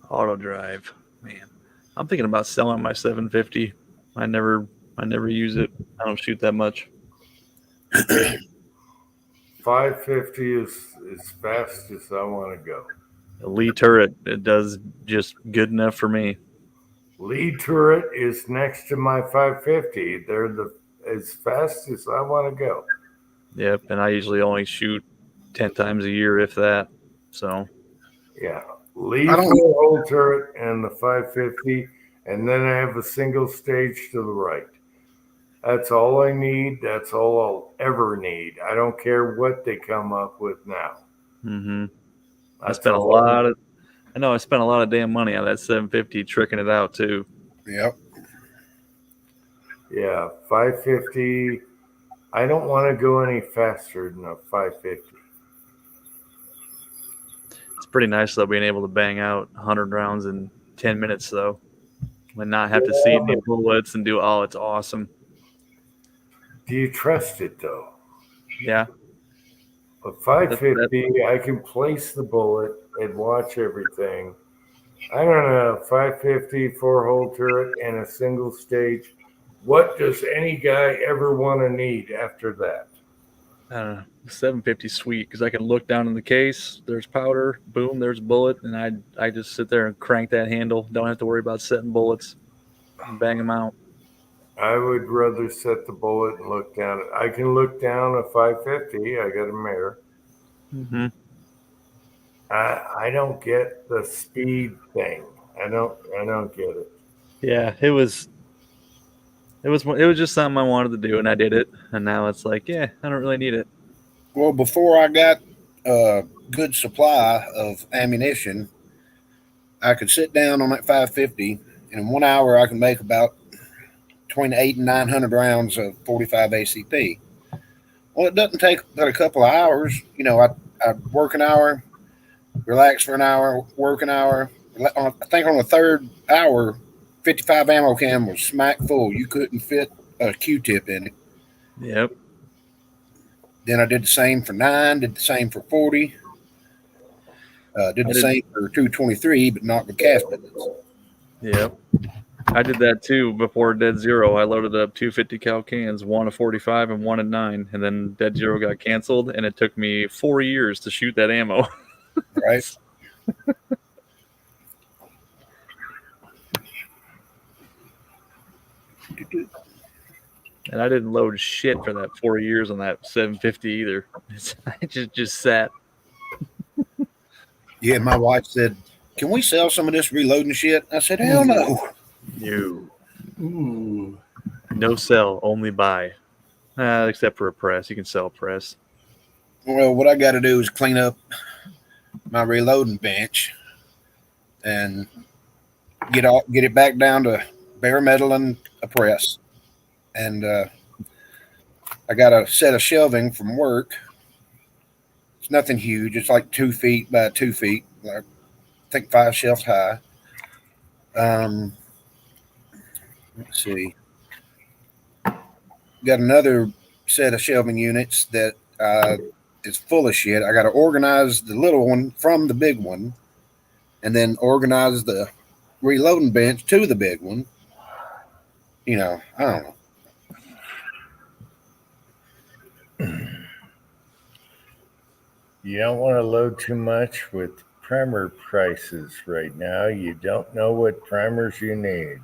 Auto drive, man. I'm thinking about selling my 750. I never use it. I don't shoot that much. 550 is as fast as I want to go. The Lee turret, it does just good enough for me. Lee turret is next to my 550. They're as fast as I want to go. Yep, and I usually only shoot 10 times a year, if that. So, yeah, Lee full turret and the 550, and then I have a single stage to the right. That's all I need. That's all I'll ever need. I don't care what they come up with now. Mm-hmm. I spent a lot of damn money on that 750 tricking it out too. Yep. Yeah, 550. I don't want to go any faster than a 550. It's pretty nice though being able to bang out 100 rounds in 10 minutes though, and not have to see any bullets and do. Oh, it's awesome. Do you trust it though? Yeah. But 550, I can place the bullet and watch everything. I don't know, 550, 4-hole turret, and a single stage. What does any guy ever want to need after that? I don't know. 750 sweet because I can look down in the case. There's powder. Boom. There's a bullet, and I just sit there and crank that handle. Don't have to worry about setting bullets. And bang them out. I would rather set the bullet and look down. I can look down a 550. I got a mirror. Mm-hmm. I don't get the speed thing. I don't get it. Yeah, it was just something I wanted to do, and I did it. And now it's like, yeah, I don't really need it. Well, before I got a good supply of ammunition, I could sit down on that 550, and in 1 hour I can make about between 800 and 900 rounds of 45 ACP. Well, it doesn't take but a couple of hours. You know, I work an hour, relax for an hour, work an hour. I think on the third hour, 55 ammo cam was smack full. You couldn't fit a Q-tip in it. Yep. Then I did the same for 9, did the same for 40. Did the same for 223, but not with cast bullets. Yep. I did that too before Dead Zero. I loaded up 250 cal cans, one at 45 and one at 9, and then Dead Zero got canceled, and it took me 4 years to shoot that ammo. Right. And I didn't load shit for that 4 years on that 750 either. I just sat. Yeah, my wife said, "Can we sell some of this reloading shit?" I said, "Hell no." No. Ooh. No sell, only buy. Except for a press. You can sell a press. Well, what I got to do is clean up my reloading bench and get it back down to bare metal and a press. And I got a set of shelving from work. It's nothing huge. It's like 2 feet by 2 feet. I think 5 shelves high. Let's see. Got another set of shelving units that is full of shit. I got to organize the little one from the big one, and then organize the reloading bench to the big one. You know, I don't know. You don't want to load too much with primer prices right now. You don't know what primers you need.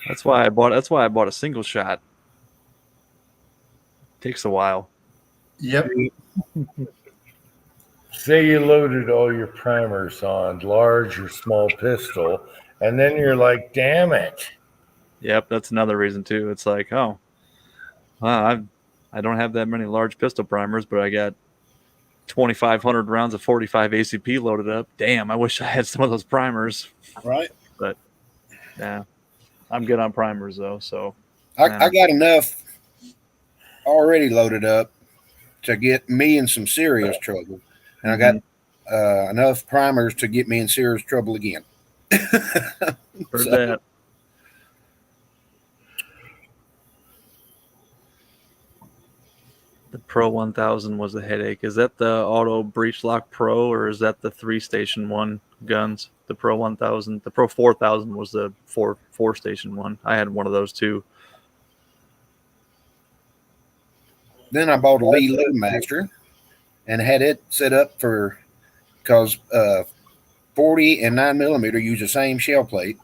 That's why I bought a single shot. Takes a while. Yep. Say you loaded all your primers on large or small pistol, and then you're like, damn it. Yep, that's another reason too. It's like, oh, wow, I don't have that many large pistol primers, but I got 2,500 rounds of 45 ACP loaded up. Damn, I wish I had some of those primers. Right. But yeah, I'm good on primers though. So I got enough already loaded up to get me in some serious trouble, and I got enough primers to get me in serious trouble again. Heard that. The Pro 1000 was a headache. Is that the Auto Breech Lock Pro, or is that the 3-station one guns? The Pro 1000. The Pro 4000 was the four-station one. I had one of those too. Then I bought a Lee Loadmaster and had it set up for, because 40 and 9mm use the same shell plate.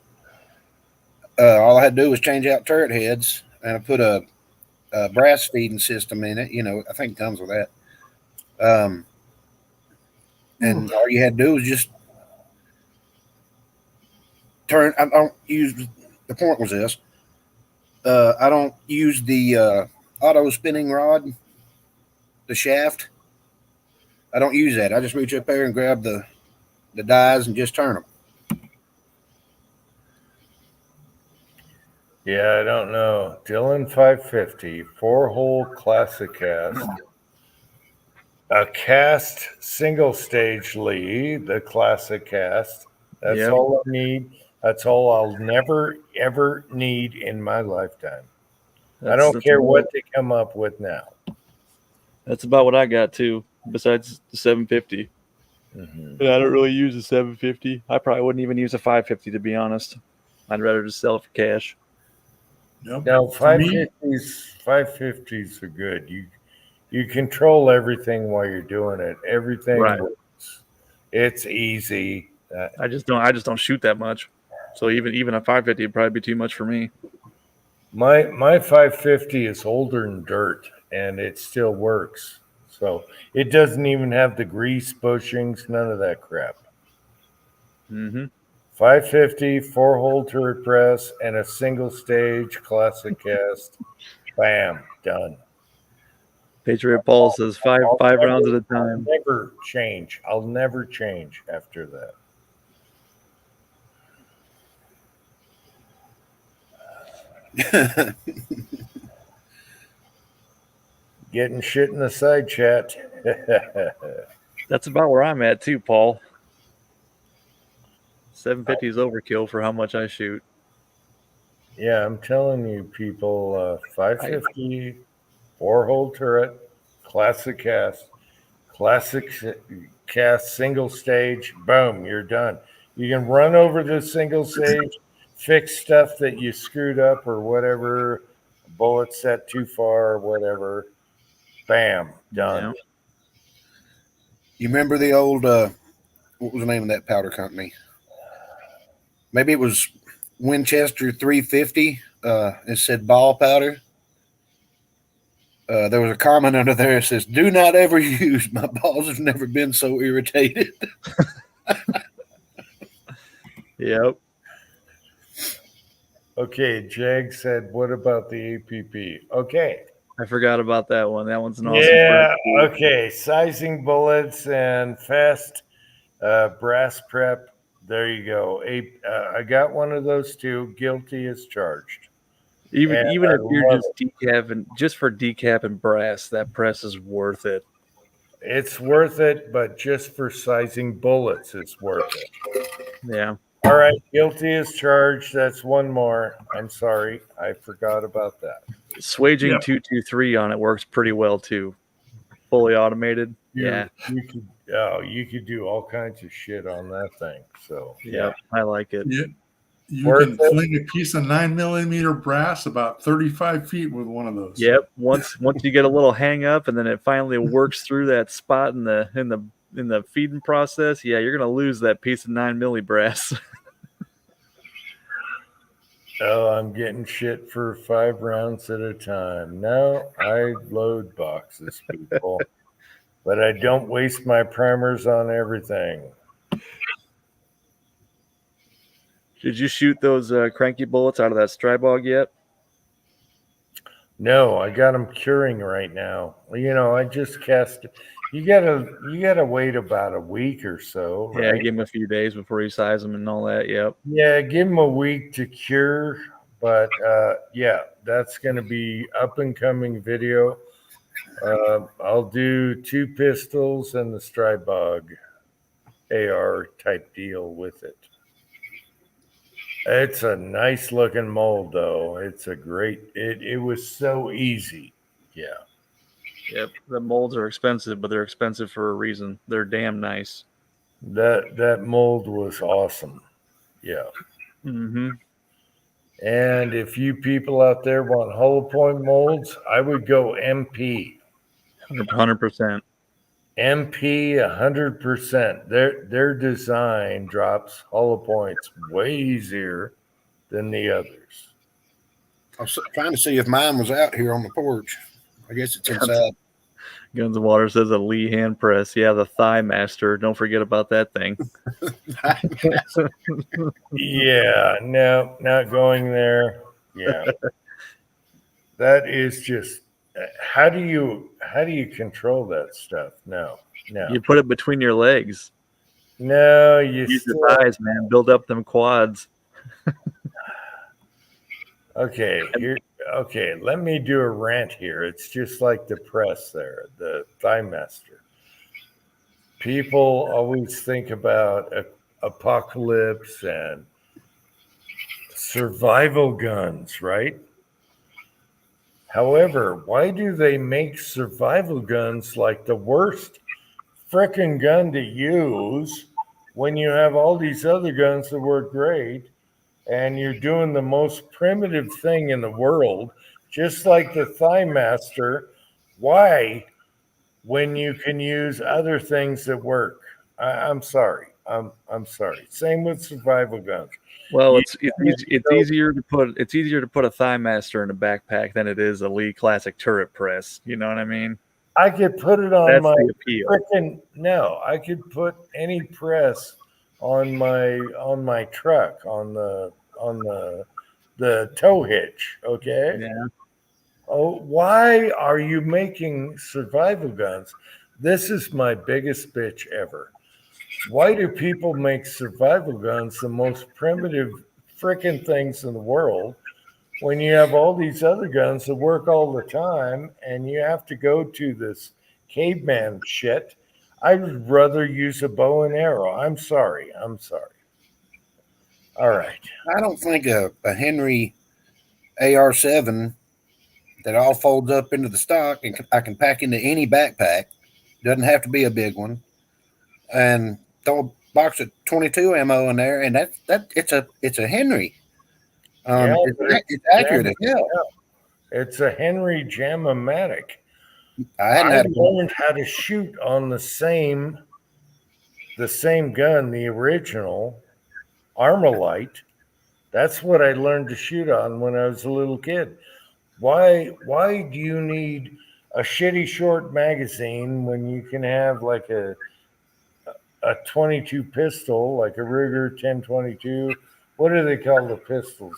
All I had to do was change out turret heads, and I put a brass feeding system in it. I think it comes with that. And all you had to do was just turn. I don't use, the point was this. I don't use the auto spinning rod, the shaft. I don't use that. I just reach up there and grab the dies and just turn them. Yeah, I don't know. Dylan 550, 4-hole classic cast. A cast single stage Lee, the classic cast. That's all I need. That's all I'll never, ever need in my lifetime. I don't care what they come up with now. That's about what I got too, besides the 750. And I don't really use a 750. I probably wouldn't even use a 550, to be honest. I'd rather just sell it for cash. Nope. No, 550s are good. You control everything while you're doing it. Everything works. It's easy. I just don't shoot that much. So even a 550 would probably be too much for me. My 550 is older than dirt, and it still works. So it doesn't even have the grease bushings, none of that crap. 550, 4-hole turret press, and a single stage classic cast. Bam, done. Patriot Paul says five rounds at a time. I'll never change. I'll never change after that. Getting shit in the side chat. That's about where I'm at too, Paul. 750 is overkill for how much I shoot. Yeah, I'm telling you, people, 550, 4-hole turret, classic cast, single stage, boom, you're done. You can run over the single stage, fix stuff that you screwed up or whatever, bullet set too far or whatever, bam, done. Yeah. You remember the old, what was the name of that powder company? Maybe it was Winchester 350. It said ball powder. There was a comment under there that says, "Do not ever use. My balls have never been so irritated." Yep. Okay, Jag said, what about the APP? Okay. I forgot about that one. That one's an awesome. Yeah, okay. Sizing bullets and fast brass prep. There you go. I got one of those too. Guilty as charged. Even if you're just for decap and brass, that press is worth it. It's worth it, but just for sizing bullets, it's worth it. Yeah. All right, guilty as charged. That's one more. I'm sorry, I forgot about that. Swaging 223 on it works pretty well too. Fully automated. Yeah. You could do all kinds of shit on that thing. So yeah, I like it. Yeah. You can fling a piece of 9mm brass about 35 feet with one of those. Yep. Once you get a little hang up, and then it finally works through that spot in the feeding process, yeah, you're gonna lose that piece of 9mm brass. Oh, I'm getting shit for 5 rounds at a time. No, I load boxes, people. But I don't waste my primers on everything. Did you shoot those cranky bullets out of that Strybog yet? No, I got them curing right now. I just cast. You gotta wait about a week or so. Yeah, right? give him a few days before you size them and all that. Yep. Yeah, give them a week to cure. But yeah, that's gonna be up and coming video. I'll do 2 pistols and the Strybog AR type deal with it. It's a nice looking mold, though. It's a great. It was so easy. Yeah. Yep. The molds are expensive, but they're expensive for a reason. They're damn nice. That mold was awesome. Yeah. Mm-hmm. And if you people out there want hollow point molds, I would go MP. 100%. MP 100%. Their design drops hollow points way easier than the others. I was trying to see if mine was out here on the porch. I guess it's inside. Guns of Water says a Lee hand press. Yeah, the Thigh Master. Don't forget about that thing. Yeah, no, not going there. Yeah. That is just how do you control that stuff? No. You put it between your legs. No, you use your thighs, man. Build up them quads. Okay, let me do a rant here. It's just like the press there, the Thigh Master. People always think about apocalypse and survival guns, right? However, why do they make survival guns like the worst frickin' gun to use when you have all these other guns that work great and you're doing the most primitive thing in the world, just like the Thigh Master? Why, when you can use other things that work? I'm sorry. I'm sorry. Same with survival guns. Well, it's easier to put a Thigh Master in a backpack than it is a Lee Classic turret press. You know what I mean? I could put it on That's my the appeal. I could put any press on my truck on the tow hitch. Okay. Yeah. Oh, why are you making survival guns? This is my biggest bitch ever. Why do people make survival guns the most primitive frickin' things in the world when you have all these other guns that work all the time and you have to go to this caveman shit? I'd rather use a bow and arrow. I'm sorry. All right. I don't think a Henry AR-7 that all folds up into the stock and I can pack into any backpack. Doesn't have to be a big one. And throw a box of 22 ammo in there, and it's a Henry. It's accurate as hell. It's a Henry Jam-O-Matic. I learned how to shoot on the same gun, the original Armalite. That's what I learned to shoot on when I was a little kid. Why do you need a shitty short magazine when you can have like a 22 pistol, like a Ruger 1022? What do they call the pistols?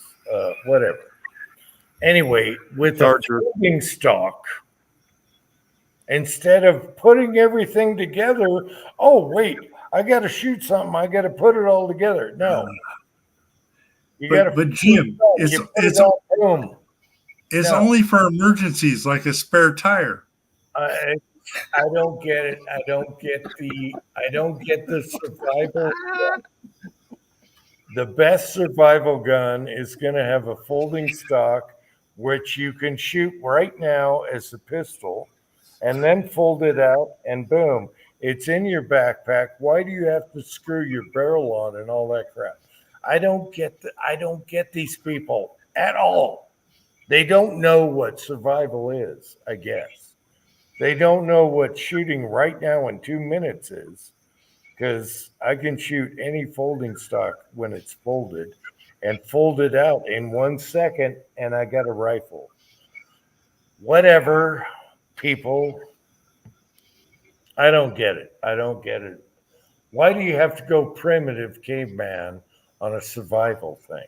Whatever. Anyway, with a folding stock, instead of putting everything together, oh wait, I got to shoot something. I got to put it all together. No, but Jim, it's only for emergencies, like a spare tire. I don't get it. I don't get the survival gun. The best survival gun is going to have a folding stock, which you can shoot right now as a pistol, and then fold it out, and boom, it's in your backpack. Why do you have to screw your barrel on and all that crap? I don't get these people at all. They don't know what survival is, I guess. They don't know what shooting right now in 2 minutes is, because I can shoot any folding stock when it's folded and fold it out in 1 second, and I got a rifle. Whatever, people. I don't get it. I don't get it. Why do you have to go primitive caveman on a survival thing?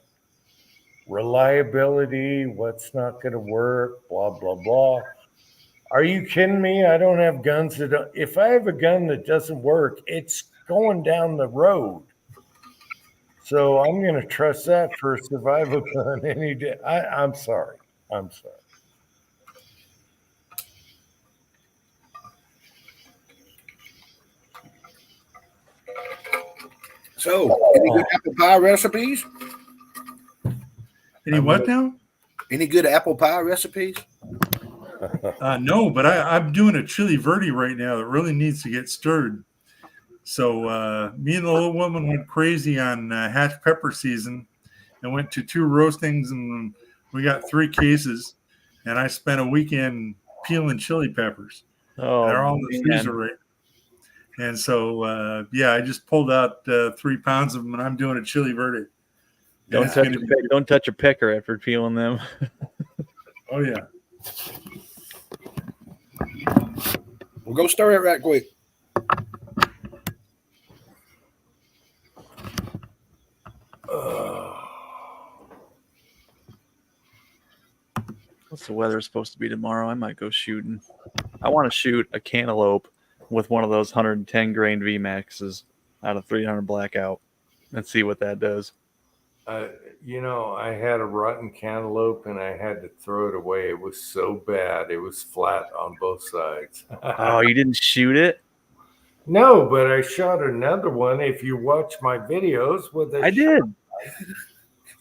Reliability, what's not going to work, blah, blah, blah. Are you kidding me? I don't have guns that don't, if I have a gun that doesn't work, it's going down the road. So I'm going to trust that for a survival gun any day. I'm sorry. I'm sorry. So, any good apple pie recipes? Any what now? Any good apple pie recipes? No, but I'm doing a chili verde right now that really needs to get stirred. So me and the little woman went crazy on hatch pepper season and went to 2 roastings, and we got 3 cases. And I spent a weekend peeling chili peppers. Oh, they're all in the freezer right now. And so, I just pulled out 3 pounds of them, and I'm doing a chili verde. Don't touch a pecker after peeling them. Oh, yeah. We'll go stir it right quick. What's the weather supposed to be tomorrow? I might go shooting. I want to shoot a cantaloupe with one of those 110 grain VMAXs out of 300 blackout and see what that does. I had a rotten cantaloupe and I had to throw it away. It was so bad. It was flat on both sides. Oh, you didn't shoot it? No, but I shot another one. If you watch my videos with I did.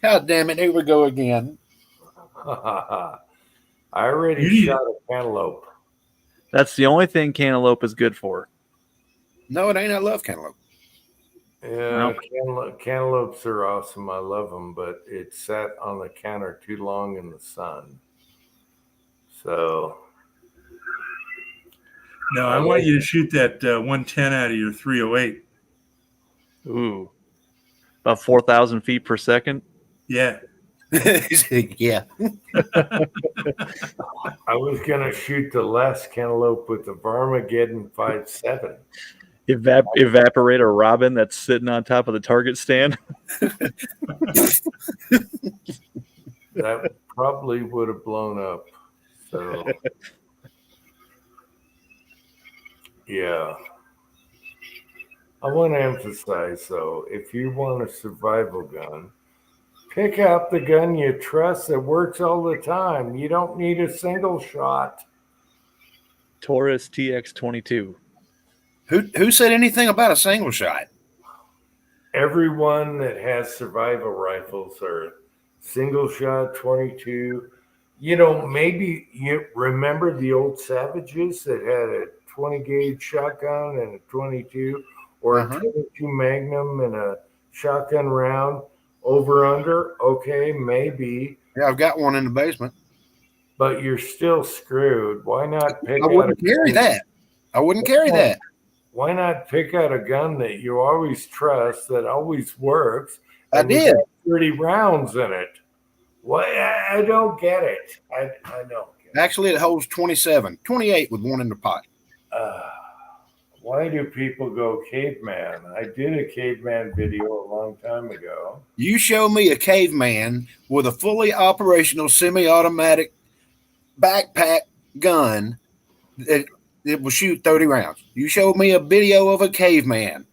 God damn it. Here we go again. I already shot a cantaloupe. That's the only thing cantaloupe is good for. No, it ain't. I love cantaloupe. Yeah, cantaloupes are awesome. I love them, but it sat on the counter too long in the sun. So. No, I want you to shoot that 110 out of your 308. Ooh. About 4,000 feet per second? Yeah. Yeah. I was going to shoot the last cantaloupe with the Varmageddon 5.7. Evaporator robin that's sitting on top of the target stand. That probably would have blown up. So, yeah. I want to emphasize, though, if you want a survival gun, pick out the gun you trust that works all the time. You don't need a single shot. Taurus TX22. Who said anything about a single shot? Everyone that has survival rifles are single shot 22. Maybe you remember the old Savages that had a 20 gauge shotgun and a 22, or a 22 Magnum and a shotgun round. Over under, okay, maybe. Yeah, I've got one in the basement. But you're still screwed. Why not pick I wouldn't carry that. I wouldn't carry that. Why not pick out a gun that you always trust, that always works? I did. 30 rounds in it. Why? I don't get it. I don't get it. Actually, it holds 27, 28 with one in the pot. Why do people go caveman? I did a caveman video a long time ago. You show me a caveman with a fully operational semi-automatic backpack gun that will shoot 30 rounds. You showed me a video of a caveman.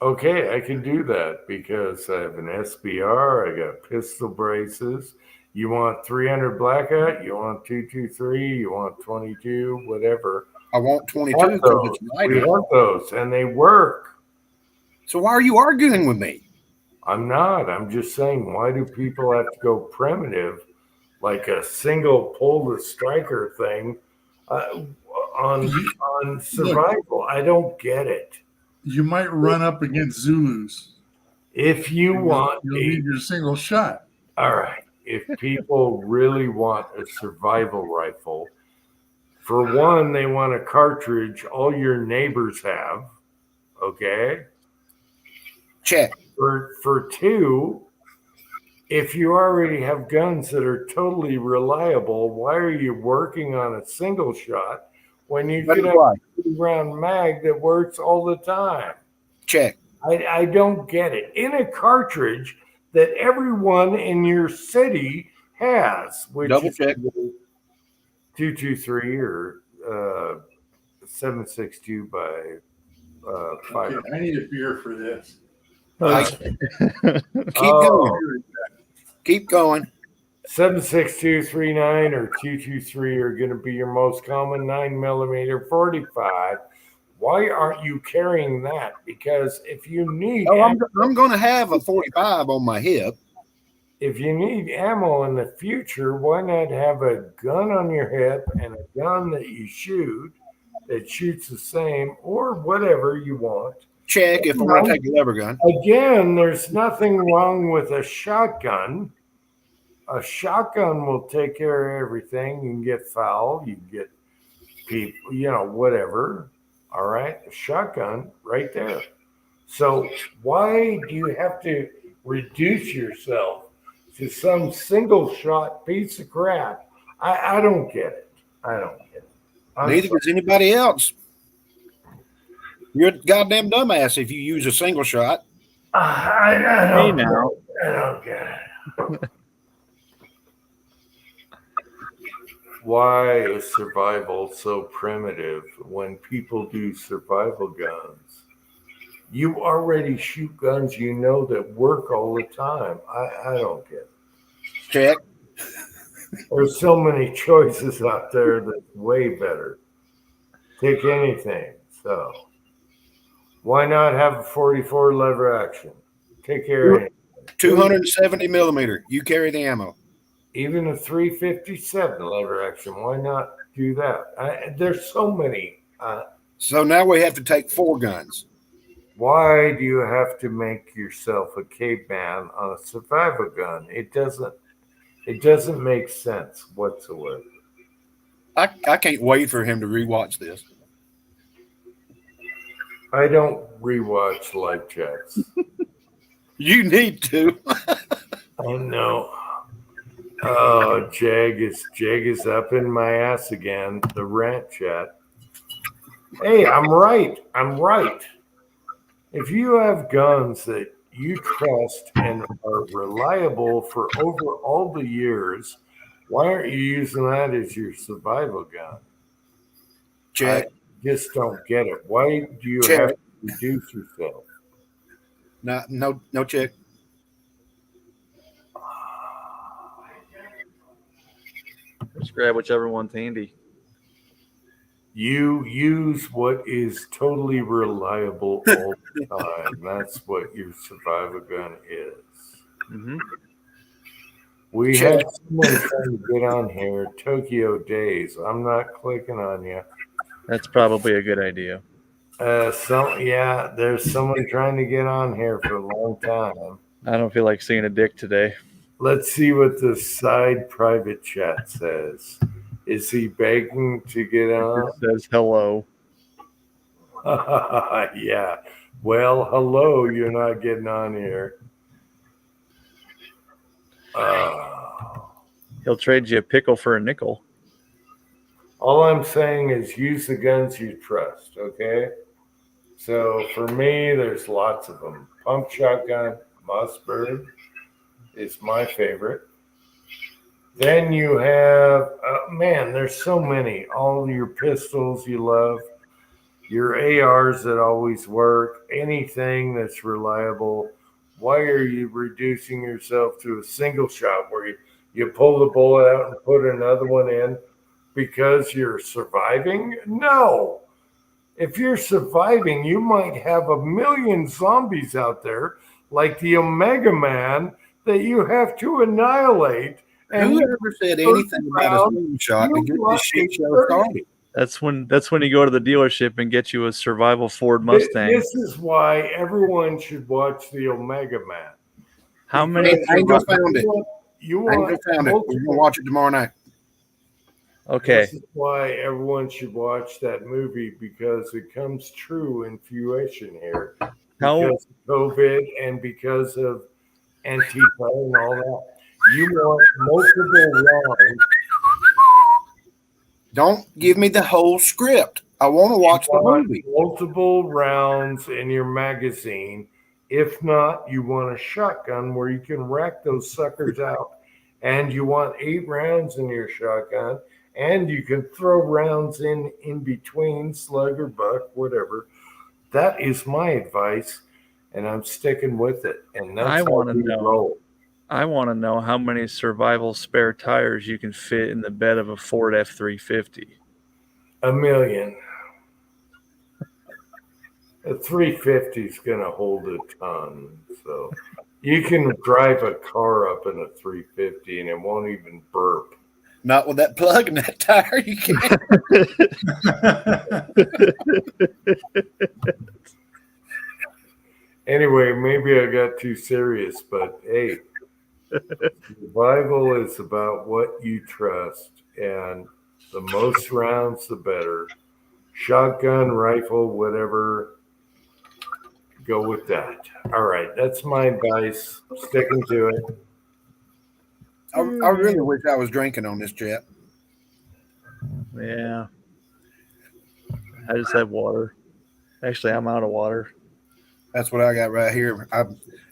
Okay, I can do that because I have an SBR. I got pistol braces. You want 300 blackout? You want 223? You want 22? Whatever. I want 22 because it's lighter. We want those, and they work. So why are you arguing with me? I'm not. I'm just saying, why do people have to go primitive, like a single pull the striker thing, on survival? I don't get it. You might run up against Zulus. If you want you'll need your single shot. All right. If people really want a survival rifle, for one, they want a cartridge all your neighbors have. Okay. Check. For two, if you already have guns that are totally reliable, why are you working on a single shot when you can have a 50-round mag that works all the time? Check. I don't get it. In a cartridge that everyone in your city has, which Double is check. 223 or 762 by 5. Okay, I need a beer for this. Keep going. 76239 or 223 are going to be your most common 9mm 45. Why aren't you carrying that? Because if you need, I'm going to have a 45 on my hip. If you need ammo in the future, why not have a gun on your hip and a gun that you shoot that shoots the same or whatever you want? Check if I want to take a lever gun. Again, there's nothing wrong with a shotgun. A shotgun will take care of everything. You can get foul, you can get people, whatever. All right, a shotgun right there. So why do you have to reduce yourself to some single shot piece of crap? I don't get it. I don't get it. Neither does anybody else. You're a goddamn dumbass if you use a single shot. I don't get it. Why is survival so primitive when people do survival guns? You already shoot guns that work all the time. I don't get it. Check. There's so many choices out there that's way better. Take anything. So why not have a 44 lever action? Take care of it. 270 millimeter. You carry the ammo. Even a 357 lever action. Why not do that? There's so many. So now we have to take 4 guns. Why do you have to make yourself a caveman on a survival gun? It doesn't make sense whatsoever. I can't wait for him to rewatch this. I don't rewatch live chats. You need to. I know. Oh, Jag is up in my ass again. The rant chat. Hey, I'm right. If you have guns that you trust and are reliable for over all the years, why aren't you using that as your survival gun? Check. I just don't get it. Why do you have to reduce yourself? No check. Just grab whichever one's handy. You use what is totally reliable all the time. That's what your survival gun is. Mm-hmm. We had someone trying to get on here, Tokyo Days. I'm not clicking on you. That's probably a good idea. There's someone trying to get on here for a long time. I don't feel like seeing a dick today. Let's see what the side private chat says. Is he begging to get on? It says hello. Yeah. Well, hello. You're not getting on here. He'll trade you a pickle for a nickel. All I'm saying is use the guns you trust, okay? So for me, there's lots of them. Pump shotgun, Mossberg is my favorite. Then you have, there's so many. All your pistols you love, your ARs that always work, anything that's reliable. Why are you reducing yourself to a single shot where you pull the bullet out and put another one in because you're surviving? No. If you're surviving, you might have a million zombies out there like the Omega Man that you have to annihilate. And who ever said anything about a single shot to get this shit show started? That's when you go to the dealership and get you a survival Ford Mustang. This is why everyone should watch the Omega Man. How many? Angel found it. You Angel want found it. We're gonna watch it tomorrow night. Okay. This is why everyone should watch that movie, because it comes true in fruition here. Because of COVID and because of Antifa and all that. You want multiple rounds. Don't give me the whole script. I want to watch the movie. Multiple rounds in your magazine. If not, you want a shotgun where you can rack those suckers out. And you want 8 rounds in your shotgun. And you can throw rounds in between, slug or buck, whatever. That is my advice, and I'm sticking with it. And that's I want to how we know. roll. I want to know how many survival spare tires you can fit in the bed of a Ford F-350. 1 million. A 350 is going to hold a ton. So you can drive a car up in a 350 and it won't even burp. Not with that plug in that tire, you can't. Anyway, maybe I got too serious, but hey, survival is about what you trust, and the most rounds, the better. Shotgun, rifle, whatever, go with that. All right, that's my advice. Sticking to it. I really wish I was drinking on this jet. Yeah. I just have water. Actually, I'm out of water. That's what I got right here.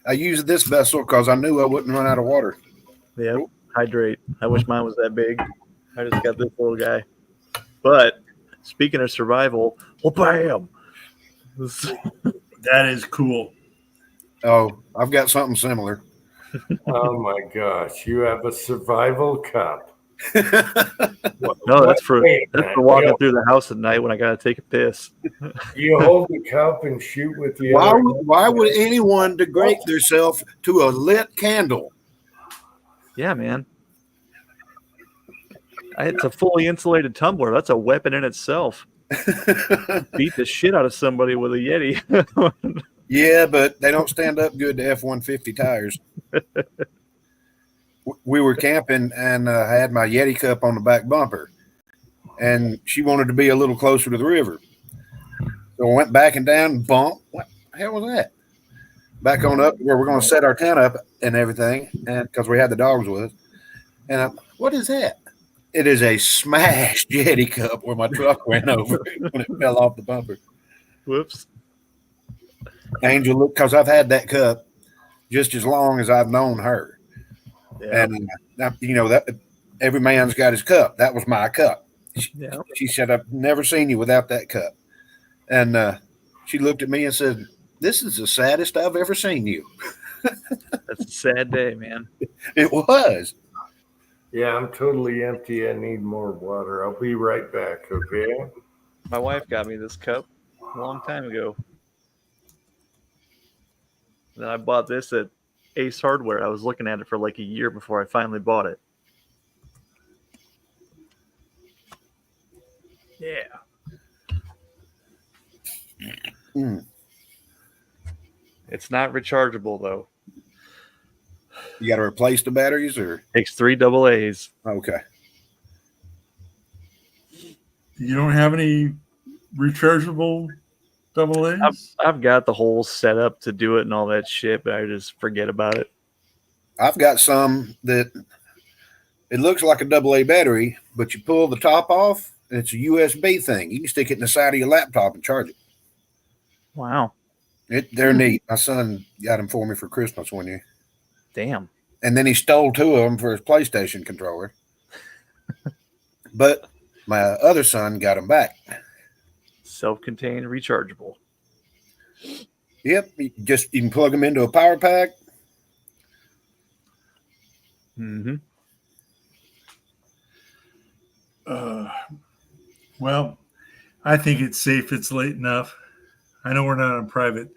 I used this vessel because I knew I wouldn't run out of water. Yeah, hydrate. I wish mine was that big. I just got this little guy. But speaking of survival, well, bam! That is cool. Oh, I've got something similar. Oh my gosh, you have a survival cup. No, that's for walking through the house at night when I gotta take a piss. You hold the cup and shoot with the Why would anyone degrade themselves to a lit candle? Yeah, man. It's a fully insulated tumbler. That's a weapon in itself. Beat the shit out of somebody with a Yeti. Yeah, but they don't stand up good to F-150 tires. We were camping, and I had my Yeti cup on the back bumper, and she wanted to be a little closer to the river. So I went back and down, bump. What the hell was that? Back on up where we're going to set our tent up and everything, and because we had the dogs with us. And what is that? It is a smashed Yeti cup where my truck ran over when it fell off the bumper. Whoops. Angel, look, because I've had that cup just as long as I've known her. Yeah. And, you know, that every man's got his cup. That was my cup. She said, I've never seen you without that cup. And she looked at me and said, this is the saddest I've ever seen you. That's a sad day, man. It was. Yeah, I'm totally empty. I need more water. I'll be right back, okay? My wife got me this cup a long time ago. Then I bought this at Ace Hardware. I was looking at it for like a year before I finally bought it. Yeah. It's not rechargeable, though. You got to replace the batteries, or takes 3 AA's. Okay. You don't have any rechargeable AA's? I've got the whole setup to do it and all that shit, but I just forget about it. I've got some that it looks like a AA battery, but you pull the top off, and it's a USB thing. You can stick it in the side of your laptop and charge it. Wow. They're neat. My son got them for me for Christmas one year. Damn. And then he stole 2 of them for his PlayStation controller. But my other son got them back. Self-contained, rechargeable. Yep. You can plug them into a power pack. Mm-hmm. Well, I think it's safe. It's late enough. I know we're not on private,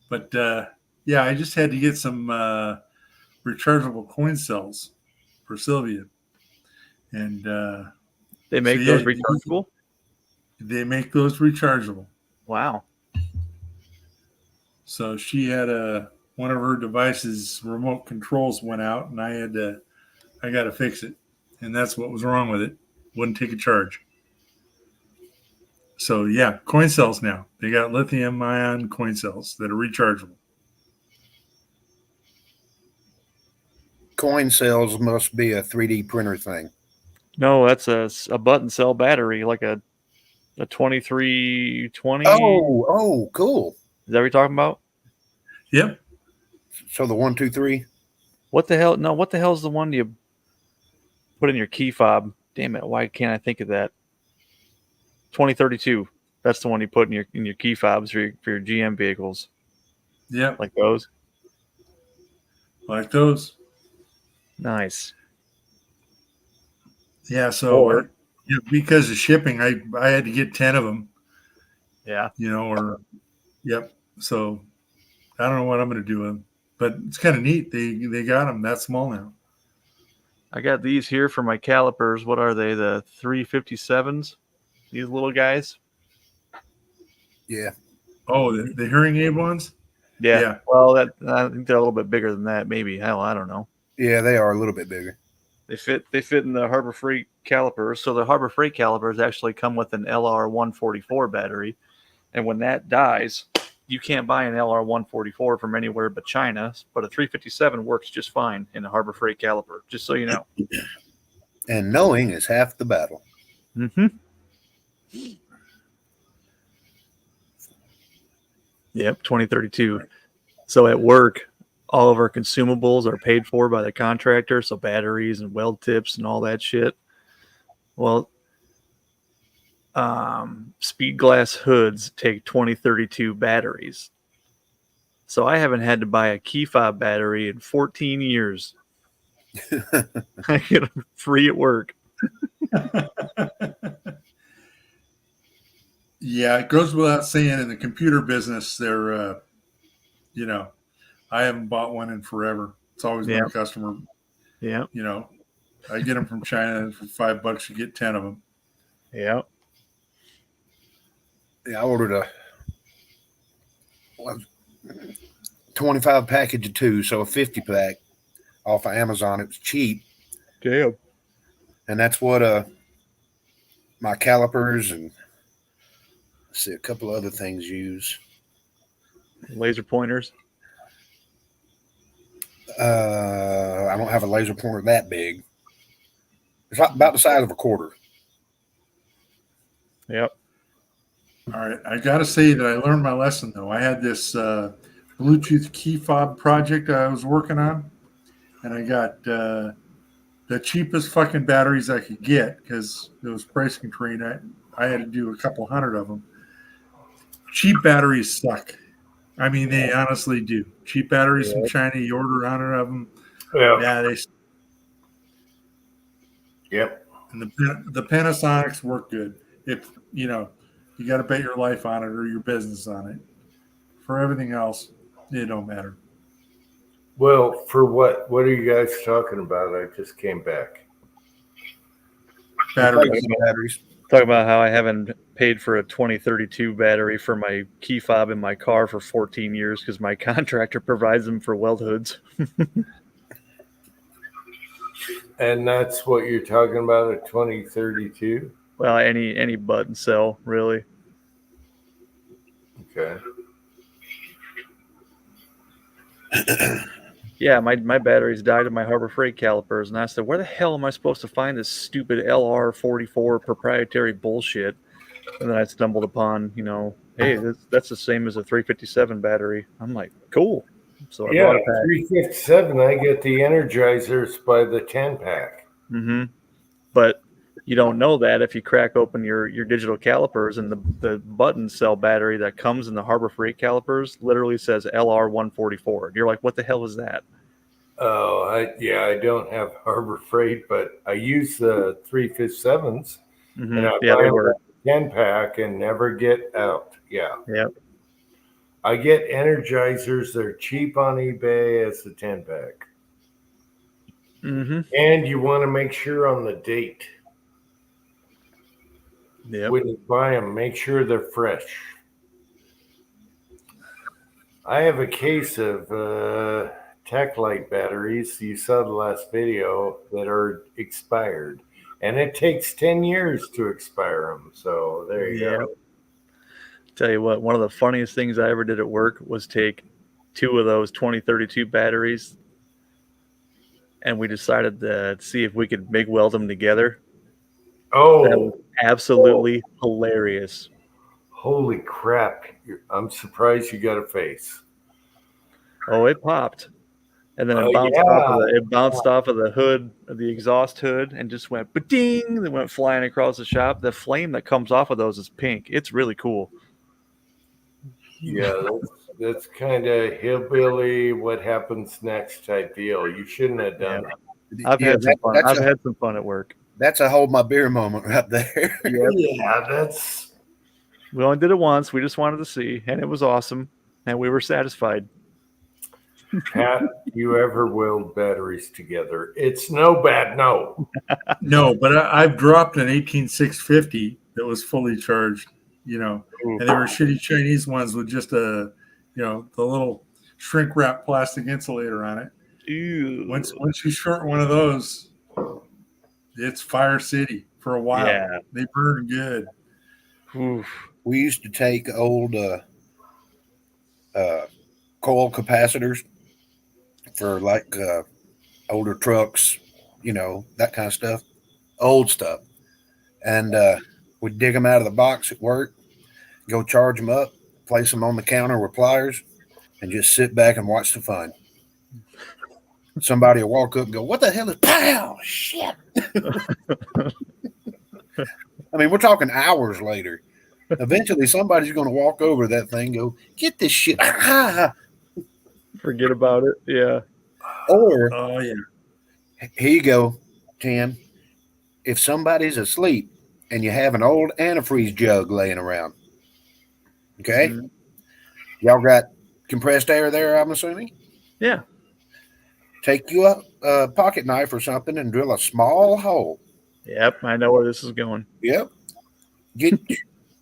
but yeah, I just had to get some rechargeable coin cells for Sylvia, and they make those rechargeable. They make those rechargeable. Wow. So she had one of her devices remote controls went out, and I got to fix it, and that's what was wrong with it. Wouldn't take a charge. So yeah, coin cells now. They got lithium ion coin cells that are rechargeable. Coin cells must be a 3D printer thing. No, that's a button cell battery, like a 2320. Oh, cool. Is that what you're talking about? Yep. So the 1, 2, 3. What the hell? No, what the hell is the one you put in your key fob? Damn it! Why can't I think of that? 2032. That's the one you put in your key fobs for your GM vehicles. Yep. Like those. Like those. Nice. Yeah. So because of shipping, I had to get 10 of them. Yeah. Yep. So I don't know what I'm going to do with them, but it's kind of neat. They got them that small now. I got these here for my calipers. What are they? The 357s? These little guys? Yeah. Oh, the hearing aid ones? Yeah. Well, I think they're a little bit bigger than that. Maybe. Hell, I don't know. Yeah, they are a little bit bigger. They fit in the Harbor Freight calipers. So the Harbor Freight calipers actually come with an LR144 battery. And when that dies, you can't buy an LR144 from anywhere but China, but a 357 works just fine in a Harbor Freight caliper, just so you know. And knowing is half the battle. Mm-hmm. Yep, 2032. So at work, all of our consumables are paid for by the contractor, so batteries and weld tips and all that shit. Well, speed glass hoods take 2032 batteries. So I haven't had to buy a key fob battery in 14 years. I get them free at work. Yeah, it goes without saying in the computer business, they're, I haven't bought one in forever. It's always been a customer. Yeah. I get them from China for $5. You get 10 of them. Yeah. Yeah, I ordered a 25 package of 2, so a 50 pack off of Amazon. It was cheap. Damn. And that's what my calipers and a couple of other things use. Laser pointers. I don't have a laser pointer that big. It's about the size of a quarter. Yep. All right. I got to say that I learned my lesson, though. I had this Bluetooth key fob project I was working on, and I got the cheapest fucking batteries I could get because it was price constrained. I had to do a couple hundred of them. Cheap batteries suck. I mean, they honestly do. Cheap batteries from China, you order 100 of them. Yeah, they. Yep. And the Panasonics work good. If you got to bet your life on it or your business on it. For everything else, it don't matter. Well, for what? What are you guys talking about? I just came back. Batteries. Talk about how I haven't paid for a 2032 battery for my key fob in my car for 14 years because my contractor provides them for weld hoods. And that's what you're talking about at 2032? Well, any button cell, really. Okay. Yeah, my batteries died in my Harbor Freight calipers, and I said, where the hell am I supposed to find this stupid LR44 proprietary bullshit? And then I stumbled upon, hey, that's the same as a 357 battery. I'm like, cool. So I bought a pack. 357, I get the Energizers by the 10-pack. Mm-hmm. But you don't know that if you crack open your digital calipers, and the button cell battery that comes in the Harbor Freight calipers literally says LR144. You're like, what the hell is that? Oh, I don't have Harbor Freight, but I use the 357s. Mm-hmm. And I buy a 10-pack and never get out. Yeah. Yep. I get Energizers. They're cheap on eBay as a 10-pack. Mm-hmm. And you want to make sure on the date. Yep. when you buy them, make sure they're fresh. I have a case of Tech Light batteries. You saw the last video that are expired, and it takes 10 years to expire them. So there you go. Tell you what, one of the funniest things I ever did at work was take 2 of those 2032 batteries, and we decided to see if we could MIG weld them together. Oh, that was absolutely hilarious. Holy crap. I'm surprised you got a face. Oh, it popped. And then it bounced off of the hood, of the exhaust hood, and just went ba-ding. It went flying across the shop. The flame that comes off of those is pink. It's really cool. Yeah, that's kind of hillbilly, what happens next type deal. You shouldn't have done that. I've had some fun. I've had some fun at work. That's a hold my beer moment right there. Yeah, that's. We only did it once. We just wanted to see, and it was awesome, and we were satisfied. Pat, you ever weld batteries together? It's no bad, no. No, but I've dropped an 18650 that was fully charged, and they were shitty Chinese ones with just the little shrink wrap plastic insulator on it. Ew. Once you short one of those, it's Fire City for a while. Yeah. They burn good. Oof. We used to take old coil capacitors for like older trucks, that kind of stuff, old stuff. And we'd dig them out of the box at work, go charge them up, place them on the counter with pliers, and just sit back and watch the fun. Somebody will walk up and go, "What the hell is pow? Shit." I mean, we're talking hours later. Eventually, somebody's going to walk over that thing and go, "Get this shit." Forget about it. Yeah. Or, oh, yeah. Here you go, Tim. If somebody's asleep and you have an old antifreeze jug laying around, okay? Mm-hmm. Y'all got compressed air there, I'm assuming? Yeah. Take you a pocket knife or something and drill a small hole. Yep, I know where this is going. Yep.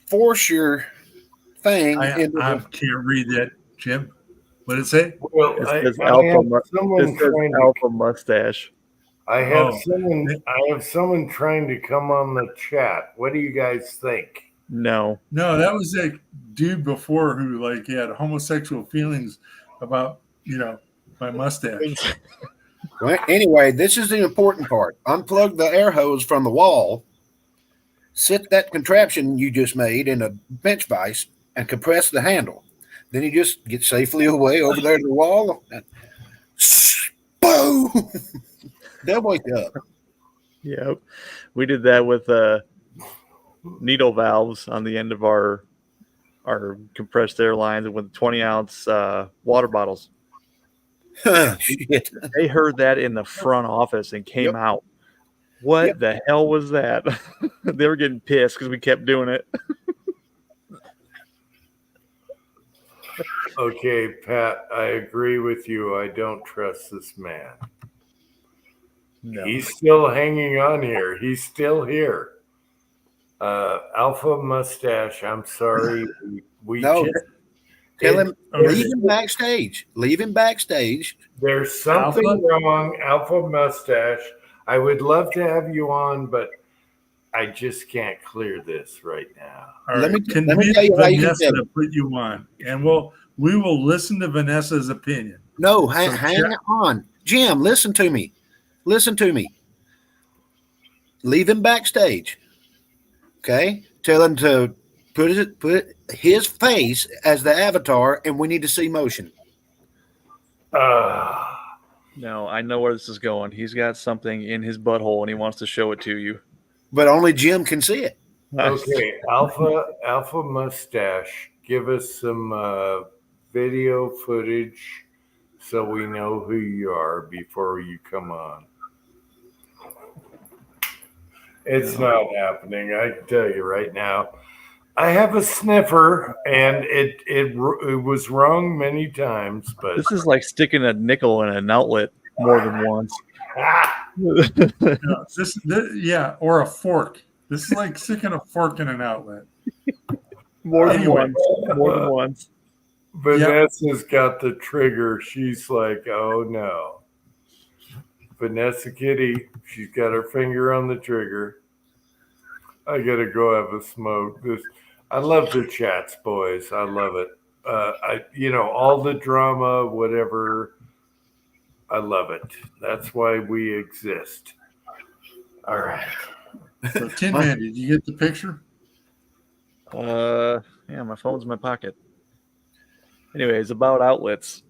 Force your thing into I can't read that, Jim. What did it say? Well, it says alpha mustache. I have someone trying to come on the chat. What do you guys think? No, that was that dude before who had homosexual feelings about my mustache. Well, anyway, this is the important part. Unplug the air hose from the wall. Sit that contraption you just made in a bench vise and compress the handle. Then you just get safely away over there to the wall. And boom! They'll wake up. Yep. We did that with needle valves on the end of our compressed air lines with 20-ounce water bottles. Shit. They heard that in the front office and came out. What the hell was that? They were getting pissed because we kept doing it. Okay, Pat, I agree with you. I don't trust this man. No. He's still hanging on here. He's still here. Alpha Mustache, I'm sorry. Tell him, leave him backstage. Leave him backstage. There's something wrong, Alpha Mustache. I would love to have you on, but I just can't clear this right now. All right. Let me tell you how you can put you on, and we will listen to Vanessa's opinion. No, hang on, Jim. Listen to me. Leave him backstage. Okay, tell him to put his face as the avatar, and we need to see motion. No, I know where this is going. He's got something in his butthole, and he wants to show it to you. But only Jim can see it. Okay, Alpha Mustache, give us some video footage so we know who you are before you come on. It's not happening. I can tell you right now. I have a sniffer, and it was wrong many times. But this is like sticking a nickel in an outlet more than once. Or a fork. This is like sticking a fork in an outlet. More than Anyway. once. More than once. Vanessa's got the trigger. She's like, oh no. Vanessa Kitty, she's got her finger on the trigger. I gotta go have a smoke. I love the chats, boys. I love it. All the drama, whatever. I love it. That's why we exist. All right. So, Tin Man, did you get the picture? Yeah, my phone's in my pocket. Anyways, about outlets.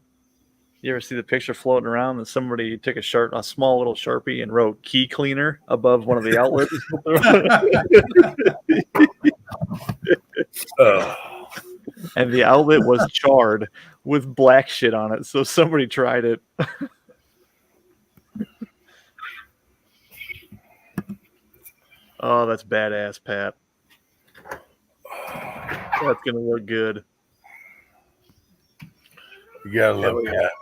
You ever see the picture floating around that somebody took a small little Sharpie and wrote key cleaner above one of the outlets? And the outlet was charred with black shit on it. So somebody tried it. Oh, that's badass, Pat. That's going to look good. You gotta love that.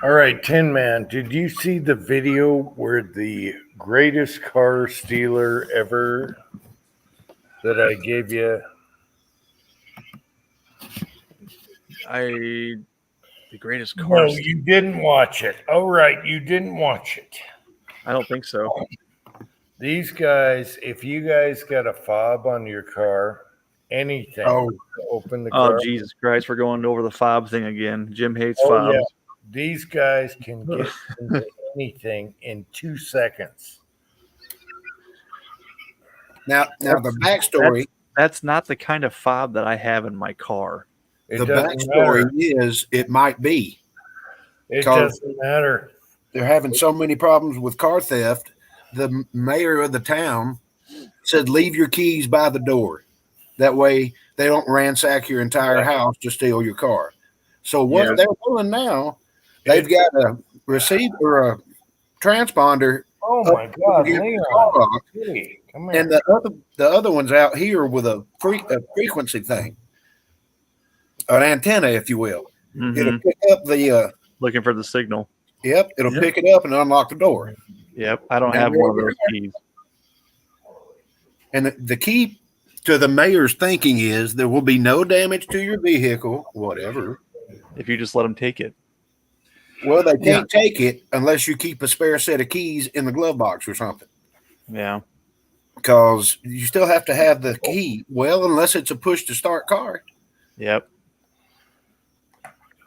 All right, Tin Man, did you see the video where the greatest car stealer ever that I gave you? The greatest car. No, you didn't watch it. All right, you didn't watch it. I don't think so. These guys, if you guys got a fob on your car, anything, open the car. Oh, Jesus Christ, we're going over the fob thing again. Jim hates fobs. Yeah. These guys can get into anything in 2 seconds. Now the backstory. That's not the kind of fob that I have in my car. The backstory is it might be. It doesn't matter. They're having so many problems with car theft. The mayor of the town said, leave your keys by the door. That way they don't ransack your entire house to steal your car. So what they're doing now, they've got a receipt or a transponder. Oh my God, Leon. Come here. And the other one's out here with a frequency thing, an antenna, if you will. Mm-hmm. It'll pick up the looking for the signal. Yep, it'll pick it up and unlock the door. Yep, I don't have one of those keys. And the key to the mayor's thinking is there will be no damage to your vehicle, whatever, if you just let them take it. Well, they can't take it unless you keep a spare set of keys in the glove box or something. Yeah. Because you still have to have the key. Well, unless it's a push to start car. Yep.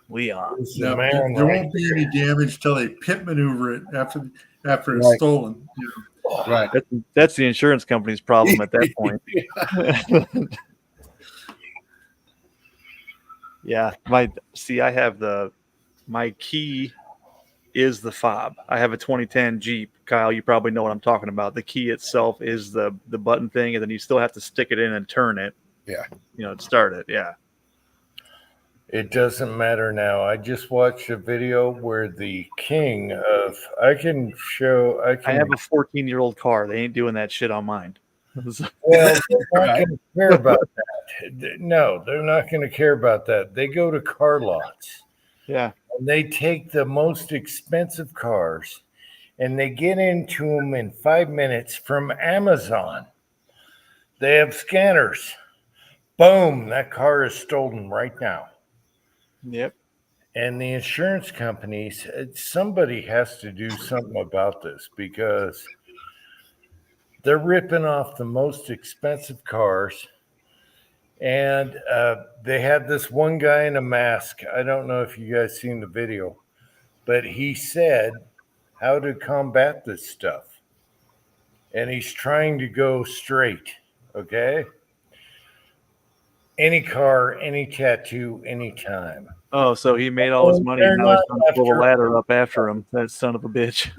Leon. There won't be any damage till they pit maneuver it after it's stolen. Right. That's the insurance company's problem at that point. Yeah. I have my key is the fob. I have a 2010 Jeep. Kyle, you probably know what I'm talking about. The key itself is the button thing, and then you still have to stick it in and turn it. Yeah. To start it. Yeah. It doesn't matter now. I just watched a video where the king of I have a 14-year-old car. They ain't doing that shit on mine. Well, they're not going to care about that. No, they're not going to care about that. They go to car lots. Yeah. And they take the most expensive cars and they get into them in 5 minutes from Amazon. They have scanners. Boom, that car is stolen right now. Yep. And the insurance companies, somebody has to do something about this because they're ripping off the most expensive cars. And they had this one guy in a mask. I don't know if you guys seen the video, but he said how to combat this stuff. And he's trying to go straight, okay? Any car, any tattoo, anytime. Oh, so he made all his money and now he's trying to pull the ladder up after him. That son of a bitch.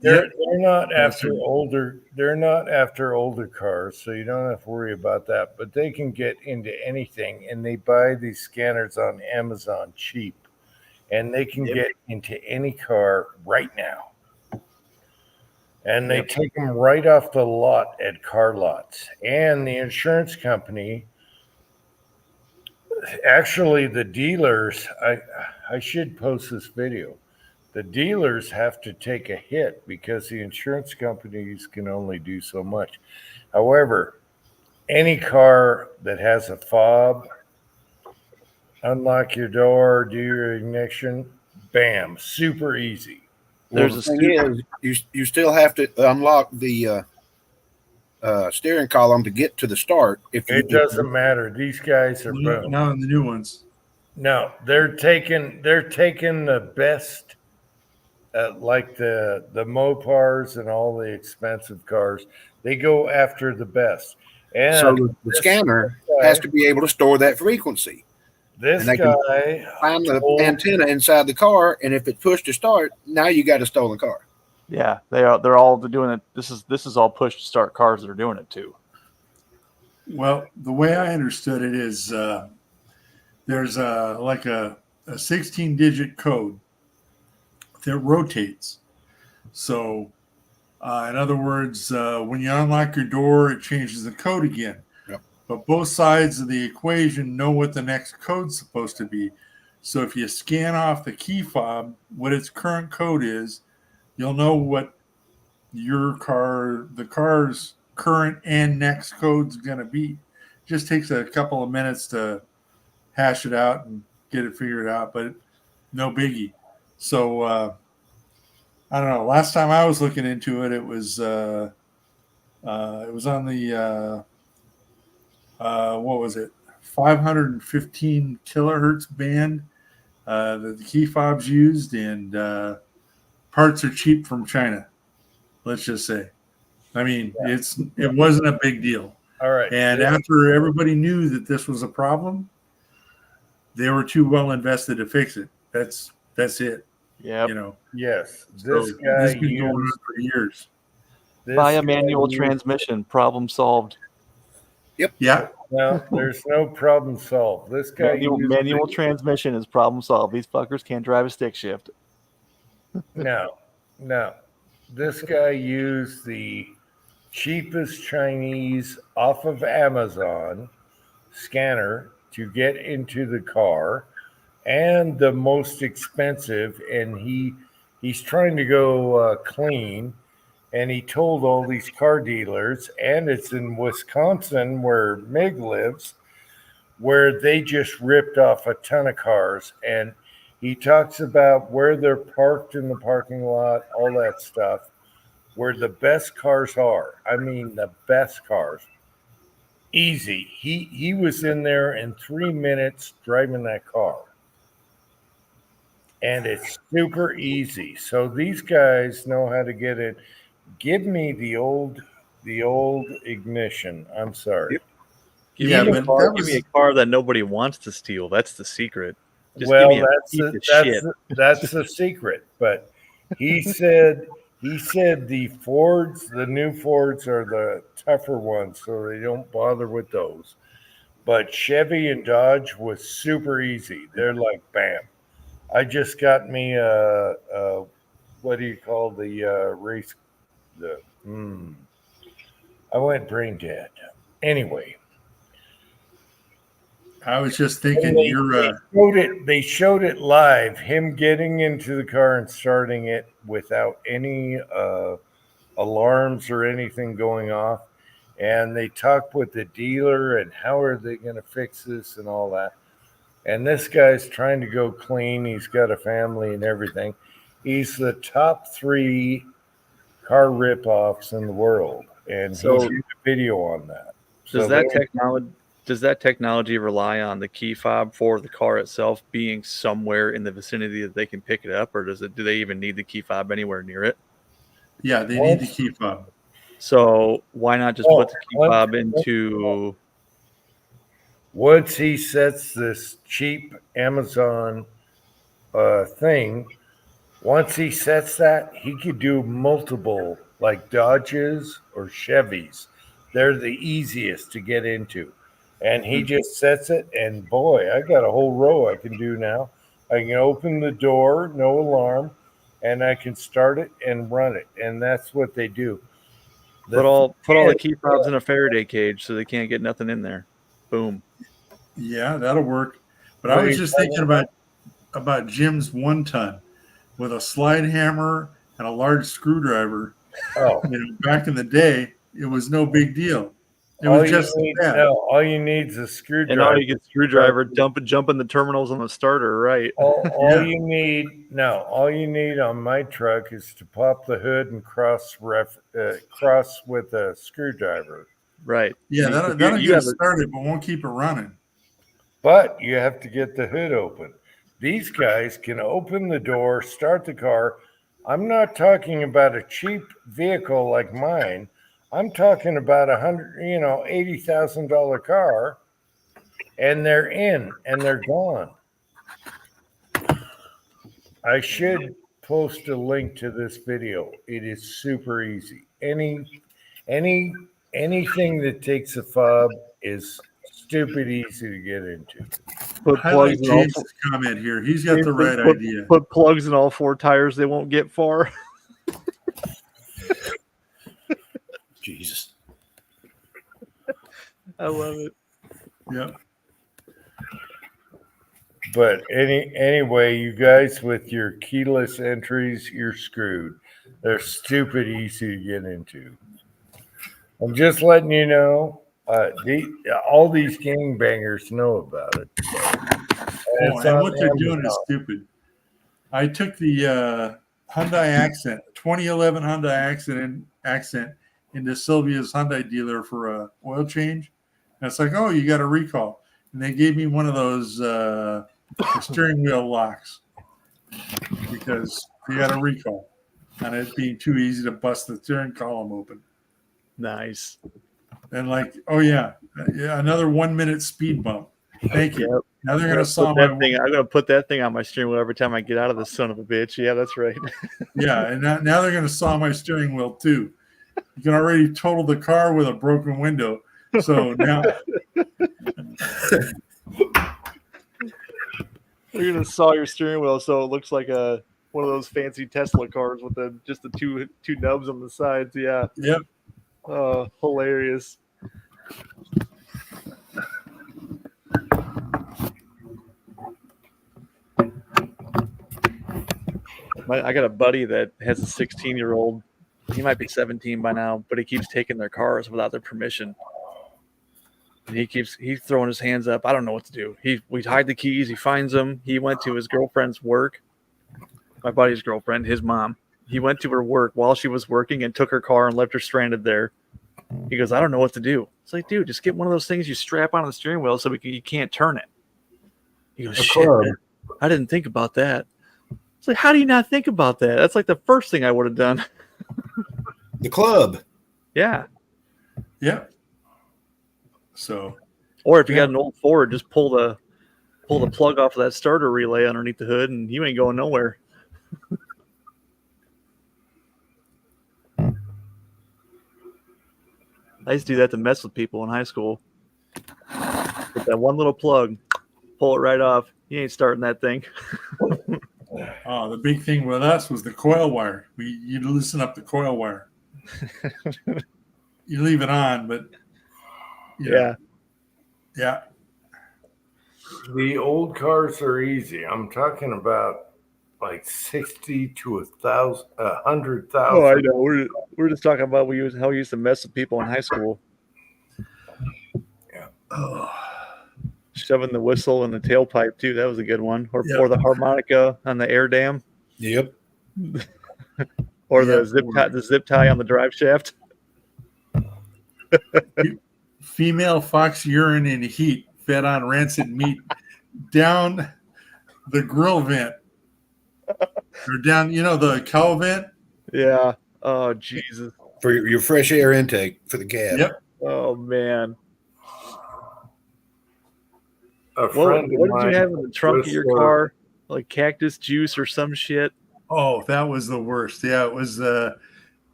They're not after older. They're not after older cars, so you don't have to worry about that. But they can get into anything, and they buy these scanners on Amazon cheap, and they can get into any car right now. And they take them right off the lot at car lots, and the insurance company. Actually, the dealers, I should post this video. The dealers have to take a hit because the insurance companies can only do so much. However, any car that has a fob, unlock your door, do your ignition, bam, super easy. Well, the thing is, you still have to unlock the steering column to get to the start. If it doesn't matter, these guys are boom. Now in the new ones. No, they're taking the best, like the Mopars and all the expensive cars. They go after the best. And so the scanner has to be able to store that frequency. This and guy find the antenna inside the car, and if it pushed to start, now you got a stolen car. Yeah, they are. They're all doing it. This is all push to start cars that are doing it too. Well, the way I understood it is there's like a 16-digit code that rotates. So, in other words, when you unlock your door, it changes the code again. Yep. But both sides of the equation know what the next code's supposed to be. So if you scan off the key fob, what its current code is, you'll know what the car's current and next code's going to be. Just takes a couple of minutes to hash it out and get it figured out, but no biggie. So I don't know. Last time I was looking into it, it was on the what was it? 515 kilohertz band that the key fobs used, and parts are cheap from China. Let's just say. I mean, it wasn't a big deal. All right. And after everybody knew that this was a problem, they were too well invested to fix it. That's it. Yeah. You know. Yes. This has been going on for years. Buy a manual transmission. Problem solved. Yep. Yeah. No, there's no problem solved. This guy manual transmission is problem solved. These fuckers can't drive a stick shift. No. This guy used the cheapest Chinese off of Amazon scanner to get into the car, and the most expensive, and he's trying to go clean, and he told all these car dealers, and it's in Wisconsin where Mig lives, where they just ripped off a ton of cars, and he talks about where they're parked in the parking lot, all that stuff, where the best cars are. I mean, the best cars. Easy. He was in there in 3 minutes driving that car. And it's super easy. So these guys know how to get it. Give me the old ignition. I'm sorry. Give me a car that nobody wants to steal. That's the secret. Just well, give me that's the secret. But he said the Fords, the new Fords, are the tougher ones, so they don't bother with those. But Chevy and Dodge was super easy. They're like bam. I just got me what do you call the race? I went brain dead. Anyway. I was just thinking they showed it live, him getting into the car and starting it without any alarms or anything going off. And they talked with the dealer and how are they going to fix this and all that. And this guy's trying to go clean. He's got a family and everything. He's the top 3 car ripoffs in the world. And he did a video on that. Does that technology rely on the key fob for the car itself being somewhere in the vicinity that they can pick it up, or do they even need the key fob anywhere near it? Yeah, they need the key fob. So why not just put the key fob into? Once he sets this cheap Amazon thing, once he sets that, he could do multiple, like Dodges or Chevys. They're the easiest to get into. And he just sets it, and boy, I got a whole row I can do now. I can open the door, no alarm, and I can start it and run it. And that's what they do. Put all the key fobs in a Faraday cage so they can't get nothing in there. Boom. Yeah, that'll work. But I was just thinking about Jim's 1-ton. with a slide hammer and a large screwdriver. Oh, Back in the day, it was no big deal. It all was you just need, that. no, all you need is a And screwdriver. all you get screwdriver, jumping the terminals on the starter, right? All Yeah. you need on my truck is to pop the hood and cross with a screwdriver. Right. Yeah, You- that'll you get have it started, but won't keep it running. But you have to get the hood open. These guys can open the door, start the car. I'm not talking about a cheap vehicle like mine. I'm talking about $80,000 car, and they're in and they're gone. I should post a link to this video. It is super easy. Anything that takes a fob is stupid easy to get into. Put Highlight plugs in all James' comment here. He's got the right put, idea. Put plugs in all 4 tires. They won't get far. Jesus. I love it. Yep. But anyway, you guys with your keyless entries, you're screwed. They're stupid easy to get into. I'm just letting you know. All these gangbangers know about it. And what they're doing is stupid. I took the Hyundai Accent, 2011 Hyundai Accent into Sylvia's Hyundai dealer for a oil change. And it's like, oh, you got a recall. And they gave me one of those steering wheel locks because you got a recall on it being too easy to bust the steering column open. Nice. And like, oh yeah, another 1 minute speed bump. Thank you. Yep. Now they're gonna saw my thing. I'm gonna put that thing on my steering wheel every time I get out of the son of a bitch. Yeah, that's right. Yeah, and now they're gonna saw my steering wheel too. You can already total the car with a broken window. So now You're gonna saw your steering wheel so it looks like one of those fancy Tesla cars with just the two nubs on the sides. Yeah. Yep. Hilarious. I got a buddy that has a 16-year-old. He might be 17 by now, but he keeps taking their cars without their permission. And he's throwing his hands up. I don't know what to do. We hide the keys. He finds them. He went to his girlfriend's work. My buddy's girlfriend, his mom. He went to her work while she was working and took her car and left her stranded there. He goes, I don't know what to do. It's like, dude, just get one of those things you strap onto the steering wheel so you can't turn it. He goes, shit, man, I didn't think about that. It's like, how do you not think about that? That's like the first thing I would have done. The club. Yeah. Yeah. So, or if you got an old Ford, just pull the plug off of that starter relay underneath the hood, and you ain't going nowhere. I used to do that to mess with people in high school. With that one little plug, pull it right off. You ain't starting that thing. The big thing with us was the coil wire. You loosen up the coil wire. You leave it on, but yeah. The old cars are easy. I'm talking about like 60 to 1,000, 100,000. Oh, I know. We're just talking about how we used to mess with people in high school. Yeah. Shoving the whistle in the tailpipe too. That was a good one. Or the harmonica on the air dam. Yep. Or the zip tie on the drive shaft. Female fox urine in heat fed on rancid meat down the grill vent. Or down, the cow vent. Yeah. Oh, Jesus. For your fresh air intake for the cab. Yep. Oh, man. What did you have in the trunk of your car? Like cactus juice or some shit? Oh, that was the worst. Yeah, it was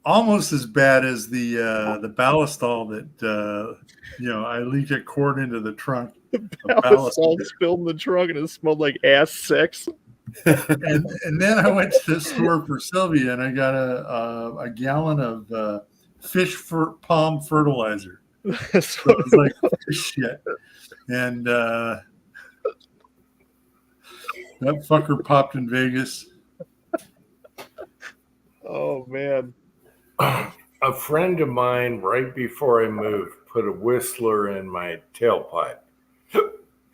almost as bad as the ballastol that I leaked a quart into the trunk. Ballastol spilled in the trunk and it smelled like ass sex. and then I went to the store for Sylvia and I got a gallon of fish palm fertilizer. So it was like shit. And That fucker popped in Vegas. Oh man. A friend of mine, right before I moved, put a whistler in my tailpipe.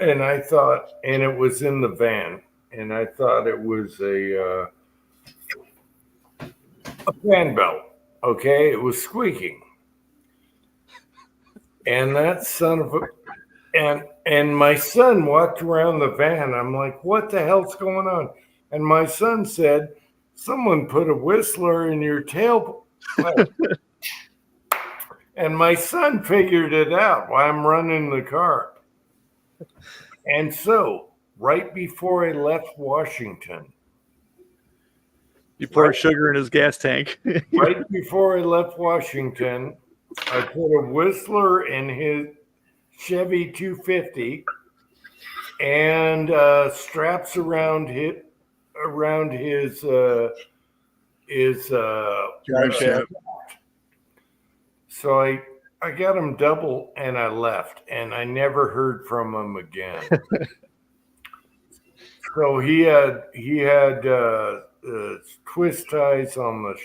And I thought, and it was in the van, and I thought it was a fan belt. Okay, it was squeaking. And that son of a, and my son walked around the van. I'm like, what the hell's going on? And my son said, someone put a whistler in your tailpipe. And my son figured it out while I'm running the car. And so, right before I left Washington, You poured sugar in his gas tank. right before I left Washington, I put a whistler in his Chevy 250 and straps around his Drive shaft. So I got him double and I left, and I never heard from him again. So he had twist ties on the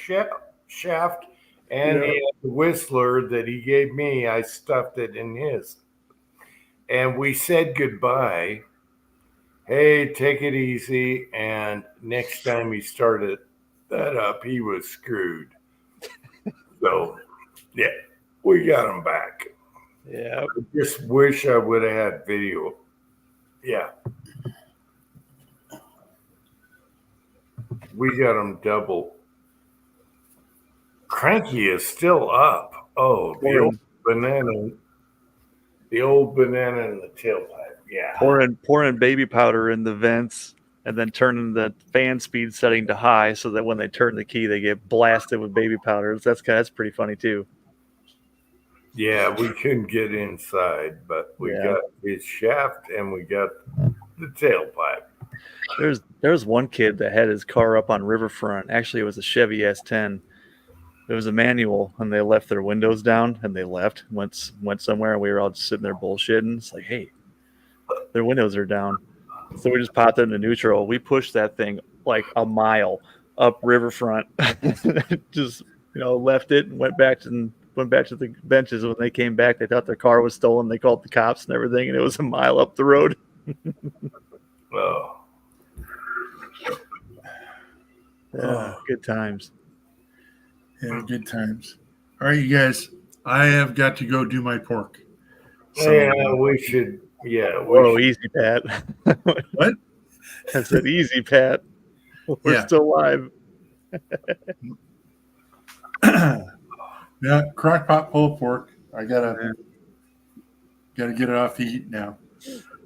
shaft, and he had the whistler that he gave me. I stuffed it in his, and we said goodbye. Hey, take it easy. And next time he started that up, he was screwed. So, yeah, we got him back. Yeah. I just wish I would have had video. Yeah. We got him double. Cranky is still up. Oh, the old banana in the tailpipe. Yeah. Pouring baby powder in the vents and then turning the fan speed setting to high so that when they turn the key, they get blasted with baby powder. That's pretty funny too. Yeah, we couldn't get inside, but we got his shaft and we got the tailpipe. There's one kid that had his car up on Riverfront. Actually, it was a Chevy S10. It was a manual, and they left their windows down, and they went somewhere, and we were all just sitting there bullshitting. It's like, hey, their windows are down. So we just popped it into neutral. We pushed that thing like a mile up Riverfront. Just left it and went back to the benches. When they came back, they thought their car was stolen. They called the cops and everything, and it was a mile up the road. Oh. Yeah, good times. Yeah, good times. All right, you guys. I have got to go do my pork. Yeah, we should. Yeah. Whoa, easy, Pat. What? I said easy, Pat. We're still live. Yeah, crock pot pulled pork. I gotta get it off the heat now.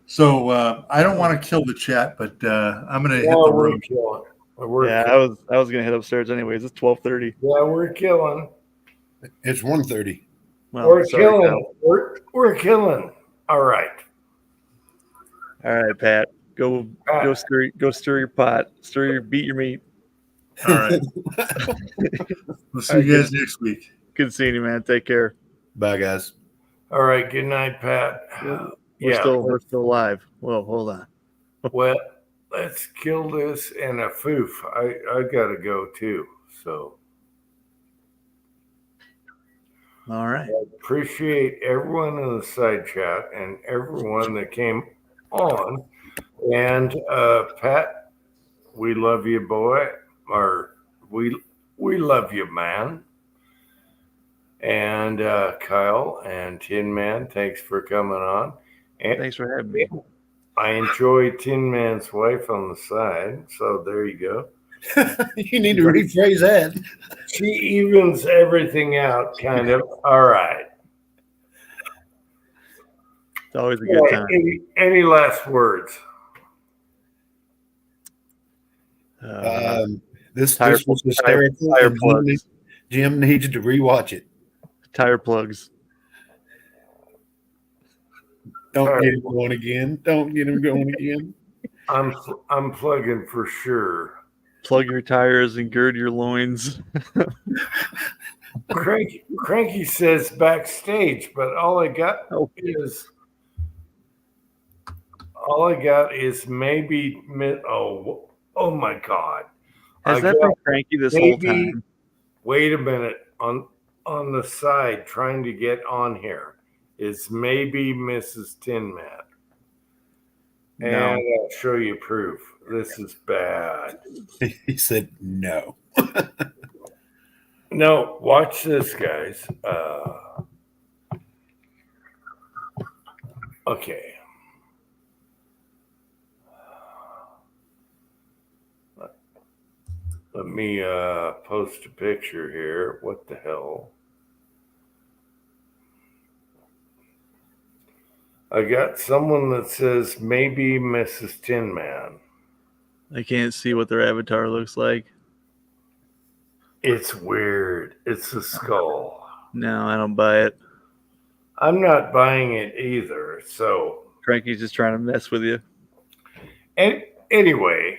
So I don't want to kill the chat, but I'm gonna hit the road. I was gonna head upstairs anyways. It's 12:30. Yeah, we're killing. It's 1:30. Well, we're killing. We're killing. All right. All right, Pat. Go stir your pot. Beat your meat. All right. We'll see you guys next week. Good seeing you, man. Take care. Bye, guys. All right. Good night, Pat. We're still live. Well, hold on. Well, let's kill this and a foof. I gotta go too. So. All right. I appreciate everyone in the side chat and everyone that came on. And Pat, we love you, boy. Or we love you, man. And Kyle and Tin Man, thanks for coming on. And thanks for having me. I enjoy Tin Man's wife on the side, so there you go. You need to rephrase that. She evens everything out, kind of. All right. It's always a good time. Any last words? This was hysterical. Tire plugs. Jim needs to rewatch it. Tire plugs. Don't get him going again. Don't get him going again. I'm plugging for sure. Plug your tires and gird your loins. Cranky says backstage, but all I got is all I got is maybe. Oh my God! Has I that been got cranky this whole maybe. time? Wait a minute. On the side, trying to get on here, is maybe Mrs. Tin Man. And No. I'll show you proof. This is bad. He said no. No, watch this, guys. Okay. Let me post a picture here. What the hell? I got someone that says maybe Mrs. Tin Man. I can't see what their avatar looks like. It's weird. It's a skull. No, I don't buy it. I'm not buying it either. So, Cranky's just trying to mess with you. and anyway,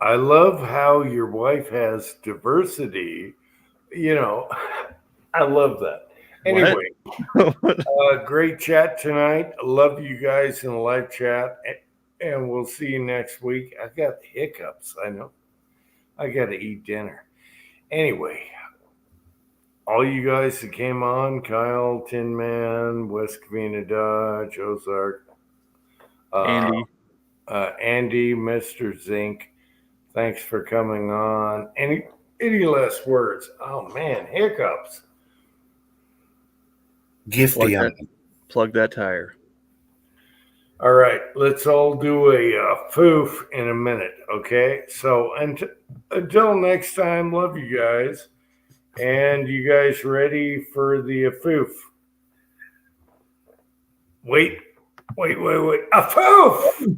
I love how your wife has diversity. You know, I love that. Anyway, great chat tonight. I love you guys in the live chat, and we'll see you next week. I got hiccups. I know. I got to eat dinner. Anyway, all you guys that came on, Kyle, Tin Man, West Covina Dodge, Ozark, Andy, Mr. Zink, thanks for coming on. Any last words? Oh, man, hiccups. Gifty plug that tire. All right, let's all do a foof in a minute, okay? So until next time, love you guys. And you guys ready for the foof? Wait. A foof!